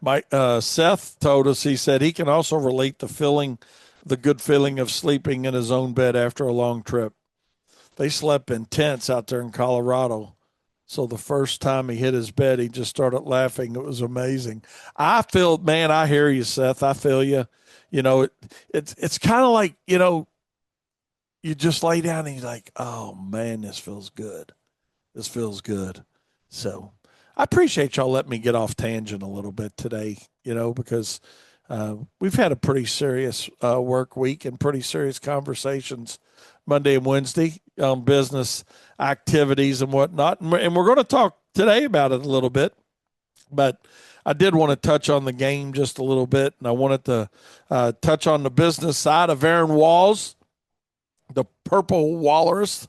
Mike Seth told us, he said he can also relate the good feeling of sleeping in his own bed after a long trip. They slept in tents out there in Colorado. So the first time he hit his bed, he just started laughing. It was amazing. Man, I hear you, Seth. I feel you. It's kind of like, you just lay down and you're like, oh man, this feels good. This feels good. So I appreciate y'all letting me get off tangent a little bit today, because we've had a pretty serious work week and pretty serious conversations Monday and Wednesday on business activities and whatnot. And we're going to talk today about it a little bit, but I did want to touch on the game just a little bit. And I wanted to touch on the business side of Aaron Walls. The Purple Walrus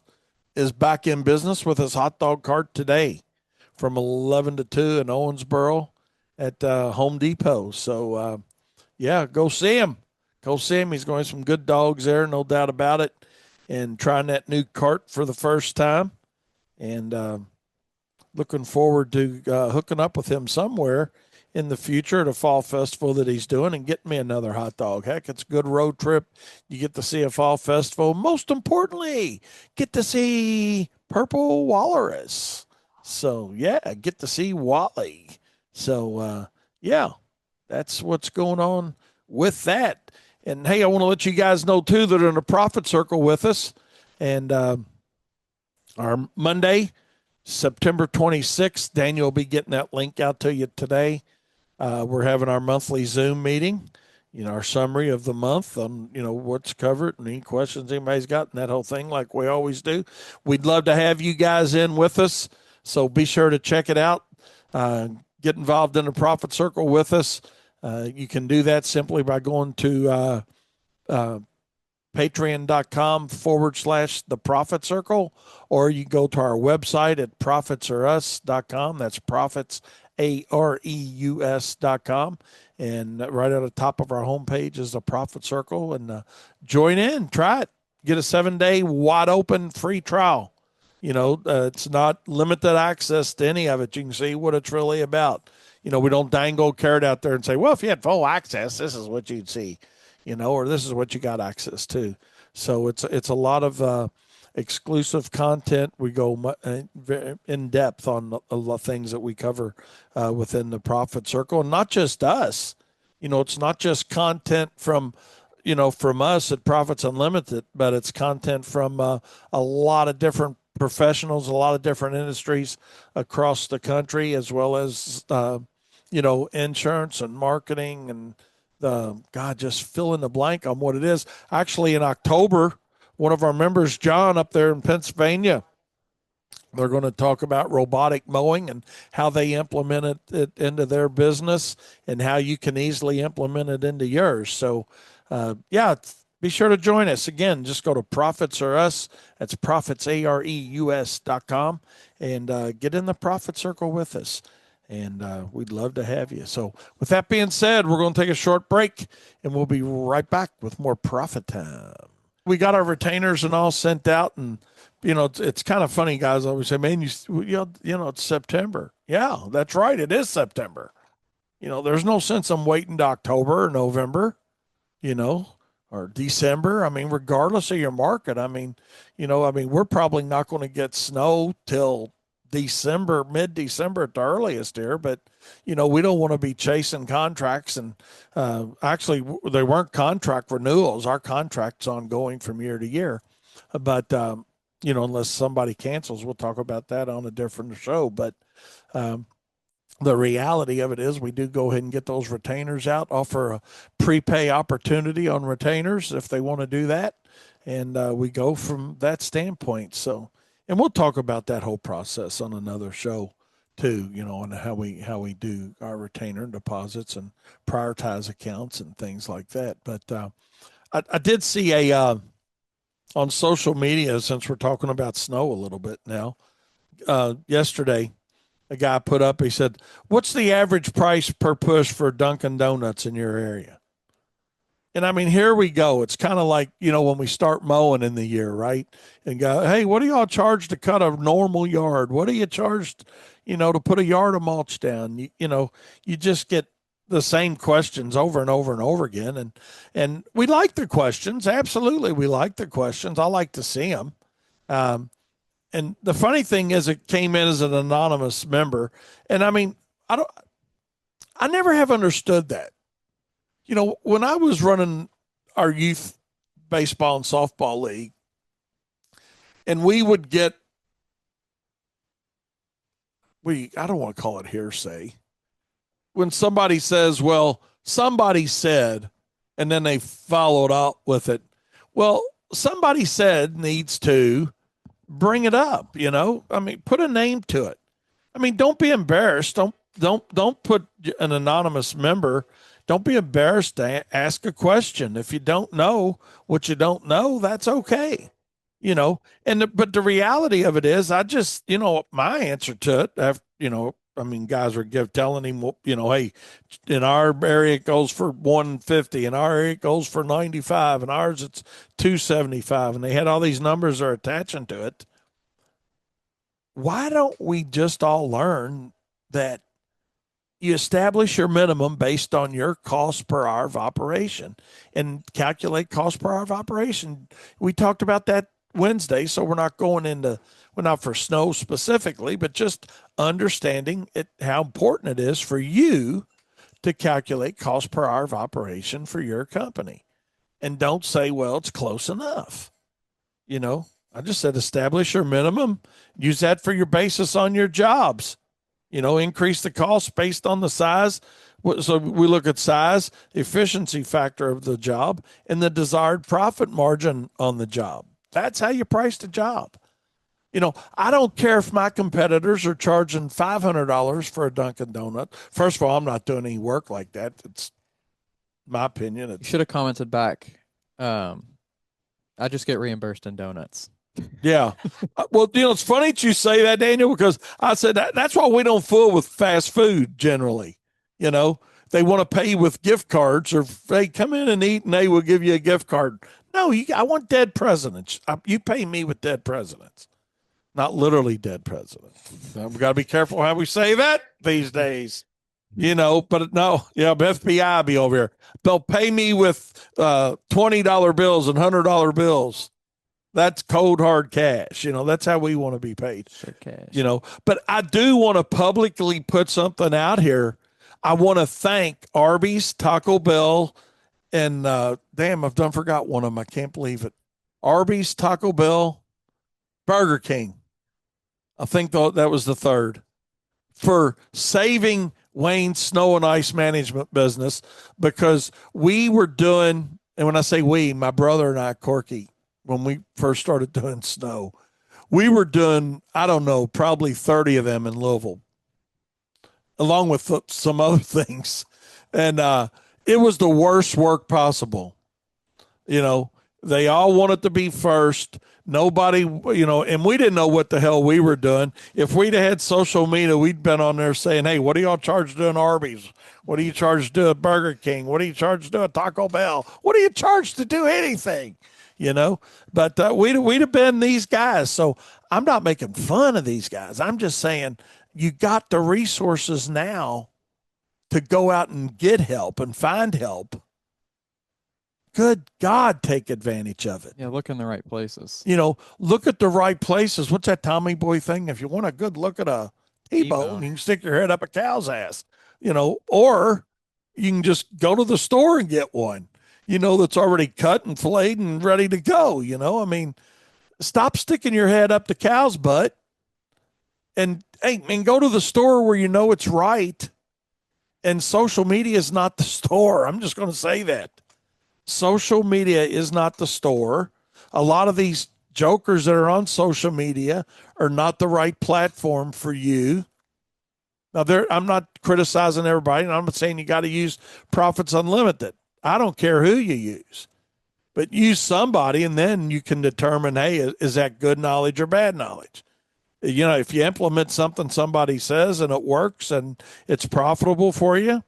is back in business with his hot dog cart today from 11 to 2 in Owensboro at Home Depot. So, yeah, go see him. Go see him. He's going to some good dogs there, no doubt about it, and trying that new cart for the first time. And looking forward to hooking up with him somewhere in the future at a fall festival that he's doing and getting me another hot dog. Heck, it's a good road trip. You get to see a fall festival. Most importantly, get to see Purple Walrus. So, yeah, get to see Wally. So, yeah, that's what's going on with that. And, hey, I want to let you guys know, too, that are in the Profit Circle with us. And our Monday, September 26th, Daniel will be getting that link out to you today. We're having our monthly Zoom meeting, our summary of the month on, what's covered and any questions anybody's got and that whole thing like we always do. We'd love to have you guys in with us. So be sure to check it out. Get involved in the Profit Circle with us. You can do that simply by going to patreon.com/the Profit Circle, or you go to our website at profitsorus.com. That's profits, AREUS.com. And right at the top of our homepage is the Profit Circle. And join in, try it. Get a 7-day wide open free trial. It's not limited access to any of it. You can see what it's really about. We don't dangle a carrot out there and say, well, if you had full access, this is what you'd see, or this is what you got access to. So it's a lot of exclusive content. We go in depth on a lot of things that we cover within the Profit Circle, and not just us. It's not just content from us at Profits Unlimited, but it's content from a lot of different professionals, a lot of different industries across the country, as well as insurance and marketing and just fill in the blank on what it is. Actually, in October, one of our members, John, up there in Pennsylvania, they're going to talk about robotic mowing and how they implement it into their business and how you can easily implement it into yours. So, be sure to join us. Again, just go to Profits or Us. That's profitsareus.com and get in the Profit Circle with us. And we'd love to have you. So with that being said, we're going to take a short break, and we'll be right back with more Profit Time. We got our retainers and all sent out, and it's kind of funny, guys. I always say, man, it's September. Yeah, that's right. It is September. There's no sense I'm waiting to October or November, or December. I mean, regardless of your market, we're probably not going to get snow till December, mid-December at the earliest here, but we don't want to be chasing contracts. And actually, they weren't contract renewals. Our contract's ongoing from year to year, but unless somebody cancels, we'll talk about that on a different show. But the reality of it is we do go ahead and get those retainers out, offer a prepay opportunity on retainers if they want to do that. and we go from that standpoint. So, and we'll talk about that whole process on another show too, and how we do our retainer deposits and prioritize accounts and things like that. But I did see on social media, since we're talking about snow a little bit now, yesterday a guy put up, he said, "What's the average price per push for Dunkin' Donuts in your area?" And I mean, here we go. It's kind of like, when we start mowing in the year, right? And go, hey, what do y'all charge to cut a normal yard? What do you charge, to put a yard of mulch down? You just get the same questions over and over and over again. And we like the questions. Absolutely. We like the questions. I like to see them. And the funny thing is, it came in as an anonymous member. And I mean, I never have understood that. When I was running our youth baseball and softball league, and we would get, I don't want to call it hearsay, when somebody says, well, somebody said, and then they followed up with it, well, somebody said needs to bring it up, I mean, put a name to it. I mean, don't be embarrassed. Don't put an anonymous member. Don't be embarrassed to ask a question. If you don't know what you don't know, that's okay. But the reality of it is, I just, my answer to it, I mean, guys were telling him, hey, in our area it goes for 150, in our area it goes for 95, and ours it's 275, and they had all these numbers are attaching to it. Why don't we just all learn that you establish your minimum based on your cost per hour of operation and calculate cost per hour of operation? We talked about that Wednesday, so we're not for snow specifically, but just understanding how important it is for you to calculate cost per hour of operation for your company. And don't say, well, it's close enough. I just said establish your minimum, use that for your basis on your jobs. Increase the cost based on the size. So we look at size, efficiency factor of the job, and the desired profit margin on the job. That's how you price the job. I don't care if my competitors are charging $500 for a Dunkin' Donut. First of all, I'm not doing any work like that. It's my opinion. You should have commented back. I just get reimbursed in donuts. Yeah. Well, it's funny that you say that, Daniel, because I said that's why we don't fool with fast food generally. They want to pay with gift cards, or hey, come in and eat and they will give you a gift card. No, I want dead presidents. You pay me with dead presidents, not literally dead presidents. We've got to be careful how we say that these days. But no, FBI be over here. They'll pay me with $20 bills and $100 bills. That's cold hard cash. That's how we want to be paid. Sure, cash. But I do want to publicly put something out here. I want to thank Arby's, Taco Bell, and damn, I've forgot one of them. I can't believe it. Arby's, Taco Bell, Burger King. I think that was the third, for saving Wayne's snow and ice management business, because we were doing, and when I say we, my brother and I, Corky, when we first started doing snow, we were doing, I don't know, probably 30 of them in Louisville, along with some other things. And it was the worst work possible. They all wanted to be first. Nobody, and we didn't know what the hell we were doing. If we'd had social media, we'd been on there saying, hey, what do y'all charge doing Arby's? What do you charge to do at Burger King? What do you charge to do at Taco Bell? What do you charge to do anything? But we'd have been these guys. So I'm not making fun of these guys. I'm just saying you got the resources now to go out and get help and find help. Good God, take advantage of it. Yeah, look in the right places. Look at the right places. What's that Tommy Boy thing? If you want a good look at a T-bone, you can stick your head up a cow's ass, or you can just go to the store and get one, that's already cut and filleted and ready to go. I mean, stop sticking your head up the cow's butt and go to the store where it's right. And social media is not the store. I'm just going to say that. Social media is not the store. a lot of these jokers that are on social media are not the right platform for you. Now, I'm not criticizing everybody, and I'm not saying you got to use Profits Unlimited. I don't care who you use, but use somebody, and then you can determine, hey, is that good knowledge or bad knowledge? If you implement something somebody says and it works and it's profitable for you,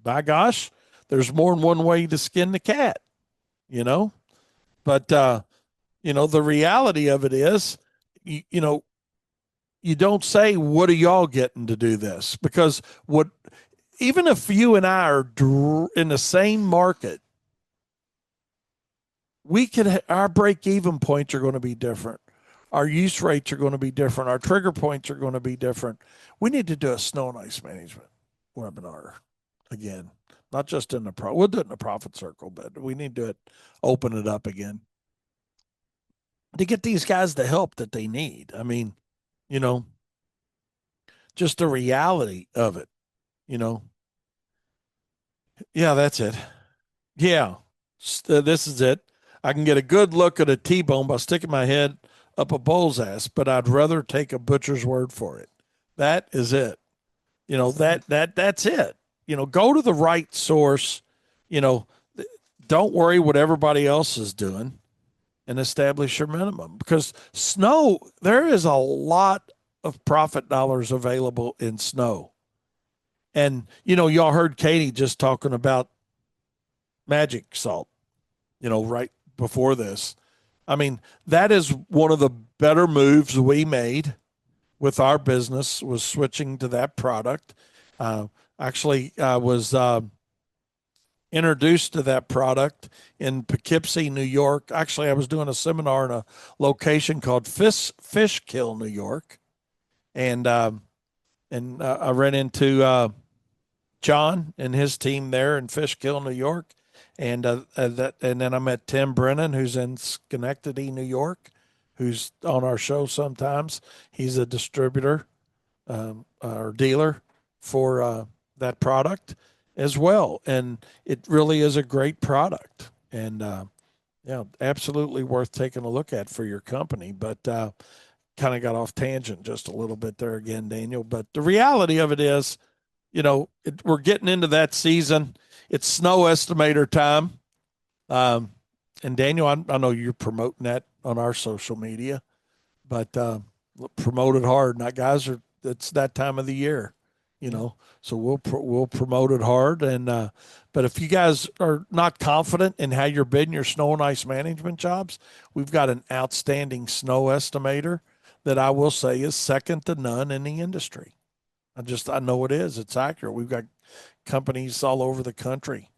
by gosh, there's more than one way to skin the cat, you know? But, the reality of it is, you know, you don't say, what are y'all getting to do this? Because even if you and I are in the same market, our break even points are going to be different. Our use rates are going to be different. Our trigger points are going to be different. We need to do a snow and ice management webinar again, not just we'll do it in the profit circle, but we need to open it up again to get these guys the help that they need. I mean, you know, just the reality of it, you know. Yeah, that's it. Yeah, this is it. I can get a good look at a T-bone by sticking my head up a bull's ass, but I'd rather take a butcher's word for it. That is it. That's it. Go to the right source. You know, don't worry what everybody else is doing, and establish your minimum, because there is a lot of profit dollars available in snow. And y'all heard Katie just talking about magic salt, right before this. I mean, that is one of the better moves we made with our business, was switching to that product. Actually, I was introduced to that product in Poughkeepsie, New York. Actually, I was doing a seminar in a location called Fishkill, New York, and I ran into John and his team there in Fishkill, New York, and then I met Tim Brennan, who's in Schenectady, New York, who's on our show sometimes. He's a distributor or dealer for that product as well, and it really is a great product, and absolutely worth taking a look at for your company. But kind of got off tangent just a little bit there again, Daniel. But the reality of it is, we're getting into that season. It's snow estimator time. And Daniel, I know you're promoting that on our social media, but promote it hard. Now, guys, it's that time of the year, so we'll promote it hard. And but if you guys are not confident in how you're bidding your snow and ice management jobs, we've got an outstanding snow estimator that I will say is second to none in the industry. I know it is. It's accurate. We've got companies all over the country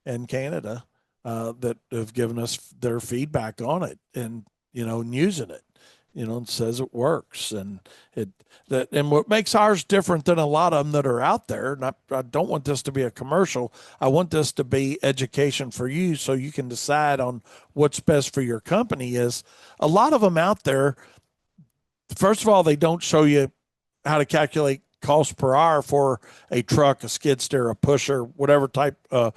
and Canada that have given us their feedback on it, and and using it, and says it works. And what makes ours different than a lot of them that are out there. And I don't want this to be a commercial. I want this to be education for you, so you can decide on what's best for your company. Is a lot of them out there. First of all, they don't show you how to calculate cost per hour for a truck, a skid steer, a pusher, whatever type, a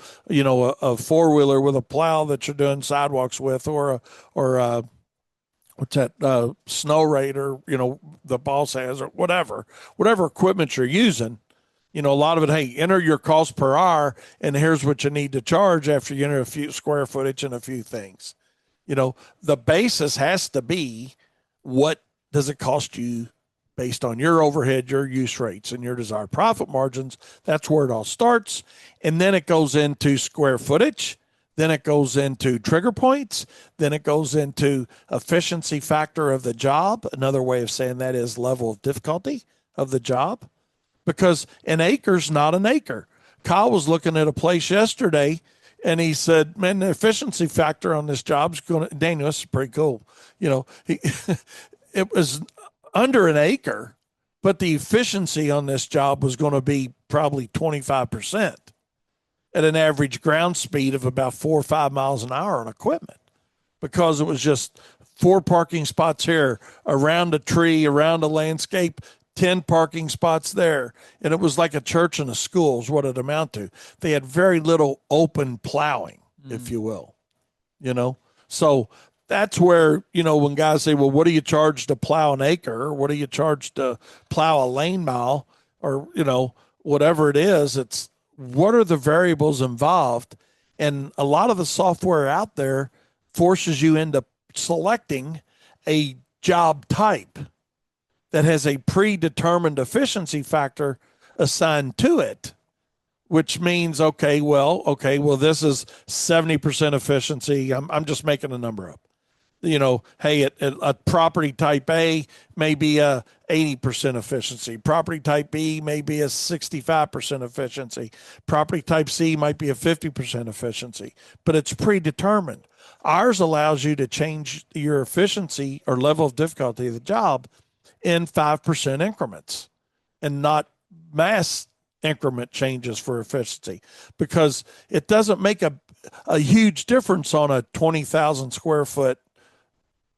four-wheeler with a plow that you're doing sidewalks with, or what's that, snow raider, the boss has, or whatever equipment you're using. A lot of it, hey, enter your cost per hour, and here's what you need to charge after you enter a few square footage and a few things. The basis has to be, what does it cost you based on your overhead, your use rates, and your desired profit margins? That's where it all starts. And then it goes into square footage. Then it goes into trigger points. Then it goes into efficiency factor of the job. Another way of saying that is level of difficulty of the job, because an acre's not an acre. Kyle was looking at a place yesterday, and he said, man, the efficiency factor on this job is going to, Daniel, this is pretty cool. It was under an acre, but the efficiency on this job was going to be probably 25% at an average ground speed of about 4 or 5 miles an hour on equipment, because it was just 4 parking spots here, around a tree, around a landscape, 10 parking spots there. And it was like a church and a school is what it amounted to. They had very little open plowing, if you will, So that's where, when guys say, well, what do you charge to plow an acre? Or what do you charge to plow a lane mile? Or, whatever it is, it's what are the variables involved? And a lot of the software out there forces you into selecting a job type that has a predetermined efficiency factor assigned to it, which means, well, this is 70% efficiency. I'm just making a number up. Hey, a property type A may be a 80% efficiency. Property type B may be a 65% efficiency. Property type C might be a 50% efficiency, but it's predetermined. Ours allows you to change your efficiency or level of difficulty of the job in 5% increments and not mass increment changes for efficiency, because it doesn't make a huge difference on a 20,000 square foot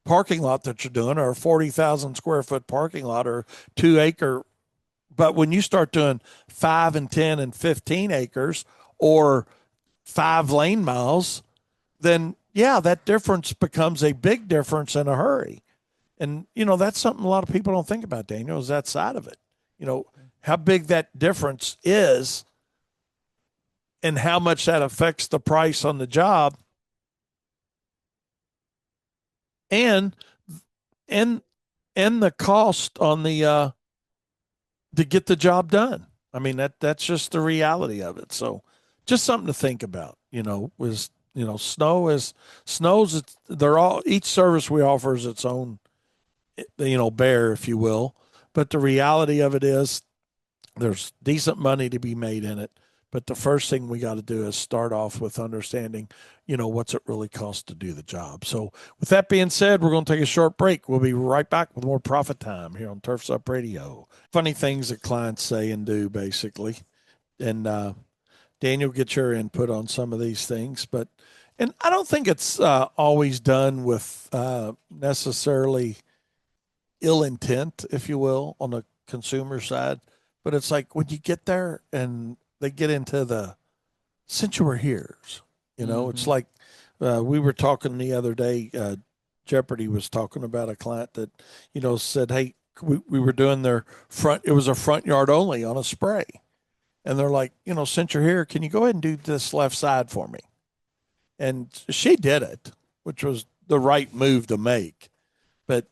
parking lot that you're doing, or a 40,000 square foot parking lot, or 2 acre. But when you start doing 5 and 10 and 15 acres or 5 lane miles, then yeah, that difference becomes a big difference in a hurry. And, that's something a lot of people don't think about, Daniel, is that side of it. How big that difference is and how much that affects the price on the job, and and and the cost on the to get the job done. I mean, that's just the reality of it. So just something to think about, was, snows, they're all, each service we offer is its own, bear, if you will. But the reality of it is there's decent money to be made in it. But the first thing we got to do is start off with understanding, what's it really cost to do the job. So with that being said, we're going to take a short break. We'll be right back with more Profit Time here on Turfs Up Radio. Funny things that clients say and do, basically. And Daniel, get your input on some of these things. And I don't think it's always done with necessarily ill intent, if you will, on the consumer side. But it's like when you get there and they get into the since you were here's, it's like we were talking the other day. Jeopardy was talking about a client that, said, hey, we were doing their front, it was a front yard only on a spray. And they're like, since you're here, can you go ahead and do this left side for me? And she did it, which was the right move to make. But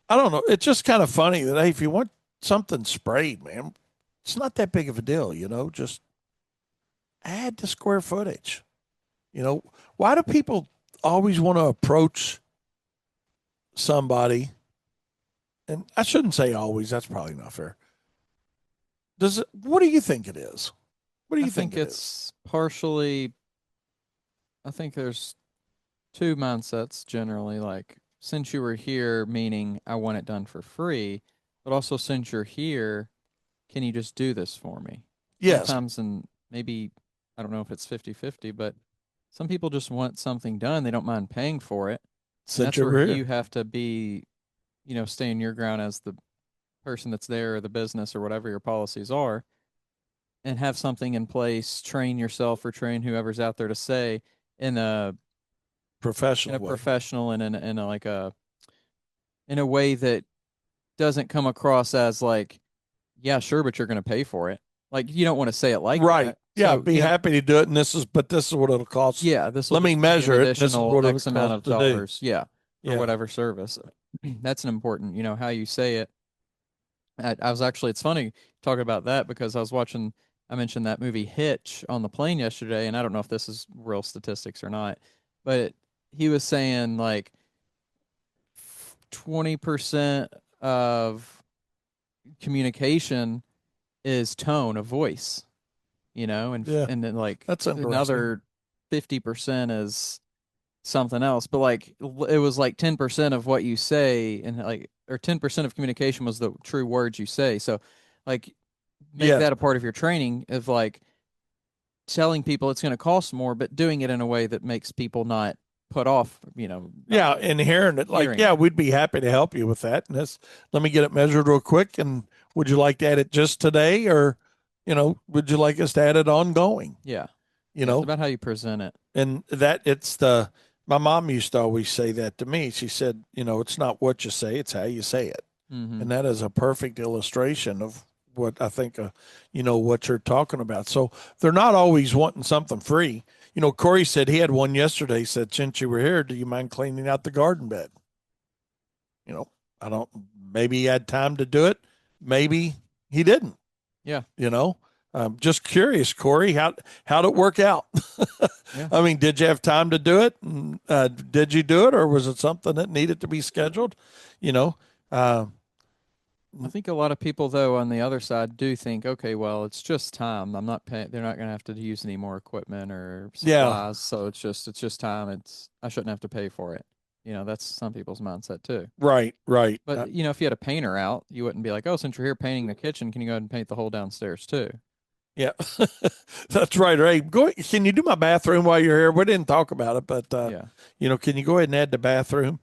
I don't know. It's just kind of funny that, hey, if you want something sprayed, man, it's not that big of a deal, just add the square footage. Why do people always want to approach somebody? And I shouldn't say always, that's probably not fair. What do you think it is? What do you think it's partially, I think there's two mindsets generally, like, since you were here, meaning I want it done for free, but also since you're here, can you just do this for me? Yes. Sometimes, and maybe, I don't know if it's 50-50, but some people just want something done. They don't mind paying for it. And that's where you have to be, stay in your ground as the person that's there, or the business, or whatever your policies are, and have something in place, train yourself or train whoever's out there to say in a professional way. Professional and in a like a in a way that doesn't come across as like, yeah, sure, but you're going to pay for it. Like, you don't want to say it like right. that. Yeah, so, be happy to do it, and this is what it'll cost. Yeah, this. Let me measure it. This is what X amount of dollars. Yeah, for whatever service. That's an important, how you say it. I was actually, it's funny talking about that, because I mentioned that movie Hitch on the plane yesterday, and I don't know if this is real statistics or not, but he was saying like 20% of communication is tone of voice, and then like that's another 50% is something else. But like it was like 10% of what you say, and like, or 10% of communication was the true words you say. So like make that a part of your training, of like telling people it's going to cost more, but doing it in a way that makes people not put off, and hearing it like, we'd be happy to help you with that. And let me get it measured real quick. And would you like to add it just today, or, would you like us to add it ongoing? Yeah. It's about how you present it. And that it's the My mom used to always say that to me. She said, it's not what you say, it's how you say it. Mm-hmm. And that is a perfect illustration of what I think, what you're talking about. So they're not always wanting something free. Corey said he had one yesterday. He said, since you were here, do you mind cleaning out the garden bed? You know, I don't, maybe he had time to do it. Maybe he didn't, Yeah. you know. Just curious, Corey, how'd it work out? Yeah. I mean, did you have time to do it? And, did you do it, or was it something that needed to be scheduled? You know, uh, I think a lot of people, though, on the other side do think, okay, well, it's just time. I'm not paying. They're not going to have to use any more equipment or yeah, supplies, so it's just time. I shouldn't have to pay for it. That's some people's mindset too. right, right. But if you had a painter out, you wouldn't be like, oh, since you're here painting the kitchen, can you go ahead and paint the whole downstairs too? Yeah, that's right. Hey, go. Can you do my bathroom while you're here? We didn't talk about it, but Yeah. can you go ahead and add the bathroom?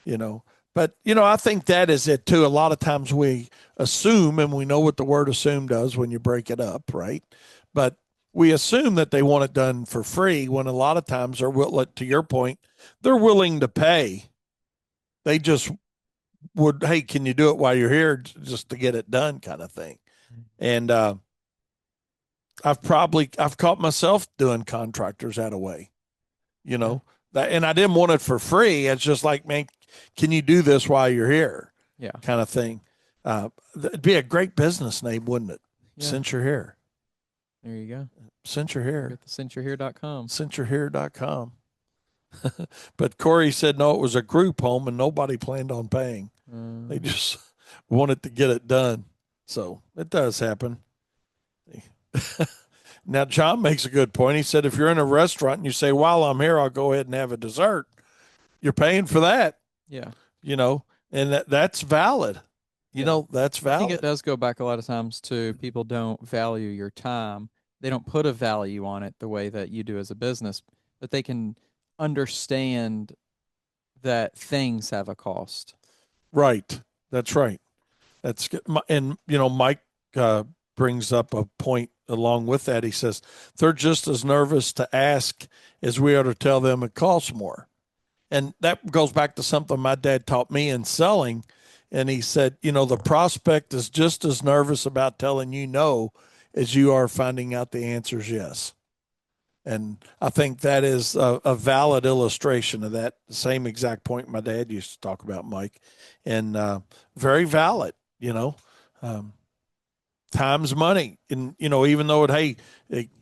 You know, but I think that is it too. A lot of times we assume, and we know what the word assume does when you break it up, right? But we assume that they want it done for free when a lot of times they're to your point, they're willing to pay. They just would, hey, can you do it while you're here just to get it done, kind of thing. And I've caught myself doing contractors that way, you Yeah. know, that, and I didn't want it for free. It's just like, man, can you do this while you're here, Yeah. kind of thing. It'd be a great business name, wouldn't it? Yeah. Since you're here, There you go. since you're Go here, get the since you're here.com. since you're here.com. But Corey said, no, it was a group home and nobody planned on paying. They Uh, just wanted to get it done. So it does happen. Now, John makes a good point. He said, if you're in a restaurant and you say, while I'm here, I'll go ahead and have a dessert, you're paying for that, yeah. you know, and that's valid. Yeah. That's I think it valid. does go back a lot of times to people don't value your time. They don't put a value on it the way that you do as a business, but they can understand that things have a cost. Right. That's right. That's good. And, Mike uh, brings up a point along with that. He says, they're just as nervous to ask as we are to tell them it costs more. And that goes back to something my dad taught me in selling. And he said, the prospect is just as nervous about telling you no as you are finding out the answer is yes. And I think that is a valid illustration of that same exact point my dad used to talk about, Mike. And very valid, um, time's money. And, even though hey,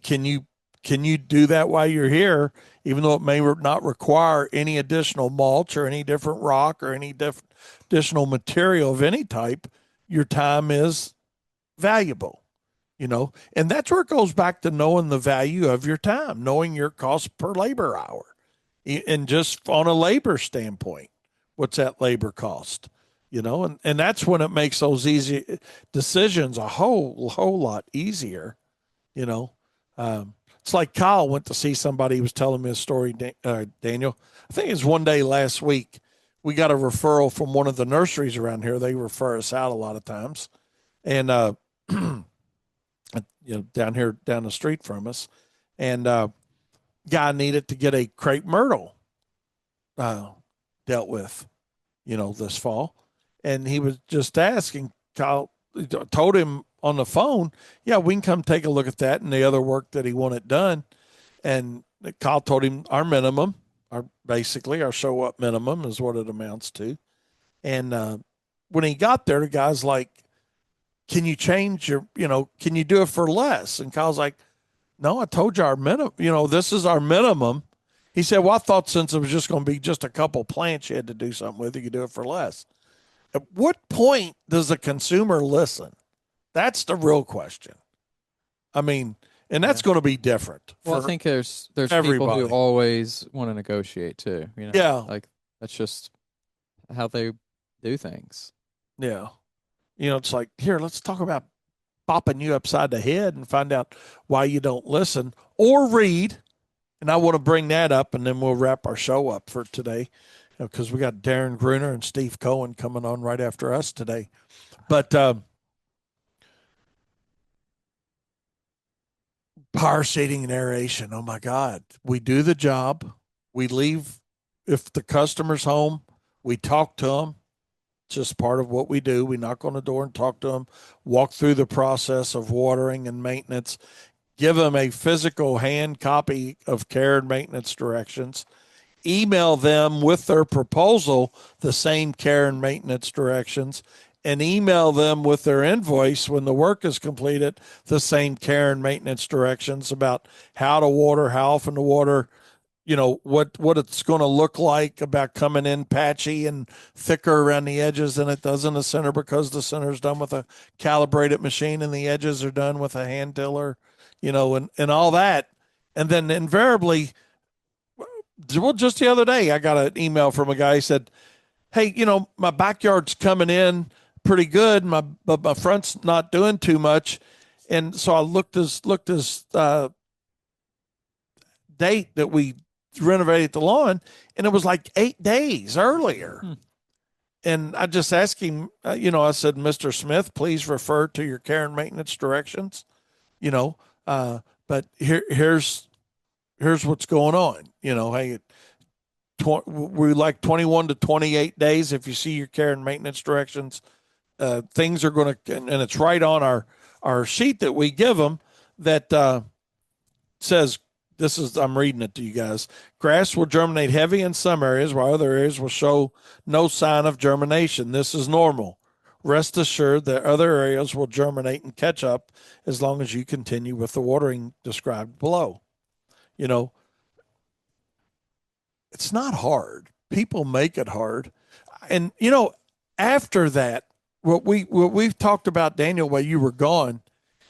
can you do that while you're here, even though it may not require any additional mulch or any different rock or any additional material of any type, your time is valuable, and that's where it goes back to knowing the value of your time, knowing your cost per labor hour. And just on a labor standpoint, what's that labor cost? And that's when it makes those easy decisions a whole lot easier. you know it's like Kyle went to see somebody. He was telling me a story, Daniel. I think it was one day last week. We got a referral from one of the nurseries around here. They refer us out a lot of times, and down here down the street from us, and guy needed to get a crepe myrtle uh, dealt with, this fall, and he was just asking. Kyle told him on the phone, "Yeah, we can come take a look at that and the other work that he wanted done." And Kyle told him our minimum, basically our show up minimum is what it amounts to. And when he got there, the guy's like, "Can you change can you do it for less?" And Kyle's like, "No, I told you our minimum, this is our minimum." He said, "Well, I thought since it was just going to be just a couple plants you had to do something with, you could do it for less." At what point does the consumer listen? That's the real question. I mean, and that's Yeah. going to be different Well, I for think there's people who everybody. always want to negotiate too, Yeah. Like that's just how they do things. Yeah. It's like, here, let's talk about popping you upside the head and find out why you don't listen or read. And I want to bring that up, and then we'll wrap our show up for today because we got Darren Gruner and Steve Cohen coming on right after us today. But power seeding and aeration, oh my God, we do the job. We leave if the customer's home, we talk to them. Just part of what we do. We knock on the door and talk to them, walk through the process of watering and maintenance, give them a physical hand copy of care and maintenance directions, email them with their proposal the same care and maintenance directions, and email them with their invoice when the work is completed the same care and maintenance directions about how to water, how often to water, what it's going to look like about coming in patchy and thicker around the edges than it does in the center because the center is done with a calibrated machine and the edges are done with a hand tiller, and all that. And then invariably, well, just the other day I got an email from a guy who said, hey, my backyard's coming in pretty good, but my front's not doing too much. And so I looked his date that we renovated the lawn, and it was like 8 days earlier. And I just asked him, I said, Mr. Smith, please refer to your care and maintenance directions, but here's what's going on. Hey, we like 21 to 28 days. If you see your care and maintenance directions, things are going to, and it's right on our sheet that we give them that says, I'm reading it to you guys. Grass will germinate heavy in some areas while other areas will show no sign of germination. This is normal. Rest assured that other areas will germinate and catch up as long as you continue with the watering described below. It's not hard. People make it hard. And, after that, what we've talked about, Daniel, while you were gone,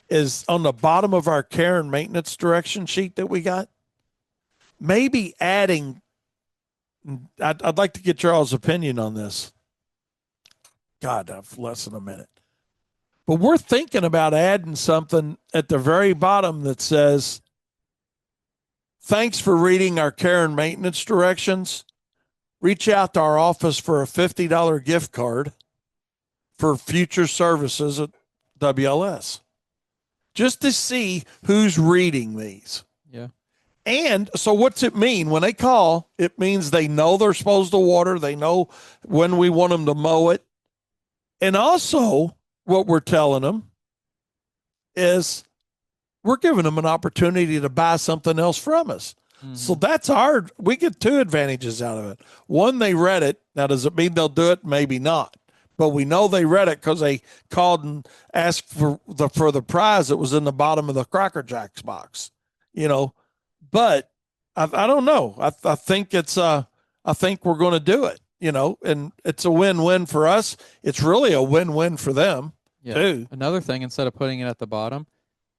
is on the bottom of our care and maintenance direction sheet that we got, maybe adding, I'd like to get y'all's opinion on this. God, I've less than a minute. But we're thinking about adding something at the very bottom that says, thanks for reading our care and maintenance directions. Reach out to our office for a $50 gift card for future services at WLS. Just to see who's reading these. Yeah. And so what's it mean? When they call, it means they know they're supposed to water. They know when we want them to mow it. And also what we're telling them is we're giving them an opportunity to buy something else from us. Mm-hmm. So that's we get two advantages out of it. One, they read it. Now, does it mean they'll do it? Maybe not. But we know they read it because they called and asked for the prize that was in the bottom of the Cracker Jacks box, But I don't know. I think I think we're going to do it, and it's a win-win for us. It's really a win-win for them too. Another thing, instead of putting it at the bottom,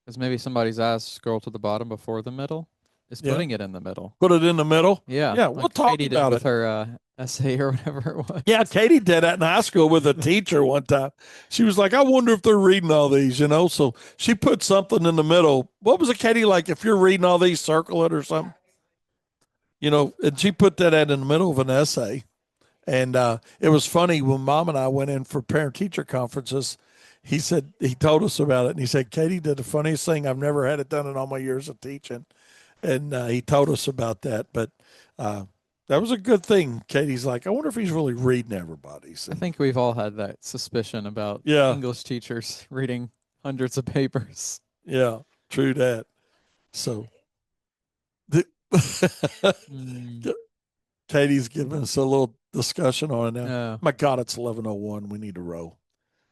is maybe somebody's eyes scroll to the bottom before the middle. Is putting it in the middle. Put it in the middle. Yeah, yeah. We'll talk Katie about did with her essay or whatever it was. Yeah, Katie did that in high school with a teacher one time. She was like, I wonder if they're reading all these, So she put something in the middle. What was it, Katie? Like, if you're reading all these, circle it or something. And she put that in the middle of an essay. And it was funny when Mom and I went in for parent-teacher conferences. He told us about it, and he said, Katie did the funniest thing. I've never had it done in all my years of teaching. And he told us about that. But that was a good thing. Katie's like, I wonder if he's really reading everybody's. I think we've all had that suspicion about English teachers reading hundreds of papers. Yeah, true that. So Katie's giving us a little discussion on it now. My God, it's 11:01. We need to roll.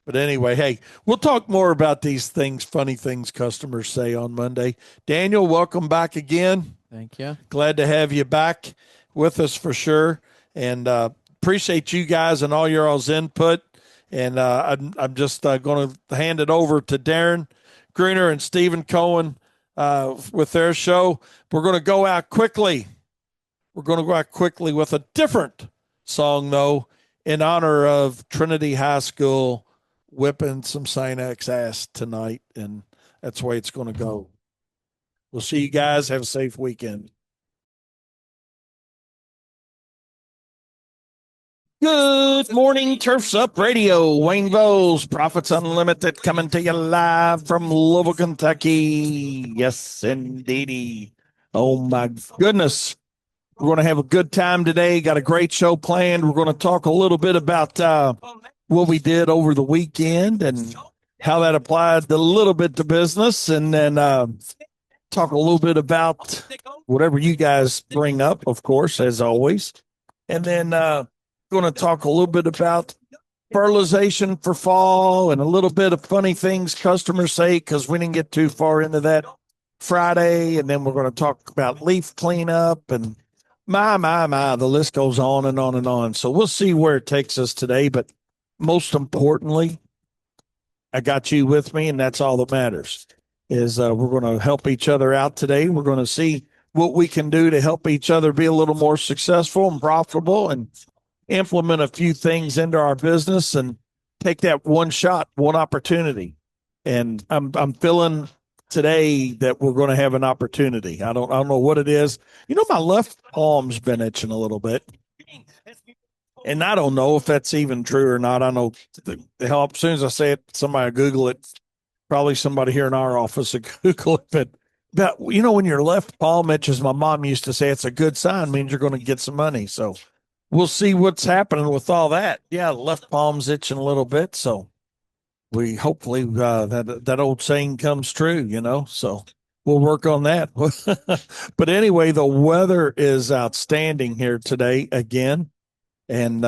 But anyway, hey, we'll talk more about these things, funny things customers say on Monday. Daniel, welcome back again. Thank you. Glad to have you back with us for sure. And appreciate you guys and all your all's input. And I'm just going to hand it over to Darren Greener and Stephen Cohen with their show. We're going to go out quickly. We're going to go out quickly with a different song, though, in honor of Trinity High School whipping some Sinex ass tonight, and that's the way it's going to go. We'll see you guys. Have a safe weekend. Good morning, Turfs Up Radio. Wayne Bowles, Profits Unlimited, coming to you live from Louisville, Kentucky. Yes, indeedy. Oh, my goodness. We're going to have a good time today. Got a great show planned. We're going to talk a little bit about what we did over the weekend and how that applied a little bit to business, and then talk a little bit about whatever you guys bring up, of course, as always. And then going to talk a little bit about fertilization for fall and a little bit of funny things customers say because we didn't get too far into that Friday. And then we're going to talk about leaf cleanup and the list goes on and on and on. So we'll see where it takes us today. But most importantly, I got you with me, and that's all that matters. Is we're going to help each other out today. We're going to see what we can do to help each other be a little more successful and profitable, and implement a few things into our business and take that one shot, one opportunity. And I'm feeling today that we're going to have an opportunity. I don't know what it is. My left palm's been itching a little bit. And I don't know if that's even true or not. I know the help. As soon as I say it, somebody will Google it. Probably somebody here in our office will Google it. But when your left palm itches, my mom used to say it's a good sign, means you're going to get some money. So we'll see what's happening with all that. Yeah, the left palm's itching a little bit. So we hopefully that old saying comes true, so we'll work on that. But anyway, the weather is outstanding here today again. And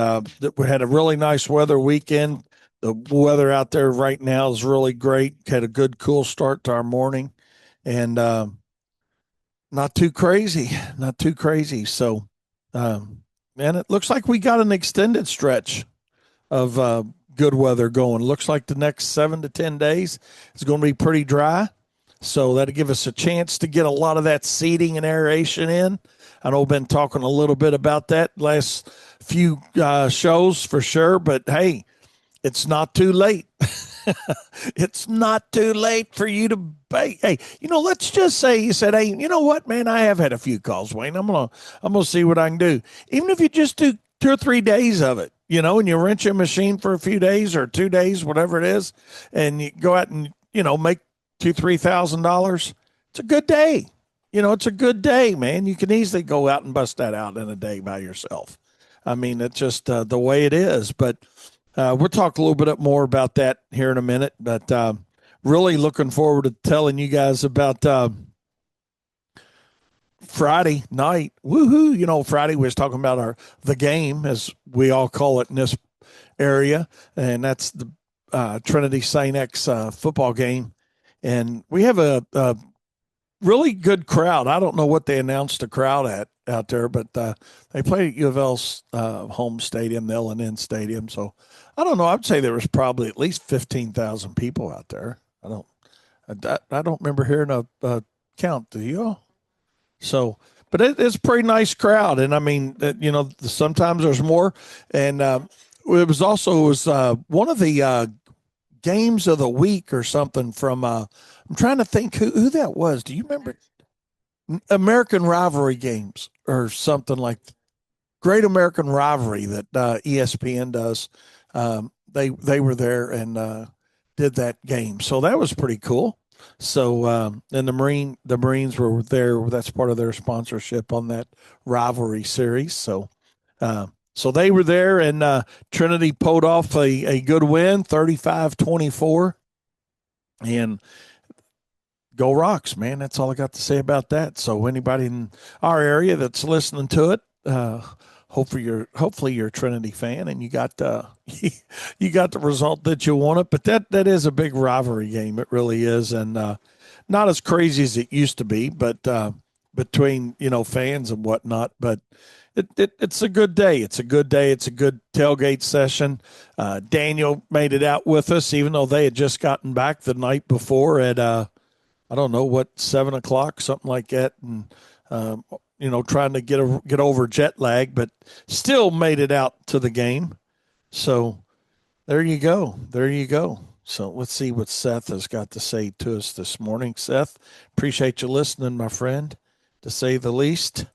we had a really nice weather weekend. The weather out there right now is really great. Had a good, cool start to our morning, and not too crazy, not too crazy. So, man, it looks like we got an extended stretch of good weather going. Looks like the next 7 to 10 days is going to be pretty dry. So that'll give us a chance to get a lot of that seeding and aeration in. I know I've been talking a little bit about that last few shows for sure, but hey, it's not too late. It's not too late for you to bake. Hey, let's just say you said, hey, you know what, man, I have had a few calls, Wayne. I'm gonna see what I can do. Even if you just do 2 or 3 days of it, and you rent your machine for a few days or 2 days, whatever it is, and you go out and make $2,000-3,000. It's a good day. It's a good day, man. You can easily go out and bust that out in a day by yourself. I mean, it's just the way it is. But we'll talk a little bit more about that here in a minute. But really looking forward to telling you guys about Friday night. Woohoo! Friday we was talking about the game, as we all call it in this area, and that's the Trinity St. X football game. And we have a really good crowd. I don't know what they announced the crowd out there, but they played at U of L's home stadium, the L&N Stadium. So I don't know. I'd say there was probably at least 15,000 people out there. I don't remember hearing a count. Do you? So, but it's a pretty nice crowd, and I mean, sometimes there's more. And it was one of the games of the week or something from. I'm trying to think who that was. Do you remember? American Rivalry games or something like Great American Rivalry that ESPN does. They were there and did that game, so that was pretty cool. So and the Marines were there. That's part of their sponsorship on that rivalry series. So so they were there, and Trinity pulled off a good win, 35-24, and go Rocks, man. That's all I got to say about that. So anybody in our area that's listening to it, hopefully you're a Trinity fan and you got you got the result that you wanted. But that is a big rivalry game. It really is, and not as crazy as it used to be, but between fans and whatnot. But it's a good day. It's a good day. It's a good tailgate session. Daniel made it out with us, even though they had just gotten back the night before at I don't know what, 7 o'clock, something like that, and trying to get over jet lag, but still made it out to the game. So there you go. There you go. So let's see what Seth has got to say to us this morning. Seth, appreciate you listening, my friend, to say the least.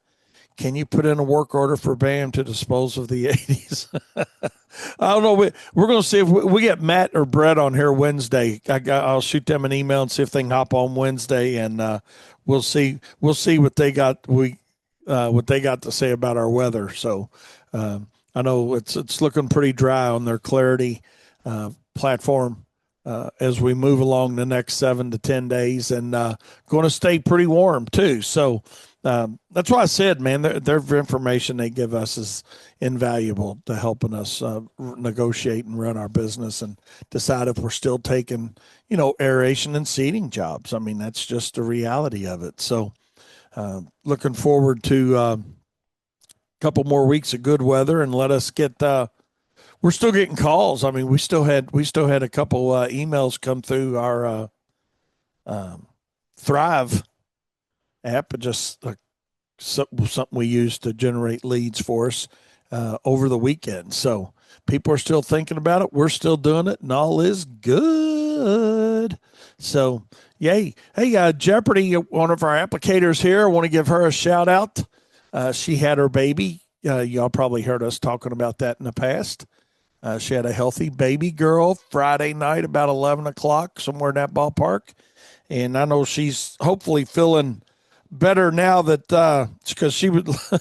Can you put in a work order for BAM to dispose of the 80s? I don't know. We're going to see if we get Matt or Brett on here Wednesday. I'll shoot them an email and see if they can hop on Wednesday, and we'll see what they got. what they got to say about our weather. So I know it's looking pretty dry on their Clarity platform as we move along the next 7 to 10 days, and going to stay pretty warm too. So that's why I said, man, their information they give us is invaluable to helping us negotiate and run our business and decide if we're still taking, aeration and seeding jobs. I mean, that's just the reality of it. So looking forward to a couple more weeks of good weather and let us get. We're still getting calls. I mean, we still had a couple emails come through our um, Thrive app, just something we use to generate leads for us over the weekend. So people are still thinking about it. We're still doing it, and all is good. So, yay. Hey, Jeopardy, one of our applicators here, I want to give her a shout out. She had her baby. Y'all probably heard us talking about that in the past. She had a healthy baby girl Friday night about 11 o'clock, somewhere in that ballpark. And I know she's hopefully feeling better now that because she was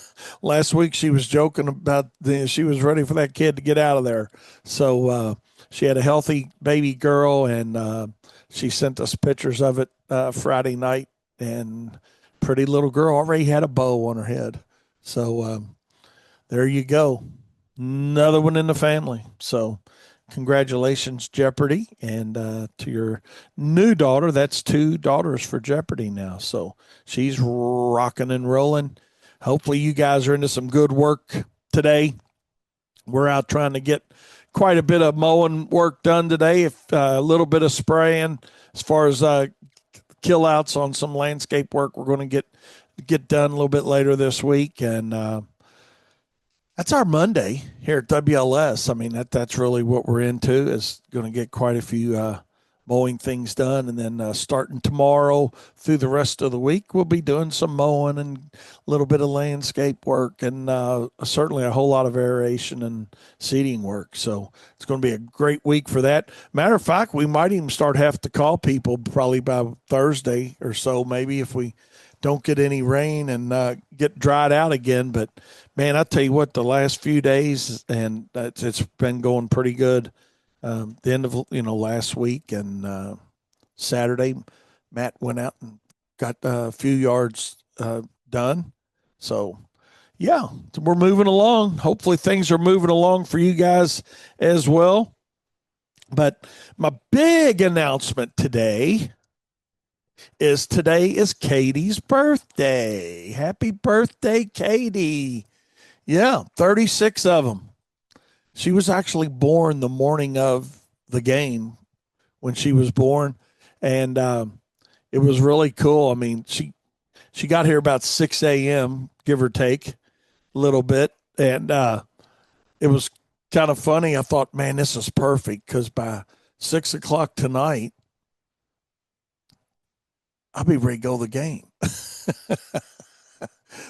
last week she was joking about she was ready for that kid to get out of there. So she had a healthy baby girl, and she sent us pictures of it Friday night, and pretty little girl already had a bow on her head. So there you go, another one in the family. So congratulations, Jeopardy, and to your new daughter. That's two daughters for Jeopardy now. So she's rocking and rolling. Hopefully, you guys are into some good work today. We're out trying to get quite a bit of mowing work done today. If a little bit of spraying, as far as kill outs on some landscape work, we're going to get done a little bit later this week, and that's our Monday here at WLS. I mean, that's really what we're into, is going to get quite a few mowing things done. And then starting tomorrow through the rest of the week, we'll be doing some mowing and a little bit of landscape work, and certainly a whole lot of aeration and seeding work. So it's going to be a great week for that. Matter of fact, we might even start have to call people probably by Thursday or so, maybe, if we don't get any rain and get dried out again. But man, I tell you what, the last few days, and it's been going pretty good. The end of last week and Saturday, Matt went out and got a few yards done. So yeah, we're moving along. Hopefully things are moving along for you guys as well. But my big announcement today is Katie's birthday. Happy birthday, Katie. Yeah, 36 of them. She was actually born the morning of the game when she was born. And it was really cool. I mean, she got here about 6 a.m., give or take a little bit. And it was kind of funny. I thought, man, this is perfect, because by 6 o'clock tonight, I'll be ready to go to the game.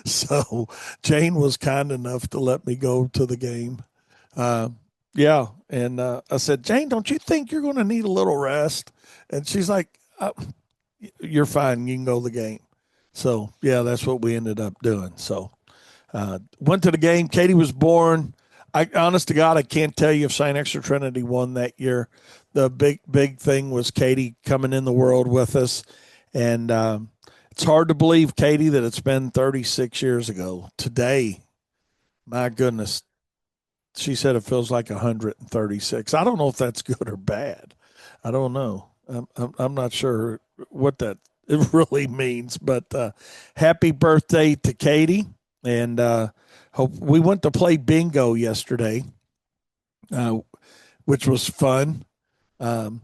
So Jane was kind enough to let me go to the game. Uh, yeah. And I said, Jane, don't you think you're going to need a little rest? And she's like, you're fine. You can go to the game. So, yeah, that's what we ended up doing. So, went to the game. Katie was born. Honest to God, I can't tell you if St. Exeter Trinity won that year. The big thing was Katie coming in the world with us. And it's hard to believe, Katie, that it's been 36 years ago today. My goodness. She said it feels like 136. I don't know if that's good or bad. I don't know. I'm not sure what that it really means. But happy birthday to Katie. And hope we went to play bingo yesterday, uh, which was fun. Um,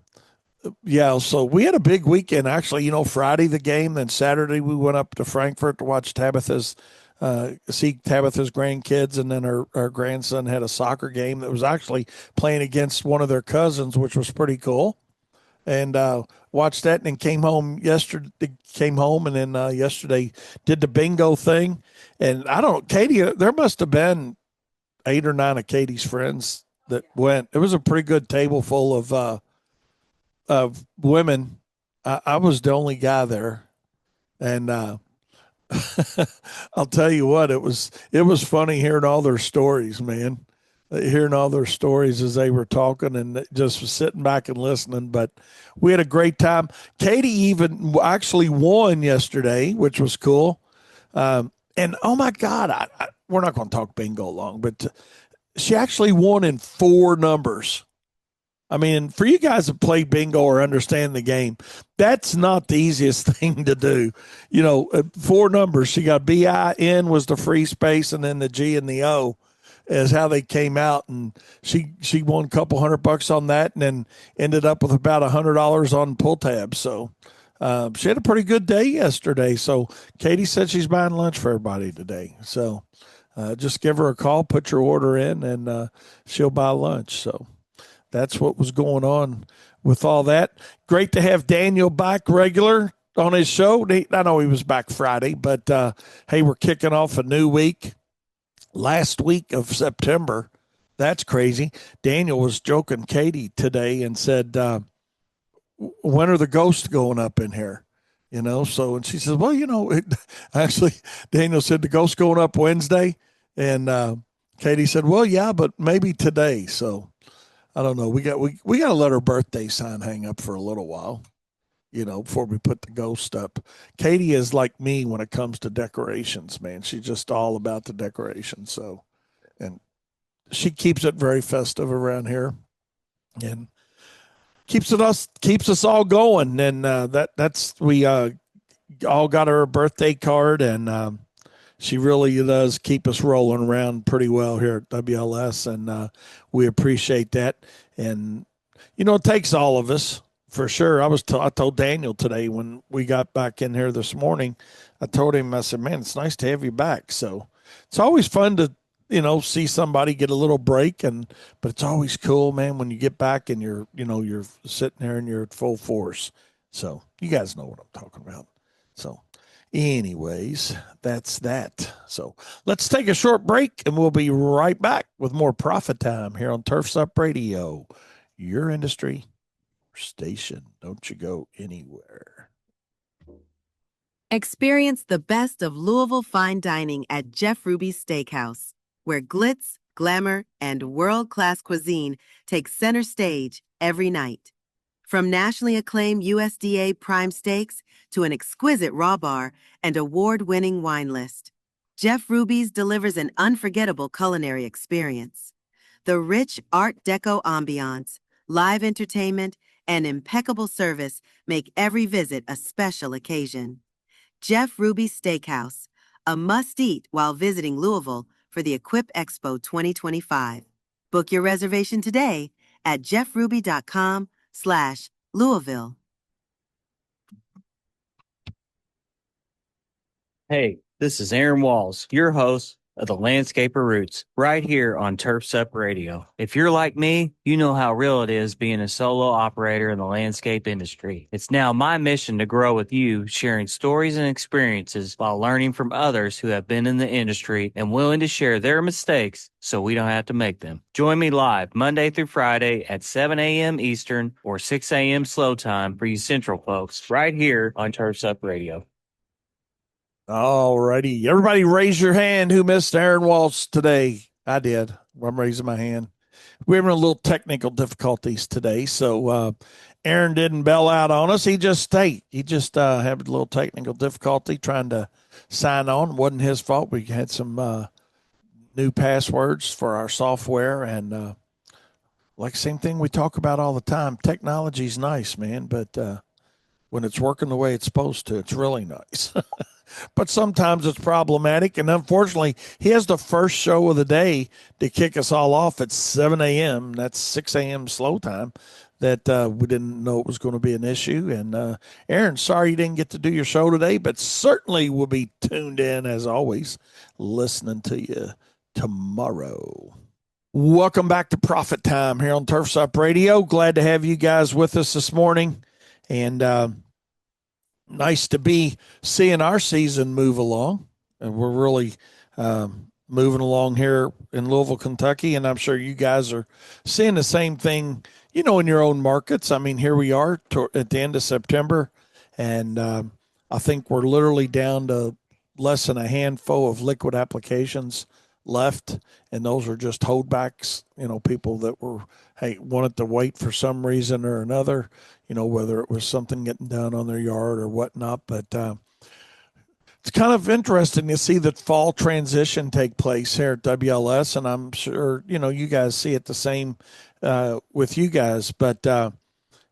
yeah, so we had a big weekend, actually. Friday the game, then Saturday we went up to Frankfurt to watch see Tabitha's grandkids, and then her grandson had a soccer game that was actually playing against one of their cousins, which was pretty cool. And watched that, and then came home yesterday. Came home, and then yesterday did the bingo thing. And I don't, Katie. There must have been 8 or 9 of Katie's friends that went. It was a pretty good table full of women. I was the only guy there, and I'll tell you what, it was funny hearing all their stories, man. Hearing all their stories as they were talking and just sitting back and listening. But we had a great time. Katie even actually won yesterday, which was cool. And oh my God, we're not going to talk bingo long, but she actually won in four numbers. I mean, for you guys that play bingo or understand the game, that's not the easiest thing to do. Four numbers. She got BIN was the free space, and then the G and the O is how they came out. And she won a couple $100 on that, and then ended up with about $100 on pull tabs. So she had a pretty good day yesterday. So Katie said she's buying lunch for everybody today. So just give her a call, put your order in, and she'll buy lunch. So that's what was going on with all that. Great to have Daniel back regular on his show. I know he was back Friday, but hey, we're kicking off a new week. Last week of September. That's crazy. Daniel was joking Katie today and said, when are the ghosts going up in here? So, and she says, well, actually, Daniel said the ghosts going up Wednesday. And Katie said, well, yeah, but maybe today. So, I don't know. We got to let her birthday sign hang up for a little while, before we put the ghost up. Katie is like me when it comes to decorations, man. She's just all about the decorations. So, and she keeps it very festive around here, and keeps us all going. And that's we all got her a birthday card, and she really does keep us rolling around pretty well here at WLS, and we appreciate that. And it takes all of us for sure. I told Daniel today when we got back in here this morning. I told him, I said, "Man, it's nice to have you back." So it's always fun to see somebody get a little break, but it's always cool, man, when you get back and you're sitting there and you're at full force. So you guys know what I'm talking about. So anyways, that's that. So let's take a short break and we'll be right back with more Profit Time here on Turfs Up Radio, your industry station. Don't you go anywhere. Experience the best of Louisville fine dining at Jeff Ruby's Steakhouse, where glitz, glamour, and world-class cuisine take center stage every night. From nationally acclaimed USDA prime steaks to an exquisite raw bar and award-winning wine list, Jeff Ruby's delivers an unforgettable culinary experience. The rich Art Deco ambiance, live entertainment, and impeccable service make every visit a special occasion. Jeff Ruby's Steakhouse, a must-eat while visiting Louisville for the Equip Expo 2025. Book your reservation today at jeffruby.com/Louisville. Hey, this is Aaron Walls, your host of the Landscaper Roots, right here on Turfs Up Radio. If you're like me, you know how real it is being a solo operator in the landscape industry. It's now my mission to grow with you, sharing stories and experiences while learning from others who have been in the industry and willing to share their mistakes so we don't have to make them. Join me live Monday through Friday at 7 a.m. Eastern or 6 a.m. slow time for you Central folks, right here on Turfs Up Radio. All righty. Everybody raise your hand who missed Aaron Walsh today. I did. I'm raising my hand. We're having a little technical difficulties today. So Aaron didn't bail out on us. He just had a little technical difficulty trying to sign on. It wasn't his fault. We had some new passwords for our software. And like same thing we talk about all the time. Technology's nice, man. But when it's working the way it's supposed to, it's really nice. But sometimes it's problematic. And unfortunately, he has the first show of the day to kick us all off at 7 a.m. That's 6 a.m. slow time. That we didn't know it was going to be an issue. And Aaron, sorry you didn't get to do your show today, but certainly will be tuned in as always, listening to you tomorrow. Welcome back to Profit Time here on Turfs Up Radio. Glad to have you guys with us this morning. And nice to be seeing our season move along. And we're really moving along here in Louisville, Kentucky. And I'm sure you guys are seeing the same thing, in your own markets. I mean, here we are at the end of September. And I think we're literally down to less than a handful of liquid applications left, and those are just holdbacks. People that wanted to wait for some reason or another. Whether it was something getting done on their yard or whatnot. But it's kind of interesting to see that fall transition take place here at WLS, and I'm sure you guys see it the same with you guys. But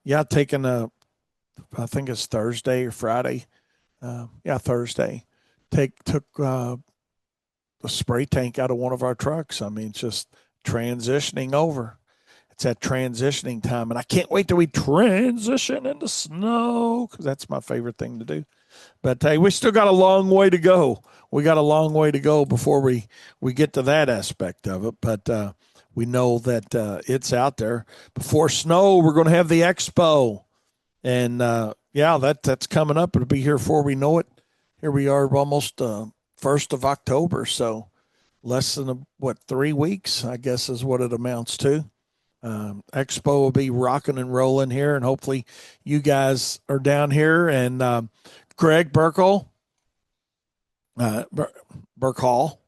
yeah, I think it's Thursday or Friday. Thursday. Took a spray tank out of one of our trucks. I mean, it's just transitioning over. It's that transitioning time, and I can't wait till we transition into snow because that's my favorite thing to do. But hey, we still got a long way to go. We got a long way to go before we get to that aspect of it. But we know that it's out there. Before snow, we're going to have the expo, and that's coming up. It'll be here before we know it. Here we are, almost 1st of October, so less than 3 weeks, I guess, is what it amounts to. Expo will be rocking and rolling here, and hopefully you guys are down here. And Greg Burkle, Burkhall,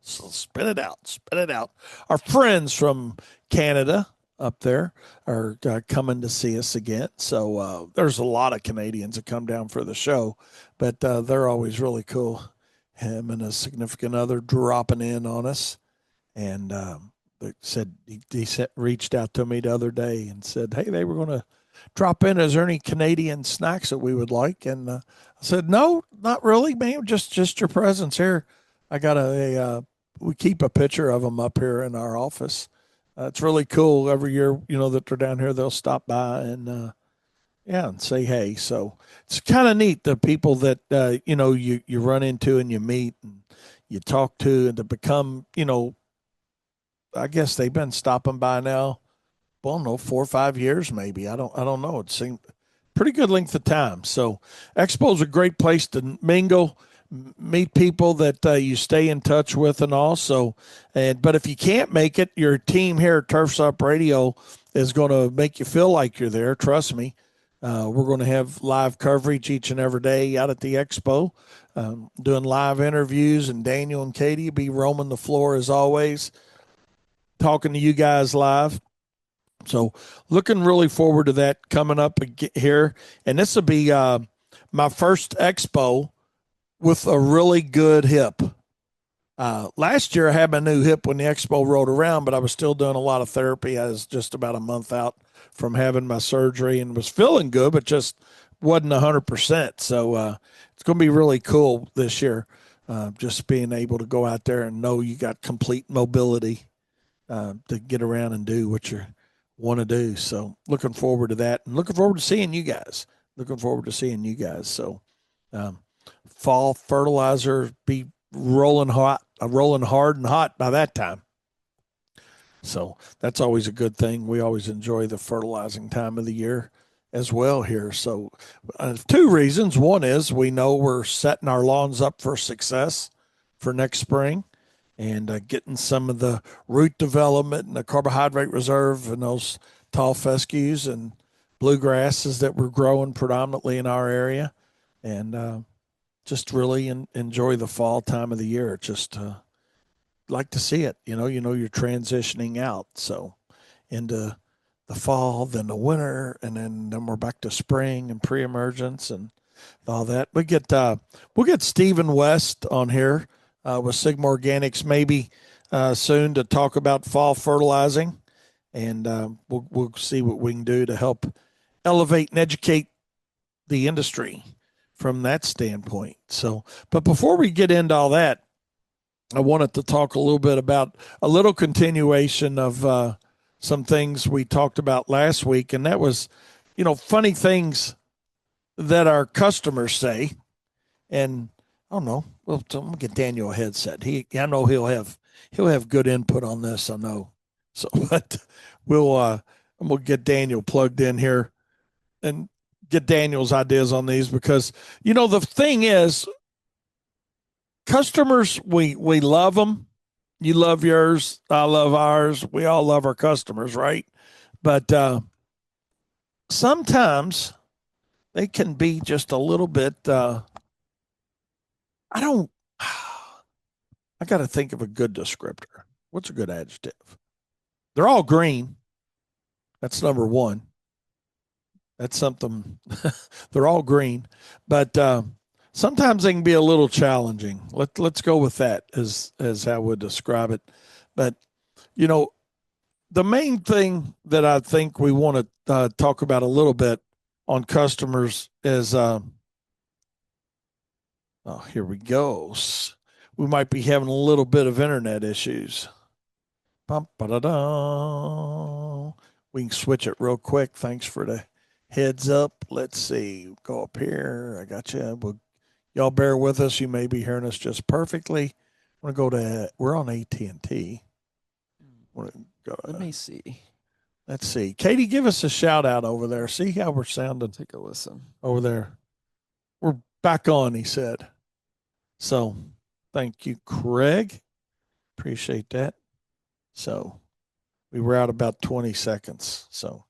so spit it out. Our friends from Canada up there are coming to see us again. So there's a lot of Canadians that come down for the show, but they're always really cool. Him and a significant other dropping in on us, and they said he reached out to me the other day and said, "Hey, they were going to drop in. Is there any Canadian snacks that we would like?" And I said, "No, not really, man. Just your presence here. I got we keep a picture of them up here in our office. It's really cool. Every year, that they're down here, they'll stop by and and say hey. So it's kind of neat, the people that you run into and you meet and you talk to, and to become, I guess they've been stopping by now. Well, no, 4 or 5 years maybe. I don't know. It seemed pretty good length of time. So Expo's a great place to mingle, meet people that you stay in touch with, and also, but if you can't make it, your team here at Turfs Up Radio is going to make you feel like you're there. Trust me. We're going to have live coverage each and every day out at the Expo, doing live interviews, and Daniel and Katie will be roaming the floor as always, talking to you guys live. So looking really forward to that coming up here. And this will be my first Expo with a really good hip. Last year I had my new hip when the Expo rolled around, but I was still doing a lot of therapy. I was just about a month out from having my surgery and was feeling good, but just wasn't 100%. So it's going to be really cool this year, just being able to go out there and know you got complete mobility to get around and do what you want to do. So looking forward to that, and looking forward to seeing you guys. So fall fertilizer be rolling hard and hot by that time. So that's always a good thing. We always enjoy the fertilizing time of the year as well here. So 2 reasons. One is we know we're setting our lawns up for success for next spring, and getting some of the root development and the carbohydrate reserve and those tall fescues and bluegrasses that we're growing predominantly in our area, and just really enjoy the fall time of the year. Just like to see it. You're transitioning out, so into the fall, then the winter, and then we're back to spring and pre-emergence and all that. We'll get Stephen West on here with Sigma Organics maybe soon to talk about fall fertilizing, and we'll see what we can do to help elevate and educate the industry from that standpoint. So, but before we get into all that, I wanted to talk a little bit about a little continuation of some things we talked about last week, and that was, funny things that our customers say. And I don't know. Well, I'm gonna get Daniel a headset. I know he'll have good input on this. I know. So, but I'm gonna get Daniel plugged in here and get Daniel's ideas on these, because the thing is, customers, we love them. You love yours, I love ours. We all love our customers, right? But sometimes they can be just a little bit I don't, I got to think of a good descriptor. What's a good adjective? They're all green. That's number one. That's something. They're all green, but sometimes they can be a little challenging. Let's go with that as how I would describe it. But you know, the main thing that I think we want to talk about a little bit on customers is oh, here we go. We might be having a little bit of internet issues. Bum, ba-da-da. We can switch it real quick. Thanks for the heads up. Let's see. Go up here. I got you. Y'all bear with us. You may be hearing us just perfectly. I'm going to go to, we're on AT&T. Let me see. Let's see. Katie, give us a shout out over there. See how we're sounding. Take a listen. Over there. We're back on, he said. So thank you, Craig. Appreciate that. So we were out about 20 seconds. So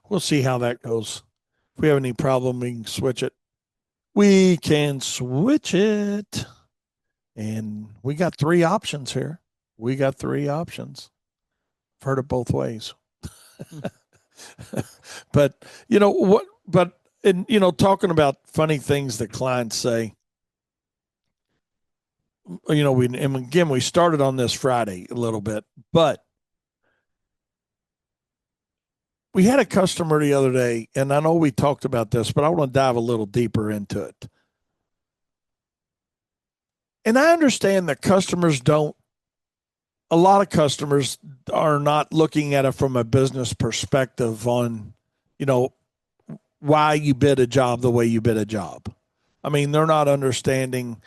we'll see how that goes. If we have any problem, we can switch it. We can switch it. And we got 3 options here. We got 3 options. I've heard it both ways. But you know what? But and you know, talking about funny things that clients say. You know, and again, we started on this Friday a little bit, but we had a customer the other day, and I know we talked about this, but I want to dive a little deeper into it. And I understand that a lot of customers are not looking at it from a business perspective on, you know, why you bid a job the way you bid a job. I mean, they're not understanding,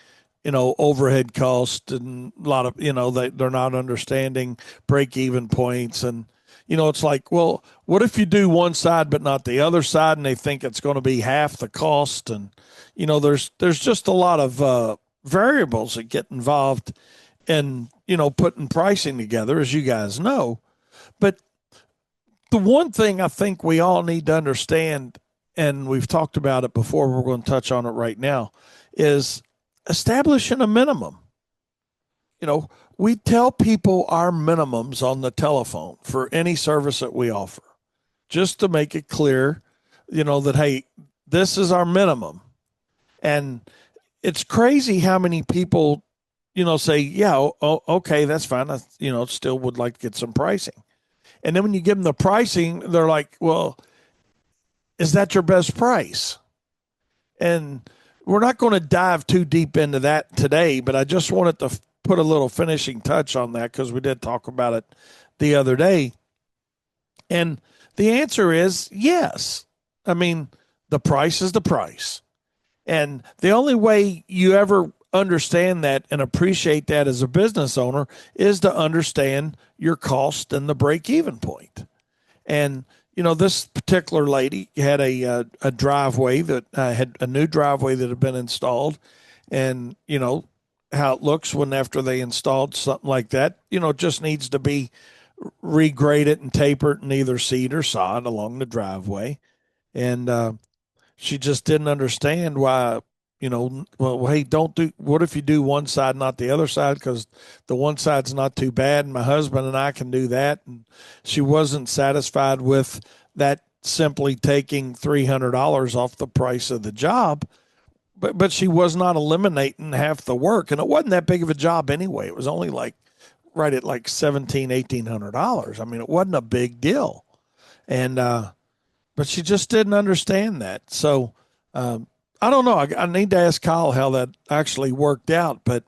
you know, overhead cost and a lot of, you know, they're not understanding break even points. And, you know, it's like, well, what if you do one side but not the other side, and they think it's going to be half the cost? And, you know, there's just a lot of variables that get involved in, you know, putting pricing together, as you guys know. But the one thing I think we all need to understand, and we've talked about it before, we're going to touch on it right now, is establishing a minimum. You know, we tell people our minimums on the telephone for any service that we offer, just to make it clear, you know, that, hey, this is our minimum. And it's crazy how many people, you know, say, yeah, okay, that's fine. I, you know, still would like to get some pricing. And then when you give them the pricing, they're like, well, is that your best price? And we're not going to dive too deep into that today, but I just wanted to put a little finishing touch on that because we did talk about it the other day. And the answer is yes. I mean, the price is the price. And the only way you ever understand that and appreciate that as a business owner is to understand your cost and the break-even point. And you know, this particular lady had a driveway that had a new driveway that had been installed, and you know how it looks when after they installed something like that. You know, it just needs to be regraded and tapered in either seed or sod along the driveway, and she just didn't understand why, you know, well, hey, don't do, what if you do one side, not the other side? Because the one side's not too bad, and my husband and I can do that. And she wasn't satisfied with that simply taking $300 off the price of the job. But she was not eliminating half the work. And it wasn't that big of a job anyway. It was only like right at like $1,800. I mean, it wasn't a big deal. And, but she just didn't understand that. So I don't know. I need to ask Kyle how that actually worked out. But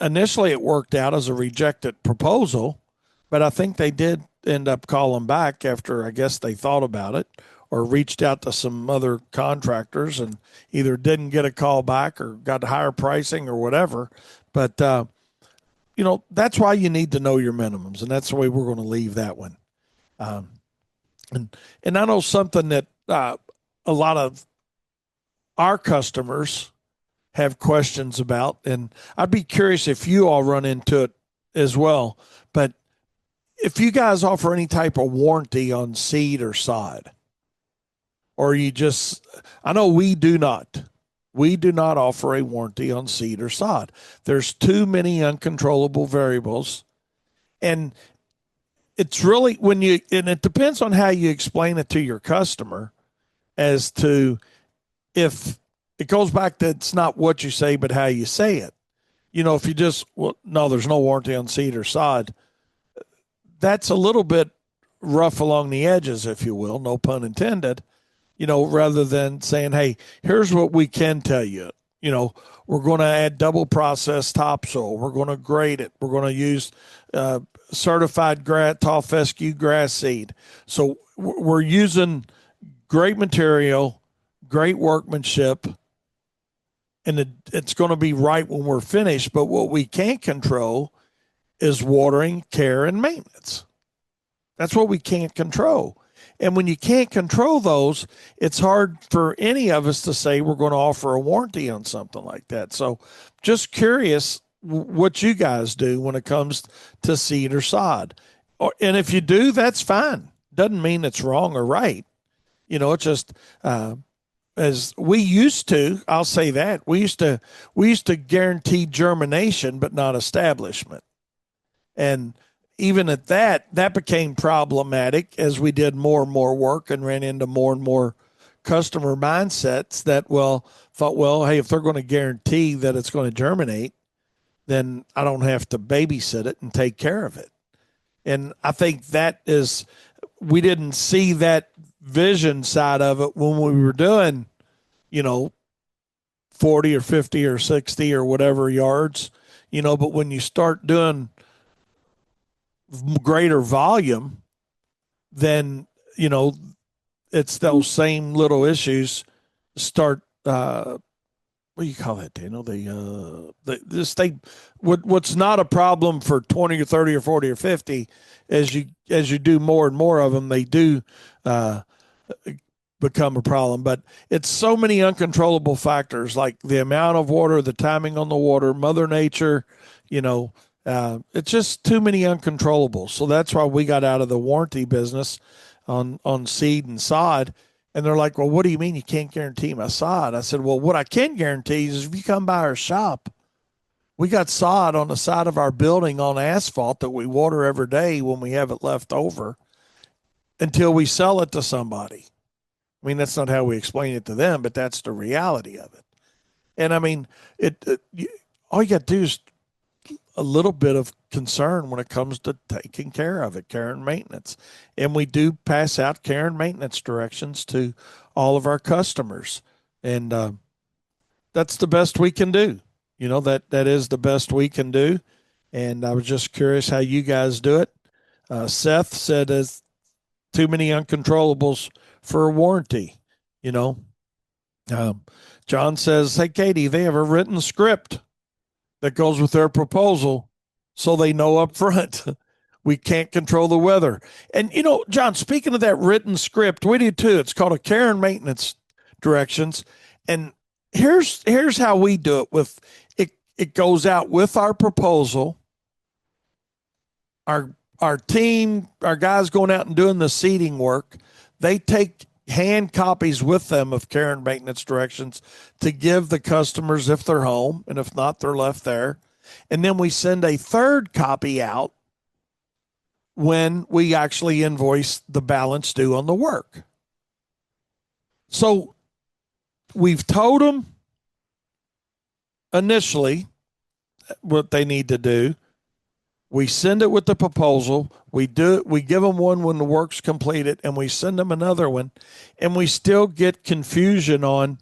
initially, it worked out as a rejected proposal. But I think they did end up calling back after I guess they thought about it or reached out to some other contractors and either didn't get a call back or got higher pricing or whatever. But you know, that's why you need to know your minimums, and that's the way we're going to leave that one. And I know something that a lot of our customers have questions about, and I'd be curious if you all run into it as well. But if you guys offer any type of warranty on seed or sod, or you just, I know we do not. we do not offer a warranty on seed or sod. There's too many uncontrollable variables. And it's really and it depends on how you explain it to your customer as to if it goes back to it's not what you say, but how you say it. If you just, well, no, there's no warranty on seed or sod, that's a little bit rough along the edges, if you will, no pun intended, rather than saying, hey, here's what we can tell you. We're going to add double processed topsoil. We're going to grade it. We're going to use certified tall fescue grass seed. So we're using great material, great workmanship, and it's going to be right when we're finished. But what we can't control is watering, care, and maintenance. That's what we can't control. And when you can't control those, it's hard for any of us to say we're going to offer a warranty on something like that. So just curious what you guys do when it comes to seed or sod. And if you do, that's fine. Doesn't mean it's wrong or right. It's just as we used to, I'll say that, we used to guarantee germination, but not establishment. And even at that became problematic as we did more and more work and ran into more and more customer mindsets that, thought, hey, if they're going to guarantee that it's going to germinate, then I don't have to babysit it and take care of it. And I think we didn't see that vision side of it when we were doing, 40 or 50 or 60 or whatever yards, but when you start doing greater volume, then it's those same little issues start what do you call that, Daniel? What's not a problem for 20 or 30 or 40 or 50, as you do more and more of them, they do become a problem. But it's so many uncontrollable factors, like the amount of water, the timing on the water, Mother Nature, it's just too many uncontrollables. So that's why we got out of the warranty business on seed and sod. And they're like, well, what do you mean you can't guarantee my sod? I said, well, what I can guarantee is if you come by our shop, we got sod on the side of our building on asphalt that we water every day when we have it left over until we sell it to somebody. I mean, that's not how we explain it to them, but that's the reality of it. And I mean, all you got to do is a little bit of concern when it comes to taking care of it, care and maintenance. And we do pass out care and maintenance directions to all of our customers. And that's the best we can do. That is the best we can do. And I was just curious how you guys do it. Seth said there's too many uncontrollables for a warranty. John says, hey, Katie, they have a written script that goes with their proposal, so they know up front we can't control the weather. And, John, speaking of that written script, we do too. It's called a care and maintenance directions. And here's how we do it with it. It goes out with our proposal. Our team, our guys going out and doing the seeding work, they take hand copies with them of care and maintenance directions to give the customers if they're home, and if not, they're left there. And then we send a third copy out when we actually invoice the balance due on the work. So we've told them initially what they need to do. We send it with the proposal. We give them one when the work's completed, and we send them another one. And we still get confusion on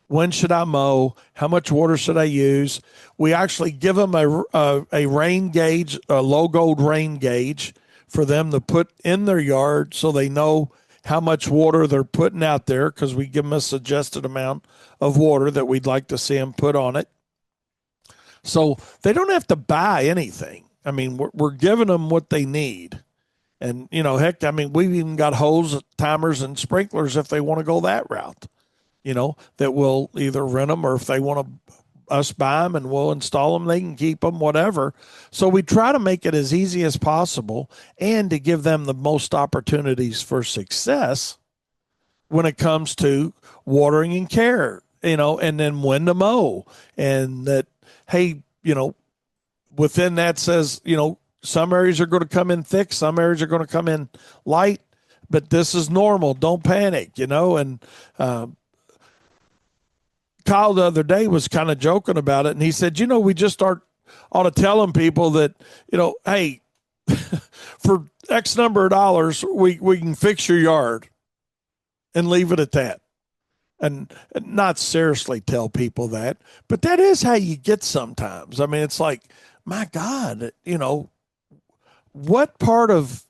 when should I mow, how much water should I use. We actually give them a rain gauge, a low gold rain gauge for them to put in their yard so they know how much water they're putting out there, because we give them a suggested amount of water that we'd like to see them put on it. So they don't have to buy anything. I mean, we're giving them what they need. And, heck, I mean, we've even got hose, timers, and sprinklers if they want to go that route, that we'll either rent them, or if they want us buy them and we'll install them, they can keep them, whatever. So we try to make it as easy as possible and to give them the most opportunities for success when it comes to watering and care. and then when to mow. And that, hey, within that says, some areas are going to come in thick, some areas are going to come in light, but this is normal. Don't panic, and Kyle the other day was kind of joking about it, and he said, we just ought to telling people that, hey, for X number of dollars, we can fix your yard and leave it at that. And not seriously tell people that, but that is how you get sometimes. I mean, it's like, my God, what part of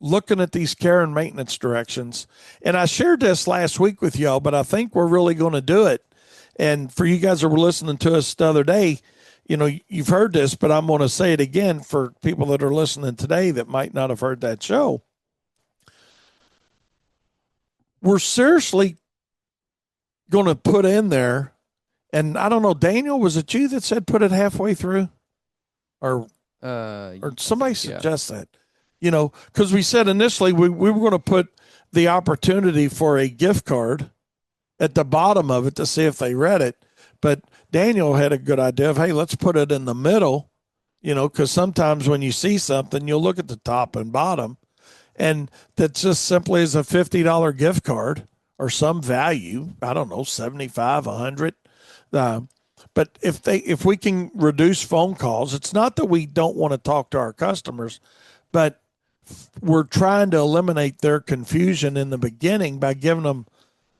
looking at these care and maintenance directions, and I shared this last week with y'all, but I think we're really going to do it. And for you guys that were listening to us the other day, you've heard this, but I'm going to say it again for people that are listening today that might not have heard that show. We're seriously going to put in there, and I don't know, Daniel, was it you that said put it halfway through? Or somebody suggest that, because we said initially we were going to put the opportunity for a gift card at the bottom of it to see if they read it. But Daniel had a good idea of, hey, let's put it in the middle, because sometimes when you see something, you'll look at the top and bottom, and that just simply is a $50 gift card or some value. I don't know, 75, 100. But if we can reduce phone calls, it's not that we don't want to talk to our customers, but we're trying to eliminate their confusion in the beginning by giving them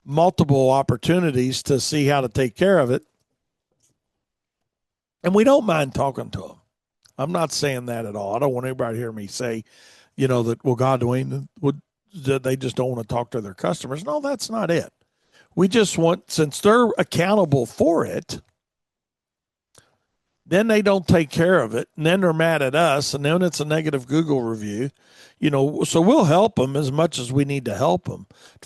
multiple opportunities to see how to take care of it. And we don't mind talking to them. I'm not saying that at all. I don't want anybody to hear me say, that, well, God, they just don't want to talk to their customers. No, that's not it. We just want, since they're accountable for it, then they don't take care of it, and then they're mad at us, and then it's a negative Google review, so we'll help them as much as we need to help them,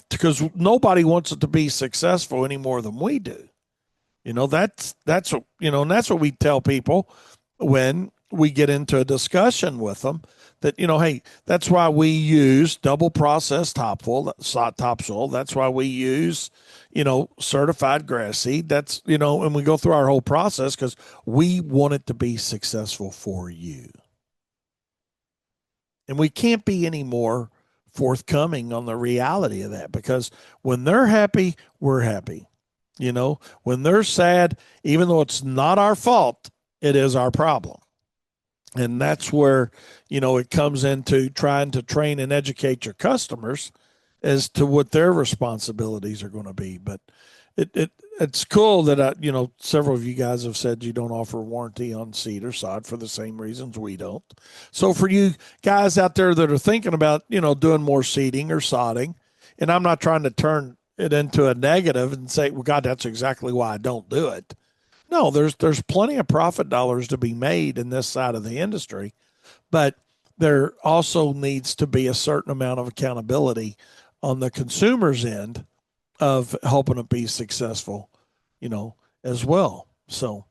because nobody wants it to be successful any more than we do. That's what, and that's what we tell people when we get into a discussion with them, that, hey, that's why we use double processed topsoil. That's why we use, certified grass seed. That's, and we go through our whole process because we want it to be successful for you. And we can't be any more forthcoming on the reality of that, because when they're happy, we're happy. When they're sad, even though it's not our fault, it is our problem. And that's where, it comes into trying to train and educate your customers as to what their responsibilities are going to be. But it's cool that, several of you guys have said you don't offer warranty on seed or sod for the same reasons we don't. So for you guys out there that are thinking about, doing more seeding or sodding, and I'm not trying to turn it into a negative and say, well, God, that's exactly why I don't do it. No, there's plenty of profit dollars to be made in this side of the industry, but there also needs to be a certain amount of accountability on the consumer's end of helping it be successful, as well. So,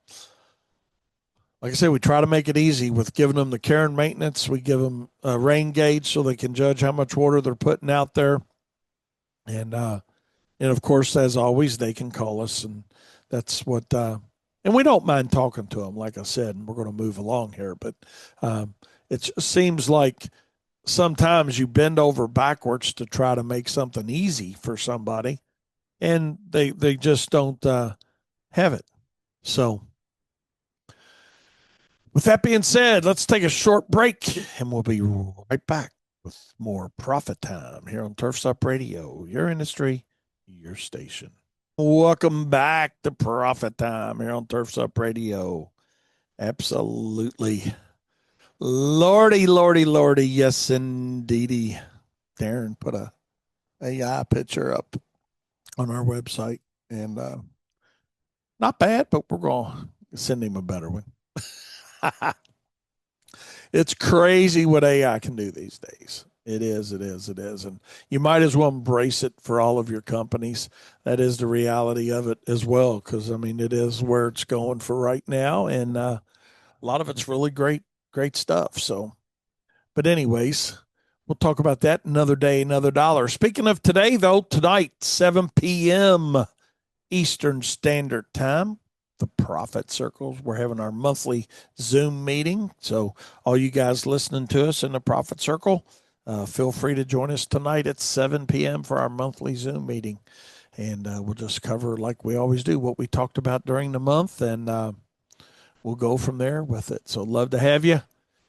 like I said, we try to make it easy with giving them the care and maintenance. We give them a rain gauge so they can judge how much water they're putting out there. And of course, as always, they can call us, and that's what, and we don't mind talking to them, like I said, and we're going to move along here. But it seems like sometimes you bend over backwards to try to make something easy for somebody, and they just don't have it. So with that being said, let's take a short break, and we'll be right back with more Profit Time here on Turfs Up Radio, your industry, your station. Welcome back to Profit Time here on Turfs Up Radio. Absolutely. Lordy, lordy, lordy. Yes, indeedy. Darren put a AI picture up on our website, and not bad, but we're going to send him a better one. It's crazy what AI can do these days. It is. And you might as well embrace it for all of your companies. That is the reality of it as well, because, it is where it's going for right now. And a lot of it's really great stuff. So, but anyways, we'll talk about that another day, another dollar. Speaking of today, though, tonight, 7 p.m. Eastern Standard Time. The Profit Circles. We're having our monthly Zoom meeting. So all you guys listening to us in the Profit Circle, feel free to join us tonight at 7 p.m. for our monthly Zoom meeting. And we'll just cover, like we always do, what we talked about during the month, and we'll go from there with it. So love to have you.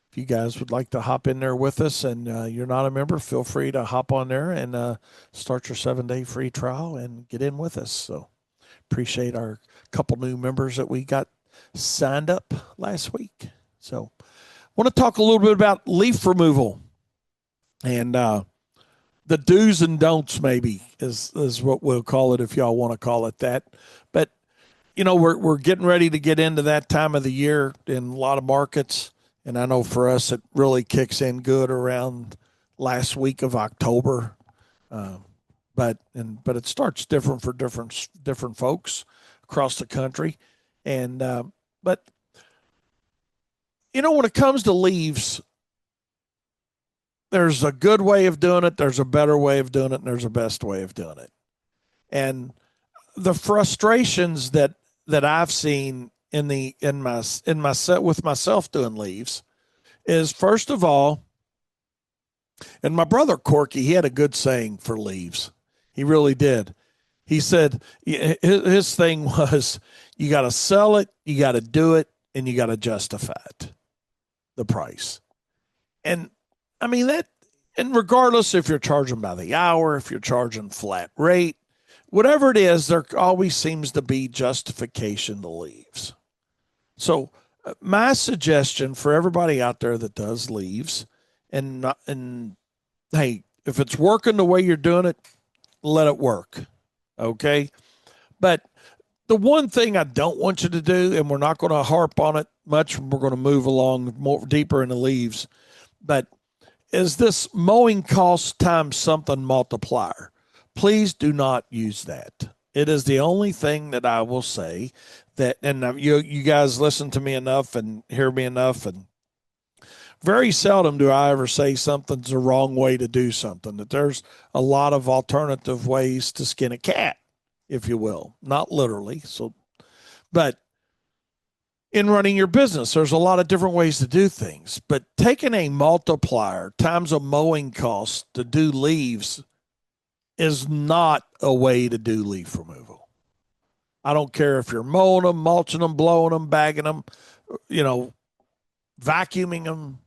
If you guys would like to hop in there with us and you're not a member, feel free to hop on there and start your 7-day free trial and get in with us. So appreciate our couple new members that we got signed up last week. So want to talk a little bit about leaf removal and the do's and don'ts, maybe is what we'll call it, if y'all want to call it that. But we're getting ready to get into that time of the year in a lot of markets, and I know for us it really kicks in good around last week of October. But it starts different for different folks across the country, and but when it comes to leaves, there's a good way of doing it, there's a better way of doing it, and there's a best way of doing it. And the frustrations that I've seen in my set with myself doing leaves is, first of all, and my brother Corky, he had a good saying for leaves. He really did. He said his thing was, you got to sell it, you got to do it, and you got to justify it, the price. And I mean that, and regardless if you're charging by the hour, if you're charging flat rate, whatever it is, there always seems to be justification to leaves. So my suggestion for everybody out there that does leaves, and hey, if it's working the way you're doing it, let it work. Okay. But the one thing I don't want you to do, and we're not going to harp on it much, we're going to move along more deeper in the leaves, but is this mowing cost times something multiplier. Please do not use that. It is the only thing that I will say that, and you guys listen to me enough and hear me enough, and very seldom do I ever say something's the wrong way to do something, that there's a lot of alternative ways to skin a cat, if you will. Not literally. So, but in running your business, there's a lot of different ways to do things. But taking a multiplier times a mowing cost to do leaves is not a way to do leaf removal. I don't care if you're mowing them, mulching them, blowing them, bagging them, vacuuming them,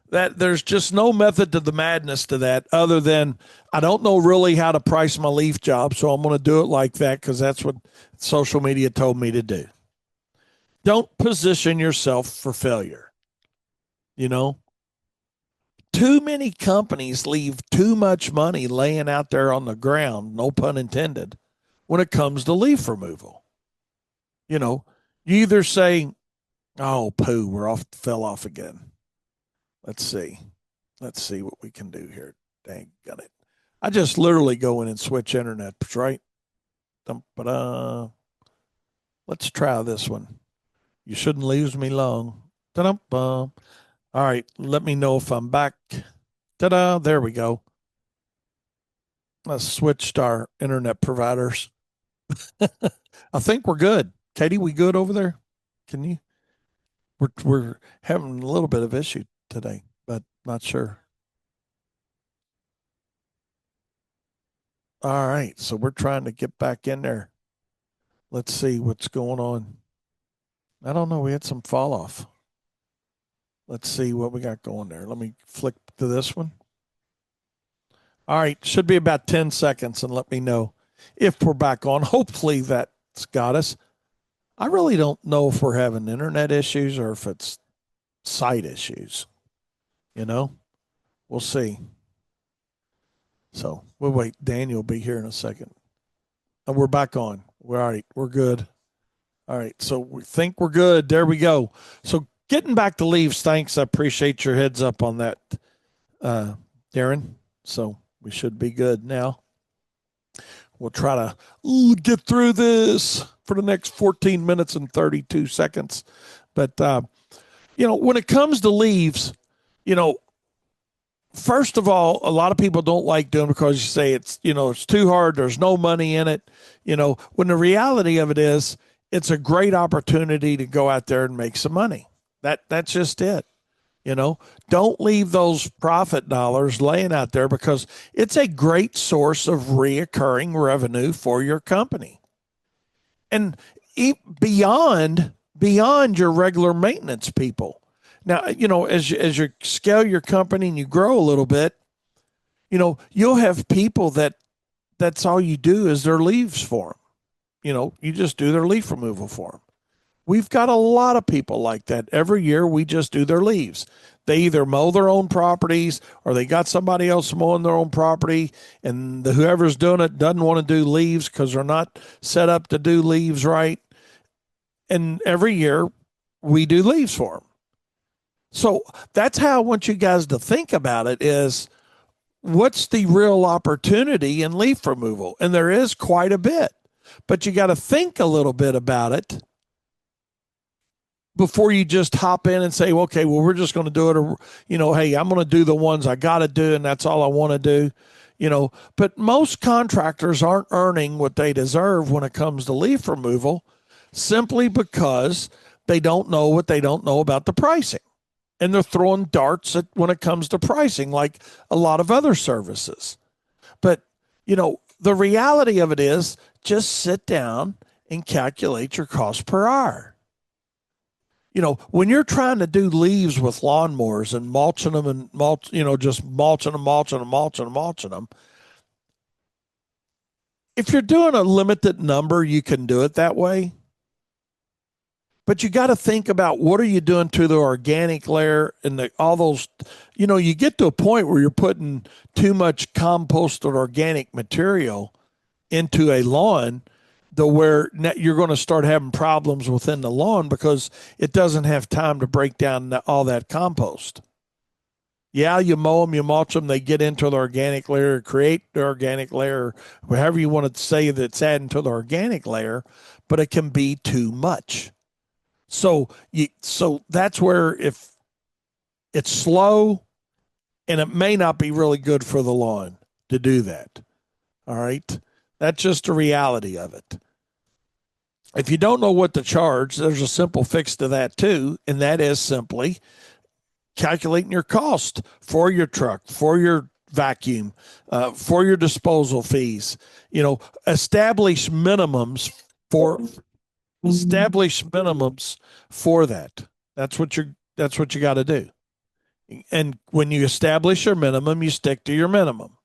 that there's just no method to the madness to that, other than I don't know really how to price my leaf job, so I'm going to do it like that because that's what social media told me to do. Don't position yourself for failure. Too many companies leave too much money laying out there on the ground, no pun intended, when it comes to leaf removal. You either say, oh, poo, fell off again. Let's see what we can do here. Dang, got it. I just literally go in and switch internet, right? Let's try this one. You shouldn't lose me long. All right, let me know if I'm back. Ta-da, there we go. I switched our internet providers. I think we're good. Katie, we good over there? Can you? We're having a little bit of issue today, but not sure. All right, so we're trying to get back in there. Let's see what's going on. I don't know. We had some fall off. Let's see what we got going there. Let me flick to this one. All right, should be about 10 seconds, and let me know if we're back on. Hopefully that's got us. I really don't know if we're having internet issues or if it's site issues. We'll see. So we'll wait. Daniel will be here in a second. And we're back on. We're all right. We're good. All right. So we think we're good. There we go. So getting back to leaves, thanks. I appreciate your heads up on that, Darren. So we should be good now. We'll try to get through this for the next 14 minutes and 32 seconds. But, when it comes to leaves, first of all, a lot of people don't like doing because you say it's too hard. There's no money in it. When the reality of it is, it's a great opportunity to go out there and make some money. That's just it. Don't leave those profit dollars laying out there because it's a great source of reoccurring revenue for your company. And beyond your regular maintenance people. Now, as you scale your company and you grow a little bit, you'll have people that's all you do is their leaves for them. You just do their leaf removal for them. We've got a lot of people like that. Every year we just do their leaves. They either mow their own properties or they got somebody else mowing their own property, and whoever's doing it doesn't want to do leaves because they're not set up to do leaves right. And every year we do leaves for them. So that's how I want you guys to think about it is what's the real opportunity in leaf removal? And there is quite a bit, but you got to think a little bit about it before you just hop in and say, okay, well, we're just going to do it. Or, hey, I'm going to do the ones I got to do. And that's all I want to do, but most contractors aren't earning what they deserve when it comes to leaf removal simply because they don't know what they don't know about the pricing. And they're throwing darts when it comes to pricing, like a lot of other services. But, the reality of it is just sit down and calculate your cost per hour. When you're trying to do leaves with lawnmowers and mulching them and just mulching them. If you're doing a limited number, you can do it that way. But you got to think about what are you doing to the organic layer and all those, you get to a point where you're putting too much composted organic material into a lawn to where you're going to start having problems within the lawn because it doesn't have time to break down all that compost. Yeah, you mow them, you mulch them, they get into the organic layer, create the organic layer, however you want to say that's adding to the organic layer, but it can be too much. So that's where if it's slow and it may not be really good for the lawn to do that. All right. That's just the reality of it. If you don't know what to charge, there's a simple fix to that too. And that is simply calculating your cost for your truck, for your vacuum, for your disposal fees, establish minimums for that. That's what you got to do. And when you establish your minimum, you stick to your minimum.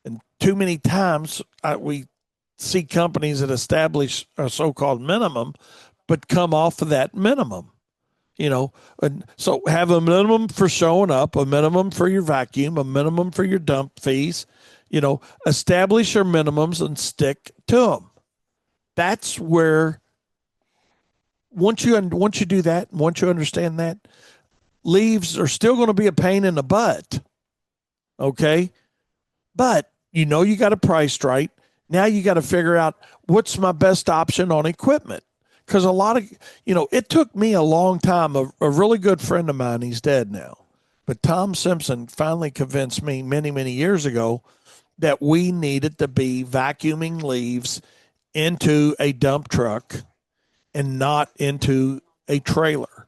And too many times we see companies that establish a so-called minimum, but come off of that minimum. And so have a minimum for showing up, a minimum for your vacuum, a minimum for your dump fees. Establish your minimums and stick to them. That's where once you do that, once you understand that, leaves are still going to be a pain in the butt. Okay, but you got it priced right. Now you got to figure out what's my best option on equipment. Because a lot of, it took me a long time. A really good friend of mine, he's dead now, but Tom Simpson finally convinced me many, many years ago that we needed to be vacuuming leaves into a dump truck and not into a trailer.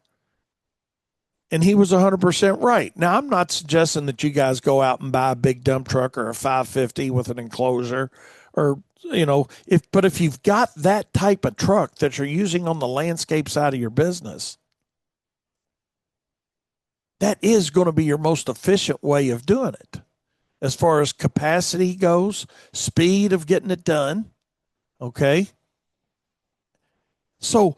And he was 100% right. Now, I'm not suggesting that you guys go out and buy a big dump truck or a 550 with an enclosure or, if you've got that type of truck that you're using on the landscape side of your business, that is going to be your most efficient way of doing it. As far as capacity goes, speed of getting it done. Okay. So,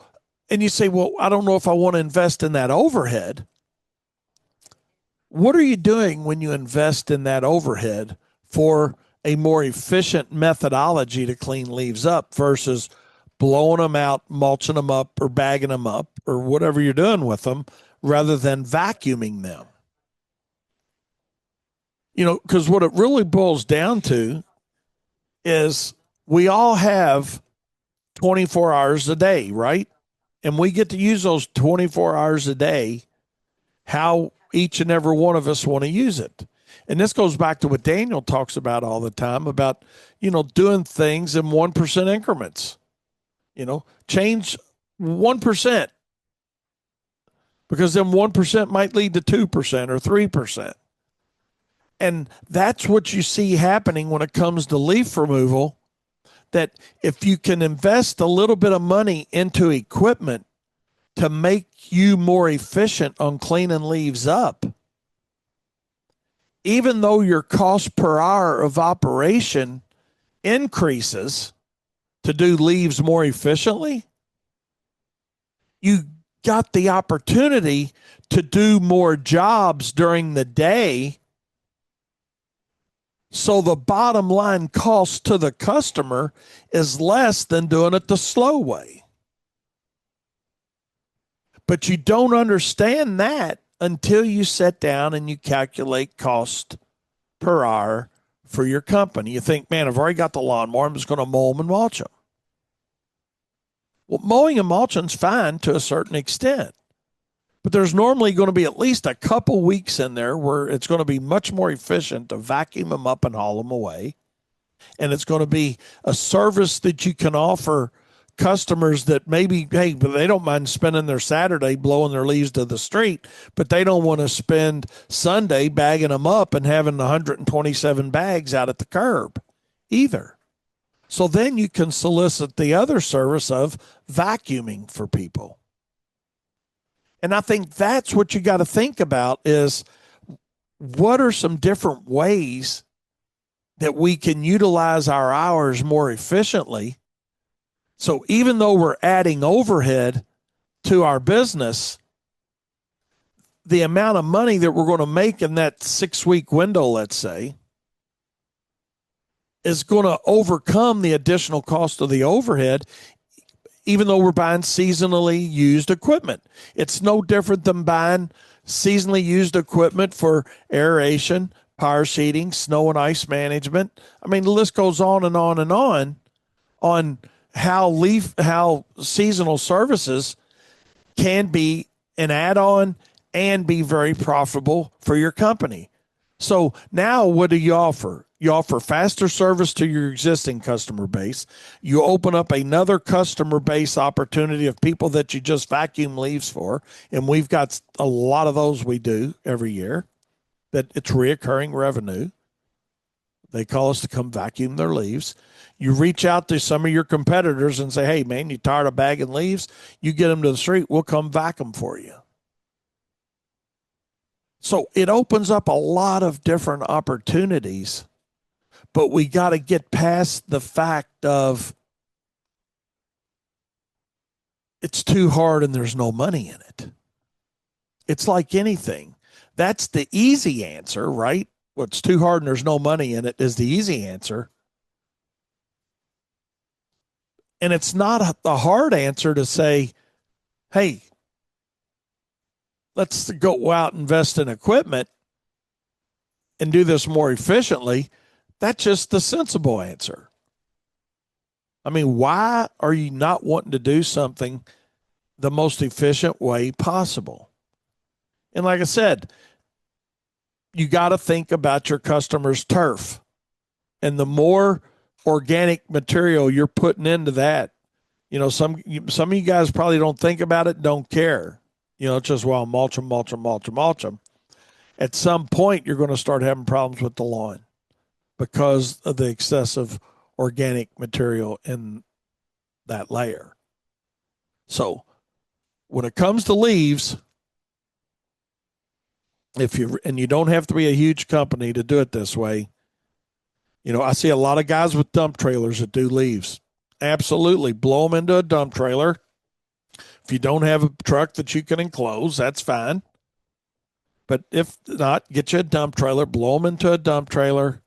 and you say, well, I don't know if I want to invest in that overhead. What are you doing when you invest in that overhead for a more efficient methodology to clean leaves up versus blowing them out, mulching them up, or bagging them up, or whatever you're doing with them, rather than vacuuming them? Because what it really boils down to is we all have 24 hours a day, right? And we get to use those 24 hours a day how each and every one of us want to use it. And this goes back to what Daniel talks about all the time about, doing things in 1% increments. Change 1%, because then 1% might lead to 2% or 3%. And that's what you see happening when it comes to leaf removal, that if you can invest a little bit of money into equipment to make you more efficient on cleaning leaves up, even though your cost per hour of operation increases to do leaves more efficiently, you got the opportunity to do more jobs during the day. So the bottom line cost to the customer is less than doing it the slow way. But you don't understand that until you sit down and you calculate cost per hour for your company. You think, man, I've already got the lawnmower, I'm just going to mow them and mulch them. Well, mowing and mulching is fine to a certain extent, but there's normally going to be at least a couple weeks in there where it's going to be much more efficient to vacuum them up and haul them away. And it's going to be a service that you can offer customers that maybe, hey, but they don't mind spending their Saturday blowing their leaves to the street, but they don't want to spend Sunday bagging them up and having 127 bags out at the curb either. So then you can solicit the other service of vacuuming for people. And I think that's what you got to think about is, what are some different ways that we can utilize our hours more efficiently? So even though we're adding overhead to our business, the amount of money that we're going to make in that 6-week window, let's say, is going to overcome the additional cost of the overhead, even though we're buying seasonally used equipment. It's no different than buying seasonally used equipment for aeration, Powerseeding, snow and ice management. I mean, the list goes on and on and on how seasonal services can be an add-on and be very profitable for your company. So now what do you offer? You offer faster service to your existing customer base. You open up another customer base opportunity of people that you just vacuum leaves for. And we've got a lot of those we do every year, that it's reoccurring revenue. They call us to come vacuum their leaves. You reach out to some of your competitors and say, hey, man, you tired of bagging leaves? You get them to the street, we'll come vacuum for you. So it opens up a lot of different opportunities, but we got to get past the fact of it's too hard and there's no money in it. It's like anything. That's the easy answer, right? What's too hard and there's no money in it is the easy answer. And it's not a hard answer to say, hey, let's go out and invest in equipment and do this more efficiently. That's just the sensible answer. I mean, why are you not wanting to do something the most efficient way possible? And like I said, you got to think about your customer's turf. And the more organic material you're putting into that, some of you guys probably don't think about it, don't care. It's just, well, mulch them. At some point, you're going to start having problems with the lawn because of the excessive organic material in that layer. So when it comes to leaves, you don't have to be a huge company to do it this way. I see a lot of guys with dump trailers that do leaves. Absolutely. Blow them into a dump trailer. If you don't have a truck that you can enclose, that's fine. But if not, get you a dump trailer, blow them into a dump trailer,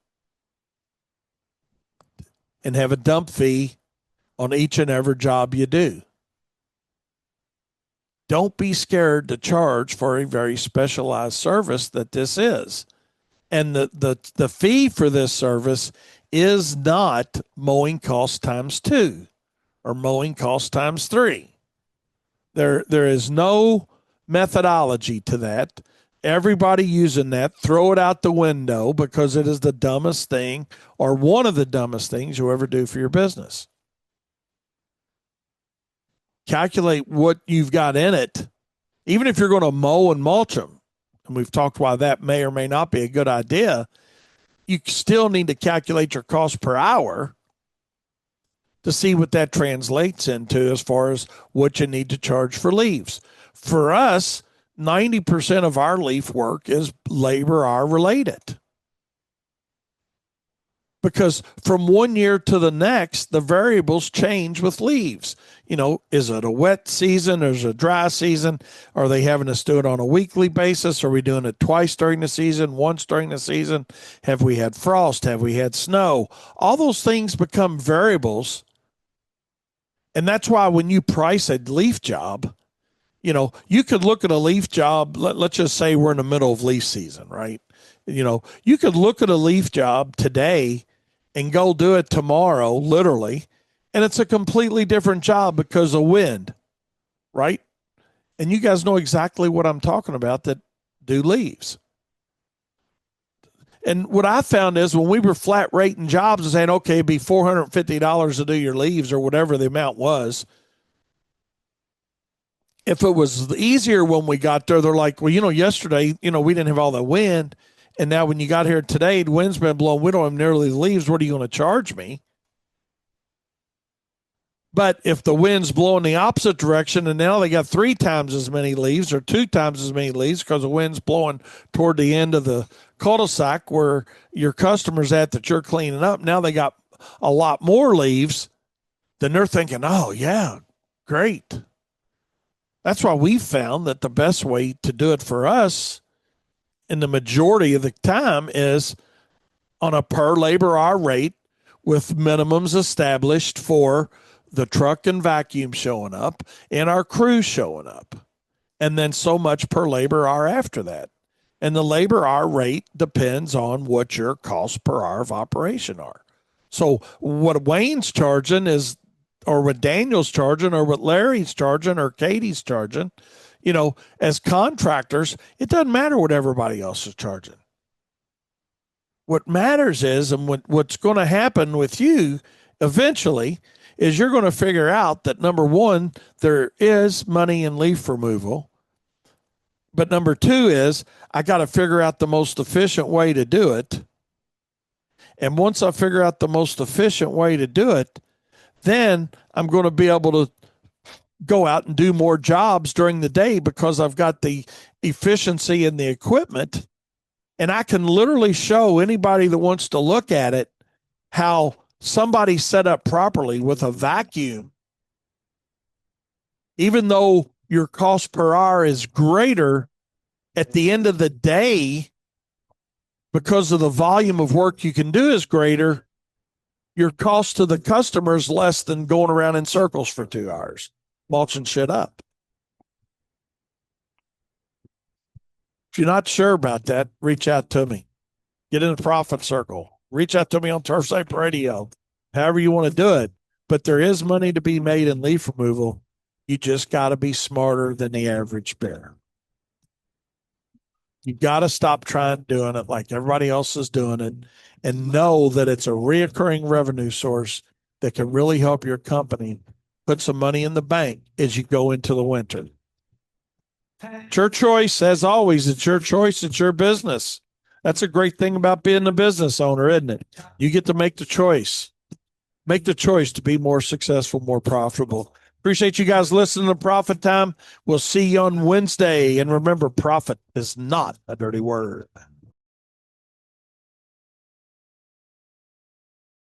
and have a dump fee on each and every job you do. Don't be scared to charge for a very specialized service that this is. And the fee for this service is not mowing cost times 2 or mowing cost times 3. There is no methodology to that. everybody using that, throw it out the window because it is the dumbest thing or one of the dumbest things you'll ever do for your business. Calculate what you've got in it, even if you're going to mow and mulch them. And we've talked why that may or may not be a good idea. You still need to calculate your cost per hour to see what that translates into as far as what you need to charge for leaves. For us, 90% of our leaf work is labor hour related. Because from one year to the next, the variables change with leaves. Is it a wet season? Is it a dry season? Are they having us do it on a weekly basis? Are we doing it twice during the season, once during the season? Have we had frost? Have we had snow? All those things become variables. And that's why when you price a leaf job, you could look at a leaf job. Let's just say we're in the middle of leaf season, right? You could look at a leaf job today and go do it tomorrow, literally, and it's a completely different job because of wind, right? And you guys know exactly what I'm talking about that do leaves. And what I found is when we were flat rating jobs and saying, okay, it'd be $450 to do your leaves or whatever the amount was. If it was easier when we got there, they're like, well, yesterday, we didn't have all that wind. And now when you got here today, the wind's been blowing. We don't have nearly the leaves. What are you going to charge me? But if the wind's blowing the opposite direction and now they got 3 times as many leaves or 2 times as many leaves because the wind's blowing toward the end of the cul-de-sac where your customer's at that you're cleaning up, now they got a lot more leaves, then they're thinking, oh, yeah, great. That's why we found that the best way to do it for us in the majority of the time is on a per labor hour rate with minimums established for the truck and vacuum showing up and our crew showing up. And then so much per labor hour after that. And the labor hour rate depends on what your costs per hour of operation are. So what Wayne's charging is, or what Daniel's charging, or what Larry's charging, or Katie's charging, as contractors, it doesn't matter what everybody else is charging. What matters is, and what's going to happen with you eventually is you're going to figure out that, number one, there is money in leaf removal. But number two is I got to figure out the most efficient way to do it. And once I figure out the most efficient way to do it, then I'm going to be able to go out and do more jobs during the day because I've got the efficiency in the equipment. And I can literally show anybody that wants to look at it how somebody set up properly with a vacuum, even though your cost per hour is greater at the end of the day, because of the volume of work you can do is greater, your cost to the customer is less than going around in circles for 2 hours, mulching shit up. If you're not sure about that, reach out to me. Get in the profit circle. Reach out to me on Turf Sape Radio, however you want to do it. But there is money to be made in leaf removal. You just got to be smarter than the average bear. You got to stop trying doing it like everybody else is doing it and know that it's a reoccurring revenue source that can really help your company put some money in the bank as you go into the winter. It's your choice, as always. It's your choice. It's your business. That's a great thing about being a business owner, isn't it? You get to make the choice. Make the choice to be more successful, more profitable. Appreciate you guys listening to Profit Time. We'll see you on Wednesday. And remember, profit is not a dirty word.